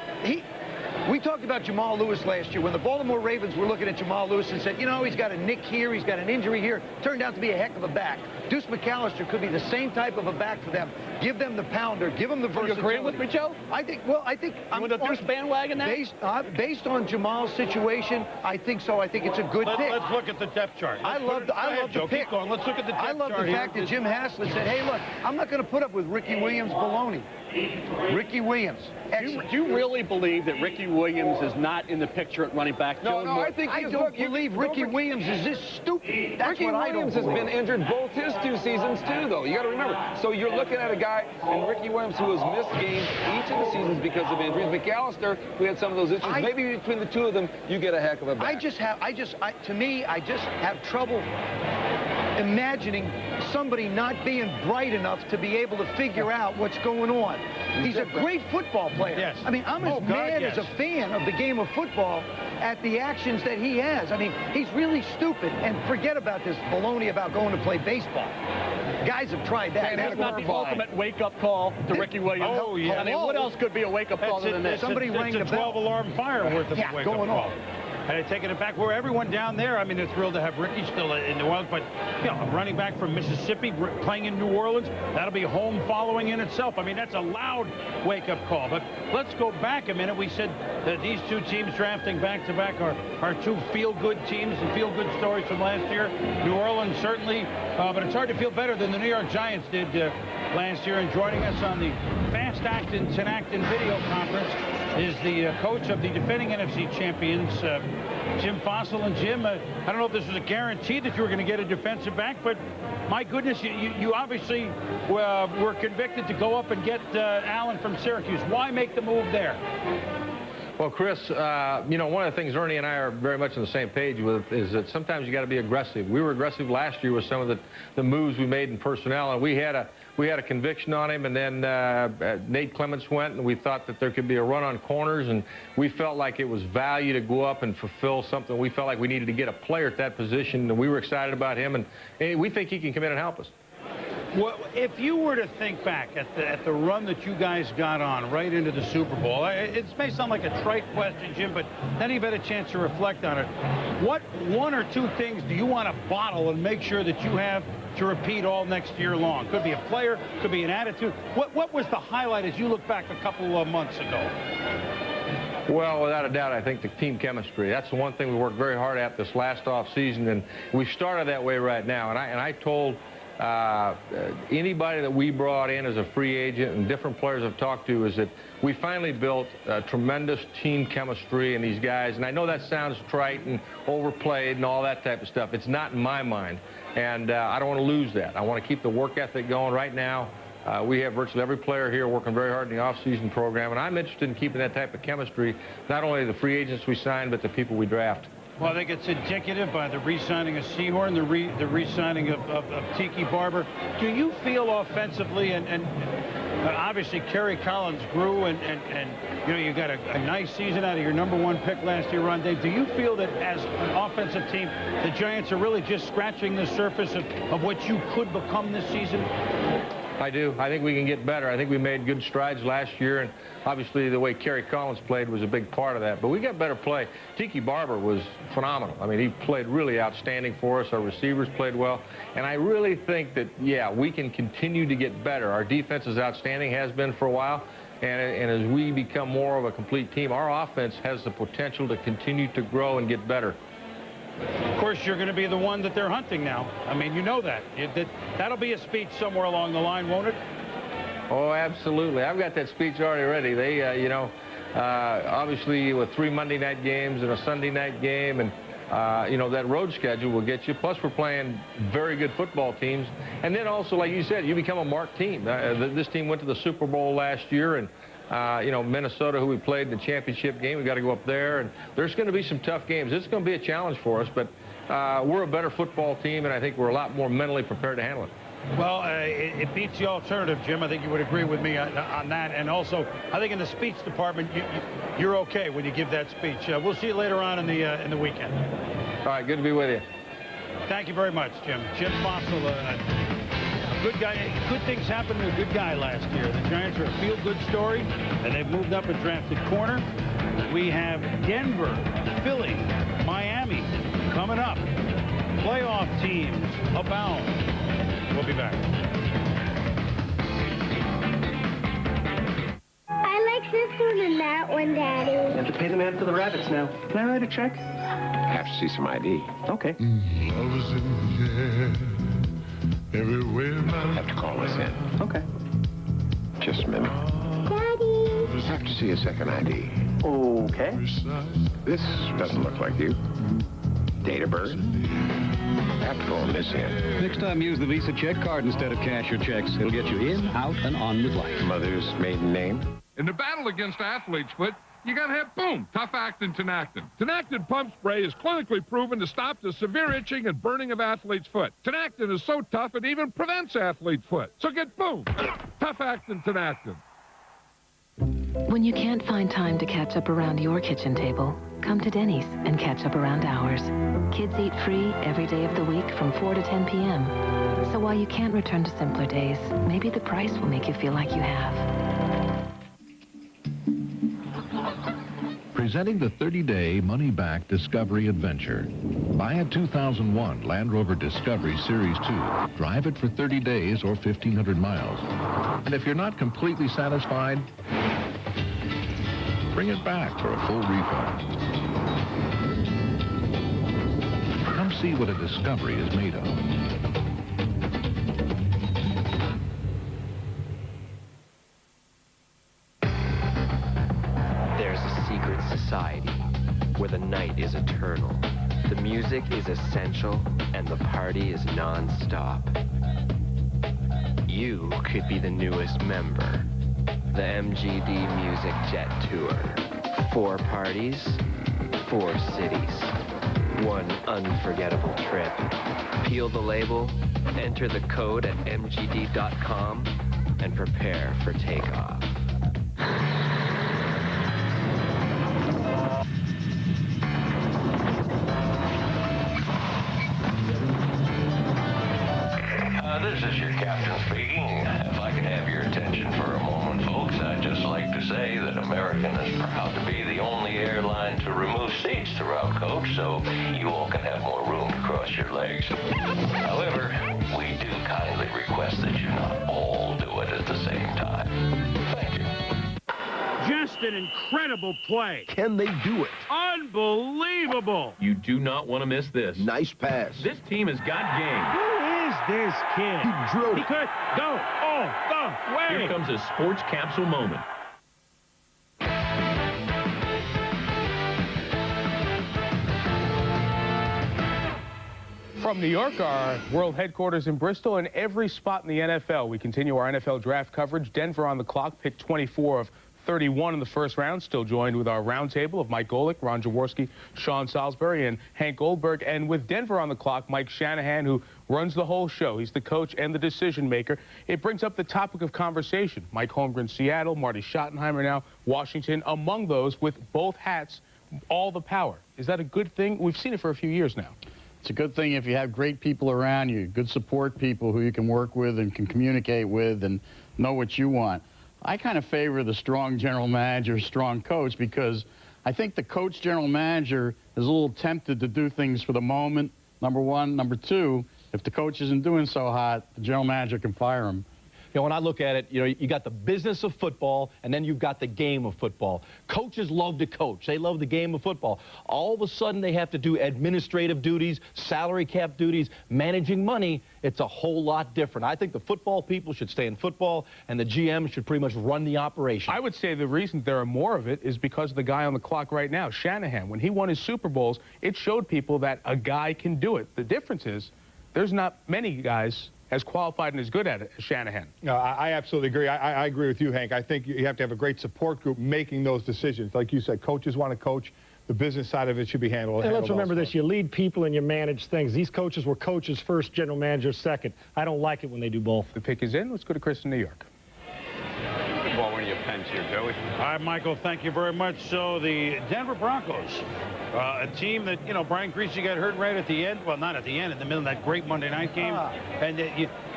we talked about Jamal Lewis last year when the Baltimore Ravens were looking at Jamal Lewis and said, you know, he's got a nick here, he's got an injury here. Turned out to be a heck of a back. Deuce McAllister could be the same type of a back for them. Give them the pounder, give them the versatility. You agree with me, Joe? I think I'm with the Deuce bandwagon now? Based on Jamal's situation, I think so. I think it's a good pick. Let's look at the depth chart. I love the pick. Keep going. Let's look at the depth chart. I love the fact that Jim Haslett said, hey, look, I'm not going to put up with Ricky Williams baloney. Ricky Williams. Do you really believe that Ricky Williams is not in the picture at running back? No, I think I don't believe Ricky Williams is this stupid. That's Ricky what I Williams don't has believe. been injured both his 2 seasons, too, though. You got to remember. So you're looking at a guy in Ricky Williams who has missed games each of the seasons because of injuries. McAllister, who had some of those issues. Maybe between the 2 of them, you get a heck of a back. I just have trouble imagining somebody not being bright enough to be able to figure out what's going on. He's a great football player. Yes. I mean, I'm as mad as a fan of the game of football at the actions that he has. I mean, he's really stupid. And forget about this baloney about going to play baseball. Guys have tried that. And that's not the ultimate wake-up call to Ricky Williams. Oh, yeah. I mean, what else could be a wake-up call than this? Somebody rang the bell. 12-alarm fire worth of wake-up going call. on. And taking it back where everyone down there, I mean, they're thrilled to have Ricky still in New Orleans, but, you know, a running back from Mississippi playing in New Orleans, that'll be home following in itself. I mean, that's a loud wake-up call. But let's go back a minute. We said that these 2 teams drafting back-to-back are 2 feel-good teams and feel-good stories from last year. New Orleans certainly, but it's hard to feel better than the New York Giants did last year. And joining us on the Fast Acton Tenacton video conference is the coach of the defending NFC champions, Jim Fossil. And Jim, I don't know if this was a guarantee that you were going to get a defensive back, but my goodness, you obviously were convicted to go up and get Allen from Syracuse. Why make the move there? Well, Chris, you know, one of the things Ernie and I are very much on the same page with is that sometimes you got to be aggressive. We were aggressive last year with some of the moves we made in personnel, and we had a conviction on him, and then Nate Clements went, and we thought that there could be a run on corners, and we felt like it was value to go up and fulfill something. We felt like we needed to get a player at that position, and we were excited about him, and we think he can come in and help us. Well, if you were to think back at the run that you guys got on right into the Super Bowl, it may sound like a trite question, Jim, but then you've had a chance to reflect on it. What 1 or 2 things do you want to bottle and make sure that you have to repeat all next year long? Could be a player, could be an attitude. What was the highlight as you look back a couple of months ago? Well, without a doubt, I think the team chemistry. That's the one thing we worked very hard at this last off season, and we started that way right now. And I told anybody that we brought in as a free agent and different players I've talked to is that we finally built tremendous team chemistry in these guys. And I know that sounds trite and overplayed and all that type of stuff. It's not in my mind. And I don't want to lose that. I want to keep the work ethic going right now. We have virtually every player here working very hard in the off-season program. And I'm interested in keeping that type of chemistry, not only the free agents we sign, but the people we draft. Well, I think it's indicative by the re-signing of Sehorn, the re-signing of Tiki Barber. Do you feel offensively, and obviously Kerry Collins grew, and you know, you got a nice season out of your #1 pick last year, Ron Dave. Do you feel that as an offensive team, the Giants are really just scratching the surface of what you could become this season? I do. I think we can get better. I think we made good strides last year, and obviously the way Kerry Collins played was a big part of that. But we got better play. Tiki Barber was phenomenal. I mean, he played really outstanding for us. Our receivers played well. And I really think that, yeah, we can continue to get better. Our defense is outstanding, has been for a while. And as we become more of a complete team, our offense has the potential to continue to grow and get better. Of course, you're going to be the one that they're hunting now. I mean, you know that. That'll be a speech somewhere along the line, won't it? Oh, absolutely. I've got that speech already ready. They, you know, obviously with 3 Monday night games and a Sunday night game, and, you know, that road schedule will get you. Plus, we're playing very good football teams. And then also, like you said, you become a marked team. This team went to the Super Bowl last year, and you know, Minnesota, who we played in the championship game, we got to go up there, and there's going to be some tough games. It's going to be a challenge for us, but we're a better football team, and I think we're a lot more mentally prepared to handle it. Well, it beats the alternative, Jim. I think you would agree with me on that. And also, I think in the speech department, you're okay when you give that speech. We'll see you later on in the weekend. All right, good to be with you. Thank you very much, Jim. Jim Fossil, a good guy. Good things happened to a good guy last year. The Giants are a feel-good story, and they've moved up and drafted corner. We have Denver, Philly, Miami coming up. Playoff teams abound. We'll be back. I like this one and that one, Daddy. You have to pay the man for the rabbits now. Can I write a check? Have to see some ID. Okay. Love is in the air, everywhere. Have to call us in. Okay. Just a minute. Daddy. Have to see a second ID. Okay. This doesn't look like you. Date of birth. Have to call this in. Next time, use the Visa check card instead of cash or checks. It'll get you in, out, and on with life. Mother's maiden name. In the battle against athlete's foot, you gotta have, boom, tough-actin Tinactin. Tinactin pump spray is clinically proven to stop the severe itching and burning of athlete's foot. Tinactin is so tough it even prevents athlete foot. So get, boom, tough-actin Tinactin. When you can't find time to catch up around your kitchen table, come to Denny's and catch up around ours. Kids eat free every day of the week from 4 to 10 p.m. So while you can't return to simpler days, maybe the price will make you feel like you have. Presenting the 30-day money-back Discovery Adventure. Buy a 2001 Land Rover Discovery Series 2. Drive it for 30 days or 1,500 miles. And if you're not completely satisfied, bring it back for a full refund. Come see what a Discovery is made of. There's a secret society where the night is eternal, the music is essential, and the party is non-stop. You could be the newest member. The MGD Music Jet Tour. 4 parties, 4 cities. 1 unforgettable trip. Peel the label, enter the code at mgd.com, and prepare for takeoff. This is your captain speaking. If I could have your attention for a moment, folks, I'd just like to say that American is proud to be the only airline to remove seats throughout coach, so you all can have more room to cross your legs. However, we do kindly request that you not all do it at the same time. Thank you. Just an incredible play. Can they do it? Unbelievable. You do not want to miss this. Nice pass. This team has got game. Who is this kid? He drilled it. He could go all the way. Here comes a sports capsule moment. From New York, our world headquarters in Bristol, and every spot in the NFL. We continue our NFL draft coverage. Denver on the clock, pick 24 of 31 in the first round. Still joined with our roundtable of Mike Golick, Ron Jaworski, Sean Salisbury, and Hank Goldberg. And with Denver on the clock, Mike Shanahan, who runs the whole show. He's the coach and the decision maker. It brings up the topic of conversation. Mike Holmgren, Seattle, Marty Schottenheimer now, Washington, among those with both hats, all the power. Is that a good thing? We've seen it for a few years now. It's a good thing if you have great people around you, good support people who you can work with and can communicate with and know what you want. I kind of favor the strong general manager, strong coach, because I think the coach general manager is a little tempted to do things for the moment, number one. Number two, if the coach isn't doing so hot, the general manager can fire him. You know, when I look at it, you know, you got the business of football, and then you've got the game of football. Coaches love to coach. They love the game of football. All of a sudden, they have to do administrative duties, salary cap duties, managing money. It's a whole lot different. I think the football people should stay in football, and the GM should pretty much run the operation. I would say the reason there are more of it is because of the guy on the clock right now, Shanahan. When he won his Super Bowls, it showed people that a guy can do it. The difference is there's not many guys as qualified and as good at it as Shanahan. No, I absolutely agree. I agree with you, Hank. I think you have to have a great support group making those decisions. Like you said, coaches want to coach. The business side of it should be handled. And let's remember this, you lead people and you manage things. These coaches were coaches first, general managers second. I don't like it when they do both. The pick is in. Let's go to Chris in New York. Well, one of your pens here, Joey. All right, Michael, thank you very much. So the Denver Broncos, a team that, you know, Brian Griese got hurt right at the end. Well, not at the end, in the middle of that great Monday night game. And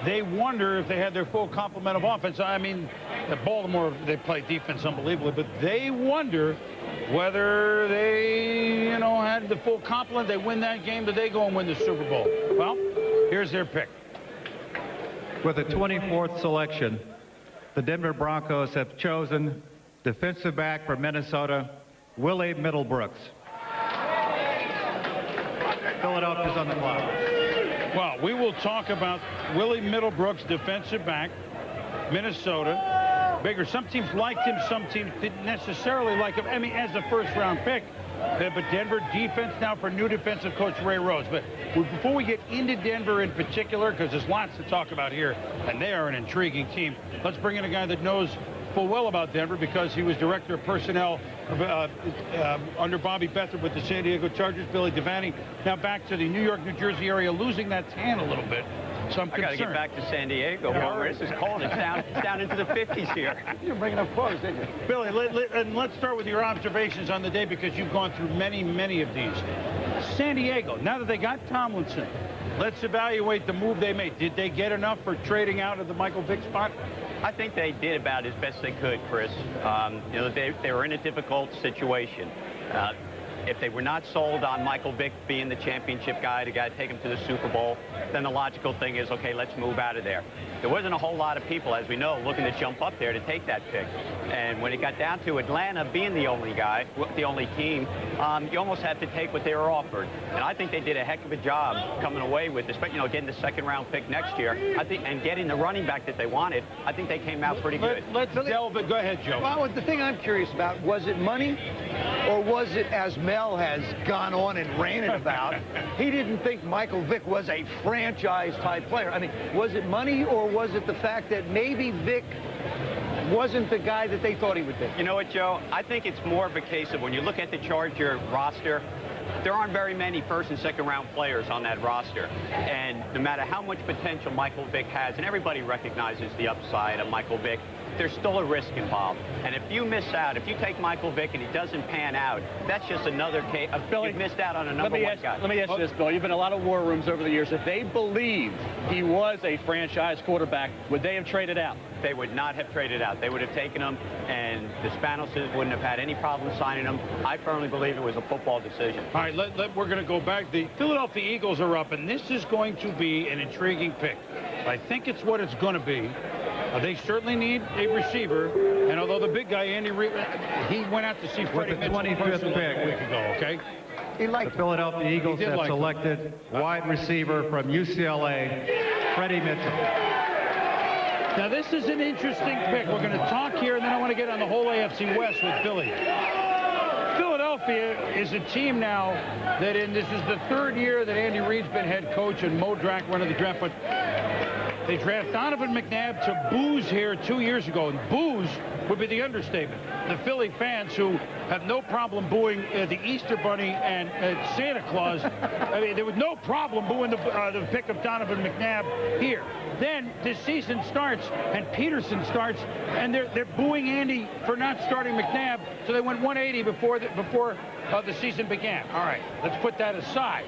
they wonder if they had their full complement of offense. I mean, at Baltimore, they play defense unbelievably, but they wonder whether they, you know, had the full complement. They win that game, did they go and win the Super Bowl? Well, here's their pick. With the 24th selection, the Denver Broncos have chosen defensive back from Minnesota, Willie Middlebrooks. Philadelphia's on the clock. Well, we will talk about Willie Middlebrooks, defensive back, Minnesota. Bigger. Some teams liked him, some teams didn't necessarily like him. I mean, as a first-round pick. But Denver defense now for new defensive coach Ray Rhodes. But before we get into Denver in particular, because there's lots to talk about here, and they are an intriguing team, let's bring in a guy that knows full well about Denver because he was director of personnel under Bobby Bethard with the San Diego Chargers, Billy Devaney. Now back to the New York, New Jersey area, losing that tan a little bit. So I'm I got to get back to San Diego. Yeah. This is cold. It's down into the 50s here. You're bringing up clothes, didn't you? Billy, let's start with your observations on the day because you've gone through many, many of these. San Diego, now that they got Tomlinson, let's evaluate the move they made. Did they get enough for trading out of the Michael Vick spot? I think they did about as best they could, Chris. You know, they were in a difficult situation. If they were not sold on Michael Vick being the championship guy, the guy to take him to the Super Bowl, then the logical thing is, okay, let's move out of there. There wasn't a whole lot of people, as we know, looking to jump up there to take that pick. And when it got down to Atlanta being the only guy, the only team, you almost had to take what they were offered. And I think they did a heck of a job coming away with, especially, you know, getting the second-round pick next year. I think, and getting the running back that they wanted. I think they came out pretty good. Let's delve it. Go ahead, Joe. Well, the thing I'm curious about, was it money, or was it, as Mel has gone on and ranted about, he didn't think Michael Vick was a franchise-type player? I mean, was it money, or was it the fact that maybe Vick wasn't the guy that they thought he would be? You know what, Joe? I think it's more of a case of when you look at the Charger roster, there aren't very many first and second round players on that roster. And no matter how much potential Michael Vick has, and everybody recognizes the upside of Michael Vick, there's still a risk involved. And if you miss out, if you take Michael Vick and he doesn't pan out, that's just another case. Billy, you've missed out on a number one guy. Let me ask you this, Bill. You've been in a lot of war rooms over the years. If they believed he was a franchise quarterback, would they have traded out? They would not have traded out. They would have taken him, and the Spanos wouldn't have had any problem signing him. I firmly believe it was a football decision. All right, we're going to go back. The Philadelphia Eagles are up, and this is going to be an intriguing pick. I think it's what it's going to be. They certainly need a receiver, and although the big guy, Andy Reid, he went out to see Freddie Mitchell 25th pick a week ago, okay? The Philadelphia Eagles have selected wide receiver from UCLA, Freddie Mitchell. Now, this is an interesting pick. We're going to talk here, and then I want to get on the whole AFC West with Billy. Philadelphia is a team now that this is the third year that Andy Reid's been head coach and Mo Drack running the draft, but They draft Donovan McNabb to booze here 2 years ago, and booze would be the understatement. The Philly fans who have no problem booing the Easter Bunny and Santa Claus, I mean, there was no problem booing the pick of Donovan McNabb here. Then this season starts, and Peterson starts, and they're booing Andy for not starting McNabb, so they went 180 before the season began. All right, let's put that aside.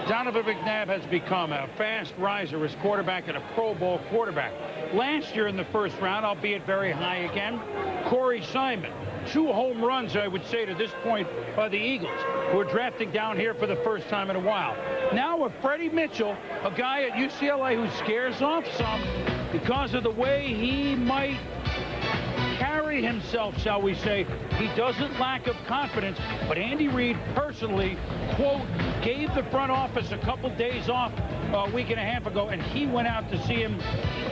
Donovan McNabb has become a fast riser as quarterback and a Pro Bowl quarterback. Last year in the first round, albeit very high again, Corey Simon. 2 home runs, I would say, to this point by the Eagles, who are drafting down here for the first time in a while. Now with Freddie Mitchell, a guy at UCLA who scares off some because of the way he might carry himself, shall we say. He doesn't lack of confidence, but Andy Reid personally, quote, gave the front office a couple days off a week and a half ago, and he went out to see him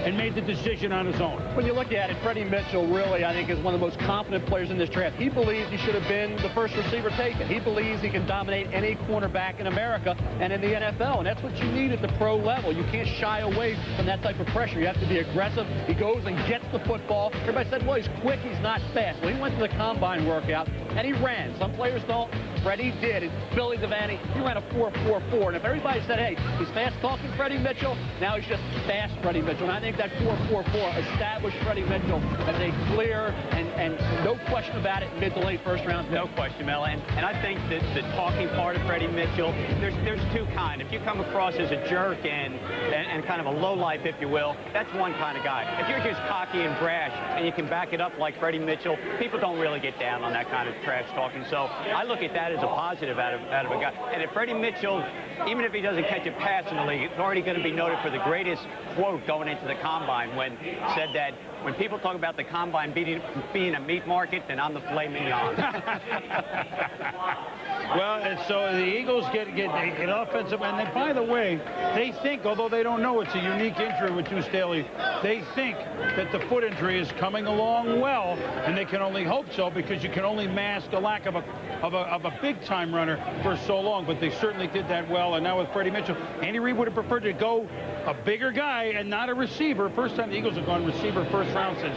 and made the decision on his own. When you look at it, Freddie Mitchell really, I think, is one of the most confident players in this draft. He believes he should have been the first receiver taken. He believes he can dominate any cornerback in America and in the NFL, and that's what you need at the pro level. You can't shy away from that type of pressure. You have to be aggressive. He goes and gets the football. Everybody said, well, he's quick, he's not fast. Well, he went to the combine workout, and he ran. Some players don't. Freddie did. And Billy Devaney, he ran a 4.44. And if everybody said, hey, he's fast-talking Freddie Mitchell, now he's just fast Freddie Mitchell. And I think that 4.44 established Freddie Mitchell as a clear and no question about it, mid to late first round. No question, Mel. And I think that the talking part of Freddie Mitchell, there's two kinds. If you come across as a jerk and kind of a lowlife, if you will, that's one kind of guy. If you're just cocky and brash and you can back it up like Freddie Mitchell, people don't really get down on that kind of trash talking. So I look at that as a positive out of a guy. And if Freddie Mitchell, even if he doesn't catch a pass in the league, it's already going to be noted for the greatest quote going into the combine when said that when people talk about the combine being a meat market, then I'm the filet mignon. Well, and so the Eagles get offensive, and then, by the way, they think, although they don't know it's a unique injury with Deuce Staley, they think that the foot injury is coming along well, and they can only hope so because you can only mask a lack of a big-time runner for so long, but they certainly did that well. And now with Freddie Mitchell, Andy Reid would have preferred to go a bigger guy and not a receiver. First time the Eagles have gone receiver first round since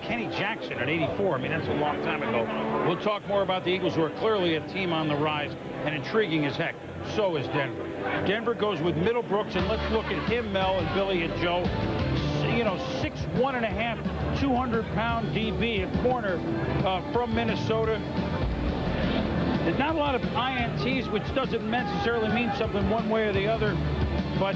Kenny Jackson in '84. I mean, that's a long time ago. We'll talk more about the Eagles, who are clearly a team on the rise and intriguing as heck. So is Denver. Denver goes with Middlebrooks, and let's look at him, Mel and Billy and Joe. You know, 6'1½", 200-pound DB, a corner from Minnesota. There's not a lot of INTs, which doesn't necessarily mean something one way or the other. But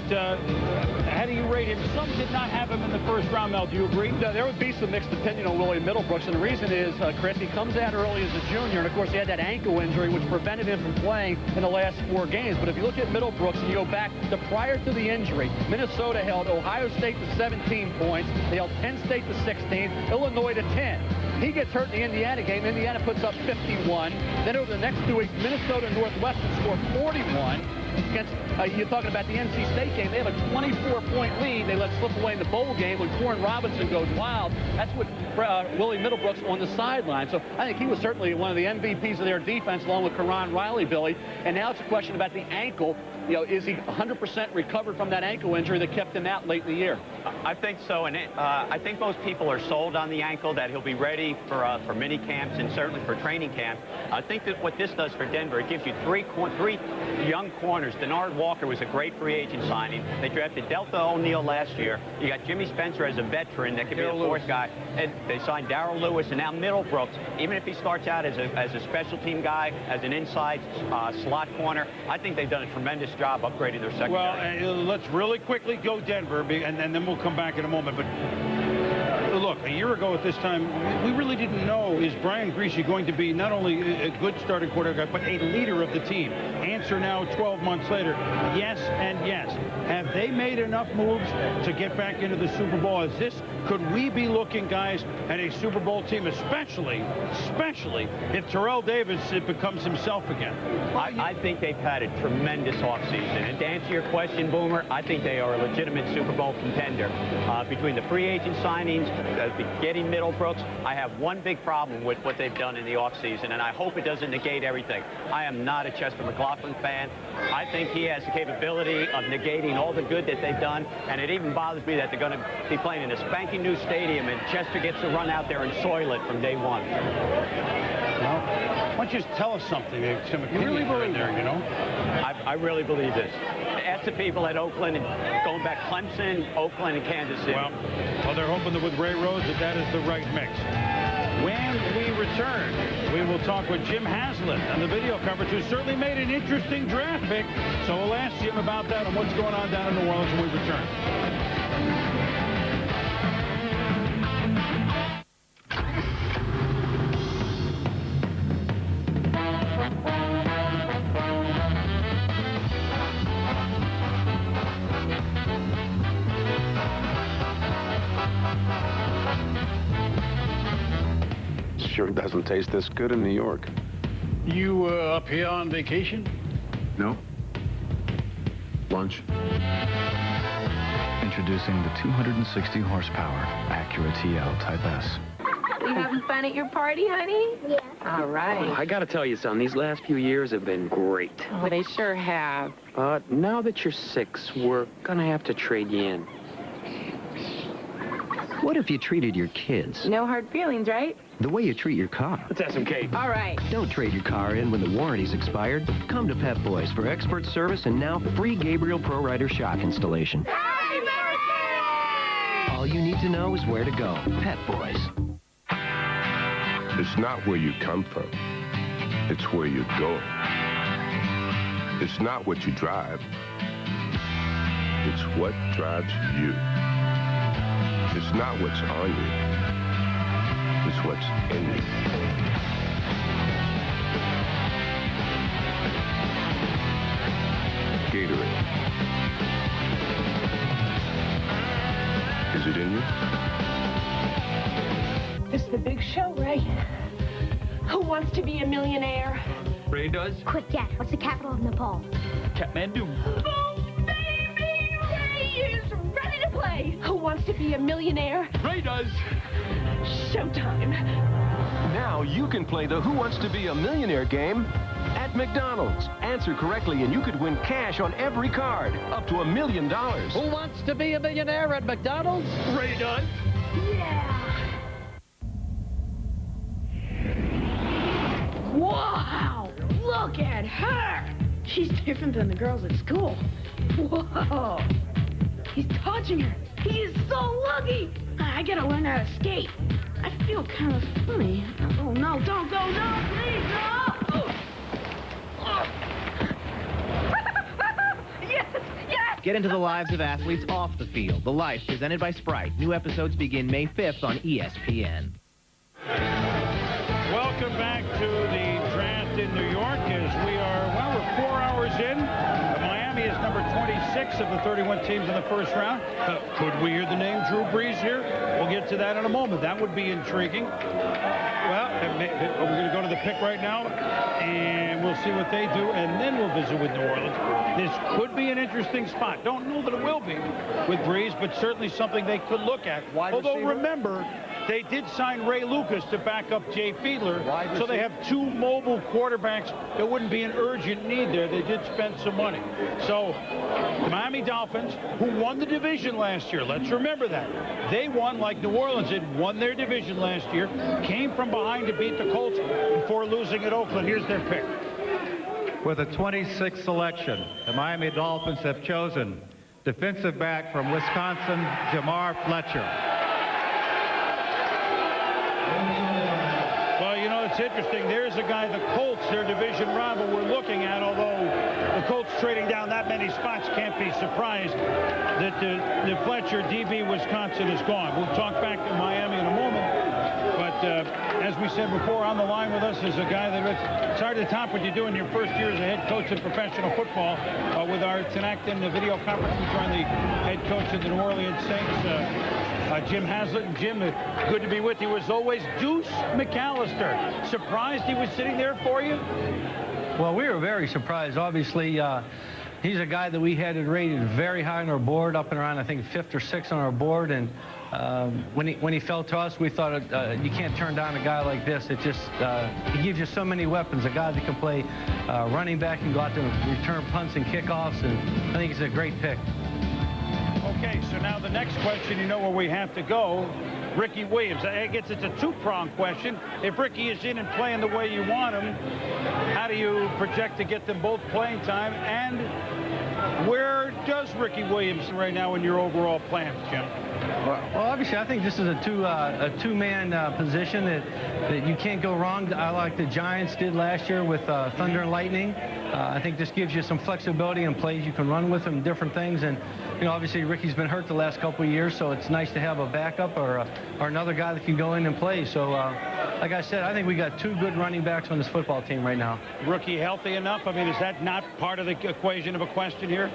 how do you rate him? Some did not have him in the first round, Mel. Do you agree? No, there would be some mixed opinion on Willie Middlebrooks, and the reason is, Chris, he comes out early as a junior, and of course he had that ankle injury which prevented him from playing in the last 4 games. But if you look at Middlebrooks and you go back to prior to the injury, Minnesota held Ohio State to 17 points. They held Penn State to 16, Illinois to 10. He gets hurt in the Indiana game. Indiana puts up 51. Then over the next 2 weeks, Minnesota and Northwestern score 41. Against, you're talking about the NC State game. They have a 24-point lead. They let slip away in the bowl game when Corn Robinson goes wild. That's what Willie Middlebrooks on the sideline. So I think he was certainly one of the MVPs of their defense, along with Karan Riley, Billy. And now it's a question about the ankle. You know, is he 100% recovered from that ankle injury that kept him out late in the year? I think so, and I think most people are sold on the ankle, that he'll be ready for mini camps and certainly for training camp. I think that what this does for Denver, it gives you three young corners. Denard Walker was a great free agent signing. They drafted Delta O'Neal last year. You got Jimmy Spencer as a veteran that could be a fourth guy, and they signed Darrell Lewis, and now Middlebrooks. Even if he starts out as a special team guy, as an inside slot corner, I think they've done a tremendous job upgrading their secondary. Well, let's really quickly go Denver, and then we'll come back in a moment. But look, a year ago at this time, we really didn't know, is Brian Griese going to be not only a good starting quarterback, but a leader of the team? Answer now, 12 months later, yes and yes. Have they made enough moves to get back into the Super Bowl? Could we be looking, guys, at a Super Bowl team, especially if Terrell Davis becomes himself again? I think they've had a tremendous offseason. And to answer your question, Boomer, I think they are a legitimate Super Bowl contender. Between the free agent signings, getting Middlebrooks, I have one big problem problem with what they've done in the offseason, and I hope it doesn't negate everything. I am not a Chester McLaughlin fan. I think he has the capability of negating all the good that they've done, and it even bothers me that they're going to be playing in a spanking new stadium, and Chester gets to run out there and soil it from day one. Well, why don't you just tell us something? Some opinion really believe there, you know? I really believe this. Ask the people at Oakland, and going back Clemson, Oakland, and Kansas City. Well, they're hoping that with Ray Rhodes that is the right mix. When we return, we will talk with Jim Haslett on the video coverage, who certainly made an interesting draft pick. So we'll ask Jim about that and what's going on down in New Orleans when we return. Sure doesn't taste this good in New York. You up here on vacation? No. Lunch. Introducing the 260 horsepower Acura TL Type S. You having fun at your party, honey? Yeah. All right. I gotta tell you, son, these last few years have been great. Oh, they sure have. But now that you're 6, we're gonna have to trade you in. What if you treated your kids No hard feelings, right? the way you treat your car? Let's have some cake. All right. Don't trade your car in when the warranty's expired. Come to Pep Boys for expert service and now free Gabriel Pro Rider shock installation. Happy birthday! All you need to know is where to go. Pep Boys. It's not where you come from. It's where you're going. It's not what you drive. It's what drives you. It's not what's on you. It's what's in you. Gatorade. Is it in you? It's the big show, Ray. Who wants to be a millionaire? Ray does. Quick, Dad, what's the capital of Nepal? Kathmandu. Boom, baby! Ray is ready to play. Who wants to be a millionaire? Ray does. Showtime. Now you can play the Who Wants to Be a Millionaire game at McDonald's. Answer correctly and you could win cash on every card, up to $1 million. Who wants to be a millionaire at McDonald's? Ray does. Yeah. Wow! Look at her! She's different than the girls at school. Whoa! He's touching her. He is so lucky. I gotta learn how to skate. I feel kind of funny. Oh no! Don't go! No, please, no! Yes! Yes! Get into the lives of athletes off the field. The Life, presented by Sprite. New episodes begin May 5th on ESPN. Welcome back to the draft in New York as we are, well, we're 4 hours in. Miami is number 26 of the 31 teams in the first round. Could we hear the name Drew Brees here? We'll get to that in a moment. That would be intriguing. Well, we're going to go to the pick right now, and we'll see what they do, and then we'll visit with New Orleans. This could be an interesting spot. Don't know that it will be with Brees, but certainly something they could look at. Although, remember, they did sign Ray Lucas to back up Jay Fiedler, so they have 2 mobile quarterbacks. There wouldn't be an urgent need there. They did spend some money. So the Miami Dolphins, who won the division last year, let's remember that. They won like New Orleans did, won their division last year, came from behind to beat the Colts before losing at Oakland. Here's their pick. With the 26th selection, the Miami Dolphins have chosen defensive back from Wisconsin, Jamar Fletcher. Well, you know, it's interesting. There's a guy, the Colts, their division rival, we're looking at, although the Colts trading down that many spots can't be surprised that the Fletcher DB Wisconsin is gone. We'll talk back to Miami in a moment. But as we said before, on the line with us is a guy that it's hard to top what you do in your first year as a head coach in professional football. With our Tinactin video conference, we joined the head coach of the New Orleans Saints, Jim Haslett. And Jim, good to be with you as always. Deuce McAllister, surprised he was sitting there for you? Well, we were very surprised. Obviously, he's a guy that we had rated very high on our board, up and around, I think, 5th or 6th on our board. And when he fell to us, we thought you can't turn down a guy like this. It just he gives you so many weapons. A guy that can play running back and go out there and return punts and kickoffs, and I think he's a great pick. Okay, so now the next question, you know where we have to go. Ricky Williams. I guess it's a two-pronged question. If Ricky is in and playing the way you want him, how do you project to get them both playing time? And where does Ricky Williams right now in your overall plans, Jim? Well, obviously, I think this is a two-man position that you can't go wrong. I like the Giants did last year with Thunder and Lightning. I think this gives you some flexibility in plays. You can run with them, different things. And, you know, obviously, Ricky's been hurt the last couple of years, so it's nice to have a backup or another guy that can go in and play. So, like I said, I think we got two good running backs on this football team right now. Rookie healthy enough? I mean, is that not part of the equation of a question here?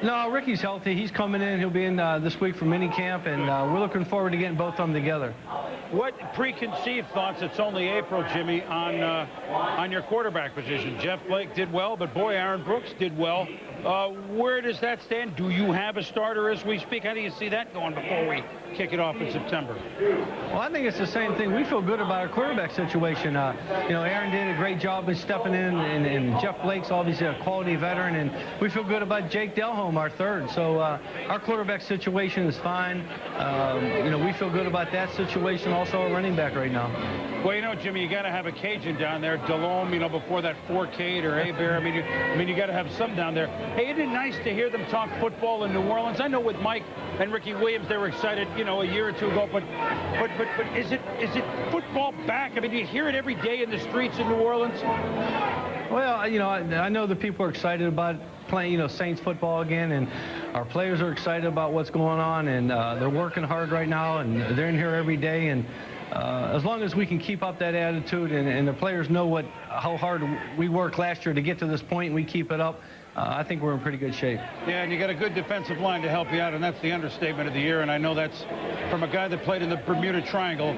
No, Ricky's healthy. He's coming in. He'll be in this week for mini camp, and we're looking forward to getting both of them together. What preconceived thoughts, it's only April, Jimmy, on your quarterback position? Jeff Blake did well, but boy, Aaron Brooks did well. Where does that stand? Do you have a starter as we speak? How do you see that going before we kick it off in September? Well, I think it's the same thing. We feel good about our quarterback situation. You know, Aaron did a great job of stepping in, and Jeff Blake's obviously a quality veteran, and we feel good about Jake Delhomme, our third. So our quarterback situation is fine. You know, we feel good about that situation. Also, a running back right now. Well, you know, Jimmy, you got to have a Cajun down there. Delhomme, you know, before that 4K or A-Bear. I mean, you got to have some down there. Hey, isn't it nice to hear them talk football in New Orleans? I know with Mike and Ricky Williams, they were excited, you know, a year or two ago. But is it football back? I mean, do you hear it every day in the streets in New Orleans? Well, you know, I know the people are excited about playing, you know, Saints football again, and our players are excited about what's going on, and they're working hard right now, and they're in here every day, and as long as we can keep up that attitude, and the players know how hard we worked last year to get to this point, and we keep it up, I think we're in pretty good shape. Yeah, and you got a good defensive line to help you out, and that's the understatement of the year, and I know that's from a guy that played in the Bermuda Triangle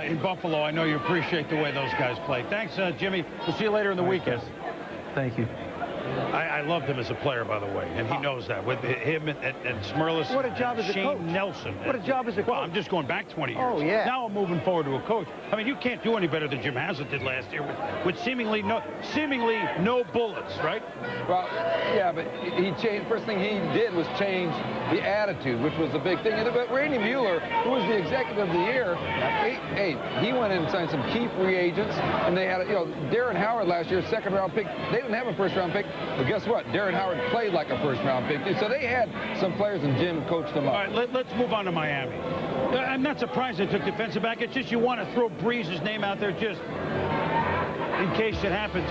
in Buffalo. I know you appreciate the way those guys play. Thanks, Jimmy. We'll see you later in the weekend. Thank you. I loved him as a player, by the way, and he knows that. With him and Smurlis, what a job as a coach. Shane Nelson. What a job as a coach. Well, I'm just going back 20 years. Oh, yeah. Now I'm moving forward to a coach. I mean, you can't do any better than Jim Haslett did last year with seemingly no bullets, right? Well, yeah, but he changed. First thing he did was change the attitude, which was the big thing. But Randy Mueller, who was the executive of the year, he went in and signed some key free agents, and they had, you know, Darren Howard last year, second-round pick. They didn't have a first-round pick. But guess what? Darren Howard played like a first-round pick. So they had some players, and Jim coached them up. All right, let's move on to Miami. I'm not surprised they took defensive back. It's just you want to throw Breeze's name out there just in case it happens.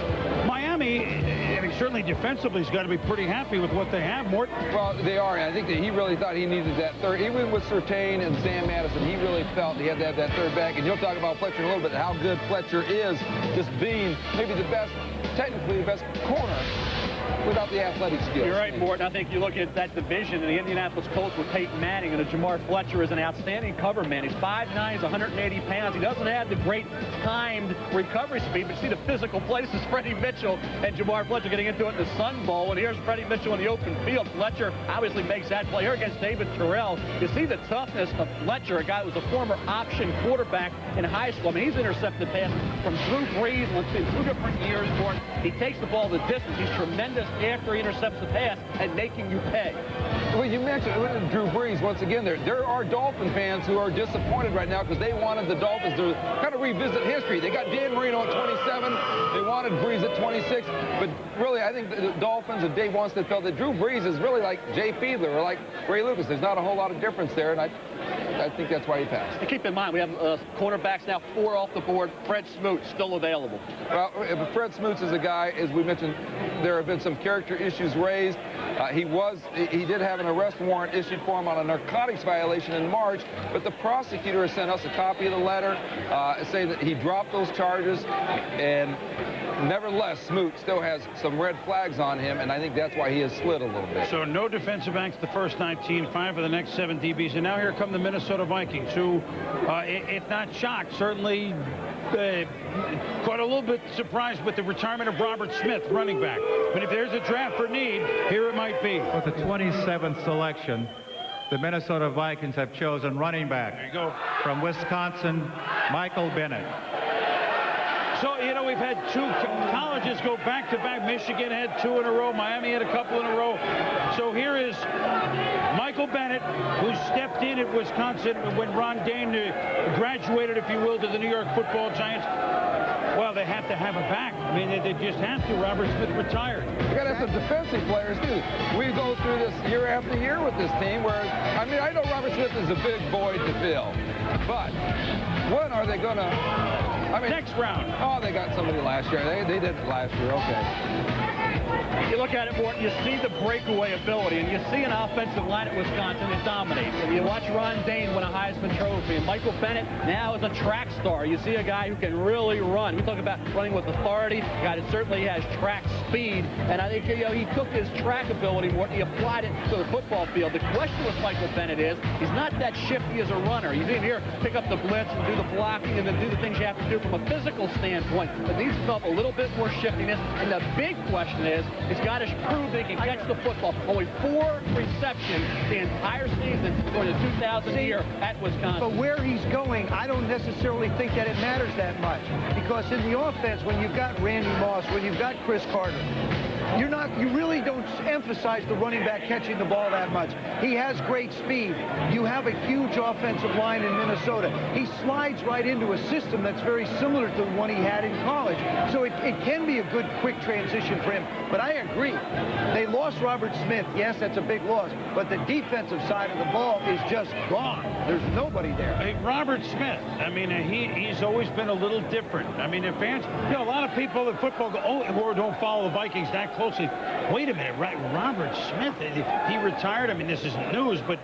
Miami, I mean, certainly defensively, has got to be pretty happy with what they have, Mort. Well, they are. I think that he really thought he needed that third. Even with Surtain and Sam Madison, he really felt he had to have that third back. And you'll talk about Fletcher in a little bit, how good Fletcher is, just being maybe the best, technically the best corner without the athletic skills. You're right, Mort. I think you look at that division, and the Indianapolis Colts with Peyton Manning and Jamar Fletcher is an outstanding cover man. He's 5'9", he's 180 pounds. He doesn't have the great timed recovery speed, but you see the physical places Freddie Mitchell and Jamar Fletcher getting into it in the Sun Bowl, and here's Freddie Mitchell in the open field. Fletcher obviously makes that play here against David Terrell. You see the toughness of Fletcher, a guy who was a former option quarterback in high school. I mean, he's intercepted pass from Drew Brees, let's see, 2 different years for it. He takes the ball the distance. He's tremendous after he intercepts the pass and making you pay. Well, you mentioned Drew Brees once again. There are Dolphin fans who are disappointed right now because they wanted the Dolphins to kind of revisit history. They got Dan Marino at 27. They wanted Brees at 26. But really, I think the Dolphins and Dave Wanstead felt that Drew Brees is really like Jay Fiedler or like Ray Lucas. There's not a whole lot of difference there, and I think that's why he passed. And keep in mind, we have cornerbacks now, 4 off the board. Fred Smoot still available. Well, Fred Smoot is a guy, as we mentioned, there have been some character issues raised. He did have an arrest warrant issued for him on a narcotics violation in March, but the prosecutor has sent us a copy of the letter saying that he dropped those charges, and nevertheless, Smoot still has some red flags on him, and I think that's why he has slid a little bit. So no defensive backs the first 19, 5 of the next 7 DBs, and now here come the Minnesota Vikings, who, if not shocked, certainly got a little bit surprised with the retirement of Robert Smith, running back. But if there's a draft for need, here it might be. With the 27th selection the Minnesota Vikings have chosen running back. There you go. From Wisconsin, Michael Bennett. So, you know, we've had 2 colleges go back-to-back. Michigan had 2 in a row. Miami had a couple in a row. So here is Michael Bennett, who stepped in at Wisconsin when Ron Dayne graduated, if you will, to the New York Football Giants. Well, they have to have him back. I mean, they just have to. Robert Smith retired. You got to have some defensive players, too. We go through this year after year with this team where, I mean, I know Robert Smith is a big void to fill, but when are they going to, I mean. Next round. Oh, they got somebody last year. They did it last year. Okay. You look at it, Morton, you see the breakaway ability, and you see an offensive line at Wisconsin that dominates. And you watch Ron Dayne win a Heisman Trophy, and Michael Bennett now is a track star. You see a guy who can really run. We talk about running with authority, a guy that certainly has track speed. And I think, you know, he took his track ability, Morton, he applied it to the football field. The question with Michael Bennett is, he's not that shifty as a runner. He's in here, pick up the blitz and do the blocking and then do the things you have to do from a physical standpoint. But needs to develop a little bit more shiftiness. And the big question is, he's got to prove that he can catch the football. Only 4 receptions the entire season for the 2000 year at Wisconsin. But where he's going, I don't necessarily think that it matters that much. Because in the offense, when you've got Randy Moss, when you've got Chris Carter, you really don't emphasize the running back catching the ball that much. He has great speed. You have a huge offensive line in Minnesota. He slides right into a system that's very similar to the one he had in college. So it can be a good, quick transition for him. But I agree. They lost Robert Smith. Yes, that's a big loss. But the defensive side of the ball is just gone. There's nobody there. Hey, Robert Smith, I mean, he's always been a little different. I mean, if fans, you know, a lot of people in football go, oh, or don't follow the Vikings that closely. Wait a minute, right? Robert Smith, he retired. I mean, this isn't news, but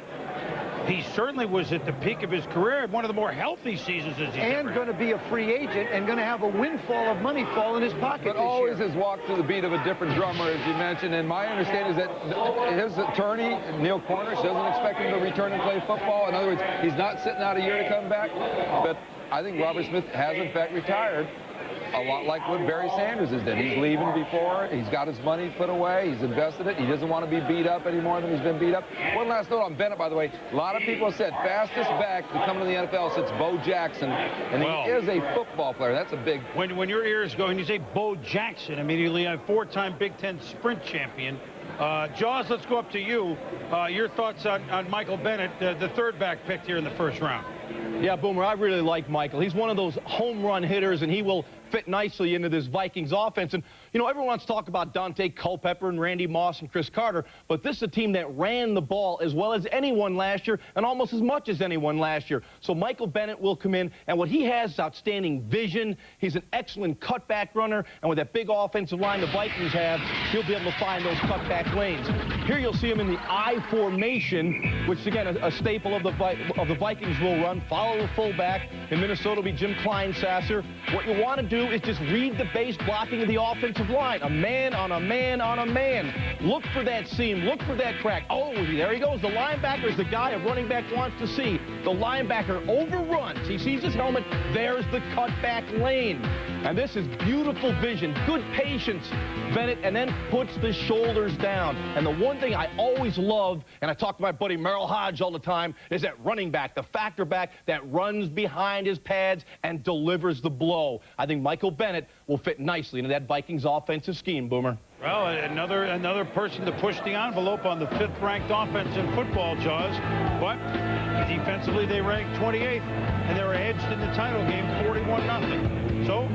he certainly was at the peak of his career, one of the more healthy seasons as he's and going to be a free agent and going to have a windfall of money fall in his pocket But always has walked to the beat of a different drummer, as you mentioned. And my understanding is that his attorney, Neil Cornish, doesn't expect him to return and play football. In other words, he's not sitting out a year to come back. But I think Robert Smith has, in fact, retired. A lot like what Barry Sanders has done. He's leaving before. He's got his money put away. He's invested it. He doesn't want to be beat up any more than he's been beat up. One last note on Bennett, by the way. A lot of people have said fastest back to come to the NFL since Bo Jackson. And he is a football player. That's a big... When your ears go and you say Bo Jackson, immediately a 4-time Big Ten sprint champion. Jaws, let's go up to you. Your thoughts on Michael Bennett, the 3rd back picked here in the 1st round. Yeah, Boomer, I really like Michael. He's one of those home run hitters, and he will fit nicely into this Vikings offense. And, you know, everyone wants to talk about Dante Culpepper and Randy Moss and Chris Carter, but this is a team that ran the ball as well as anyone last year and almost as much as anyone last year. So Michael Bennett will come in, and what he has is outstanding vision. He's an excellent cutback runner, and with that big offensive line the Vikings have, he'll be able to find those cutback lanes. Here you'll see him in the I formation, which, again, a staple of the Vikings will run. Follow the fullback. In Minnesota will be Jim Kleinsasser. What you want to do is just read the base blocking of the offensive line. A man on a man on a man. Look for that seam. Look for that crack. Oh, there he goes. The linebacker is the guy a running back wants to see. The linebacker overruns. He sees his helmet. There's the cutback lane. And this is beautiful vision, good patience, Bennett, and then puts the shoulders down. And the one thing I always love, and I talk to my buddy Merrill Hodge all the time, is that running back, the factor back that runs behind his pads and delivers the blow. I think Michael Bennett will fit nicely into that Vikings offensive scheme, Boomer. Well, another person to push the envelope on the 5th-ranked offense in football, Jaws. But defensively, they ranked 28th, and they were edged in the title game 41-0. So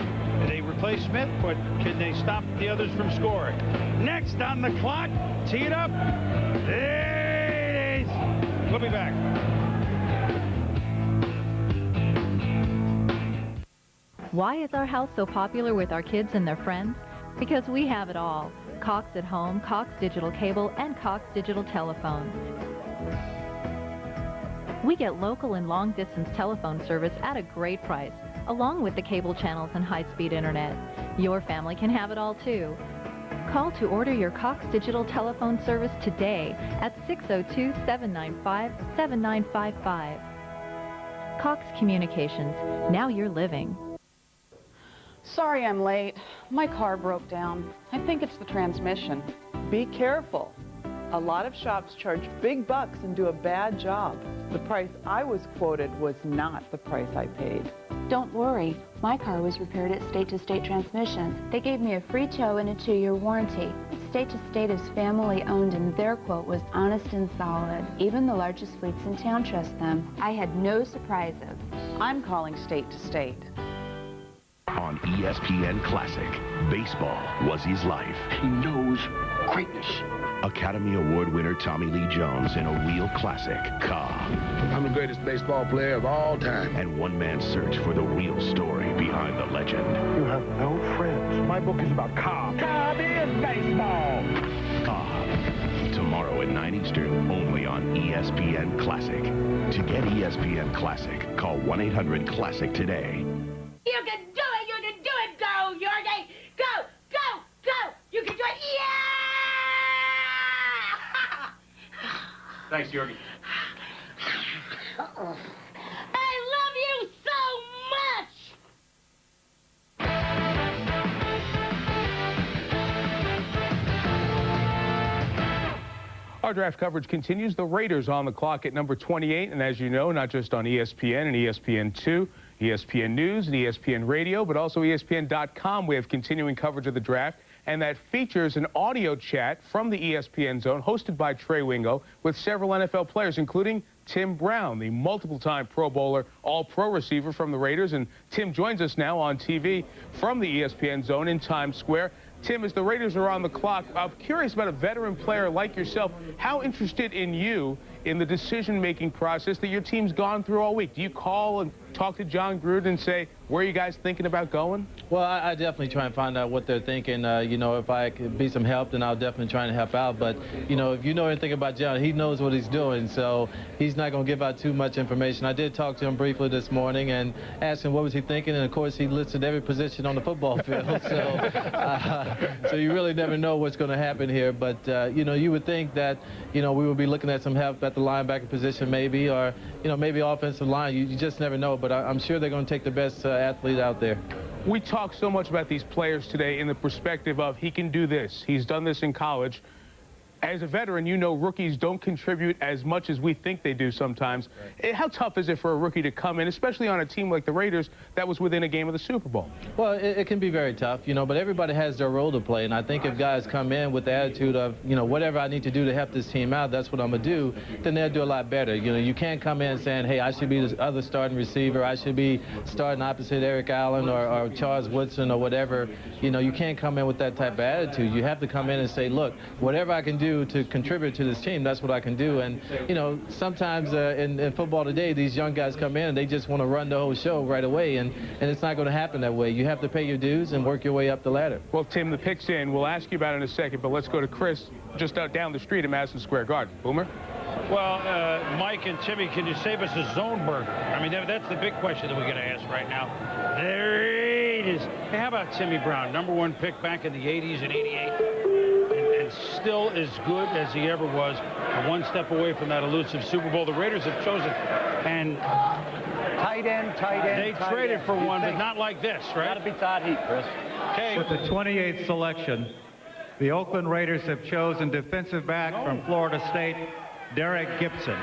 they replace Smith, but can they stop the others from scoring? Next on the clock, tee it up. It is. We'll be back. Why is our house so popular with our kids and their friends? Because we have it all. Cox at Home, Cox Digital Cable, and Cox Digital Telephone. We get local and long-distance telephone service at a great price, along with the cable channels and high-speed internet. Your family can have it all, too. Call to order your Cox Digital Telephone service today at 602-795-7955. Cox Communications. Now you're living. Sorry I'm late. My car broke down. I think it's the transmission. Be careful. A lot of shops charge big bucks and do a bad job. The price I was quoted was not the price I paid. Don't worry, my car was repaired at State to State Transmissions. They gave me a free tow and a 2-year warranty. State to State is family owned and their quote was honest and solid. Even the largest fleets in town trust them. I had no surprises. I'm calling State to State. On ESPN Classic, baseball was his life. He knows greatness. Academy Award winner Tommy Lee Jones in a real classic, Cobb. I'm the greatest baseball player of all time. And one man's search for the real story behind the legend. You have no friends. My book is about Cobb. Cobb is baseball. Cobb. Tomorrow at 9 Eastern, only on ESPN Classic. To get ESPN Classic, call 1-800-CLASSIC today. You can do it! You can do it! Go, Jorge! Go! Go! Go! You can do it! Yeah! Thanks, Jorge. I love you so much! Our draft coverage continues. The Raiders on the clock at number 28, and as you know, not just on ESPN and ESPN2, ESPN News and ESPN Radio, but also ESPN.com. We have continuing coverage of the draft, and that features an audio chat from the ESPN Zone hosted by Trey Wingo with several NFL players, including Tim Brown, the multiple-time Pro Bowler, all-pro receiver from the Raiders. And Tim joins us now on TV from the ESPN Zone in Times Square. Tim, as the Raiders are on the clock, I'm curious about a veteran player like yourself. How interested in you in the decision-making process that your team's gone through all week? Do you call and talk to John Gruden and say, where are you guys thinking about going? Well, I definitely try and find out what they're thinking. You know, if I could be some help, then I'll definitely try and help out. But, you know, if you know anything about John, he knows what he's doing, so he's not going to give out too much information. I did talk to him briefly this morning and asked him what was he thinking, and, of course, he listed every position on the football field. So you really never know what's going to happen here. But, you know, you would think that, you know, we would be looking at some help at the linebacker position maybe, or, you know, maybe offensive line. You just never know. But I'm sure they're going to take the best athlete out there. We talk so much about these players today in the perspective of he can do this. He's done this in college. As a veteran, you know rookies don't contribute as much as we think they do sometimes. Right. How tough is it for a rookie to come in, especially on a team like the Raiders that was within a game of the Super Bowl? Well, it can be very tough, you know, but everybody has their role to play. And I think if guys come in with the attitude of, you know, whatever I need to do to help this team out, that's what I'm going to do, then they'll do a lot better. You know, you can't come in saying, hey, I should be the other starting receiver. I should be starting opposite Eric Allen or Charles Woodson or whatever. You know, you can't come in with that type of attitude. You have to come in and say, look, whatever I can do to contribute to this team, that's what I can do. And, you know, sometimes in football today, these young guys come in and they just want to run the whole show right away, and it's not going to happen that way. You have to pay your dues and work your way up the ladder. Well, Tim, the pick's in. We'll ask you about it in a second, but let's go to Chris just down the street at Madison Square Garden. Boomer? Well, Mike and Timmy, can you save us a zone burger? I mean, that's the big question that we're going to ask right now. There it is. Hey, how about Timmy Brown, #1 pick back in the 80s and 88? Still as good as he ever was, one step away from that elusive Super Bowl. The Raiders have chosen, and tight end. They traded for one, but not like this, right? Got to be Todd Heat, Chris. Okay. With the 28th selection, the Oakland Raiders have chosen defensive back from Florida State, Derek Gibson.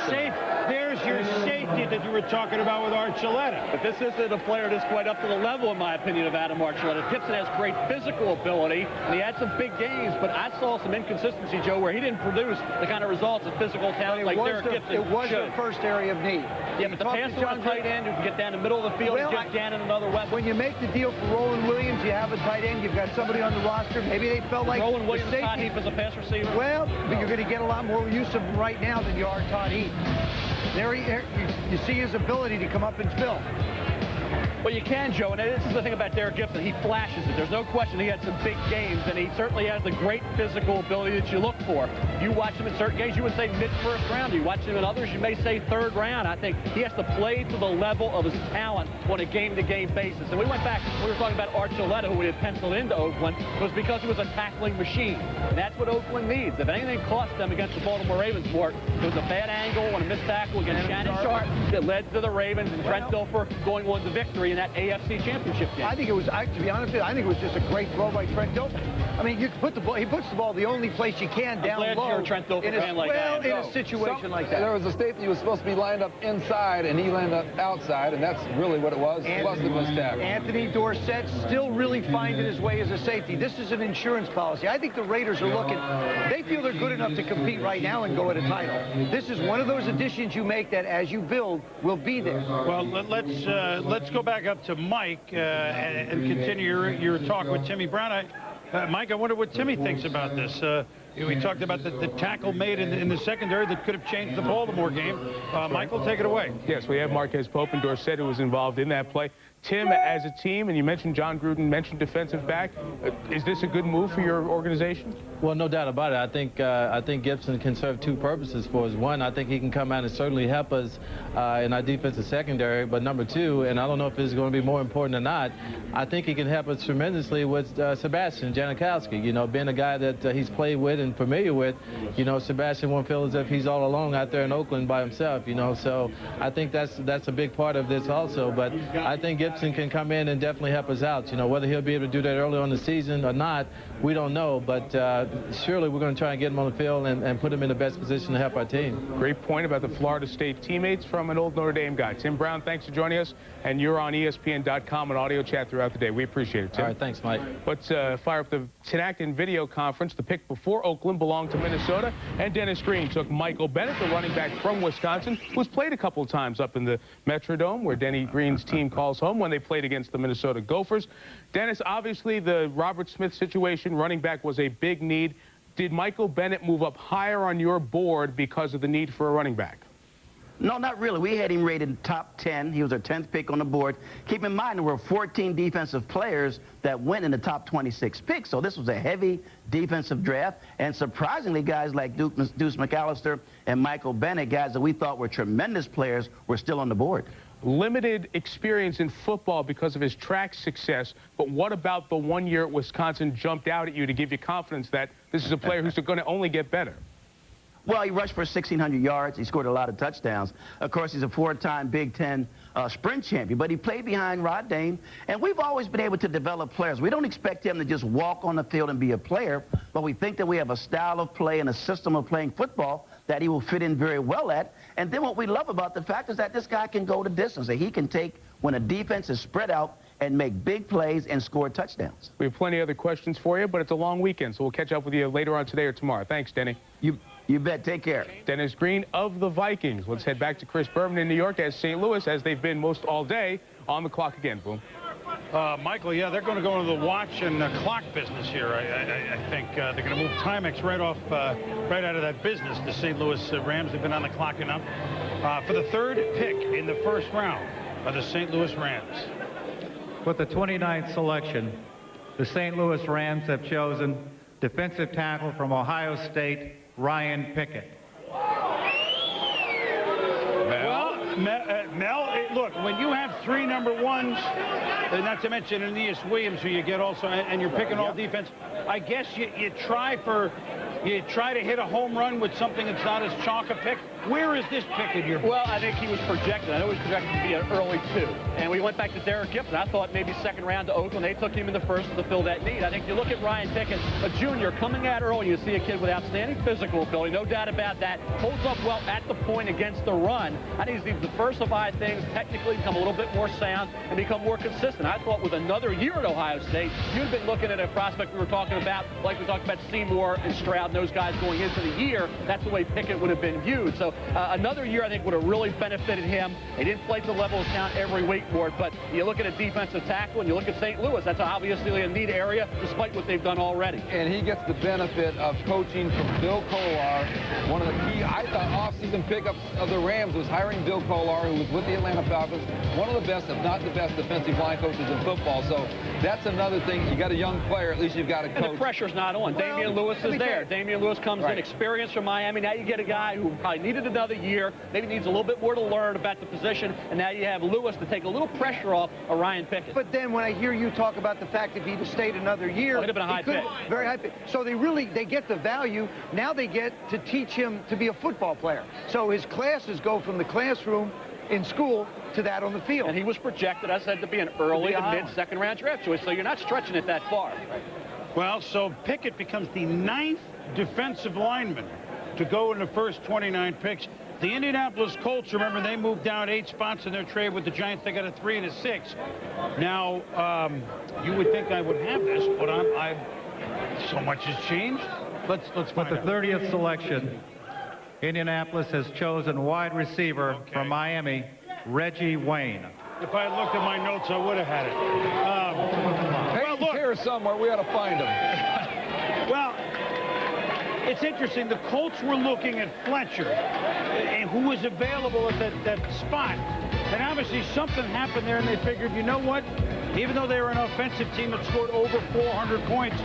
Safe. There's your safety that you were talking about with Archuleta. But this isn't a player that's quite up to the level, in my opinion, of Adam Archuleta. Gibson has great physical ability, and he had some big games, but I saw some inconsistency, Joe, where he didn't produce the kind of results of physical talent like Derek Gibson It was should. the first area of need. Yeah, but the pass on a tight end who can get down the middle of the field and give Gannon another weapon. When you make the deal for Roland Williams, you have a tight end, you've got somebody on the roster. Maybe they felt like Roland Williams, Todd Heap as a pass receiver. Well, but you're going to get a lot more use of him right now than you are Todd Heap. There you see his ability to come up and fill. Well, you can, Joe, and this is the thing about Derek Gibson. He flashes it. There's no question he had some big games, and he certainly has the great physical ability that you look for. You watch him in certain games, you would say mid-first round. You watch him in others, you may say third round. I think he has to play to the level of his talent on a game-to-game basis. And we went back, we were talking about Archuleta, who we had penciled into Oakland, was because he was a tackling machine. And that's what Oakland needs. If anything cost them against the Baltimore Ravens, Mort, it was a bad angle on a missed tackle against Shannon Sharp that led to the Ravens and Trent Dilfer going on to victory in that AFC Championship game. I think it was, to be honest with you, I think it was just a great throw by Trent Dilfer. I mean, you put the ball, he puts the ball the only place you can down glad low. you're a Trent Dilfer fan like that. In a situation like that. There was a safety who was supposed to be lined up inside, and he landed up outside, and that's really what it was. It was the missed tackle. Anthony Dorsett still really finding his way as a safety. This is an insurance policy. I think the Raiders are looking, they feel they're good enough to compete right now and go at a title. This is one of those additions you make that as you build will be there. Well, let's go back up to Mike and continue your talk with Timmy Brown. Mike, I wonder what Timmy thinks about this. We talked about the tackle made in the secondary that could have changed the Baltimore game. Michael, take it away. Yes, we have Marquez Pope and Dorsett who was involved in that play. Tim, as a team, and you mentioned John Gruden mentioned defensive back, is this a good move for your organization? Well, no doubt about it. I think Gibson can serve two purposes for us. One, I think he can come out and certainly help us in our defensive secondary. But number two, and I don't know if it's going to be more important or not, I think he can help us tremendously with Sebastian Janikowski. You know, being a guy that he's played with and familiar with, you know, Sebastian won't feel as if he's all alone out there in Oakland by himself, you know. So I think that's a big part of this also. But I think Gibson can come in and definitely help us out. You know, whether he'll be able to do that early on in the season or not, we don't know. But surely we're going to try and get him on the field and put him in the best position to help our team. Great point about the Florida State teammates from an old Notre Dame guy. Tim Brown, thanks for joining us. And you're on ESPN.com and audio chat throughout the day. We appreciate it, Tim. All right, thanks, Mike. Let's fire up the Tinactin video conference. The pick before Oakland belonged to Minnesota, and Dennis Green took Michael Bennett, the running back from Wisconsin, who's played a couple of times up in the Metrodome, where Denny Green's team calls home when they played against the Minnesota Gophers. Dennis, obviously the Robert Smith situation, running back was a big need. Did Michael Bennett move up higher on your board because of the need for a running back? No, not really. We had him rated top 10. He was our 10th pick on the board. Keep in mind, there were 14 defensive players that went in the top 26 picks. So this was a heavy defensive draft. And surprisingly, guys like Deuce McAllister and Michael Bennett, guys that we thought were tremendous players, were still on the board. Limited experience in football because of his track success, but what about the 1 year at Wisconsin jumped out at you to give you confidence that this is a player who's going to only get better? Well, he rushed for 1,600 yards. He scored a lot of touchdowns. Of course, he's a four-time Big Ten sprint champion, but he played behind Rod Dame, and we've always been able to develop players. We don't expect him to just walk on the field and be a player, but we think that we have a style of play and a system of playing football that he will fit in very well at. And then what we love about the fact is that this guy can go the distance, that he can take when a defense is spread out and make big plays and score touchdowns. We have plenty of other questions for you, but it's a long weekend, so we'll catch up with you later on today or tomorrow. Thanks, Denny. You bet. Take care. Dennis Green of the Vikings. Let's head back to Chris Berman in New York as St. Louis, as they've been most all day, on the clock again. Boom. Michael, yeah, they're going to go into the watch and clock business here. I think they're going to move Timex right out of that business. The St. Louis Rams have been on the clock enough. For the third pick in the first round are the St. Louis Rams. With the 29th selection, the St. Louis Rams have chosen defensive tackle from Ohio State, Ryan Pickett. Mel, look, when you have three number ones, not to mention Aeneas Williams, who you get also, and you're picking all defense, I guess you try to hit a home run with something that's not as chalk a pick. Where is this pick in your book? Well, I think he was projected. I know he was projected to be an early 2. And we went back to Derek Gibson. I thought maybe second round to Oakland. They took him in the first to fill that need. I think you look at Ryan Pickett, a junior, coming out early. You see a kid with outstanding physical ability, no doubt about that. Holds up well at the point against the run. I think he's diversified things, technically become a little bit more sound, and become more consistent. I thought with another year at Ohio State, you'd have been looking at a prospect we were talking about, like we talked about Seymour and Stroud and those guys going into the year. That's the way Pickett would have been viewed. So another year, I think, would have really benefited him. He didn't play to the level of count every week for it, but you look at a defensive tackle and you look at St. Louis, that's obviously a neat area, despite what they've done already. And he gets the benefit of coaching from Bill Kolar. One of the key, I thought, off-season pickups of the Rams was hiring Bill Kolar, who was with the Atlanta Falcons, one of the best, if not the best, defensive line coaches in football. So that's another thing. You got a young player, at least you've got a coach. And the pressure's not on. Well, Damian Lewis is there. Damian Lewis comes in, experience from Miami. Now you get a guy who probably needed another year, maybe needs a little bit more to learn about the position, and now you have Lewis to take a little pressure off of Ryan Pickett. But then when I hear you talk about the fact that if he'd have stayed another year, it'd have been a high pick. Very high pick. So they get the value. Now they get to teach him to be a football player. So his classes go from the classroom in school to that on the field. And he was projected, as I said, to be an early to mid-second round draft choice, so you're not stretching it that far. Well, so Pickett becomes the 9th defensive lineman to go in the first 29 picks. The Indianapolis Colts, remember, they moved down 8 spots in their trade with the Giants. They got a 3 and a 6. Now, you would think I would have this, but so much has changed. Let's find With the 30th selection, Indianapolis has chosen wide receiver from Miami, Reggie Wayne. If I had looked at my notes, I would have had it. Well, look here somewhere. We ought to find him. Well, it's interesting. The Colts were looking at Fletcher, and who was available at that spot. And obviously something happened there, and they figured, you know what? Even though they were an offensive team that scored over 400 points,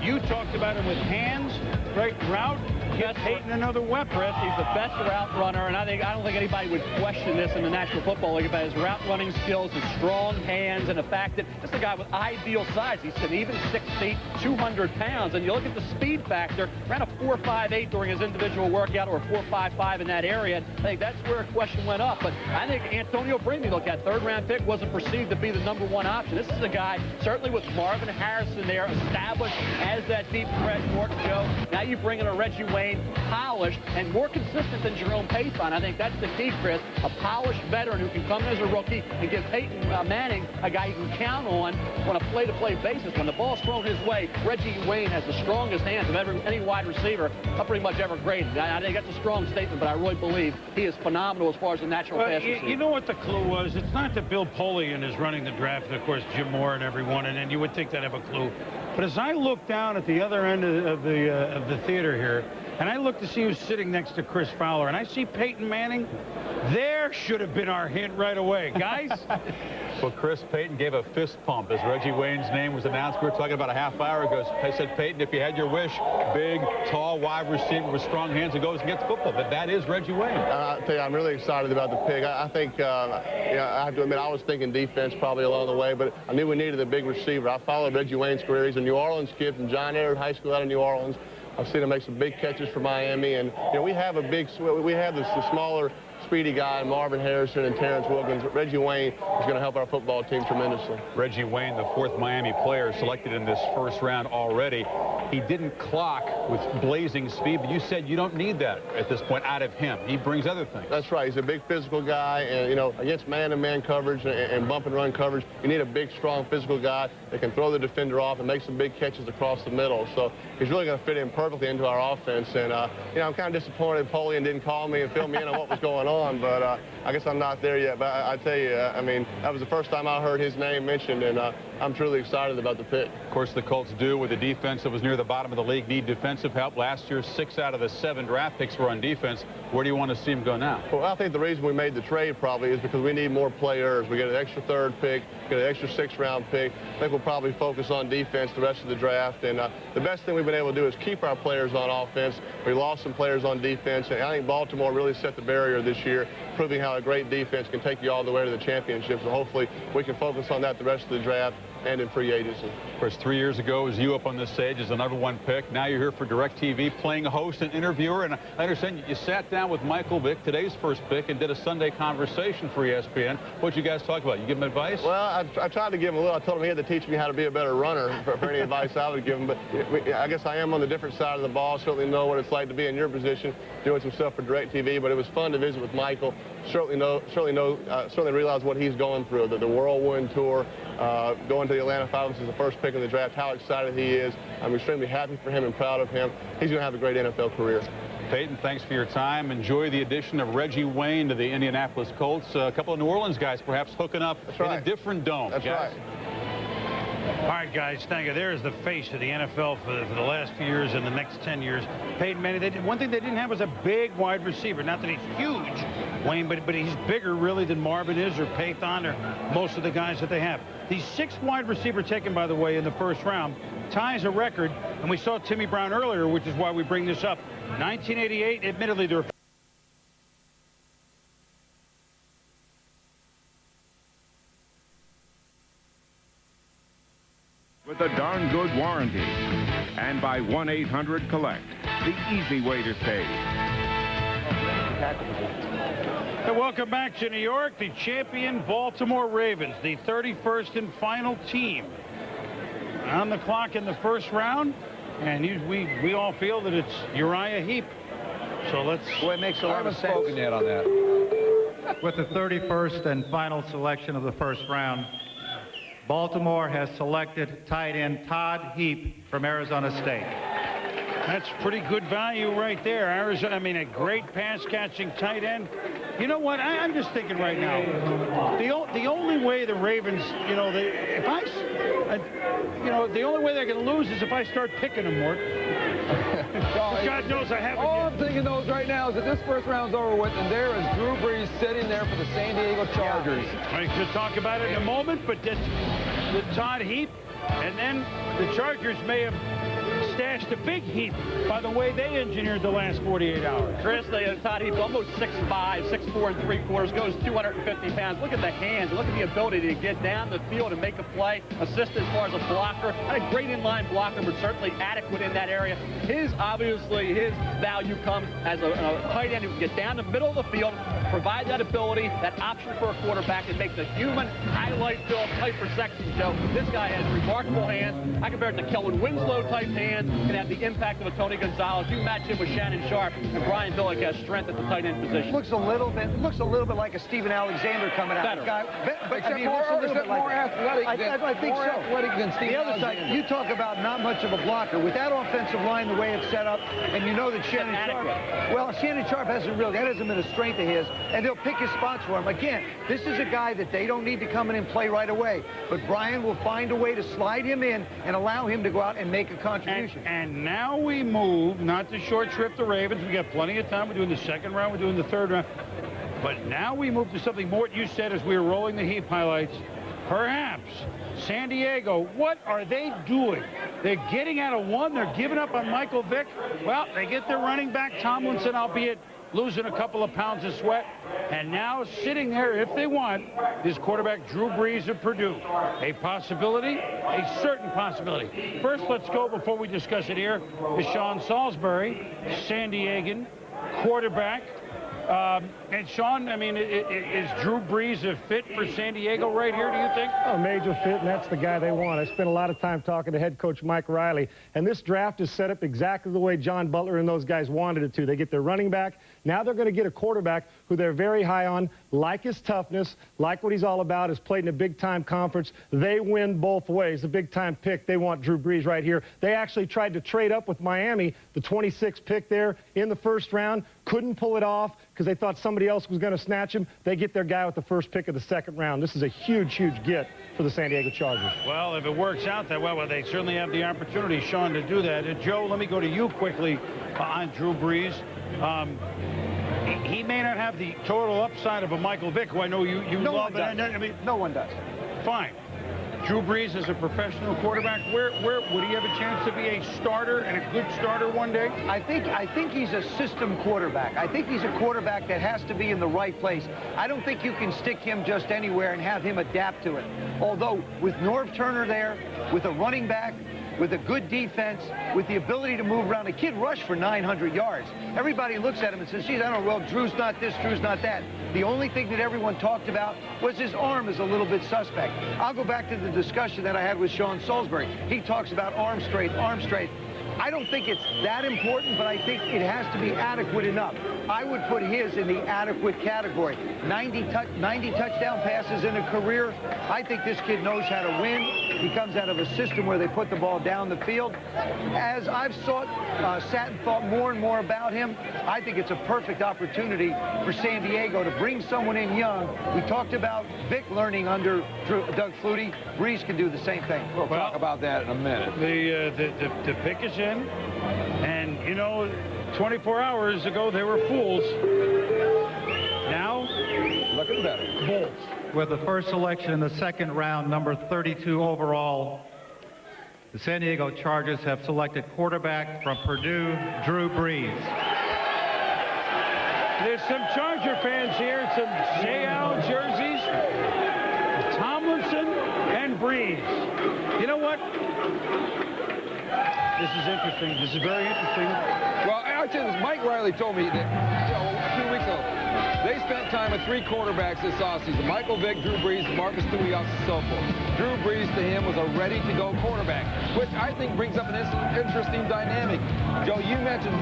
you talked about him with hands, right? Route. Get Peyton another weapon. He's the best route runner, and I don't think anybody would question this in the National Football League about his route running skills, his strong hands, and the fact that this is a guy with ideal size. He's an even 6 feet, 200 pounds, and you look at the speed factor, ran a 4.58 during his individual workout, or a 4.55 in that area. I think that's where a question went up. But I think Antonio Brady, look at third-round pick, wasn't perceived to be the #1 option. This is a guy, certainly with Marvin Harrison there, established as that deep threat, Norton Joe. Now you bring in a Reggie Wayne, polished and more consistent than Jerome Payton. I think that's the key, Chris. A polished veteran who can come in as a rookie and give Peyton Manning a guy you can count on a play-to-play basis. When the ball's thrown his way, Reggie Wayne has the strongest hands of any wide receiver I've pretty much ever graded. I think that's a strong statement, but I really believe he is phenomenal as far as the natural pass receiver. You know what the clue was? It's not that Bill Polian is running the draft, and of course Jim Moore and everyone, and you would think they'd have a clue. But as I look down at the other end of the theater here, and I look to see who's sitting next to Chris Fowler, and I see Peyton Manning, there should have been our hint right away. Guys? Well, Chris, Peyton gave a fist pump as Reggie Wayne's name was announced. We were talking about a half hour ago. I said, Peyton, if you had your wish, big, tall, wide receiver with strong hands that goes and gets football. But that is Reggie Wayne. I'll tell you, I'm really excited about the pick. I think, I have to admit, I was thinking defense probably along the way, but I knew we needed a big receiver. I followed Reggie Wayne's career. He's a New Orleans kid from John Ehret High School out of New Orleans. I've seen him make some big catches for Miami, and we have the smaller, speedy guy, Marvin Harrison and Terrence Wilkins. Reggie Wayne is going to help our football team tremendously. Reggie Wayne, the 4th Miami player selected in this first round already. He didn't clock with blazing speed, but you said you don't need that at this point out of him. He brings other things. That's right. He's a big physical guy, and, against man-to-man coverage and bump-and-run coverage, you need a big, strong physical guy that can throw the defender off and make some big catches across the middle. So he's really going to fit in perfectly into our offense. And, I'm kind of disappointed Polian didn't call me and fill me in on what was going on, but I guess I'm not there yet. But I tell you, that was the first time I heard his name mentioned, and I'm truly excited about the pick. Of course, the Colts do, with a defense that was near the bottom of the league, need defensive help. Last year, 6 out of the 7 draft picks were on defense. Where do you want to see him go now? Well, I think the reason we made the trade probably is because we need more players. We get an extra 3rd pick, get an extra 6th-round pick. I think we'll probably focus on defense the rest of the draft. And the best thing we've been able to do is keep our players on offense. We lost some players on defense, and I think Baltimore really set the barrier this year, proving how a great defense can take you all the way to the championship. So hopefully we can focus on that the rest of the draft and in free agency. Of course, 3 years ago, was you up on this stage as the #1 pick. Now you're here for DirecTV, playing a host and interviewer. And I understand you sat down with Michael Vick, today's first pick, and did a Sunday conversation for ESPN. What'd you guys talk about? You give him advice? Well, I tried to give him a little. I told him he had to teach me how to be a better runner for any advice I would give him. But I guess I am on the different side of the ball. Certainly know what it's like to be in your position, doing some stuff for DirecTV. But it was fun to visit with Michael. Certainly realize what he's going through, the whirlwind tour, going to the Atlanta Falcons as the first pick in the draft, how excited he is. I'm extremely happy for him and proud of him. He's going to have a great NFL career. Peyton, thanks for your time. Enjoy the addition of Reggie Wayne to the Indianapolis Colts. A couple of New Orleans guys perhaps hooking up in a different dome. That's right. All right, guys, thank you. There's the face of the NFL for the last few years and the next 10 years. Peyton Manning, one thing they didn't have was a big wide receiver. Not that he's huge, Wayne, but he's bigger, really, than Marvin is or Payton or most of the guys that they have. The 6th wide receiver taken, by the way, in the first round ties a record, and we saw Timmy Brown earlier, which is why we bring this up. 1988, admittedly, there were with a darn good warranty. And by 1-800-COLLECT, the easy way to save. tackle position. And welcome back to New York, the champion Baltimore Ravens, the 31st and final team on the clock in the first round. And we all feel that it's Uriah Heep. So let's... Boy, it makes a lot of sense. I haven't spoken yet on that. With the 31st and final selection of the first round, Baltimore has selected tight end Todd Heap from Arizona State. That's pretty good value right there. Arizona, I mean, a great pass-catching tight end. You know what? I'm just thinking right now, the only way the Ravens, the only way they're going to lose is if I start picking them more. God knows I haven't. All I'm thinking those right now is that this first round's over with, and there is Drew Brees sitting there for the San Diego Chargers. I could talk about it in a moment, but that's with Todd Heap, and then the Chargers may have stashed a big Heap by the way they engineered the last 48 hours. Chris, Todd Heap's almost 6'5", 6'4 3/4, goes 250 pounds. Look at the hands. Look at the ability to get down the field and make a play. Assist as far as a blocker. Not a great inline blocker, but certainly adequate in that area. Obviously, his value comes as a tight end who can get down the middle of the field, provide that ability, that option for a quarterback, and make the human highlight film type reception show. This guy has remarkable hands. I compare it to Kellen Winslow type hands. Can have the impact of a Tony Gonzalez. You match him with Shannon Sharp, and Brian Billick has strength at the tight end position. It looks a little bit like a Steven Alexander coming out. Better. But I mean, more athletic. I think so. Athletic than Steven the other side, you talk about not much of a blocker. With that offensive line, the way it's set up, and you know that Shannon Sharp hasn't really, that hasn't been a strength of his, and they'll pick his spots for him. Again, this is a guy that they don't need to come in and play right away, but Brian will find a way to slide him in and allow him to go out and make a contribution. And now we move, not to short shrift the Ravens. We got plenty of time. We're doing the second round. We're doing the third round. But now we move to something more you said as we were rolling the Heap highlights. Perhaps San Diego, what are they doing? They're getting out of one. They're giving up on Michael Vick. Well, they get their running back, Tomlinson, albeit losing a couple of pounds of sweat. And now sitting there, if they want, is quarterback Drew Brees of Purdue. A possibility, a certain possibility. First, let's go, before we discuss it here, is Sean Salisbury, San Diegan quarterback. And Sean, I mean, is Drew Brees a fit for San Diego right here, do you think? A major fit, and that's the guy they want. I spent a lot of time talking to head coach Mike Riley, and this draft is set up exactly the way John Butler and those guys wanted it to. They get their running back. Now they're going to get a quarterback who they're very high on, like his toughness, like what he's all about, has played in a big-time conference. They win both ways. A big-time pick, they want Drew Brees right here. They actually tried to trade up with Miami, the 26th pick there in the first round. Couldn't pull it off because they thought somebody else was going to snatch him. They get their guy with the first pick of the second round. This is a huge, huge get for the San Diego Chargers. Well, if it works out that well, they certainly have the opportunity, Sean, to do that. Joe, let me go to you quickly on Drew Brees. He may not have the total upside of a Michael Vick, who I know you love. I mean, no one does. Fine. Drew Brees as a professional quarterback, where would he have a chance to be a starter and a good starter one day? I think he's a system quarterback. I think he's a quarterback that has to be in the right place. I don't think you can stick him just anywhere and have him adapt to it. Although with Norv Turner there, with a running back, with a good defense, with the ability to move around. The kid rushed for 900 yards. Everybody looks at him and says, geez, I don't know, well, Drew's not this, Drew's not that. The only thing that everyone talked about was his arm is a little bit suspect. I'll go back to the discussion that I had with Sean Salisbury. He talks about arm strength, arm strength. I don't think it's that important, but I think it has to be adequate enough. I would put his in the adequate category. 90 touchdown passes in a career. I think this kid knows how to win. He comes out of a system where they put the ball down the field. As I've sat and thought more and more about him, I think it's a perfect opportunity for San Diego to bring someone in young. We talked about Vic learning under Doug Flutie. Brees can do the same thing. We'll talk about that in a minute. The pick is in, and you know, 24 hours ago they were fools. Now, looking better. Bulls. With the first selection in the second round, number 32 overall, the San Diego Chargers have selected quarterback from Purdue, Drew Brees. There's some Charger fans here, some J.L. jerseys, Tomlinson and Brees. You know what? This is interesting. This is very interesting. Well, I'll tell you this. Mike Riley told me that, 2 weeks ago. They spent time with 3 quarterbacks this offseason. Michael Vick, Drew Brees, Marcus Tuios, and so forth. Drew Brees to him was a ready-to-go quarterback, which I think brings up an interesting dynamic. Joe, you mentioned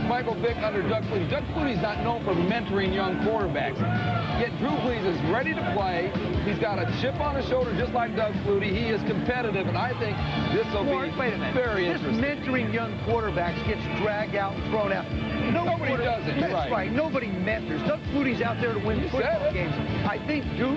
Michael Vick under Doug Flutie. Doug Flutie's not known for mentoring young quarterbacks. Yet Drew Brees is ready to play. He's got a chip on his shoulder just like Doug Flutie. He is competitive, and I think this will be very interesting. This mentoring young quarterbacks gets dragged out and thrown out. Nobody does it. That's right. Nobody mentors. Doug Flutie's out there to win football games. I think Drew,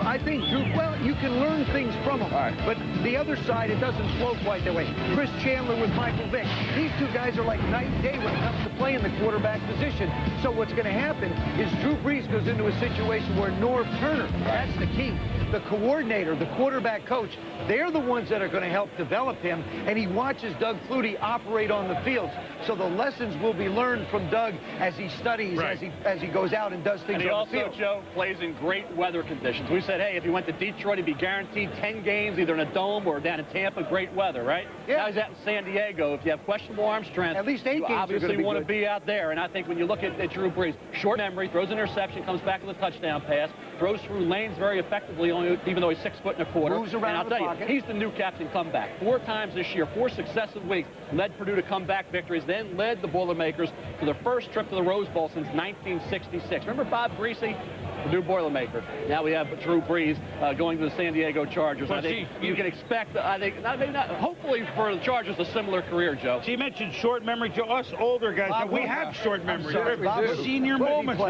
well, you can learn things from him. But the other side, it doesn't flow quite that way. Chris Chandler with Michael Vick. These two guys are like night and day when it comes to playing the quarterback position. So what's going to happen is Drew Brees goes into a situation where Norv Turner, that's the key. The coordinator, the quarterback coach, they're the ones that are going to help develop him, and he watches Doug Flutie operate on the field. So the lessons will be learned from Doug as he studies, as he goes out and does things and on the field. he also, Joe, plays in great weather conditions. We said, hey, if he went to Detroit, he'd be guaranteed 10 games, either in a dome or down in Tampa, great weather, right? Yeah. Now he's out in San Diego. If you have questionable arm strength, at least 8 you games obviously want to good. be out there. And I think when you look at Drew Brees, short memory, throws an interception, comes back with a touchdown pass, throws through lanes very effectively, even though he's 6 foot and a quarter. Moves around and I'll the tell pocket. you, he's the new captain comeback. 4 times this year, 4 successive weeks, led Purdue to comeback victories, then led the Boilermakers to their first trip to the Rose Bowl since 1966. Remember Bob Greasy? Purdue Boilermaker. Now we have Drew Brees going to the San Diego Chargers. Well, I think you can expect, hopefully for the Chargers, a similar career, Joe. She mentioned short memory, Joe. Us older guys, Bob, we have short memory. Bob, Senior moments.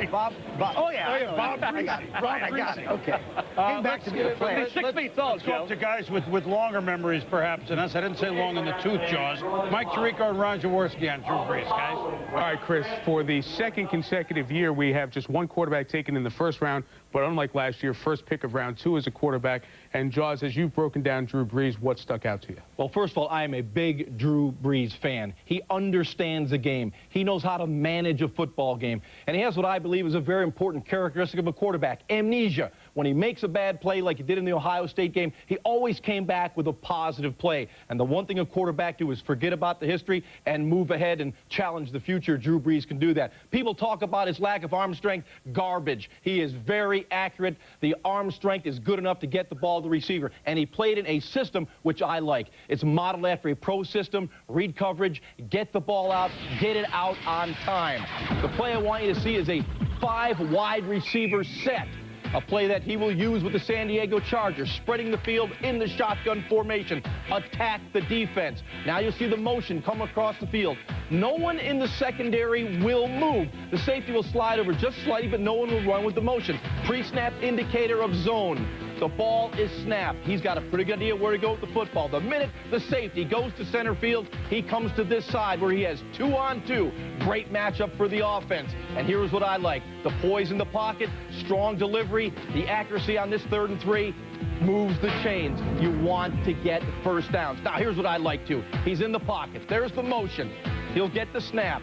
Bob, oh yeah, Bob I got it. I got it. Okay. Came back to the play. He's 6 feet tall, Let's go Joe. up to guys with longer memories, perhaps, than us. I didn't say long in the tooth, Jaws. Mike Tirico and Ron Jaworski on Drew Brees, guys. All right, Chris, for the second consecutive year, we have just one quarterback taken in the first round, but unlike last year, first pick of round 2 as a quarterback. And Jaws, as you've broken down Drew Brees, what stuck out to you? Well, first of all, I am a big Drew Brees fan. He understands the game. He knows how to manage a football game. And he has what I believe is a very important characteristic of a quarterback, amnesia. When he makes a bad play like he did in the Ohio State game, he always came back with a positive play. And the one thing a quarterback do is forget about the history and move ahead and challenge the future. Drew Brees can do that. People talk about his lack of arm strength. Garbage. He is very accurate. The arm strength is good enough to get the ball to the receiver. And he played in a system which I like. It's modeled after a pro system. Read coverage, get the ball out, get it out on time. The play I want you to see is a 5 wide receiver set. A play that he will use with the San Diego Chargers, spreading the field in the shotgun formation. Attack the defense. Now you'll see the motion come across the field. No one in the secondary will move. The safety will slide over just slightly, but no one will run with the motion. Pre-snap indicator of zone. The ball is snapped. He's got a pretty good idea where to go with the football. The minute the safety goes to center field, he comes to this side where he has 2-on-2. Great matchup for the offense. And here's what I like. The poise in the pocket, strong delivery, the accuracy on this 3rd and 3 moves the chains. You want to get first downs. Now, here's what I like too. He's in the pocket. There's the motion. He'll get the snap.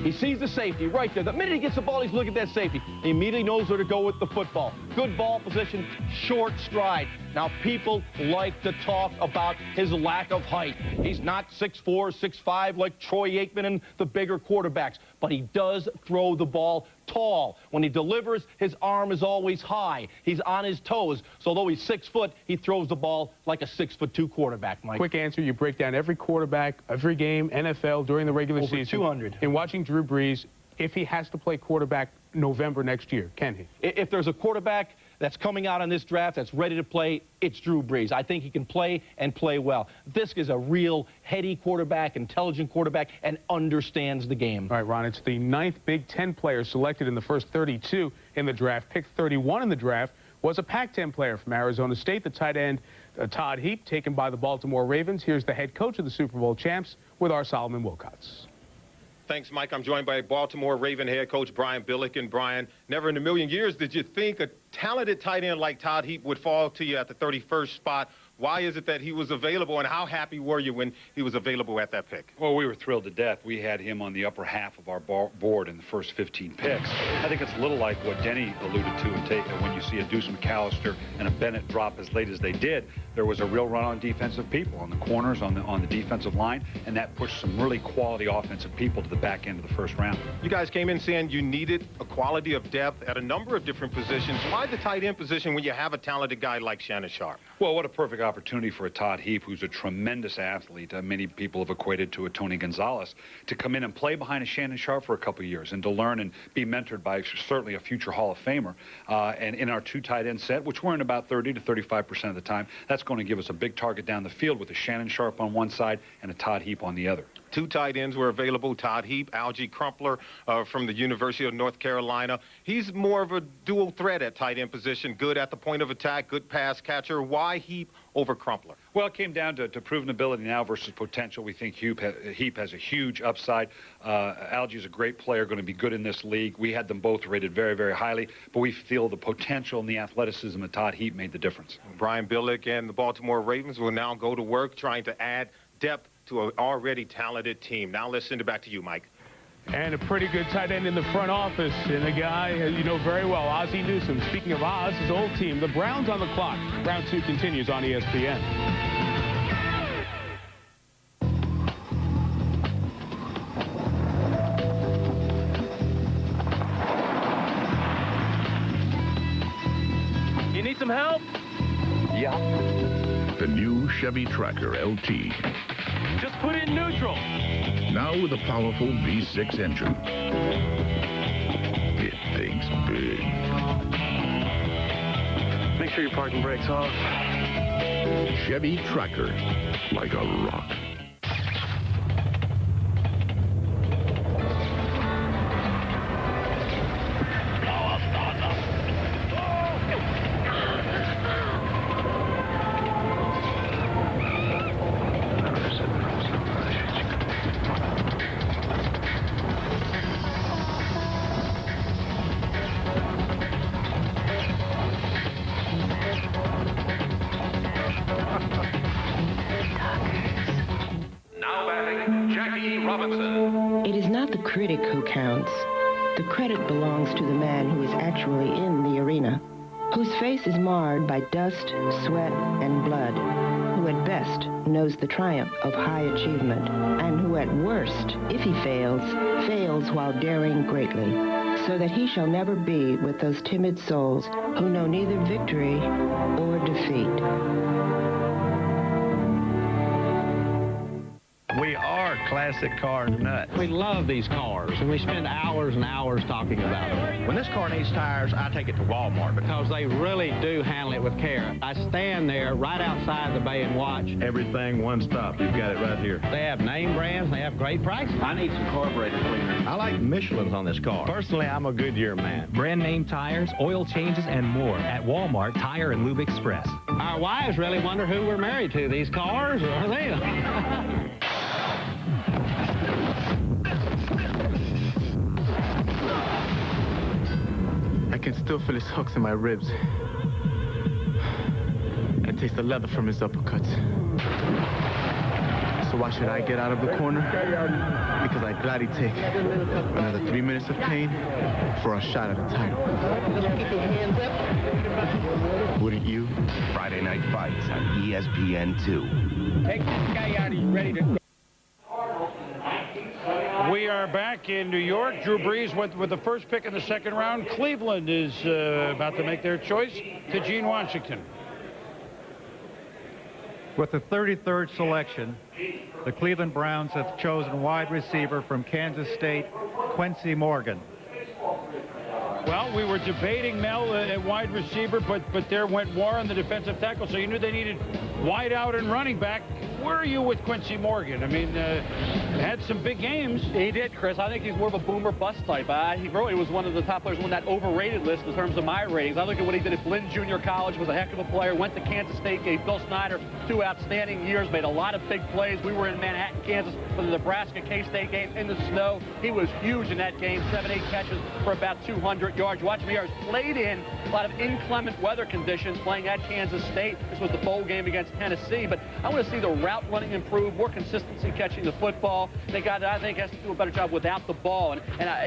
He sees the safety right there. The minute he gets the ball, he's looking at that safety. He immediately knows where to go with the football. Good ball position, short stride. Now, people like to talk about his lack of height. He's not 6'4", 6'5", like Troy Aikman and the bigger quarterbacks, but he does throw the ball tall. When he delivers, his arm is always high. He's on his toes. So although he's 6 foot, he throws the ball like a 6'2" quarterback, Mike. Quick answer, you break down every quarterback, every game, NFL, during the regular season. 200. In watching Drew Brees, if he has to play quarterback November next year, can he? If there's a quarterback that's coming out on this draft that's ready to play, it's Drew Brees. I think he can play and play well. This is a real heady quarterback, intelligent quarterback, and understands the game. All right, Ron, it's the 9th Big Ten player selected in the first 32 in the draft. Pick 31 in the draft was a Pac-10 player from Arizona State, the tight end Todd Heap, taken by the Baltimore Ravens. Here's the head coach of the Super Bowl champs with our Solomon Wilcots. Thanks, Mike. I'm joined by Baltimore Raven head coach Brian Billick. And Brian, never in a million years did you think a talented tight end like Todd Heap would fall to you at the 31st spot Why is it that he was available, and how happy were you when he was available at that pick? Well, we were thrilled to death. We had him on the upper half of our board in the first 15 picks. I think it's a little like what Denny alluded to when you see a Deuce McAllister and a Bennett drop as late as they did. There was a real run on defensive people on the corners, on the defensive line, and that pushed some really quality offensive people to the back end of the first round. You guys came in saying you needed a quality of depth at a number of different positions. Why the tight end position when you have a talented guy like Shannon Sharpe? Well, what a perfect opportunity for a Todd Heap, who's a tremendous athlete. Many people have equated to a Tony Gonzalez, to come in and play behind a Shannon Sharpe for a couple of years and to learn and be mentored by certainly a future Hall of Famer. And in our two tight end set, which we're in about 30 to 35% of the time, that's going to give us a big target down the field with a Shannon Sharpe on one side and a Todd Heap on the other. Two tight ends were available, Todd Heap, Algie Crumpler from the University of North Carolina. He's more of a dual threat at tight end position, good at the point of attack, good pass catcher. Why Heap over Crumpler? Well, it came down to proven ability now versus potential. We think Heap has a huge upside. Algie's a great player, going to be good in this league. We had them both rated very, very highly, but we feel the potential and the athleticism of Todd Heap made the difference. Brian Billick and the Baltimore Ravens will now go to work trying to add depth to an already talented team. Now let's send it back to you, Mike. And a pretty good tight end in the front office, and a guy you know very well, Ozzie Newsome. Speaking of Oz, his old team, the Browns on the clock. Round 2 continues on ESPN. You need some help? Yeah. The new Chevy Tracker LT. Just put in neutral. Now with a powerful V6 engine. It thinks big. Make sure your parking brake's off. Chevy Tracker, like a rock. It is not the critic who counts. The credit belongs to the man who is actually in the arena, whose face is marred by dust, sweat, and blood, who at best knows the triumph of high achievement, and who at worst, if he fails, fails while daring greatly, so that he shall never be with those timid souls who know neither victory or defeat. We are classic car nuts. We love these cars, and we spend hours and hours talking about them. When this car needs tires, I take it to Walmart because they really do handle it with care. I stand there right outside the bay and watch. Everything one stop. You've got it right here. They have name brands. They have great prices. I need some carburetor cleaner. I like Michelin's on this car. Personally, I'm a Goodyear man. Brand name tires, oil changes, and more at Walmart Tire and Lube Express. Our wives really wonder who we're married to, these cars or them. I can still feel his hooks in my ribs. And taste the leather from his uppercuts. So why should I get out of the corner? Because I'd gladly take another 3 minutes of pain for a shot at a title. Wouldn't you? Friday Night Fights on ESPN2. Take this guy out. He's ready to go. We are back in New York. Drew Brees went with the first pick in the second round. Cleveland is about to make their choice to Gene Washington. With the 33rd selection, the Cleveland Browns have chosen wide receiver from Kansas State, Quincy Morgan. Well, we were debating Mel at wide receiver, but there went War on the defensive tackle, so you knew they needed wide out and running back. Where are you with Quincy Morgan? I mean, had some big games. He did, Chris. I think he's more of a boomer bust type. He really was one of the top players on that overrated list in terms of my ratings. I look at what he did at Flynn Junior College, was a heck of a player, went to Kansas State, gave Bill Snyder 2 outstanding years, made a lot of big plays. We were in Manhattan, Kansas for the Nebraska K-State game in the snow. He was huge in that game, 7-8 catches for about 200 yards. Watch me, played in a lot of inclement weather conditions playing at Kansas State. This was the bowl game against Tennessee, but I want to see the route running improve, more consistency catching the football. They got, I think, has to do a better job without the ball. And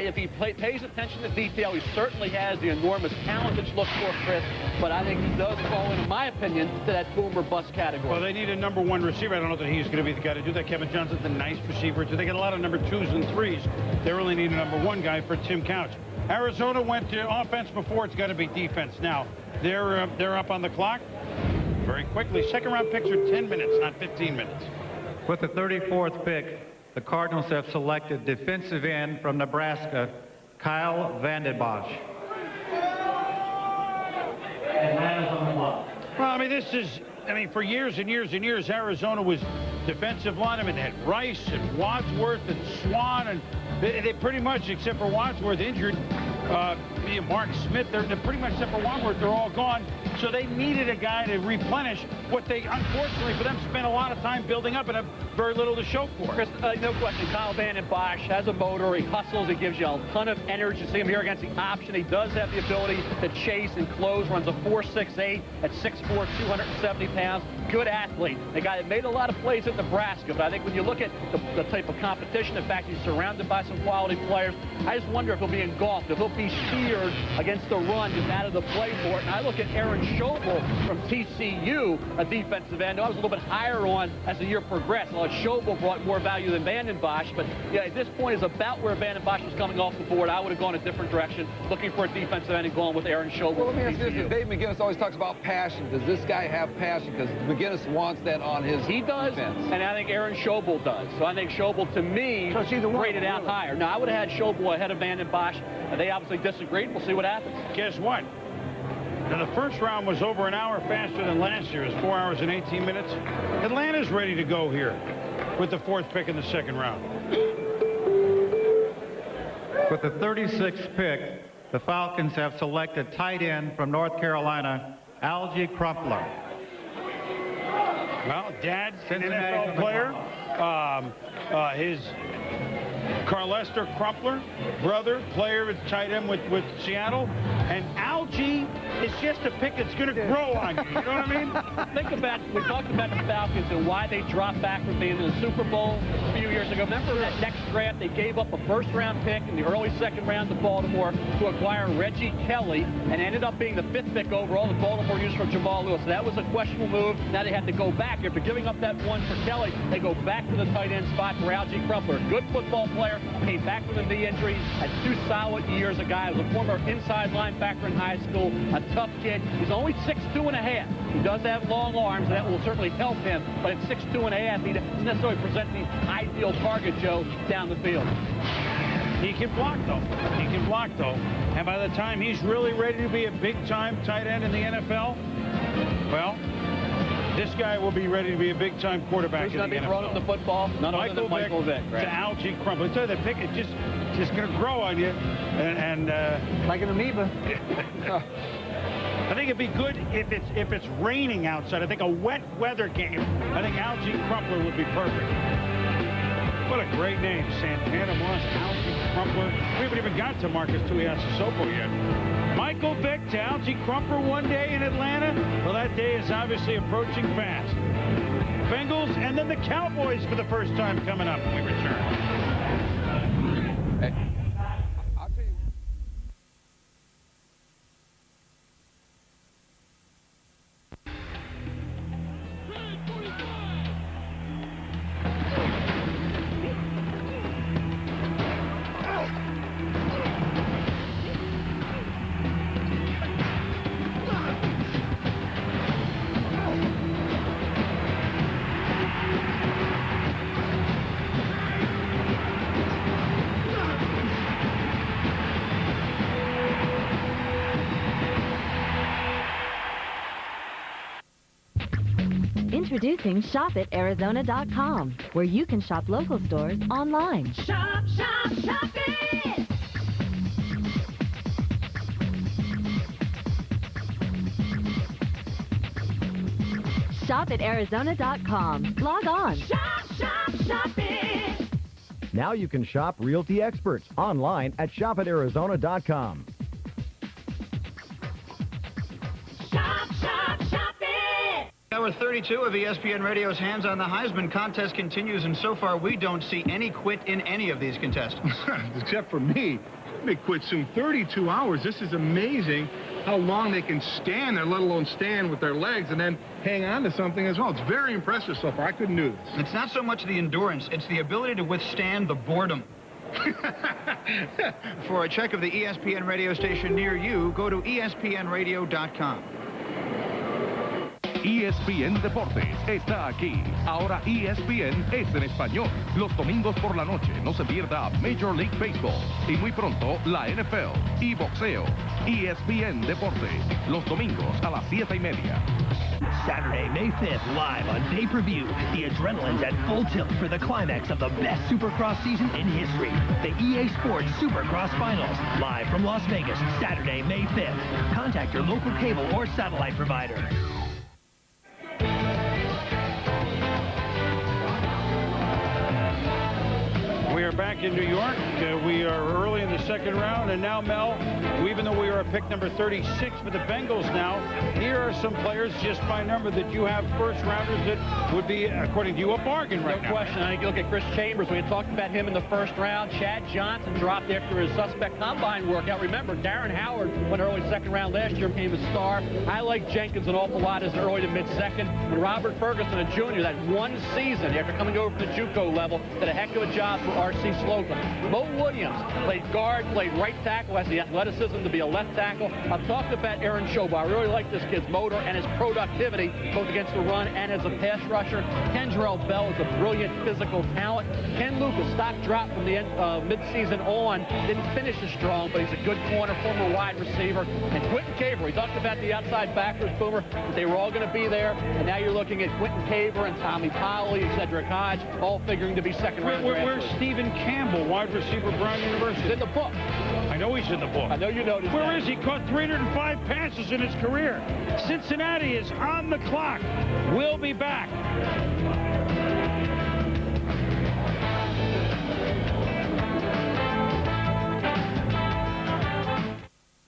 if he pays attention to detail, he certainly has the enormous talent that you look for, Chris. But I think he does fall, in my opinion, to that boom or bust category. Well, they need a number 1 receiver. I don't know that he's going to be the guy to do that. Kevin Johnson's a nice receiver, too. They got a lot of number 2s and 3s. They really need a number 1 guy for Tim Couch. Arizona went to offense before. It's got to be defense now. They're up on the clock very quickly. Second-round picks are 10 minutes, not 15 minutes. With the 34th pick, the Cardinals have selected defensive end from Nebraska, Kyle Vandenbosch. Well, I mean, for years and years and years, Arizona was defensive linemen. They had Rice and Wadsworth and Swan, and they pretty much, except for Wadsworth injured, Mark Smith, they're pretty much, except for Wadsworth, they're all gone. So they needed a guy to replenish what they, unfortunately for them, spent a lot of time building up and have very little to show for. Chris, no question, Kyle Vandenbosch has a motor. He hustles. He gives you a ton of energy. You see him here against the option. He does have the ability to chase and close. Runs a 4.68 at 6'4", 270 pounds. Good athlete. The guy that made a lot of plays at Nebraska. But I think when you look at the type of competition, the fact he's surrounded by some quality players, I just wonder if he'll be engulfed, if he'll be steered against the run, just out of the play for it. And I look at Aaron Schobel from TCU, a defensive end, who I was a little bit higher on as the year progressed. Schobel brought more value than Vandenbosch, but yeah, at this point is about where Vandenbosch was coming off the board. I would have gone a different direction, looking for a defensive end and going with Aaron Schobel. Well, let me ask you this. Dave McGinnis always talks about passion. Does this guy have passion? Because McGinnis wants that on his defense. And I think Aaron Schobel does. So I think Schobel, to me, rated out higher. Now, I would have had Schobel ahead of Vandenbosch. They obviously disagreed. We'll see what happens. Guess what? Now, the first round was over an hour faster than last year. It was 4 hours and 18 minutes. Atlanta's ready to go here with the 4th pick in the second round. With the 36th pick, the Falcons have selected tight end from North Carolina, Algie Crumpler. Well, dad's an NFL player. His Carlester Crumpler, brother, player at tight end with Seattle. And Algie is just a pick that's going to grow on you. You know what I mean? Think about, we talked about the Falcons and why they dropped back from being in the Super Bowl a few years ago. Remember that next draft, they gave up a first-round pick in the early second round to Baltimore to acquire Reggie Kelly and ended up being the 5th pick overall that Baltimore used for Jamal Lewis. So that was a questionable move. Now they had to go back. After giving up that one for Kelly, they go back to the tight end spot for Algie Crumpler. Good football player, came back from a knee injury, had 2 solid years. A guy who was a former inside linebacker in high school, a tough kid. He's only 6'2½". He does have long arms, and that will certainly help him. But at 6'2½", he doesn't necessarily present the ideal target, Joe, down the field. He can block, though. He can block, though. And by the time he's really ready to be a big-time tight end in the NFL, well, this guy will be ready to be a big-time quarterback in the NFL. Who's going to be throwing the football? None other than Michael Vick. Right? To Algie Crumpler. So the pick is just going to grow on you. And like an amoeba. I think it'd be good if it's raining outside. I think a wet weather game, I think Algie Crumpler would be perfect. What a great name, Santana Moss, Algie Crumpler. We haven't even got to Marcus Tuiasosopo yet. Michael Vick to Algie Crumpler one day in Atlanta. Well, that day is obviously approaching fast. Bengals and then the Cowboys for the first time coming up when we return. Introducing ShopItArizona.com, where you can shop local stores online. Shop, shop, shop it! ShopItArizona.com. Log on. Shop, shop, shop it! Now you can shop Realty Experts online at ShopItArizona.com. Shop, shop, shop it! Hour 32 of ESPN Radio's Hands on the Heisman contest continues, and so far we don't see any quit in any of these contestants. Except for me. They quit soon. 32 hours. This is amazing how long they can stand there, let alone stand with their legs and then hang on to something as well. It's very impressive so far. I couldn't do this. It's not so much the endurance, it's the ability to withstand the boredom. For a check of the ESPN radio station near you, go to espnradio.com. ESPN Deportes está aquí. Ahora ESPN es en español. Los domingos por la noche no se pierda Major League Baseball y muy pronto la NFL y boxeo. ESPN Deportes, los domingos a las 7:30. Saturday, May 5th, live on pay-per-view. The adrenaline's at full tilt for the climax of the best Supercross season in history. The EA Sports Supercross Finals, live from Las Vegas, Saturday, May 5th. Contact your local cable or satellite provider. We are back in New York. We are early in the second round, and now, Mel, even though we are at pick number 36 for the Bengals now, here are some players just by number that you have first-rounders that would be, according to you, a bargain right now. No question. I think you look at Chris Chambers. We had talked about him in the first round. Chad Johnson dropped after his suspect combine workout. Remember, Darren Howard went early second round last year, became a star. I like Jenkins an awful lot as an early to mid-second. And Robert Ferguson, a junior, that one season after coming over from the JUCO level, did a heck of a job for R.C. Slocum. Mo Williams played guard, played right tackle, has the athleticism to be a left tackle. I've talked about Aaron Schober. I really like this kid's motor and his productivity, both against the run and as a pass rusher. Kendrell Bell is a brilliant physical talent. Ken Lucas, stock dropped from the end mid-season on. Didn't finish as strong, but he's a good corner, former wide receiver. And Quentin Caver, we talked about the outside backers, Boomer, but they were all going to be there. And now you're looking at Quentin Caver and Tommy Powley and Cedric Hodge, all figuring to be second-round draft Where's picks. Stephen Campbell, wide receiver, Brown University? He's in the book. I know he's in the book. I know you noticed Where that. is he? Caught 305 passes in his career. Cincinnati is on the clock. We'll be back.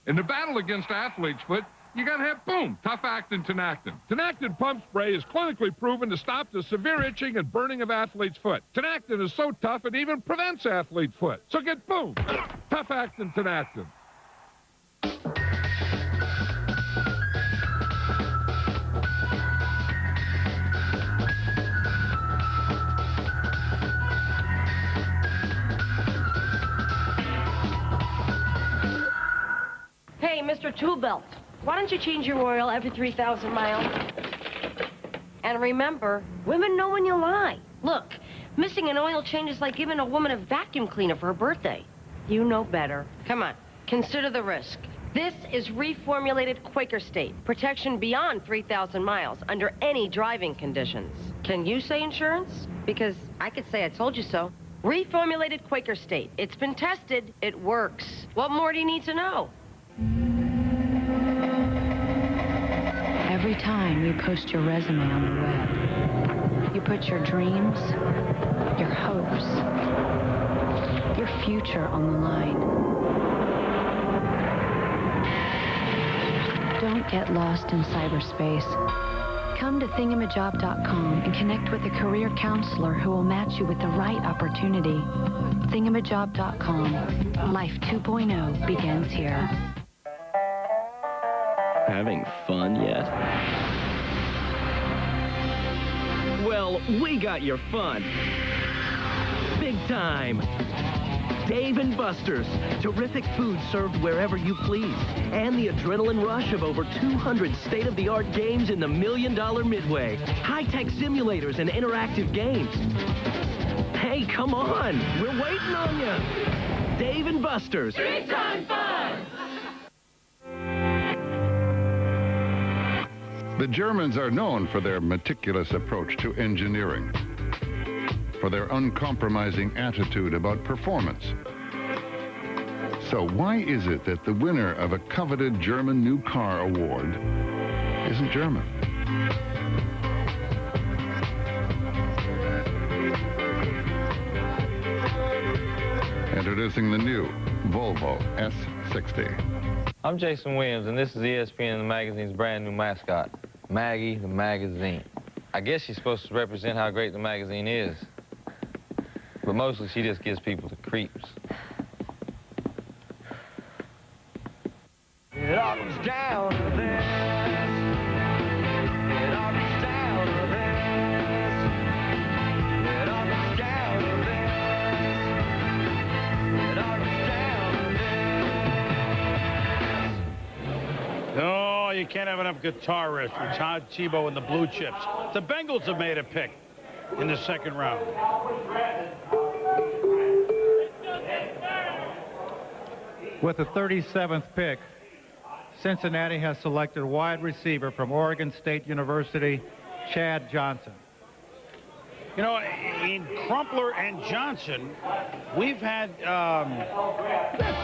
In the battle against athlete's foot, you got to have, boom, tough actin Tinactin. Tinactin pump spray is clinically proven to stop the severe itching and burning of athlete's foot. Tinactin is so tough it even prevents athlete's foot. So get, boom, tough actin Tinactin. Hey, Mr. Two-Belt, why don't you change your oil every 3,000 miles? And remember, women know when you lie. Look, missing an oil change is like giving a woman a vacuum cleaner for her birthday. You know better. Come on, consider the risk. This is reformulated Quaker State. Protection beyond 3,000 miles under any driving conditions. Can you say insurance? Because I could say I told you so. Reformulated Quaker State. It's been tested. It works. What more do you need to know? Every time you post your resume on the web, you put your dreams, your hopes, your future on the line. Don't get lost in cyberspace. Come to thingamajob.com and connect with a career counselor who will match you with the right opportunity. Thingamajob.com. Life 2.0 begins here. Having fun yet? Well, we got your fun. Big time. Dave & Buster's. Terrific food served wherever you please. And the adrenaline rush of over 200 state-of-the-art games in the $1 Million Midway. High-tech simulators and interactive games. Hey, come on. We're waiting on you. Dave & Buster's. Big time fun! The Germans are known for their meticulous approach to engineering, for their uncompromising attitude about performance. So why is it that the winner of a coveted German New Car Award isn't German? Introducing the new Volvo S60. I'm Jason Williams, and this is ESPN the Magazine's brand new mascot, Maggie the Magazine. I guess she's supposed to represent how great the magazine is. But mostly she just gives people the creeps. It all comes down to this. It all comes down to this. It all comes down to this. It all comes down to this. Oh, you can't have enough guitar riffs from Todd Tebow and the Blue Chips. The Bengals have made a pick in the second round. With the 37th pick, Cincinnati has selected wide receiver from Oregon State University, Chad Johnson. You know, in Crumpler and Johnson, we've had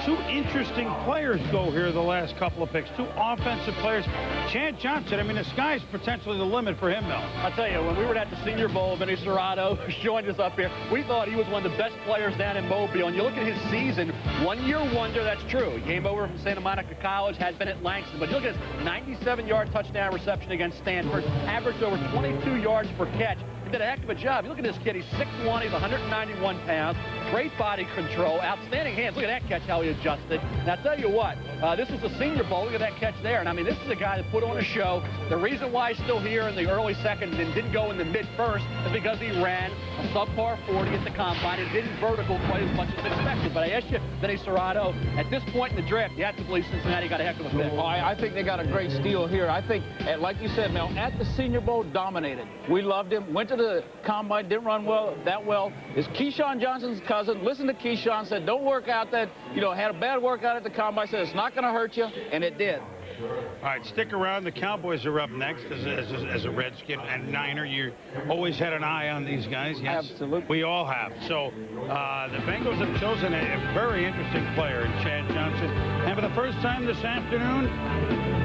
two interesting players go here the last couple of picks. Two offensive players. Chad Johnson, I mean, the sky's potentially the limit for him, Mel. I'll tell you, when we were at the Senior Bowl, Vinny Serrato joined us up here. We thought he was one of the best players down in Mobile. And you look at his season, one-year wonder, that's true. He came over from Santa Monica College, had been at Langston. But you look at his 97-yard touchdown reception against Stanford, averaged over 22 yards per catch. He did a heck of a job. You look at this kid, he's 6'1", he's 191 pounds, great body control, outstanding hands. Look at that catch, how he adjusted. And I'll tell you what, this was the Senior Bowl. Look at that catch there. And I mean, this is a guy that put on a show. The reason why he's still here in the early second and didn't go in the mid-first is because he ran a subpar 40 at the combine and didn't vertical quite as much as expected. But I asked you, Vinny Serrato, at this point in the draft, you have to believe Cincinnati got a heck of a pick. Oh, I think they got a great steal here. I think, like you said, Mel, at the Senior Bowl, dominated. We loved him. Went to the combine, didn't run that well. Is Keyshawn Johnson's cousin. Listen to Keyshawn, said, don't work out that, had a bad workout at the combine. Said, it's not going to hurt you, and it did. All right, stick around. The Cowboys are up next as a Redskin and Niner. You always had an eye on these guys. Yes, absolutely. We all have. So the Bengals have chosen a very interesting player in Chad Johnson. And for the first time this afternoon,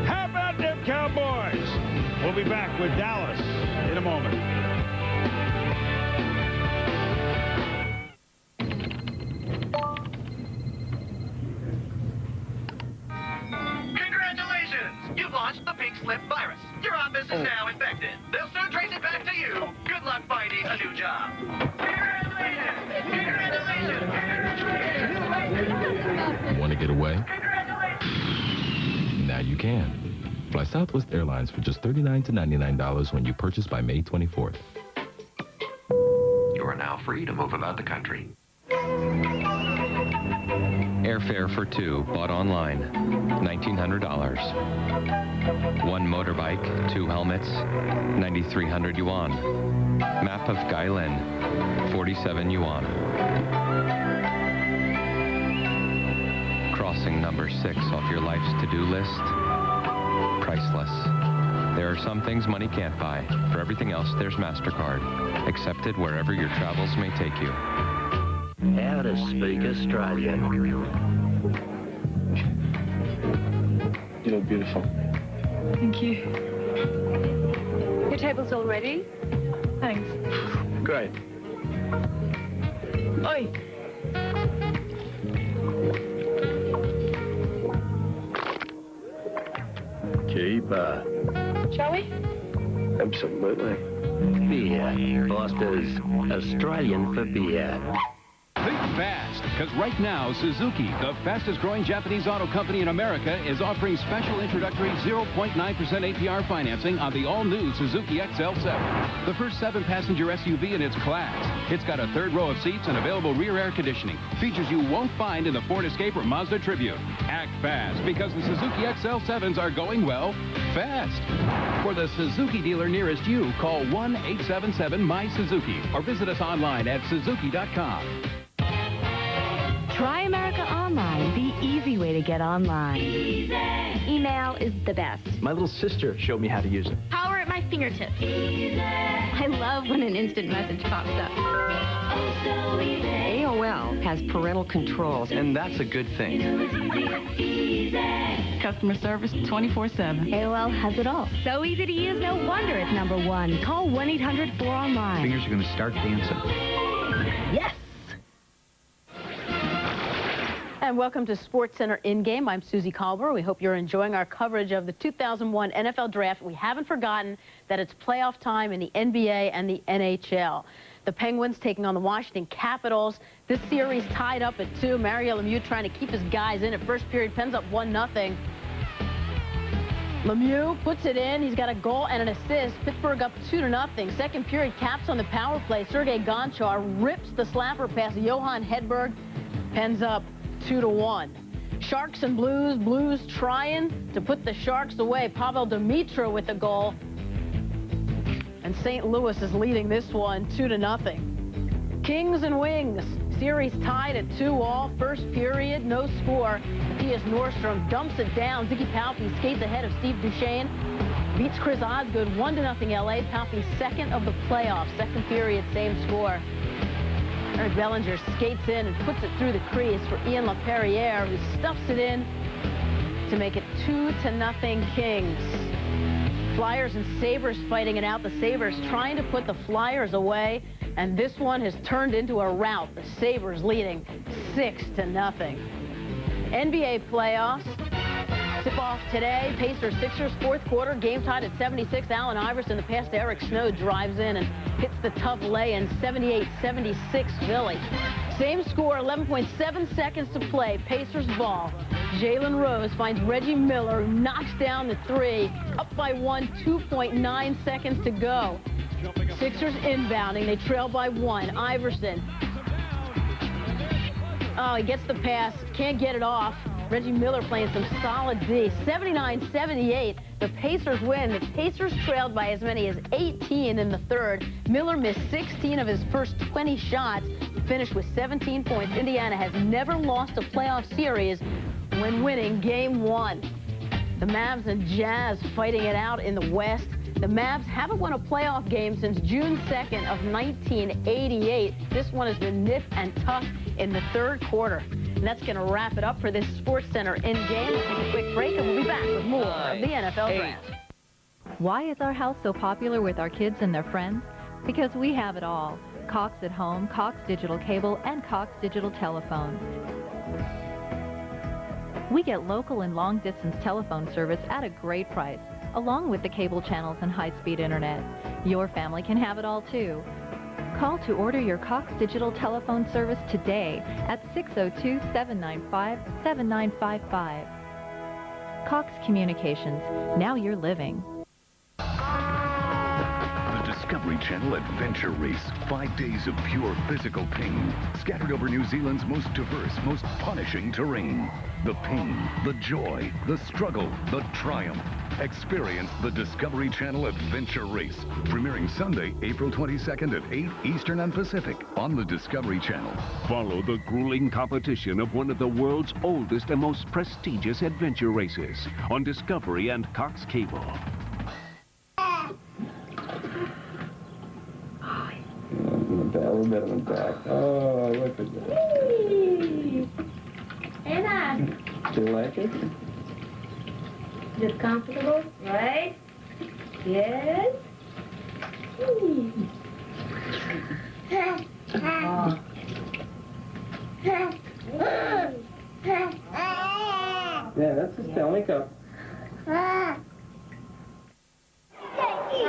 how about them Cowboys? We'll be back with Dallas in a moment. You've launched the pink slip virus. Your office is now infected. They'll soon trace it back to you. Good luck finding a new job. Congratulations! Want to get away? Now you can. Fly Southwest Airlines for just $39 to $99 when you purchase by May 24th. You are now free to move about the country. Airfare for two, bought online, $1,900. One motorbike, 2 helmets, 9,300 yuan. Map of Gailin, 47 yuan. Crossing number 6 off your life's to-do list, priceless. There are some things money can't buy. For everything else, there's MasterCard, accepted wherever your travels may take you. How to speak Australian. You look beautiful. Thank you. Your table's all ready? Thanks. Great. Oi! Keeper. Shall we? Absolutely. Beer. Foster's. Australian for beer. Think fast, because right now, Suzuki, the fastest growing Japanese auto company in America, is offering special introductory 0.9% APR financing on the all-new Suzuki XL7. The first 7-passenger SUV in its class. It's got a 3rd row of seats and available rear air conditioning. Features you won't find in the Ford Escape or Mazda Tribute. Act fast, because the Suzuki XL7s are going, well, fast. For the Suzuki dealer nearest you, call 1-877-MY-SUZUKI or visit us online at Suzuki.com. Try America Online, the easy way to get online. Easy. Email is the best. My little sister showed me how to use it. Power at my fingertips. Easy. I love when an instant message pops up. Oh, so easy. AOL has parental controls, and that's a good thing. Easy. Customer service 24/7. AOL has it all. So easy to use, no wonder it's #1. Call 1-800-4ONLINE. Fingers are going to start dancing. Yes! and welcome to SportsCenter In-Game. I'm Susie Colbert. We hope you're enjoying our coverage of the 2001 NFL Draft. We haven't forgotten that it's playoff time in the NBA and the NHL. The Penguins taking on the Washington Capitals. This series tied up at 2. Mario Lemieux trying to keep his guys in at first period. Pens up 1-0. Lemieux puts it in. He's got a goal and an assist. Pittsburgh up 2-0. Second period, Caps on the power play. Sergei Gonchar rips the slapper past Johan Hedberg. Pens up 2-1. Sharks and Blues. Blues trying to put the Sharks away. Pavel Demitra with the goal. And St. Louis is leading this one 2-0. Kings and Wings. Series tied at 2-all. First period, no score. Matthias Nordstrom dumps it down. Ziggy Palffy skates ahead of Steve Duchesne. Beats Chris Osgood 1-0 LA. Palffy second of the playoffs. Second period, same score. Eric Bellinger skates in and puts it through the crease for Ian LaPerriere, who stuffs it in to make it 2-0 Kings. Flyers and Sabres fighting it out. The Sabres trying to put the Flyers away, and this one has turned into a rout. The Sabres leading 6-0. NBA playoffs. Tip-off today. Pacers-Sixers, fourth quarter. Game tied at 76. Allen Iverson, the pass to Eric Snow, drives in and hits the tough lay-in. 78-76 Philly. Same score, 11.7 seconds to play. Pacers ball. Jalen Rose finds Reggie Miller, who knocks down the 3. Up by 1, 2.9 seconds to go. Sixers inbounding. They trail by 1. Iverson. Oh, he gets the pass. Can't get it off. Reggie Miller playing some solid D. 79-78. The Pacers win. The Pacers trailed by as many as 18 in the third. Miller missed 16 of his first 20 shots. Finished with 17 points. Indiana has never lost a playoff series when winning Game 1. The Mavs and Jazz fighting it out in the West. The Mavs haven't won a playoff game since June 2nd of 1988. This one has been nip and tuck in the third quarter. And that's going to wrap it up for this SportsCenter In-Game. We'll take a quick break and we'll be back with more of the NFL Draft. Why is our house so popular with our kids and their friends? Because we have it all. Cox at Home, Cox Digital Cable, and Cox Digital Telephone. We get local and long-distance telephone service at a great price, along with the cable channels and high-speed internet. Your family can have it all, too. Call to order your Cox Digital Telephone service today at 602-795-7955. Cox Communications. Now you're living. The Discovery Channel Adventure Race. 5 days of pure physical pain, scattered over New Zealand's most diverse, most punishing terrain. The pain, the joy, the struggle, the triumph. Experience the Discovery Channel Adventure Race, premiering Sunday, April 22nd at 8 Eastern and Pacific on the Discovery Channel. Follow the grueling competition of one of the world's oldest and most prestigious adventure races on Discovery and Cox Cable. A little bit on the back. Oh, look at that. Anna, Do you like it? is it comfortable? Right? Yes? Yeah, that's a Stanley Cup. Now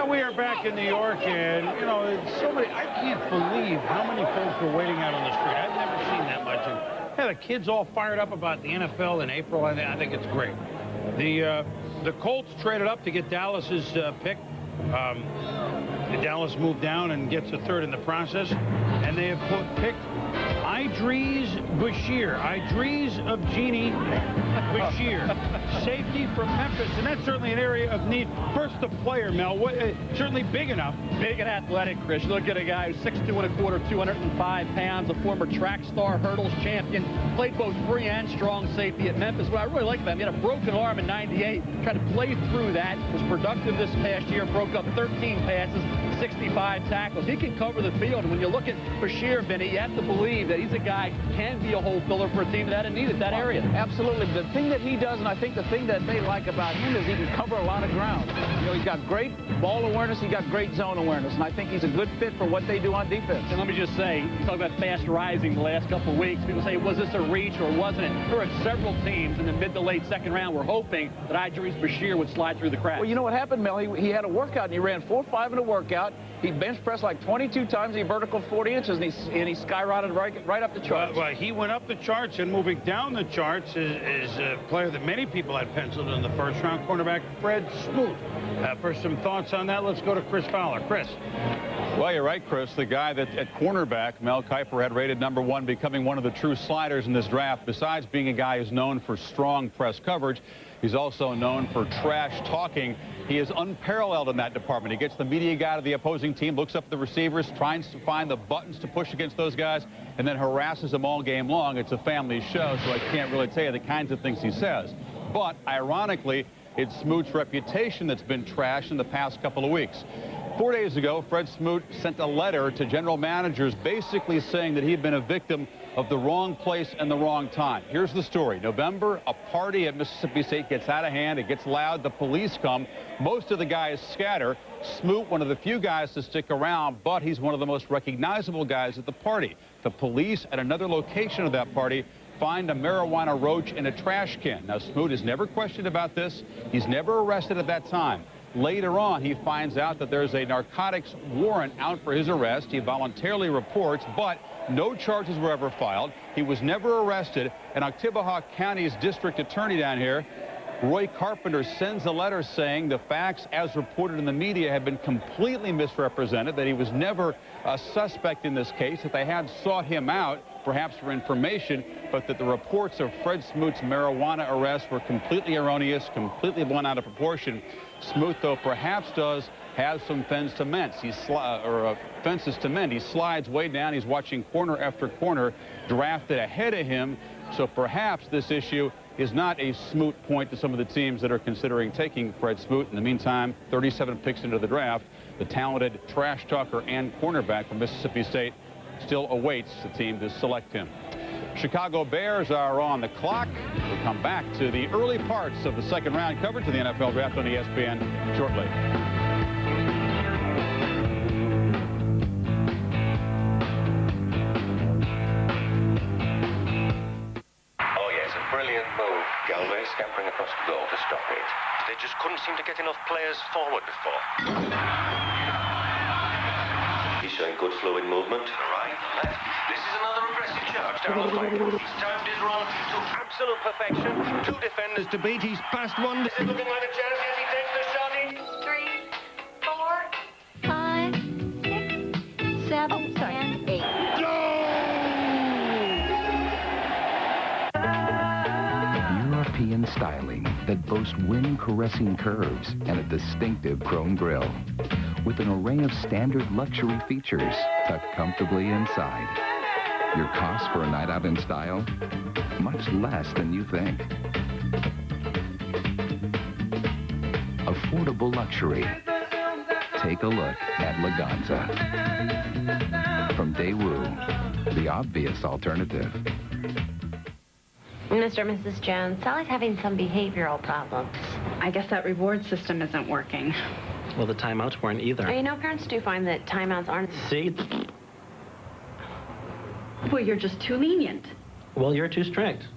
we are back in New York, and, you know, it's so many, I can't believe how many folks were waiting out on the street. I've never seen that much. And, yeah, the kids all fired up about the NFL in April. I think it's great. The Colts traded up to get Dallas's pick. Dallas moved down and gets a third in the process. And they have picked Idris Bashir. Idris of Genie Bashir. Safety from Memphis. And that's certainly an area of need. First, the player, Mel. Certainly big enough. Big and athletic, Chris. Look at a guy who's 6'2 1/4", 205 pounds, a former track star, hurdles champion. Played both free and strong safety at Memphis. What I really like about him, he had a broken arm in '98. Tried to play through that. Was productive this past year. Broke up 13 passes. 65 tackles. He can cover the field. And when you look at Bashir, Vinny, you have to believe that he's a guy who can be a hole filler for a team that had a need at that area. Absolutely. The thing that he does, and I think the thing that they like about him, is he can cover a lot of ground. You know, he's got great ball awareness. He's got great zone awareness. And I think he's a good fit for what they do on defense. And let me just say, you talk about fast rising the last couple of weeks. People say, was this a reach or wasn't it? There were several teams in the mid to late second round were hoping that Idris Bashir would slide through the cracks. Well, you know what happened, Mel? He had a workout, and he ran 4.5 in a workout. He bench pressed like 22 times. He vertical 40 inches, and he skyrocketed right up the charts. Well, he went up the charts, and moving down the charts is a player that many people had penciled in the first round, cornerback Fred Smoot. For some thoughts on that, let's go to Chris Fowler. Chris. Well, you're right, Chris. The guy that at cornerback, Mel Kiper, had rated #1, becoming one of the true sliders in this draft. Besides being a guy who's known for strong press coverage, he's also known for trash talking. He is unparalleled in that department. He gets the media guy to the opposing team, looks up at the receivers, tries to find the buttons to push against those guys, and then harasses them all game long. It's a family show, so I can't really tell you the kinds of things he says. But ironically, it's Smoot's reputation that's been trashed in the past couple of weeks. 4 days ago, Fred Smoot sent a letter to general managers basically saying that he had been a victim of the wrong place and the wrong time. Here's the story. November, a party at Mississippi State gets out of hand. It gets loud. The police come. Most of the guys scatter. Smoot, one of the few guys to stick around, but he's one of the most recognizable guys at the party. The police at another location of that party find a marijuana roach in a trash can. Now, Smoot is never questioned about this. He's never arrested at that time. Later on, he finds out that there's a narcotics warrant out for his arrest. He voluntarily reports, but no charges were ever filed. He was never arrested. And Oktibbeha County's district attorney down here, Roy Carpenter, sends a letter saying the facts as reported in the media have been completely misrepresented, that he was never a suspect in this case, that they had sought him out, perhaps for information, but that the reports of Fred Smoot's marijuana arrest were completely erroneous, completely blown out of proportion. Smoot, though, perhaps does have some fences to mend. He slides way down. He's watching corner after corner drafted ahead of him. So perhaps this issue is not a Smoot point to some of the teams that are considering taking Fred Smoot. In the meantime, 37 picks into the draft, the talented trash talker and cornerback from Mississippi State still awaits the team to select him. Chicago Bears are on the clock. We'll come back to the early parts of the second round coverage of the NFL draft on ESPN shortly. Oh, yes, a brilliant move. Galway scampering across the goal to stop it. They just couldn't seem to get enough players forward before. He's showing good fluid movement. Right, left. This is another aggressive charge down the flank. He's timed his run to absolute perfection. Two defenders to beat. He's passed one. This is looking like a chance as he takes the shot. 3, 4, 5, 6, 7, and 8. European styling that boasts wind-caressing curves and a distinctive chrome grille. With an array of standard luxury features tucked comfortably inside. Your cost for a night out in style? Much less than you think. Affordable luxury. Take a look at Laganza. From Daewoo, the obvious alternative. Mr. and Mrs. Jones, Sally's having some behavioral problems. I guess that reward system isn't working. Well, the timeouts weren't either. You know, parents do find that timeouts aren't... See? Well, you're just too lenient. Well, you're too strict.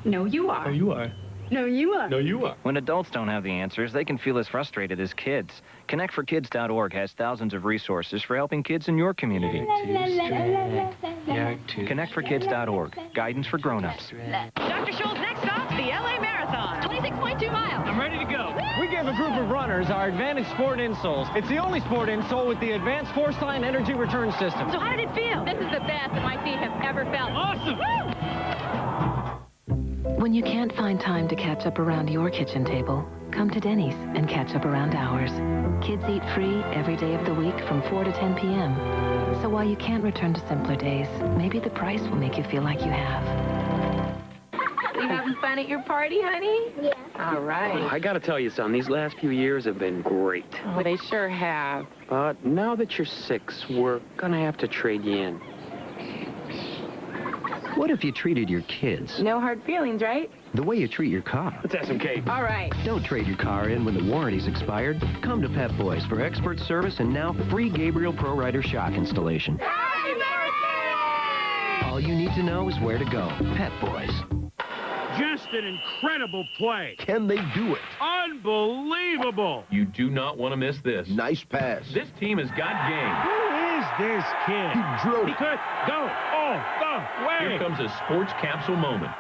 No, you are. Oh, you are. No, you are. No, you are. When adults don't have the answers, they can feel as frustrated as kids. ConnectForKids.org has thousands of resources for helping kids in your community. ConnectForKids.org, guidance for grown-ups. Dr. Schultz, next stop, the LA Marathon. 26.2 miles. I'm ready to go. We gave a group of runners our Advantage Sport insoles. It's the only sport insole with the advanced force-line energy return system. So how did it feel? This is the best that my feet have ever felt. Awesome! Woo! When you can't find time to catch up around your kitchen table, come to Denny's and catch up around ours. Kids eat free every day of the week from 4 to 10 p.m. So while you can't return to simpler days, maybe the price will make you feel like you have. You having fun at your party, honey? Yeah. All right. I gotta tell you something, these last few years have been great. Oh, they sure have. But now that you're 6, we're gonna have to trade you in. What if you treated your kids No hard feelings, right? the way you treat your car? Let's have some cake. All right. Don't trade your car in when the warranty's expired. Come to Pep Boys for expert service and now free Gabriel Pro Rider shock installation. Happy birthday! All you need to know is where to go. Pep Boys. Just an incredible play. Can they do it? Unbelievable. You do not want to miss this. Nice pass. This team has got game. Who is this kid? He drilled He it. could go all the way. Here comes a sports capsule moment.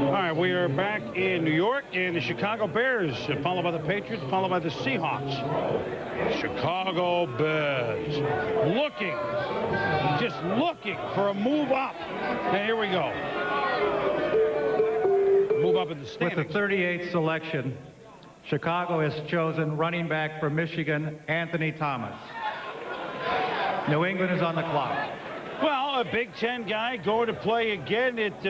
All right, we are back in New York, and the Chicago Bears, followed by the Patriots, followed by the Seahawks. Chicago Bears just looking for a move up. And here we go. Move up in the standings. With the 38th selection, Chicago has chosen running back from Michigan, Anthony Thomas. New England is on the clock. Well, a Big Ten guy going to play again at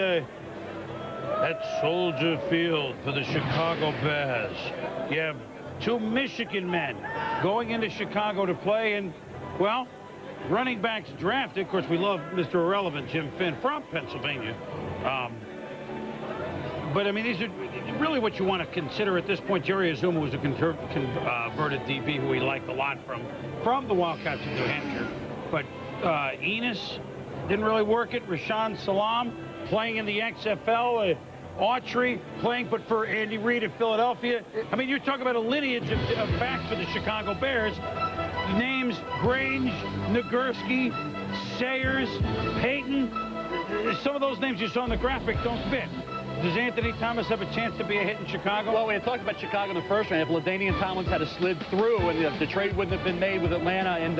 Soldier Field for the Chicago Bears. You have 2 Michigan men going into Chicago to play, and, well, running backs drafted. Of course, we love Mr. Irrelevant, Jim Finn, from Pennsylvania. But, I mean, these are really what you want to consider at this point. Jerry Azuma was a converted DB who we liked a lot from the Wildcats of New Hampshire. But Enos didn't really work it. Rashaan Salam playing in the XFL. Autry playing, but for Andy Reid at Philadelphia. I mean, you're talking about a lineage of backs for the Chicago Bears. Names: Grange, Nagurski, Sayers, Payton. Some of those names you saw in the graphic don't fit. Does Anthony Thomas have a chance to be a hit in Chicago? Well, we had talked about Chicago in the first round. If LaDainian Tomlins had slid through and the trade wouldn't have been made with Atlanta and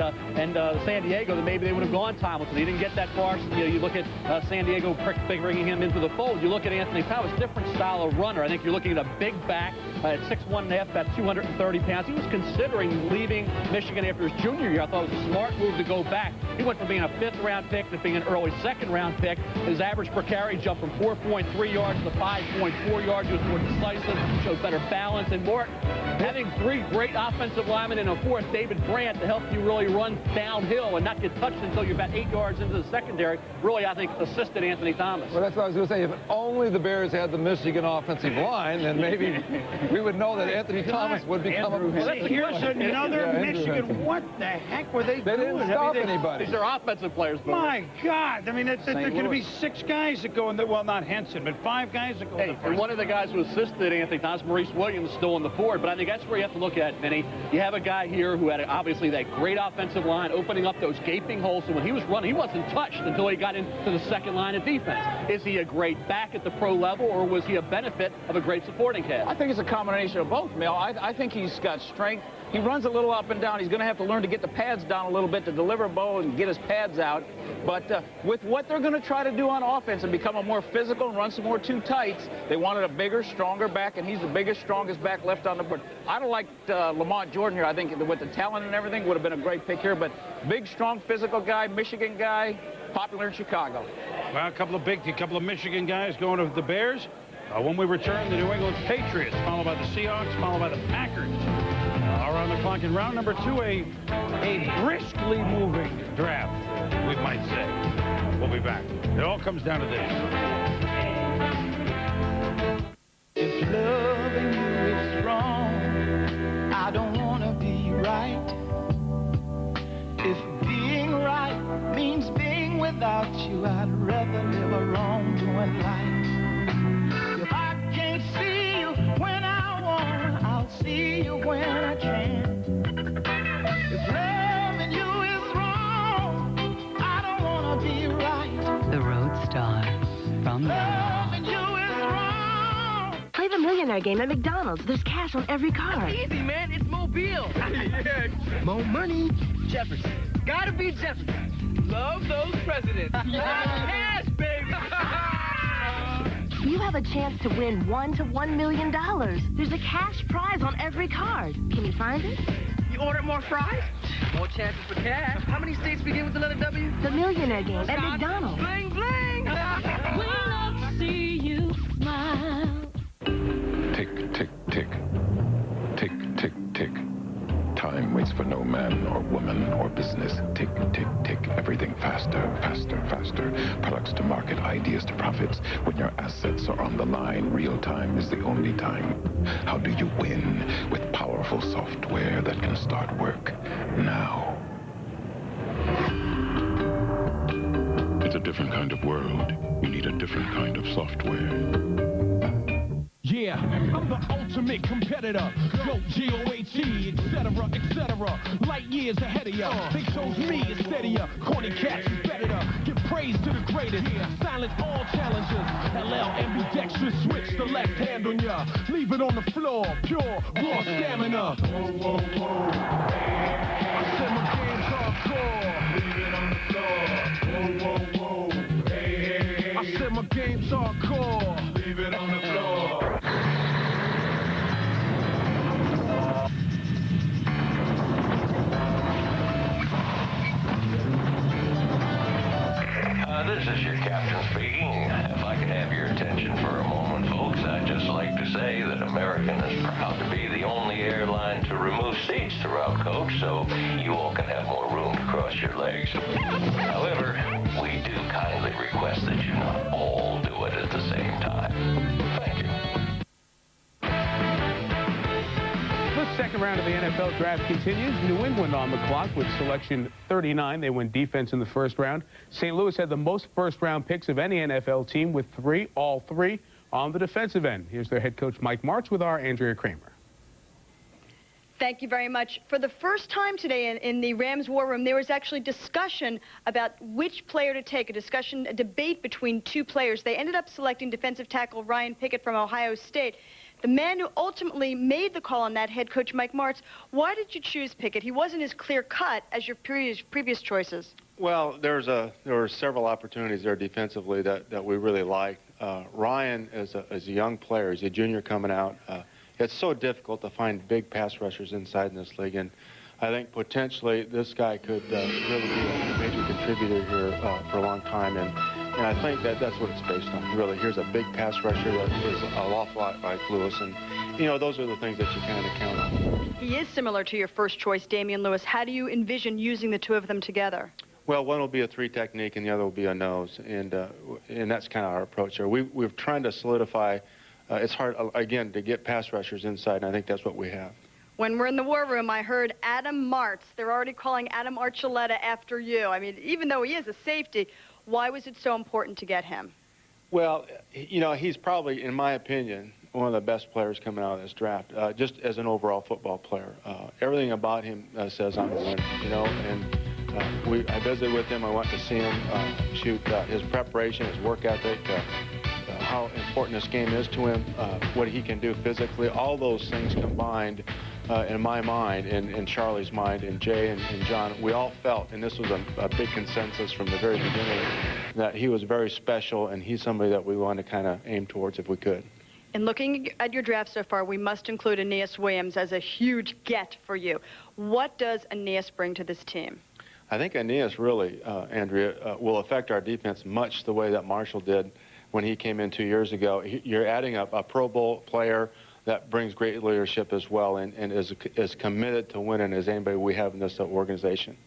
San Diego, then maybe they would have gone Tomlinson. He didn't get that far. So, you look at San Diego bringing him into the fold. You look at Anthony Thomas, different style of runner. I think you're looking at a big back at 6'1.5", about 230 pounds. He was considering leaving Michigan after his junior year. I thought it was a smart move to go back. He went from being a 5th-round pick to being an early 2nd-round pick. His average per carry jumped from 4.3 yards to 5.4 yards. He was more decisive, showed better balance, and more having 3 great offensive linemen and a 4th, David Brandt, to help you really run downhill and not get touched until you're about 8 yards into the secondary, really, I think, assisted Anthony Thomas. Well, that's what I was going to say. If only the Bears had the Michigan offensive line, then maybe we would know that Anthony Thomas would become a... Here's another Michigan. What the heck were they doing? They didn't stop anybody. These are offensive players. My God. I mean, there's going to be 6 guys that go in there. Well, not Henson, but 5 guys that go in and one of the guys who assisted Anthony Thomas, Maurice Williams, still on the board. But I think that's where you have to look at, Vinny. You have a guy here who had obviously that great offensive line opening up those gaping holes. So when he was running, he wasn't touched until he got into the second line of defense. Is he a great back at the pro level, or was he a benefit of a great supporting cast? I think it's a combination of both, Mel. I think he's got strength. He runs a little up and down. He's going to have to learn to get the pads down a little bit to deliver a ball and get his pads out. But with what they're going to try to do on offense and become a more physical and run some more 2 tights, they wanted a bigger, stronger back, and he's the biggest, strongest back left on the board. I don't like Lamont Jordan here. I think with the talent and everything, would have been a great pick here. But big, strong, physical guy, Michigan guy, popular in Chicago. Well, a couple of Michigan guys going to the Bears. When we return, the New England Patriots, followed by the Seahawks, followed by the Packers, are on the clock in round number 2, a briskly moving draft, we might say. We'll be back. It all comes down to this. If loving you is wrong, I don't want to be right. If being right means being without you, I'd rather live a wrongdoing life. If I can't see you when I want, I'll see you when I can. If loving you is wrong, I don't want to be right. The road starts from Loving you is wrong. Play the Millionaire game at McDonald's. There's cash on every card. That's easy, man. It's Mobile. More money. Jefferson. Gotta be Jefferson. Love those presidents. Cash, baby. You have a chance to win $1 to $1 million. There's a cash prize on every card. Can you find it? You order more fries? More chances for cash. How many states begin with the letter W? The Millionaire Game at McDonald's. Bling, bling. We love to see you smile. Tick, tick, tick. Tick, tick, tick. Time waits for no man or woman or business. Tick, tick, tick. Everything faster, faster, faster. Products to market, ideas to profits. When your assets are on the line, real time is the only time. How do you win? With powerful software that can start work now. It's a different kind of world. You need a different kind of software. Yeah, I'm the ultimate competitor. GOAT, G-O-A-T, etc., etc. Light years ahead of ya. They chose me instead of ya. Corny cats is better to give praise to the greatest. Silence all challengers. LL ambidextrous, switch the left hand on ya. Leave it on the floor, pure, raw stamina. Whoa, whoa, whoa. I said my game's hardcore. Leave it on the floor. Whoa, whoa, whoa. Hey, hey, hey. I said my game's hardcore. Leave it on the floor. This is your captain speaking. If I could have your attention for a moment, folks, I'd just like to say that American is proud to be the only airline to remove seats throughout coach, so you all can have more room to cross your legs. However, we do kindly request that you not all do it at the same time. Thank you. The second round of the NFL draft continues. New England on the clock with selection 39. They win defense in the first round. St. Louis had the most first-round picks of any NFL team with all three on the defensive end. Here's their head coach, Mike Martz, with our Andrea Kramer. Thank you very much. For the first time today in the Rams war room, there was actually discussion about which player to take, a debate between two players. They ended up selecting defensive tackle Ryan Pickett from Ohio State. The man who ultimately made the call on that, head coach Mike Martz, why did you choose Pickett? He wasn't as clear-cut as your previous choices. Well, there were several opportunities there defensively that we really liked. Ryan is a young player. He's a junior coming out. It's so difficult to find big pass rushers inside in this league, and I think potentially this guy could really be a major contributor here for a long time, and I think that's what it's based on, really. Here's a big pass rusher that is an awful lot like Lewis, and, you know, those are the things that you kind of count on. He is similar to your first choice, Damian Lewis. How do you envision using the two of them together? Well, one will be a three technique, and the other will be a nose, and that's kind of our approach here. We're trying to solidify. It's hard, again, to get pass rushers inside, and I think that's what we have. When we're in the war room, I heard Adam Martz. They're already calling Adam Archuleta after you. I mean, even though he is a safety, why was it so important to get him? Well, you know, he's probably, in my opinion, one of the best players coming out of this draft, just as an overall football player. Everything about him says I'm a winner, you know, and I visited with him. I went to see him shoot his preparation, his work ethic, how important this game is to him, what he can do physically, all those things combined in my mind, in Charlie's mind, and Jay and John, we all felt, and this was a big consensus from the very beginning, that he was very special, and he's somebody that we want to kind of aim towards if we could. In looking at your draft so far, we must include Aeneas Williams as a huge get for you. What does Aeneas bring to this team? I think Aeneas really, Andrea, will affect our defense much the way that Marshall did when he came in 2 years ago. You're adding a Pro Bowl player that brings great leadership as well, and is committed to winning as anybody we have in this organization.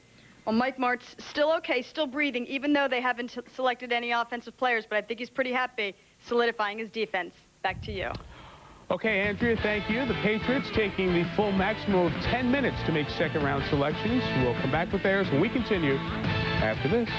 Well, Mike Martz, still okay, still breathing, even though they haven't selected any offensive players, but I think he's pretty happy solidifying his defense. Back to you. Okay, Andrea, thank you. The Patriots taking the full maximum of 10 minutes to make second-round selections. We'll come back with theirs when we continue after this.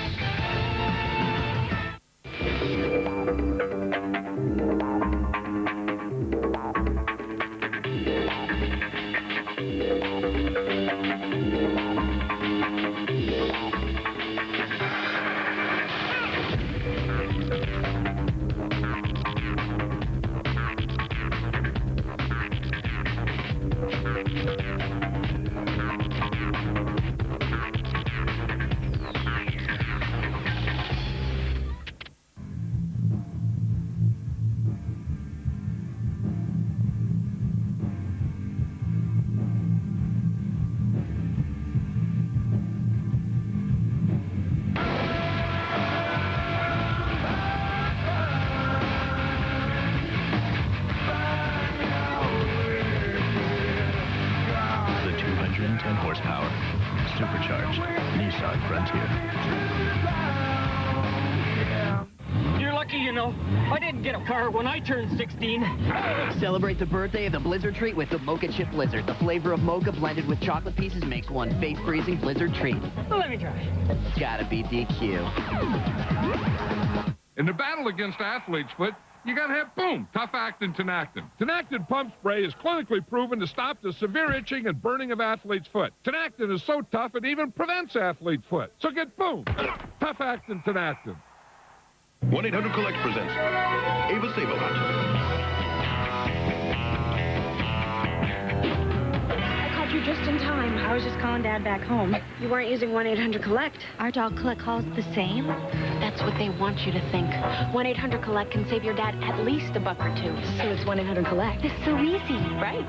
horsepower. Supercharged. Nissan Frontier. You're lucky, you know. I didn't get a car when I turned 16. Celebrate the birthday of the Blizzard treat with the Mocha Chip Blizzard. The flavor of mocha blended with chocolate pieces makes one face-freezing Blizzard treat. Let me try. It's gotta be DQ. In the battle against athlete's foot, you gotta have, boom, tough-acting Tenactin. Tenactin pump spray is clinically proven to stop the severe itching and burning of athlete's foot. Tenactin is so tough it even prevents athlete's foot. So get, boom, tough-acting Tenactin. 1-800-COLLECT presents Ava Savohut. I called you just in time. I was just calling Dad back home. You weren't using 1-800-COLLECT. Our dog collect calls the same? That's what they want you to think. 1-800-COLLECT can save your dad at least $1 or $2. So it's 1-800-COLLECT. It's so easy. Right.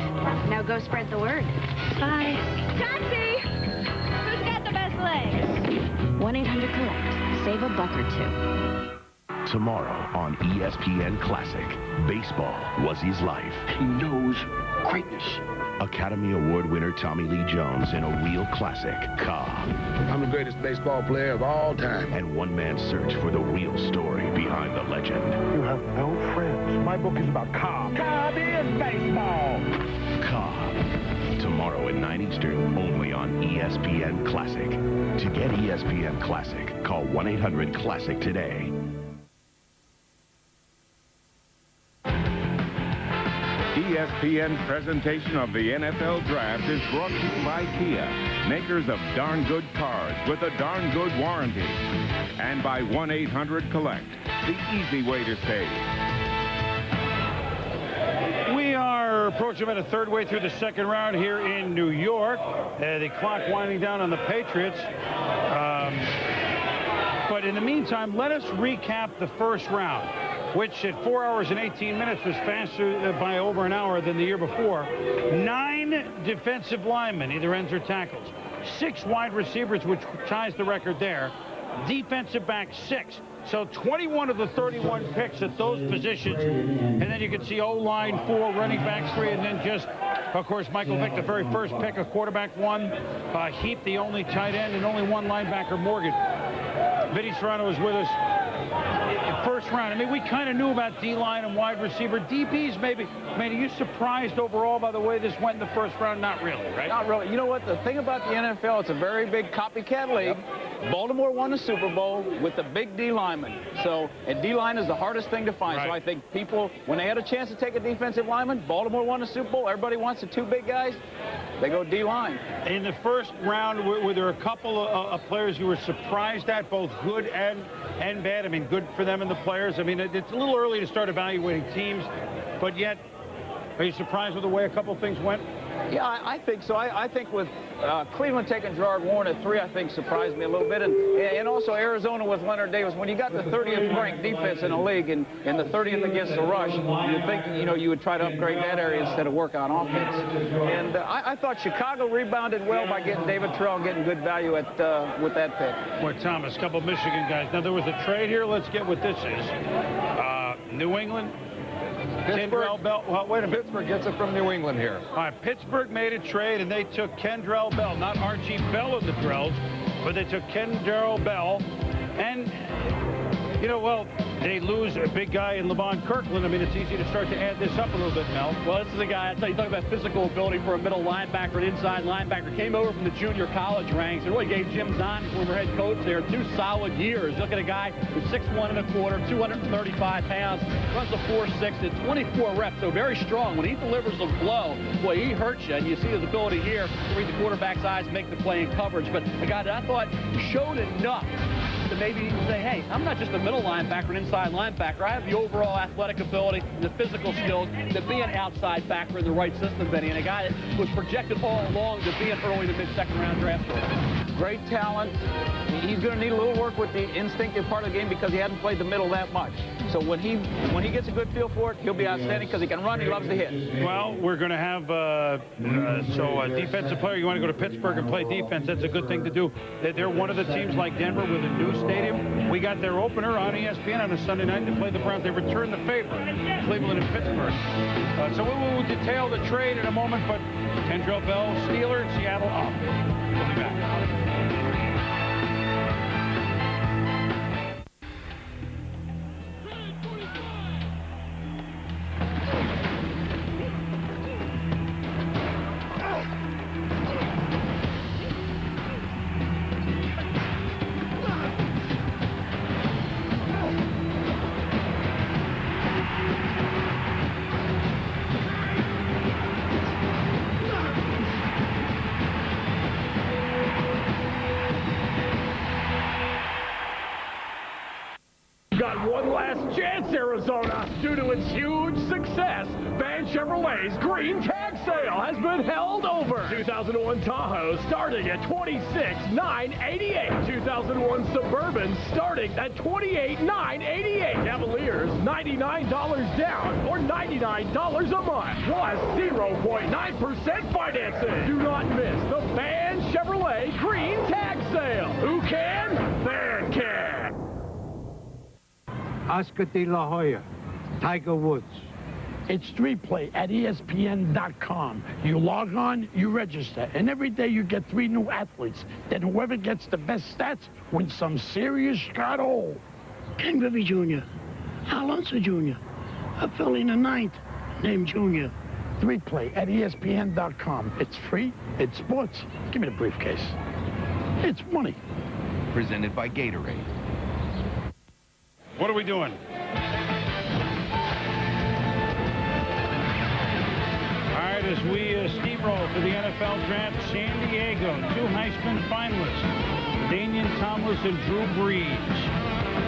Now go spread the word. Bye. Taxi! Who's got the best legs? 1-800-COLLECT. Save $1 or $2. Tomorrow on ESPN Classic, baseball was his life. He knows greatness. Academy Award winner Tommy Lee Jones in a real classic, Ka. I'm the greatest baseball player of all time. And one man's search for the real story behind the legend. You have no friends. My book is about Cobb. Cobb is baseball. Ka. Tomorrow at 9 Eastern, only on ESPN Classic. To get ESPN Classic, call 1-800-CLASSIC today. ESPN's presentation of the NFL Draft is brought to you by Kia, makers of darn good cars with a darn good warranty. And by 1-800-COLLECT, the easy way to save. We are approaching about a third way through the second round here in New York. The clock winding down on the Patriots. But in the meantime, let us recap the first round, which at 4 hours and 18 minutes was faster by over an hour than the year before. 9 defensive linemen, either ends or tackles. 6 wide receivers, which ties the record there. Defensive back 6. So 21 of the 31 picks at those positions. And then you can see O-line 4, running backs 3, and then just, of course, Michael Vick, the very first pick, a quarterback 1. Heap, the only tight end, and only 1 linebacker, Morgan. Vinny Serrano is with us. First round. I mean, we kind of knew about D-line and wide receiver. DBs, maybe. I mean, are you surprised overall by the way this went in the first round? Not really, right? Not really. You know what? The thing about the NFL, it's a very big copycat league. Yep. Baltimore won the Super Bowl with the big D lineman. So, and D-line is the hardest thing to find. Right. So I think people, when they had a chance to take a defensive lineman, Baltimore won the Super Bowl. Everybody wants the 2 big guys. They go D-line. In the first round, were there a couple of players you were surprised at, both good and bad? I mean, good for them and the players. I mean, it's a little early to start evaluating teams, but yet, are you surprised with the way a couple of things went? Yeah, I think so. I think with Cleveland taking Gerard Warren at 3, I think surprised me a little bit. And also Arizona with Leonard Davis. When you got the 30th ranked defense in the league and the 30th against the rush, you'd think, you know, you would try to upgrade that area instead of work on offense. And I thought Chicago rebounded well by getting David Terrell and getting good value at with that pick. Boy, Thomas, a couple of Michigan guys. Now, there was a trade here. Let's get what this is. New England. Kendrell Bell. Well, wait a minute. Pittsburgh gets it from New England here. All right, Pittsburgh made a trade, and they took Kendrell Bell, not Archie Bell of the Drells, but they took Kendrell Bell. And, you know, well, they lose a big guy in Levon Kirkland. I mean, it's easy to start to add this up a little bit, Mel. Well, this is a guy, I tell you, talk about physical ability for a middle linebacker, an inside linebacker. Came over from the junior college ranks and really gave Jim Zahn, former head coach there, 2 solid years. Look at a guy who's 6'1 1/4", 235 pounds, runs a 4.6 at 24 reps, so very strong. When he delivers a blow, boy, he hurts you, and you see his ability here to read the quarterback's eyes, make the play in coverage. But a guy that I thought showed enough to maybe say, hey, I'm not just a middle linebacker, an inside linebacker. I have the overall athletic ability and the physical skills to be an outside backer in the right system, Benny, and a guy that was projected all along to be an early to mid-second round draft choice. Great talent. He's going to need a little work with the instinctive part of the game because he hadn't played the middle that much. So when he gets a good feel for it, he'll be outstanding because he can run, he loves to hit. Well, we're going to have a defensive player. You want to go to Pittsburgh and play defense, that's a good thing to do. They're one of the teams like Denver with a new stadium. We got their opener on ESPN on a Sunday night to play the Browns. They return the favor, Cleveland and Pittsburgh. So we will detail the trade in a moment, but Kendrell Bell, Steeler, Seattle up. one last chance, Arizona. Due to its huge success, Van Chevrolet's green tag sale has been held over. 2001 Tahoe starting at $26,988. 2001 Suburban starting at $28,988. Cavaliers, $99 down or $99 a month. Plus 0.9% financing. Do not miss the Van Chevrolet green tag sale. Who can? Van can. Oscar De La Hoya, Tiger Woods. It's Street Play at ESPN.com. You log on, you register, and every day you get 3 new athletes. Then whoever gets the best stats wins some serious scotto. Ken Griffey Jr., Alonso Jr., a filly in the 9th named Jr. 3 Play at ESPN.com. It's free, it's sports. Give me the briefcase. It's money. Presented by Gatorade. What are we doing? All right, as we steamroll for the NFL draft, San Diego, 2 Heisman finalists, Damian Thomas and Drew Brees.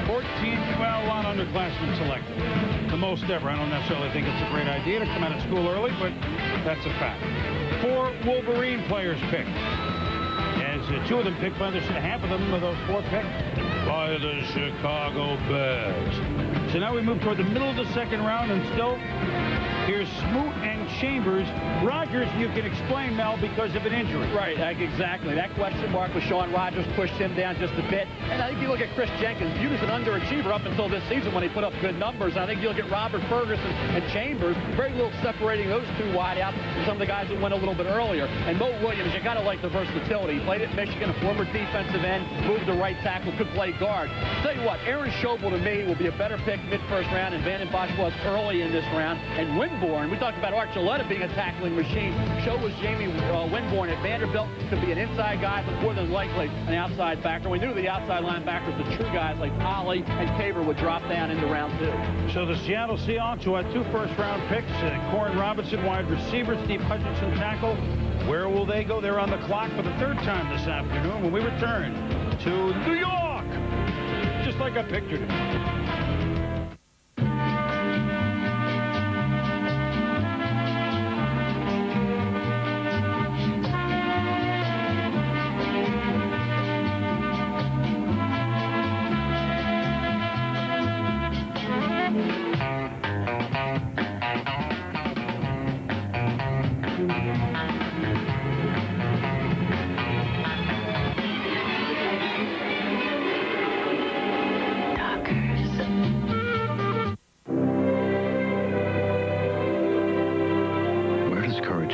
14 UL underclassmen selected. The most ever. I don't necessarily think it's a great idea to come out of school early, but that's a fact. 4 Wolverine players picked. As 2 of them picked by half of them, of those 4 picked by the Chicago Bears. So now we move toward the middle of the second round, and still, here's Smoot and Chambers. Rodgers, you can explain, Mel, because of an injury. Right, exactly. That question mark with Sean Rodgers pushed him down just a bit. And I think you look at Chris Jenkins, viewed as an underachiever up until this season when he put up good numbers. And I think you look at Robert Ferguson and Chambers, very little separating those 2 wideouts from some of the guys that went a little bit earlier. And Mo Williams, you got to like the versatility. He played at Michigan, a former defensive end, moved to right tackle, could play guard. Tell you what, Aaron Schobel to me will be a better pick mid-first round, and Vanden Bosch was early in this round. And Winborn, we talked about Archuleta being a tackling machine. So was Jamie Winborn at Vanderbilt. Could be an inside guy, but more than likely an outside factor. We knew the outside linebackers, the true guys like Ollie and Caver, would drop down into round 2. So the Seattle Seahawks, who had 2 first-round picks, Corn Robinson, wide receiver, Steve Hutchinson, tackle. Where will they go? They're on the clock for the 3rd time this afternoon when we return to New York, just like I pictured it.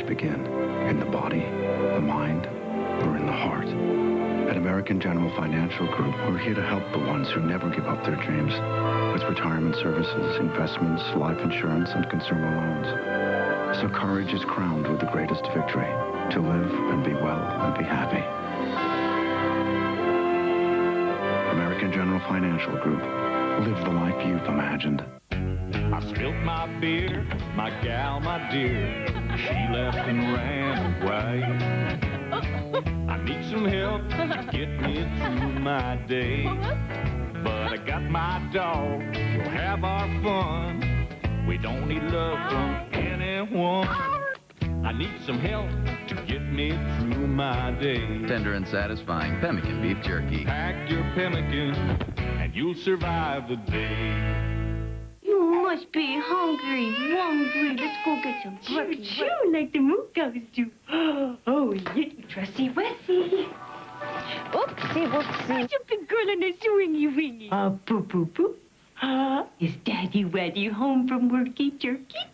Begin in the body, the mind, or in the heart. At American General Financial Group, we're here to help the ones who never give up their dreams with retirement services, investments, life insurance, and consumer loans. So courage is crowned with the greatest victory, to live and be well and be happy. American General Financial Group. Live the life you've imagined. I spilt my beer, my gal, my dear. She left and ran away. I need some help to get me through my day. But I got my dog, we'll have our fun. We don't need love from anyone. I need some help to get me through my day. Tender and satisfying Pemmican beef jerky. Pack your pemmican and you'll survive the day. You must be hungry. Let's go get some breakfast. Choo, like the Mookos do. Oh, yeah, Trusty Wessie. Oopsie, whoopsie. Stupid girl in a swingy wingy. Poo, poo, poo. Is Daddy Waddy home from worky turkey?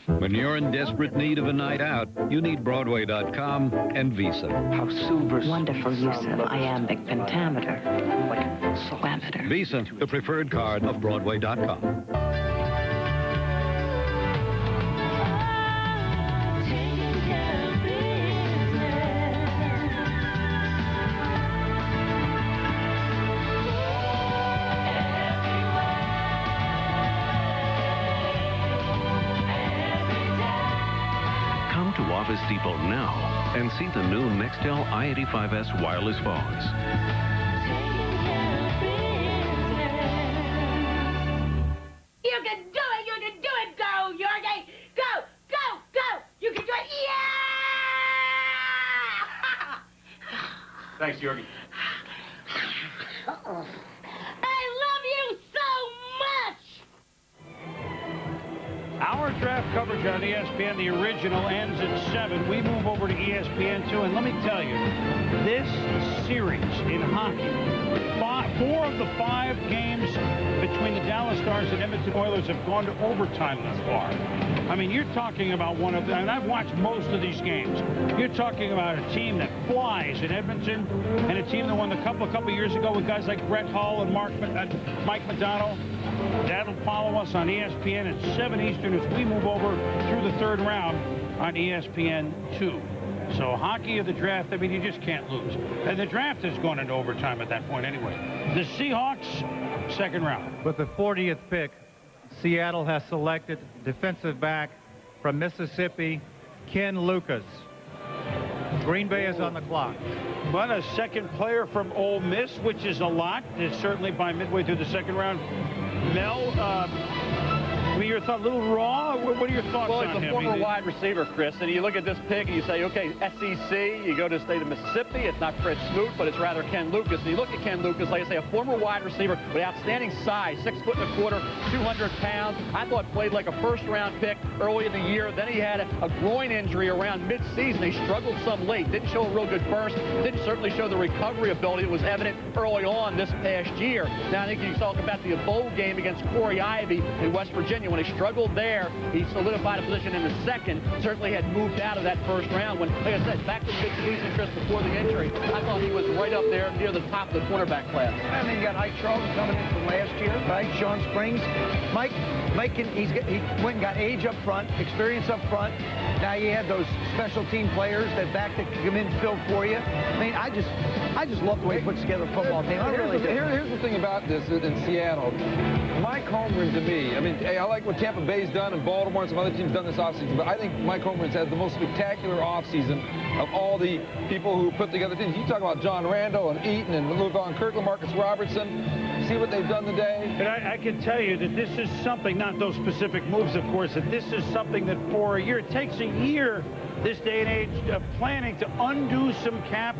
When you're in desperate need of a night out, you need Broadway.com and Visa. How silver. Wonderful use of iambic pentameter. Slameter. Visa, the preferred card of Broadway.com. Office Depot now and see the new Nextel i85S wireless phones. Thanks, Jorgie. I love you so much! Our draft coverage on ESPN, the original, ends at 7. We move over to ESPN2, and let me tell you, this series in hockey, 4 of the 5 games between the Dallas Stars and Edmonton Oilers have gone to overtime thus far. I mean, you're talking about one of the, and I've watched most of these games. You're talking about a team that flies in Edmonton and a team that won the cup a couple years ago with guys like Brett Hull and Mike Modano. That'll follow us on ESPN at 7 Eastern as we move over through the 3rd round on ESPN2. So hockey of the draft, I mean, you just can't lose. And the draft has gone into overtime at that point anyway. The Seahawks, 2nd round. With the 40th pick, Seattle has selected defensive back from Mississippi, Ken Lucas. Green Bay is on the clock. But a second player from Ole Miss, which is a lot. It's certainly by midway through the 2nd round. Mel, I mean, your thought, a little raw? What are your thoughts on him? Well, he's a former wide receiver, Chris, and you look at this pick and you say, okay, SEC, you go to the state of Mississippi, it's not Fred Smoot, but it's rather Ken Lucas. And you look at Ken Lucas, like I say, a former wide receiver with outstanding size, 6 foot and a quarter, 200 pounds. I thought played like a 1st-round pick early in the year. Then he had a groin injury around mid-season. He struggled some late, didn't show a real good burst, didn't certainly show the recovery ability that was evident early on this past year. Now, I think you talk about the bowl game against Corey Ivy in West Virginia. When he struggled there, he solidified a position in the 2nd. Certainly had moved out of that 1st round when, like I said, back to mid-season, Chris, before the injury. I thought he was right up there near the top of the cornerback class. And then you got Ike Charlton coming in from last year, right? Sean Springs. Mike he went and got age up front, experience up front. Now you have those special team players that come in and fill for you. I mean, I just love the way he puts together a football team. I really do. Here's the thing about this in Seattle. Mike Holmgren, to me, I mean, I like what Tampa Bay's done and Baltimore and some other teams done this offseason, but I think Mike Holmgren's had the most spectacular offseason of all the people who put together teams. You talk about John Randall and Eaton and Levon Kirkland, Marcus Robertson. See what they've done today? And I can tell you that this is something, not those specific moves, of course, that this is something that for a year, it takes a year, this day and age, of planning to undo some cap,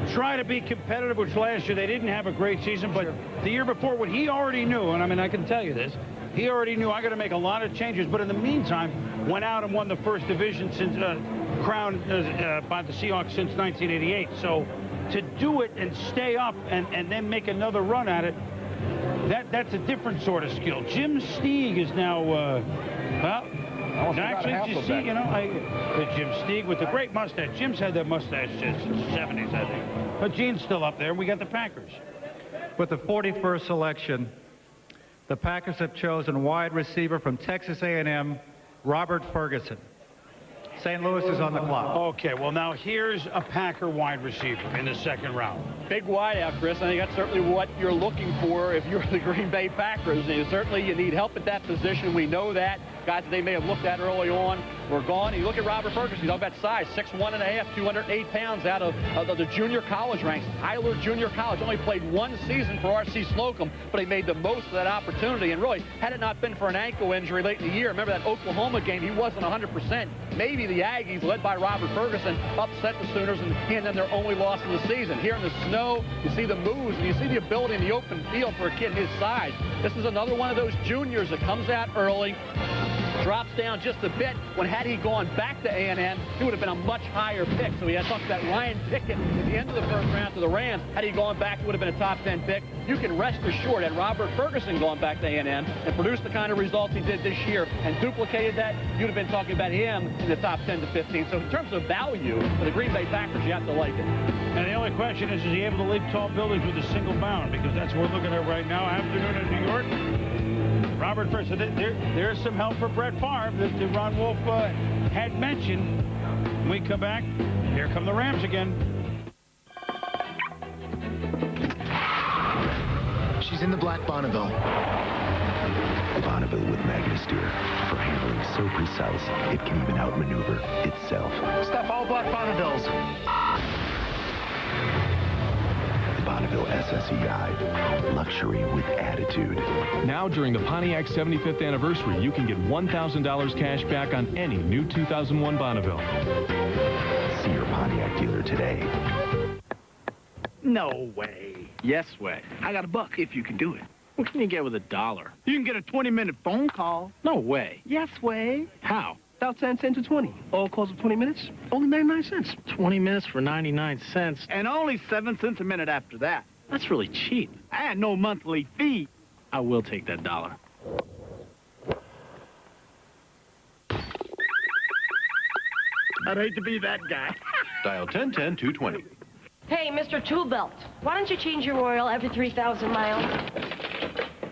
try to be competitive, which last year they didn't have a great season, but the year before, what he already knew, and I mean, I can tell you this, he already knew I got to make a lot of changes, but in the meantime, went out and won the 1st division since crowned by the Seahawks since 1988. So to do it and stay up and then make another run at it, that's a different sort of skill. Jim Steig is now, actually, you see, you know, Jim Steig with the great mustache. Jim's had that mustache since the 70s, I think. But Gene's still up there. We got the Packers. With the 41st selection, the Packers have chosen wide receiver from Texas A&M, Robert Ferguson. St. Louis is on the clock. Okay, well, now here's a Packer wide receiver in the 2nd round. Big wideout, Chris. I think that's certainly what you're looking for if you're the Green Bay Packers. And certainly you need help at that position. We know that. Guys that they may have looked at early on were gone. You look at Robert Ferguson, you talk about size, 6'1½", 208 pounds out of the junior college ranks. Tyler Junior College only played 1 season for R.C. Slocum, but he made the most of that opportunity. And really, had it not been for an ankle injury late in the year, remember that Oklahoma game, he wasn't 100%. Maybe the Aggies, led by Robert Ferguson, upset the Sooners and hand them their only loss of the season. Here in the snow, you see the moves, and you see the ability in the open field for a kid his size. This is another one of those juniors that comes out early, drops down just a bit. When had he gone back to A&M, he would have been a much higher pick. So he had talked about Ryan Pickett at the end of the 1st round to the Rams. Had he gone back, it would have been a top 10 pick. You can rest assured had Robert Ferguson gone back to A&M and produced the kind of results he did this year and duplicated that, you'd have been talking about him in the top 10 to 15. So in terms of value for the Green Bay Packers, you have to like it. And the only question is he able to leap tall buildings with a single bound? Because that's what we're looking at right now. Afternoon in New York. Robert Ferguson, there's some help for Brett Favre that Ron Wolf had mentioned. When we come back, here come the Rams again. She's in the black Bonneville. Bonneville with magnet steer for handling so precise it can even outmaneuver itself. Stop all black Bonnevilles. The Bonneville SSEI, luxury with attitude. Now during the Pontiac 75th anniversary, you can get $1,000 cash back on any new 2001 Bonneville. See your Pontiac dealer today. No way. Yes way. I got $1 if you can do it. What can you get with $1? You can get a 20-minute phone call. No way. Yes way. How? Dial 10 10 to 20. All calls of 20 minutes, only 99 cents. 20 minutes for 99 cents. And only 7 cents a minute after that. That's really cheap. And no monthly fee. I will take that $1. I'd hate to be that guy. Dial 1010-220. Hey, Mr. Two-Belt, why don't you change your oil every 3,000 miles?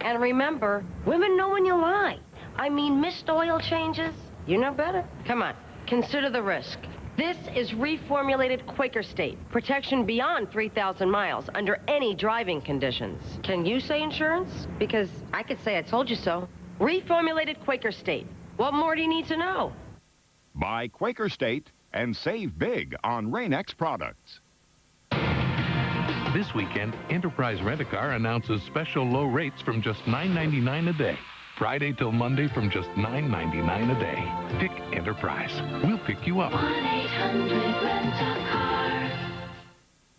And remember, women know when you lie. I mean, missed oil changes. You know better. Come on, consider the risk. This is reformulated Quaker State. Protection beyond 3,000 miles under any driving conditions. Can you say insurance? Because I could say I told you so. Reformulated Quaker State. What more do you need to know? Buy Quaker State and save big on Rain-X products. This weekend, Enterprise Rent-A-Car announces special low rates from just $9.99 a day. Friday till Monday from just $9.99 a day. Pick Enterprise. We'll pick you up. 1-800-RENT-A-CAR.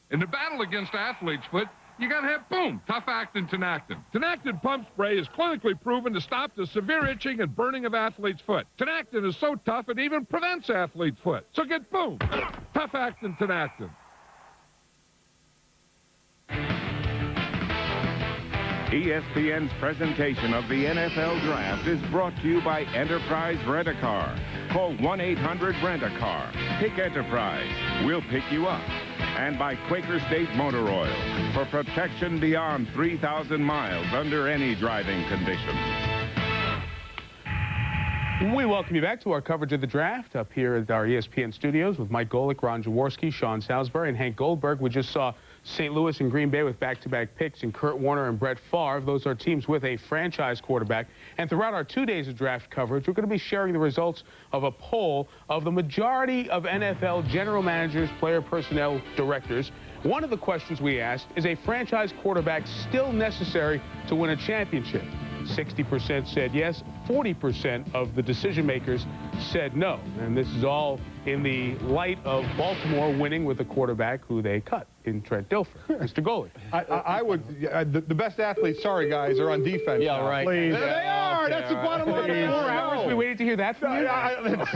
In the battle against athlete's foot, you gotta have, boom, tough-actin Tinactin. Tinactin pump spray is clinically proven to stop the severe itching and burning of athlete's foot. Tinactin is so tough it even prevents athlete's foot. So get, boom, tough-actin Tinactin. ESPN's presentation of the NFL Draft is brought to you by Enterprise Rent-A-Car. Call 1-800-RENT-A-CAR. Pick Enterprise. We'll pick you up. And by Quaker State Motor Oil for protection beyond 3,000 miles under any driving conditions. We welcome you back to our coverage of the draft up here at our ESPN studios with Mike Golick, Ron Jaworski, Sean Salisbury, and Hank Goldberg. We just saw St. Louis and Green Bay with back-to-back picks, and Kurt Warner and Brett Favre. Those are teams with a franchise quarterback. And throughout our 2 days of draft coverage, we're going to be sharing the results of a poll of the majority of NFL general managers, player personnel directors. One of the questions we asked is, a franchise quarterback still necessary to win a championship? 60% said yes, 40% of the decision makers said no. And this is all in the light of Baltimore winning with a quarterback who they cut in Trent Dilfer. Mr. Golick. I would, the best athletes, sorry guys, are on defense. Yeah, now. right. Please. They are. okay, That's the bottom line. 4 hours. We waited to hear that from you?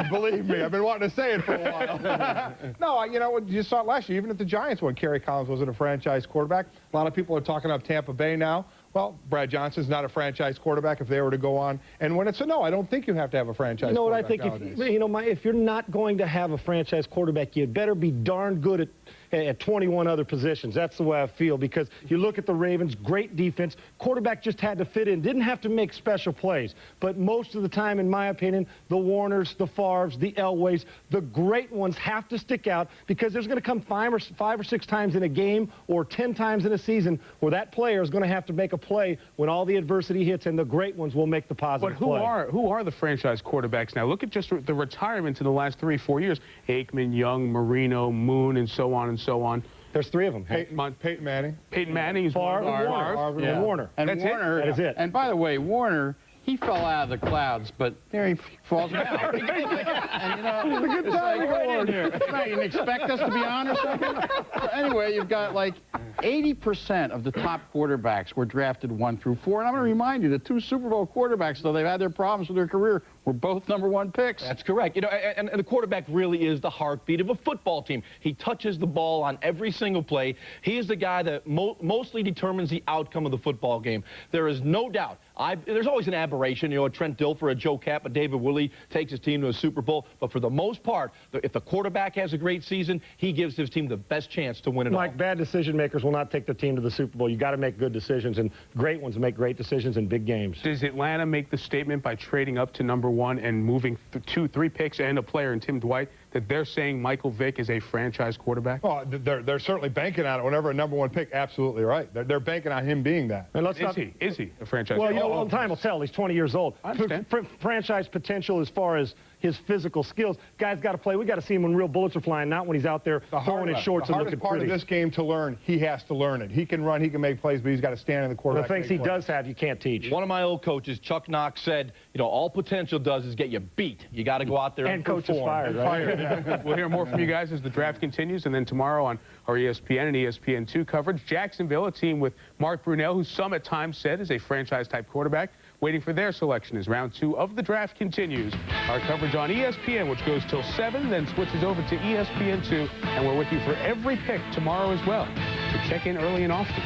Believe me, I've been wanting to say it for a while. No, you know, you saw it last year, even at the Giants when Kerry Collins wasn't a franchise quarterback. A lot of people are talking up Tampa Bay now. Well, Brad Johnson's not a franchise quarterback if they were to go on and win it. So, no, I don't think you have to have a franchise quarterback. You know what I think? If you're not going to have a franchise quarterback, you'd better be darn good at 21 other positions. That's the way I feel, because you look at the Ravens, great defense. Quarterback just had to fit in, didn't have to make special plays. But most of the time, in my opinion, the Warners, the Favres, the Elways, the great ones have to stick out, because there's going to come five or six times in a game or 10 times in a season where that player is going to have to make a play when all the adversity hits, and the great ones will make the positive play. But who are the franchise quarterbacks now? Look at just the retirements in the last 3-4 years. Aikman, Young, Marino, Moon, and so on and so on. There's 3 of them. Peyton Manning. Peyton Manning is Favre, and Warner. And That's Warner, it. That is it. And by the way, Warner, he fell out of the clouds, but there he falls down. And, you know, it's a good it's time like, to go right on. in here. That's right. You didn't expect us to be on or something? So anyway, you've got like 80% of the top quarterbacks were drafted 1 through 4. And I'm going to remind you, the 2 Super Bowl quarterbacks, though they've had their problems with their career, were both #1 picks. That's correct. You know, and the quarterback really is the heartbeat of a football team. He touches the ball on every single play. He is the guy that mostly determines the outcome of the football game. There is no doubt. There's always an aberration, you know, a Trent Dilfer, a Joe Kappa, David Willey takes his team to a Super Bowl. But for the most part, if the quarterback has a great season, he gives his team the best chance to win it all. Like, bad decision makers will not take the team to the Super Bowl. You got to make good decisions, and great ones make great decisions in big games. Does Atlanta make the statement by trading up to #1 and moving 2-3 picks and a player in Tim Dwight that they're saying Michael Vick is a franchise quarterback? Well, they're certainly banking on it. Whenever a #1 pick, absolutely right. They're banking on him being that. And is he a franchise? Well, you know, all the time will tell. He's 20 years old. I understand. Franchise potential as far as his physical skills. Guy's got to play. We got to see him when real bullets are flying, not when he's out there throwing his shorts and looking pretty. The hardest part of this game to learn, he has to learn it. He can run, he can make plays, but he's got to stand in the quarterback. The things he does have, you can't teach. One of my old coaches, Chuck Knox, said, you know, all potential does is get you beat. You got to go out there and coach is fired, right? We'll hear more from you guys as the draft continues, and then tomorrow on our ESPN and ESPN2 coverage, Jacksonville, a team with Mark Brunell, who some at times said is a franchise-type quarterback, waiting for their selection as round 2 of the draft continues. Our coverage on ESPN, which goes till 7, then switches over to ESPN2, and we're with you for every pick tomorrow as well. So check in early and often.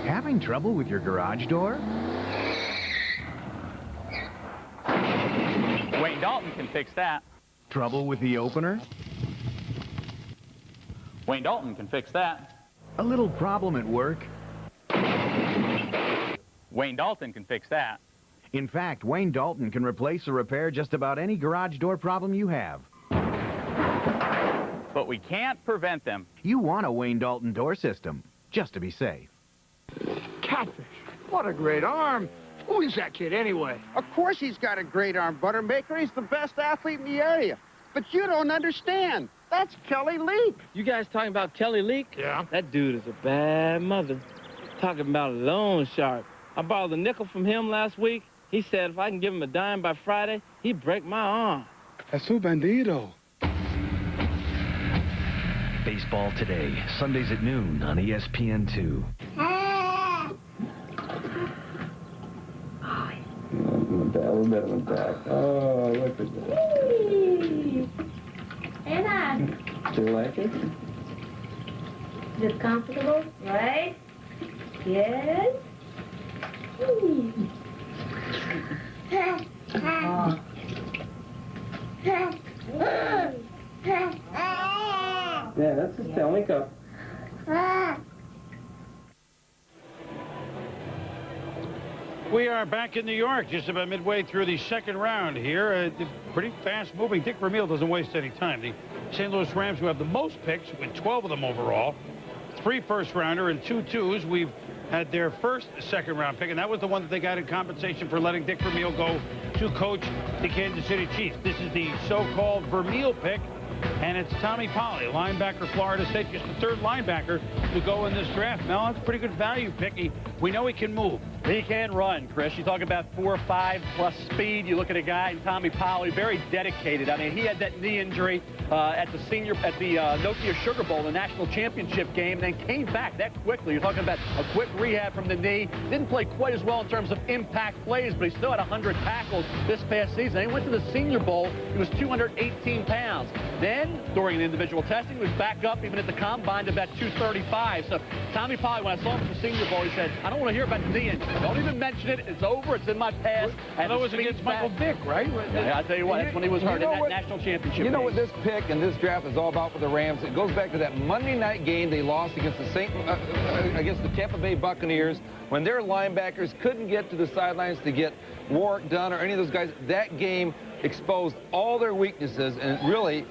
Having trouble with your garage door? Wayne Dalton can fix that. Trouble with the opener? Wayne Dalton can fix that. A little problem at work? Wayne Dalton can fix that. In fact, Wayne Dalton can replace or repair just about any garage door problem you have. But we can't prevent them. You want a Wayne Dalton door system, just to be safe. Catfish, what a great arm. Who is that kid anyway? Of course he's got a great arm, Buttermaker. He's the best athlete in the area. But you don't understand. That's Kelly Leak. You guys talking about Kelly Leak? Yeah. That dude is a bad mother. Talking about a loan shark. I borrowed a nickel from him last week. He said if I can give him a dime by Friday, he'd break my arm. That's su bandito. Baseball Today, Sundays at noon on ESPN2. Oh, look at that. Anna, Do you like it? is it comfortable? Right? Yes? Yeah, that's his Stanley Cup. We are back in New York, just about midway through the second round here. Pretty fast-moving. Dick Vermeil doesn't waste any time. The St. Louis Rams, who have the most picks, with 12 of them overall, 3 first-rounder and 2 twos. We've had their first second-round pick, and that was the one that they got in compensation for letting Dick Vermeil go to coach the Kansas City Chiefs. This is the so-called Vermeil pick, and it's Tommy Polley, linebacker, Florida State, just the 3rd linebacker to go in this draft. Mel, that's a pretty good value pick. We know he can move. He can run, Chris. You talk about 4.5 plus speed. You look at a guy in Tommy Polley, very dedicated. I mean, he had that knee injury at the Nokia Sugar Bowl, the national championship game, then came back that quickly. You're talking about a quick rehab from the knee. Didn't play quite as well in terms of impact plays, but he still had 100 tackles this past season. He went to the Senior Bowl. He was 218 pounds. Then, during the individual testing, he was back up even at the combine to about 235. So Tommy Polley, when I saw him at the Senior Bowl, he said, I don't want to hear about the knee injury. Don't even mention it. It's over. It's in my past. And that was against Michael Vick, right? Yeah, I'll tell you what, that's when he was hurt in that national championship You know game. what this pick and this draft is all about for the Rams? It goes back to that Monday night game they lost against the Tampa Bay Buccaneers when their linebackers couldn't get to the sidelines to get Warwick Dunn or any of those guys. That game exposed all their weaknesses, and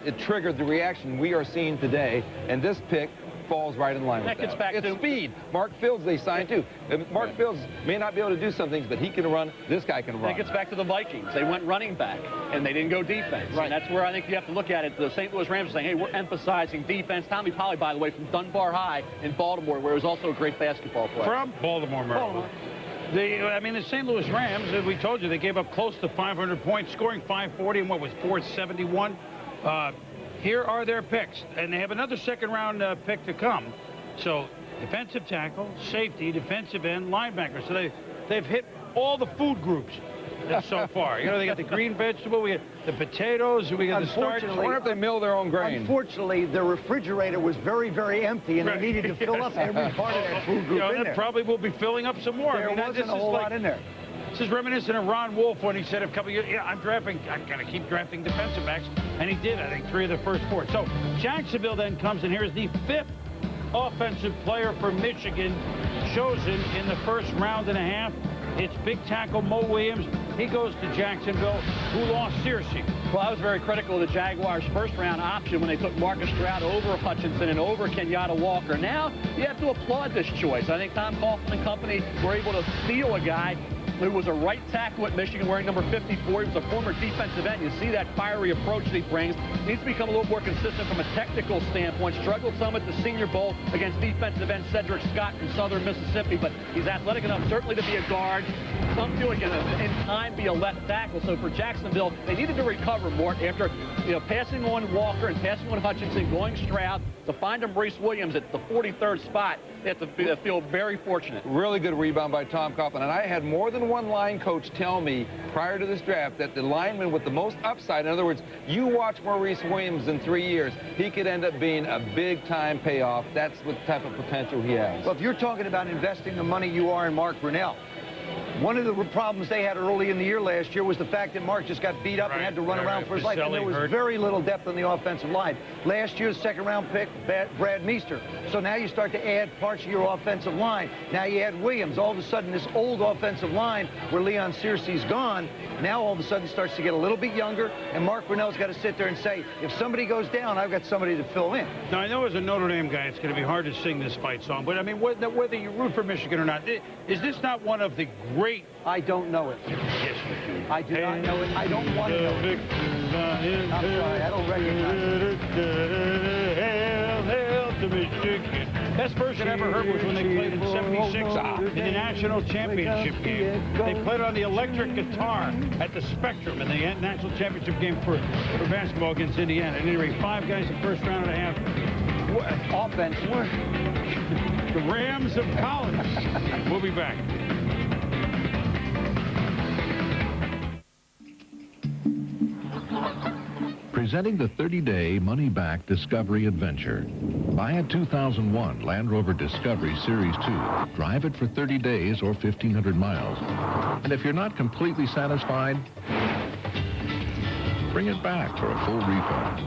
it triggered the reaction we are seeing today. And this pick falls right in line with that. Gets back to speed. Mark Fields they signed too. Mark Fields may not be able to do some things, but he can run. This guy can run. That gets back to the Vikings. They went running back, and they didn't go defense. Right. And that's where I think you have to look at it. The St. Louis Rams are saying, hey, we're emphasizing defense. Tommy Polley, by the way, from Dunbar High in Baltimore, where he was also a great basketball player. From Baltimore, Maryland. The St. Louis Rams, as we told you, they gave up close to 500 points, scoring 540 and what was 471. Here are their picks, and they have another second-round pick to come. So defensive tackle, safety, defensive end, linebacker. So they've hit all the food groups so far. You know, they got the green vegetable, we got the potatoes, we got the starch. I wonder if they mill their own grain. Unfortunately, the refrigerator was very, very empty, and they needed to fill up every part of that food group in there. Probably will be filling up some more. There wasn't a whole lot in there. This is reminiscent of Ron Wolf when he said a couple of years, I'm going to keep drafting defensive backs. And he did, I think, 3 of the first 4. So Jacksonville then comes, and here's the 5th offensive player for Michigan chosen in the first round and a half. It's big tackle Mo Williams, He goes to Jacksonville, who lost Searcy. Well, I was very critical of the Jaguars' first-round option when they took Marcus Stroud over Hutchinson and over Kenyatta Walker. Now, you have to applaud this choice. I think Tom Coughlin and company were able to steal a guy who was a right tackle at Michigan wearing number 54. He was a former defensive end. You see that fiery approach that he brings. Needs to become a little more consistent from a technical standpoint. Struggled some at the Senior Bowl against defensive end Cedric Scott from Southern Mississippi, but he's athletic enough certainly to be a guard. Some feel like in time be a left tackle. So for Jacksonville, they needed to recover more after passing on Walker and passing on Hutchinson, going Stroud. To find him Maurice Williams at the 43rd spot, they have to feel very fortunate. Really good rebound by Tom Coughlin. And I had more than one line coach tell me prior to this draft that the lineman with the most upside, in other words, you watch Maurice Williams in 3 years, he could end up being a big-time payoff. That's what type of potential he has. Well, if you're talking about investing the money you are in Mark Brunell, one of the problems they had early in the year last year was the fact that Mark just got beat up and had to run around for his life, and there was very little depth on the offensive line. Last year's second-round pick, Brad Meester. So now you start to add parts of your offensive line. Now you add Williams. All of a sudden, this old offensive line where Leon Searcy's gone, now all of a sudden starts to get a little bit younger, and Mark Brunell's got to sit there and say, if somebody goes down, I've got somebody to fill in. Now, I know as a Notre Dame guy, it's going to be hard to sing this fight song, but I mean, whether you root for Michigan or not, is this not one of the great... I don't know it. Yes, you do. I do not know it. I don't want to know it. I'm sorry, I don't recognize it. Hail to Michigan. Best version I ever heard was when they played in '76 in the national championship game. They played on the electric guitar at the Spectrum in the national championship game for basketball against Indiana. At any rate, 5 guys in the first round and a half. Offense. The Rams of college. We'll be back. Presenting the 30-day money-back Discovery Adventure. Buy a 2001 Land Rover Discovery Series 2. Drive it for 30 days or 1,500 miles. And if you're not completely satisfied, bring it back for a full refund.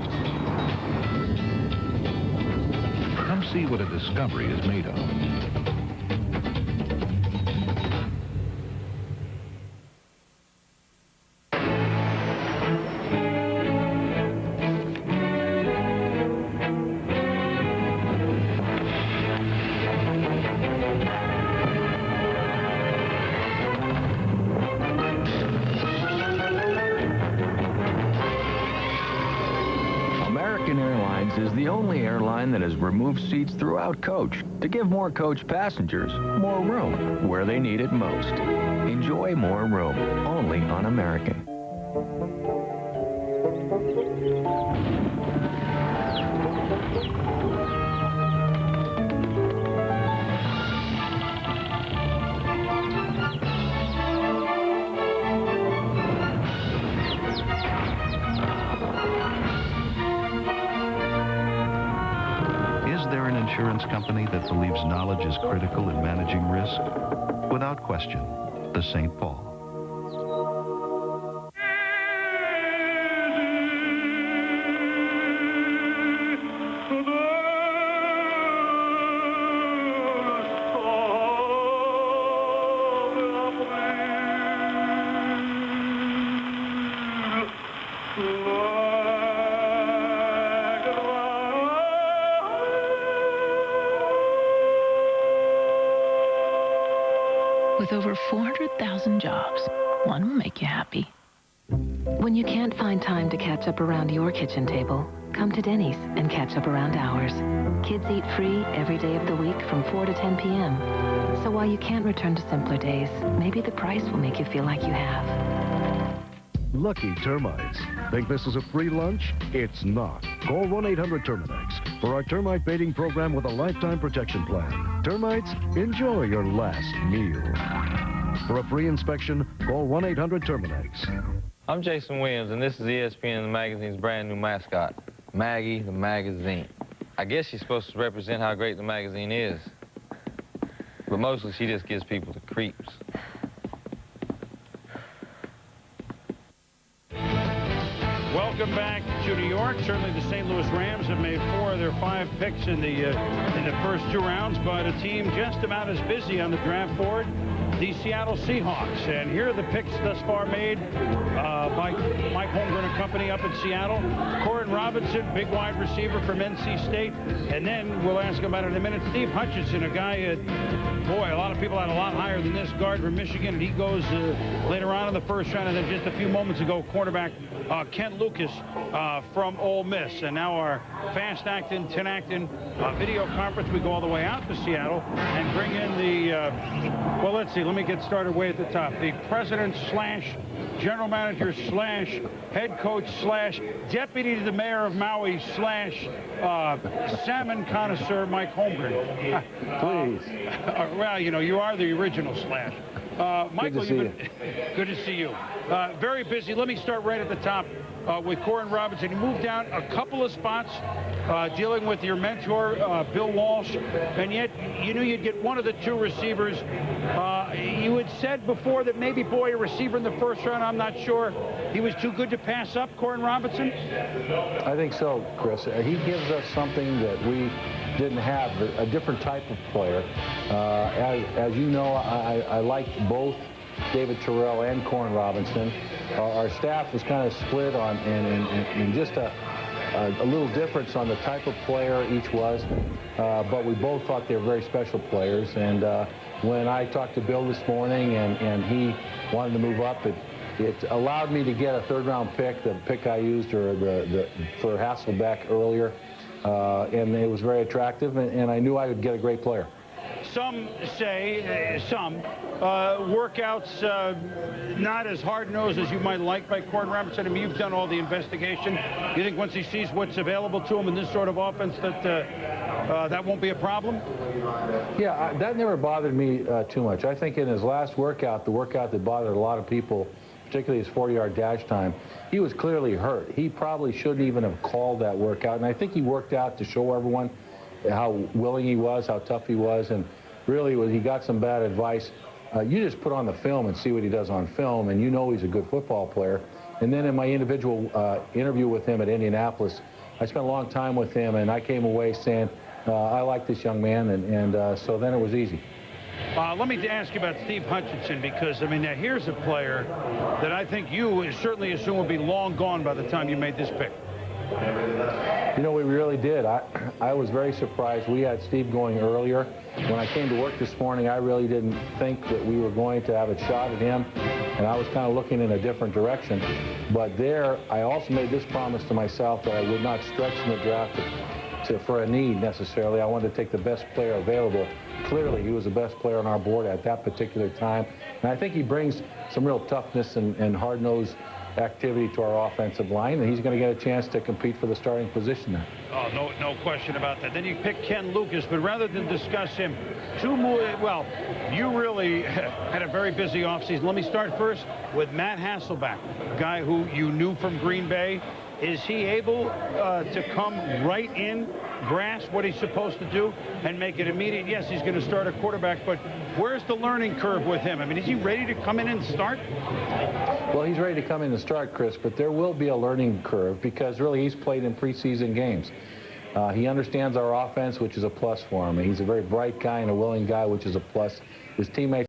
Come see what a Discovery is made of. Is the only airline that has removed seats throughout coach to give more coach passengers more room where they need it most. Enjoy more room only on American. Insurance company that believes knowledge is critical in managing risk? Without question, the St. Paul. With over 400,000 jobs, one will make you happy. When you can't find time to catch up around your kitchen table, come to Denny's and catch up around ours. Kids eat free every day of the week from 4 to 10 p.m. So while you can't return to simpler days, maybe the price will make you feel like you have. Lucky termites. Think this is a free lunch? It's not. Call 1-800-TERMINEX for our termite baiting program with a lifetime protection plan. Termites, enjoy your last meal. For a free inspection, call 1-800-TERMINEX. I'm Jason Williams, and this is ESPN the magazine's brand new mascot, Maggie the Magazine. I guess she's supposed to represent how great the magazine is, but mostly she just gives people the creeps. Welcome back to New York. Certainly the St. Louis Rams have made 4 of their 5 picks in the first 2 rounds, but a team just about as busy on the draft board the Seattle Seahawks. And here are the picks thus far made by Mike Holmgren and company up in Seattle. Corin Robinson, big wide receiver from NC State. And then we'll ask about it in a minute. Steve Hutchinson, a guy, boy, a lot of people had a lot higher than this guard from Michigan, and he goes later on in the first round. And then just a few moments ago, cornerback Ken Lucas from Ole Miss. And now our fast-acting, 10-acting video conference. We go all the way out to Seattle and bring in the, well, let's see. Let me get started way at the top. The president slash general manager slash head coach slash deputy to the mayor of Maui slash salmon connoisseur Mike Holmgren. Please. Well, you know, you are the original slash. Michael, good to see you. Very busy. Let me start right at the top with Corin Robinson. He moved down a couple of spots dealing with your mentor, Bill Walsh, and yet you knew you'd get one of the two receivers. You had said before that maybe, boy, a receiver in the first round, I'm not sure. He was too good to pass up, Corin Robinson? I think so, Chris. He gives us something that we didn't have, a different type of player. As you know, I liked both David Terrell and Corin Robinson. Our staff was kind of split on in just a little difference on the type of player each was, but we both thought they were very special players. And when I talked to Bill this morning and he wanted to move up, it allowed me to get a third-round pick, the pick I used for Hasselbeck earlier. And it was very attractive, and I knew I would get a great player. Some say, workouts not as hard-nosed as you might like by Corin Robinson. I mean, you've done all the investigation. You think once he sees what's available to him in this sort of offense that that won't be a problem? Yeah, that never bothered me too much. I think in his last workout, the workout that bothered a lot of people, particularly his 40-yard dash time, he was clearly hurt. He probably shouldn't even have called that workout, and I think he worked out to show everyone how willing he was, how tough he was, and really he got some bad advice. You just put on the film and see what he does on film, and you know he's a good football player. And then in my individual interview with him at Indianapolis, I spent a long time with him, and I came away saying, I like this young man, and so then it was easy. Let me ask you about Steve Hutchinson, because, I mean, now here's a player that I think you certainly assume will be long gone by the time you made this pick. You know, we really did. I was very surprised. We had Steve going earlier. When I came to work this morning, I really didn't think that we were going to have a shot at him, and I was kind of looking in a different direction. But there, I also made this promise to myself that I would not stretch in the draft for a need necessarily. I wanted to take the best player available. Clearly, he was the best player on our board at that particular time. And I think he brings some real toughness and hard-nosed activity to our offensive line, and he's going to get a chance to compete for the starting position there. Oh, no question about that. Then you pick Ken Lucas, but rather than discuss him, well, you really had a very busy offseason. Let me start first with Matt Hasselbeck, a guy who you knew from Green Bay. Is he able to come right in, grasp what he's supposed to do, and make it immediate? Yes, he's going to start a quarterback, but where's the learning curve with him? I mean, is he ready to come in and start? Well, he's ready to come in and start, Chris, but there will be a learning curve because really he's played in preseason games. He understands our offense, which is a plus for him. He's a very bright guy and a willing guy, which is a plus. His teammates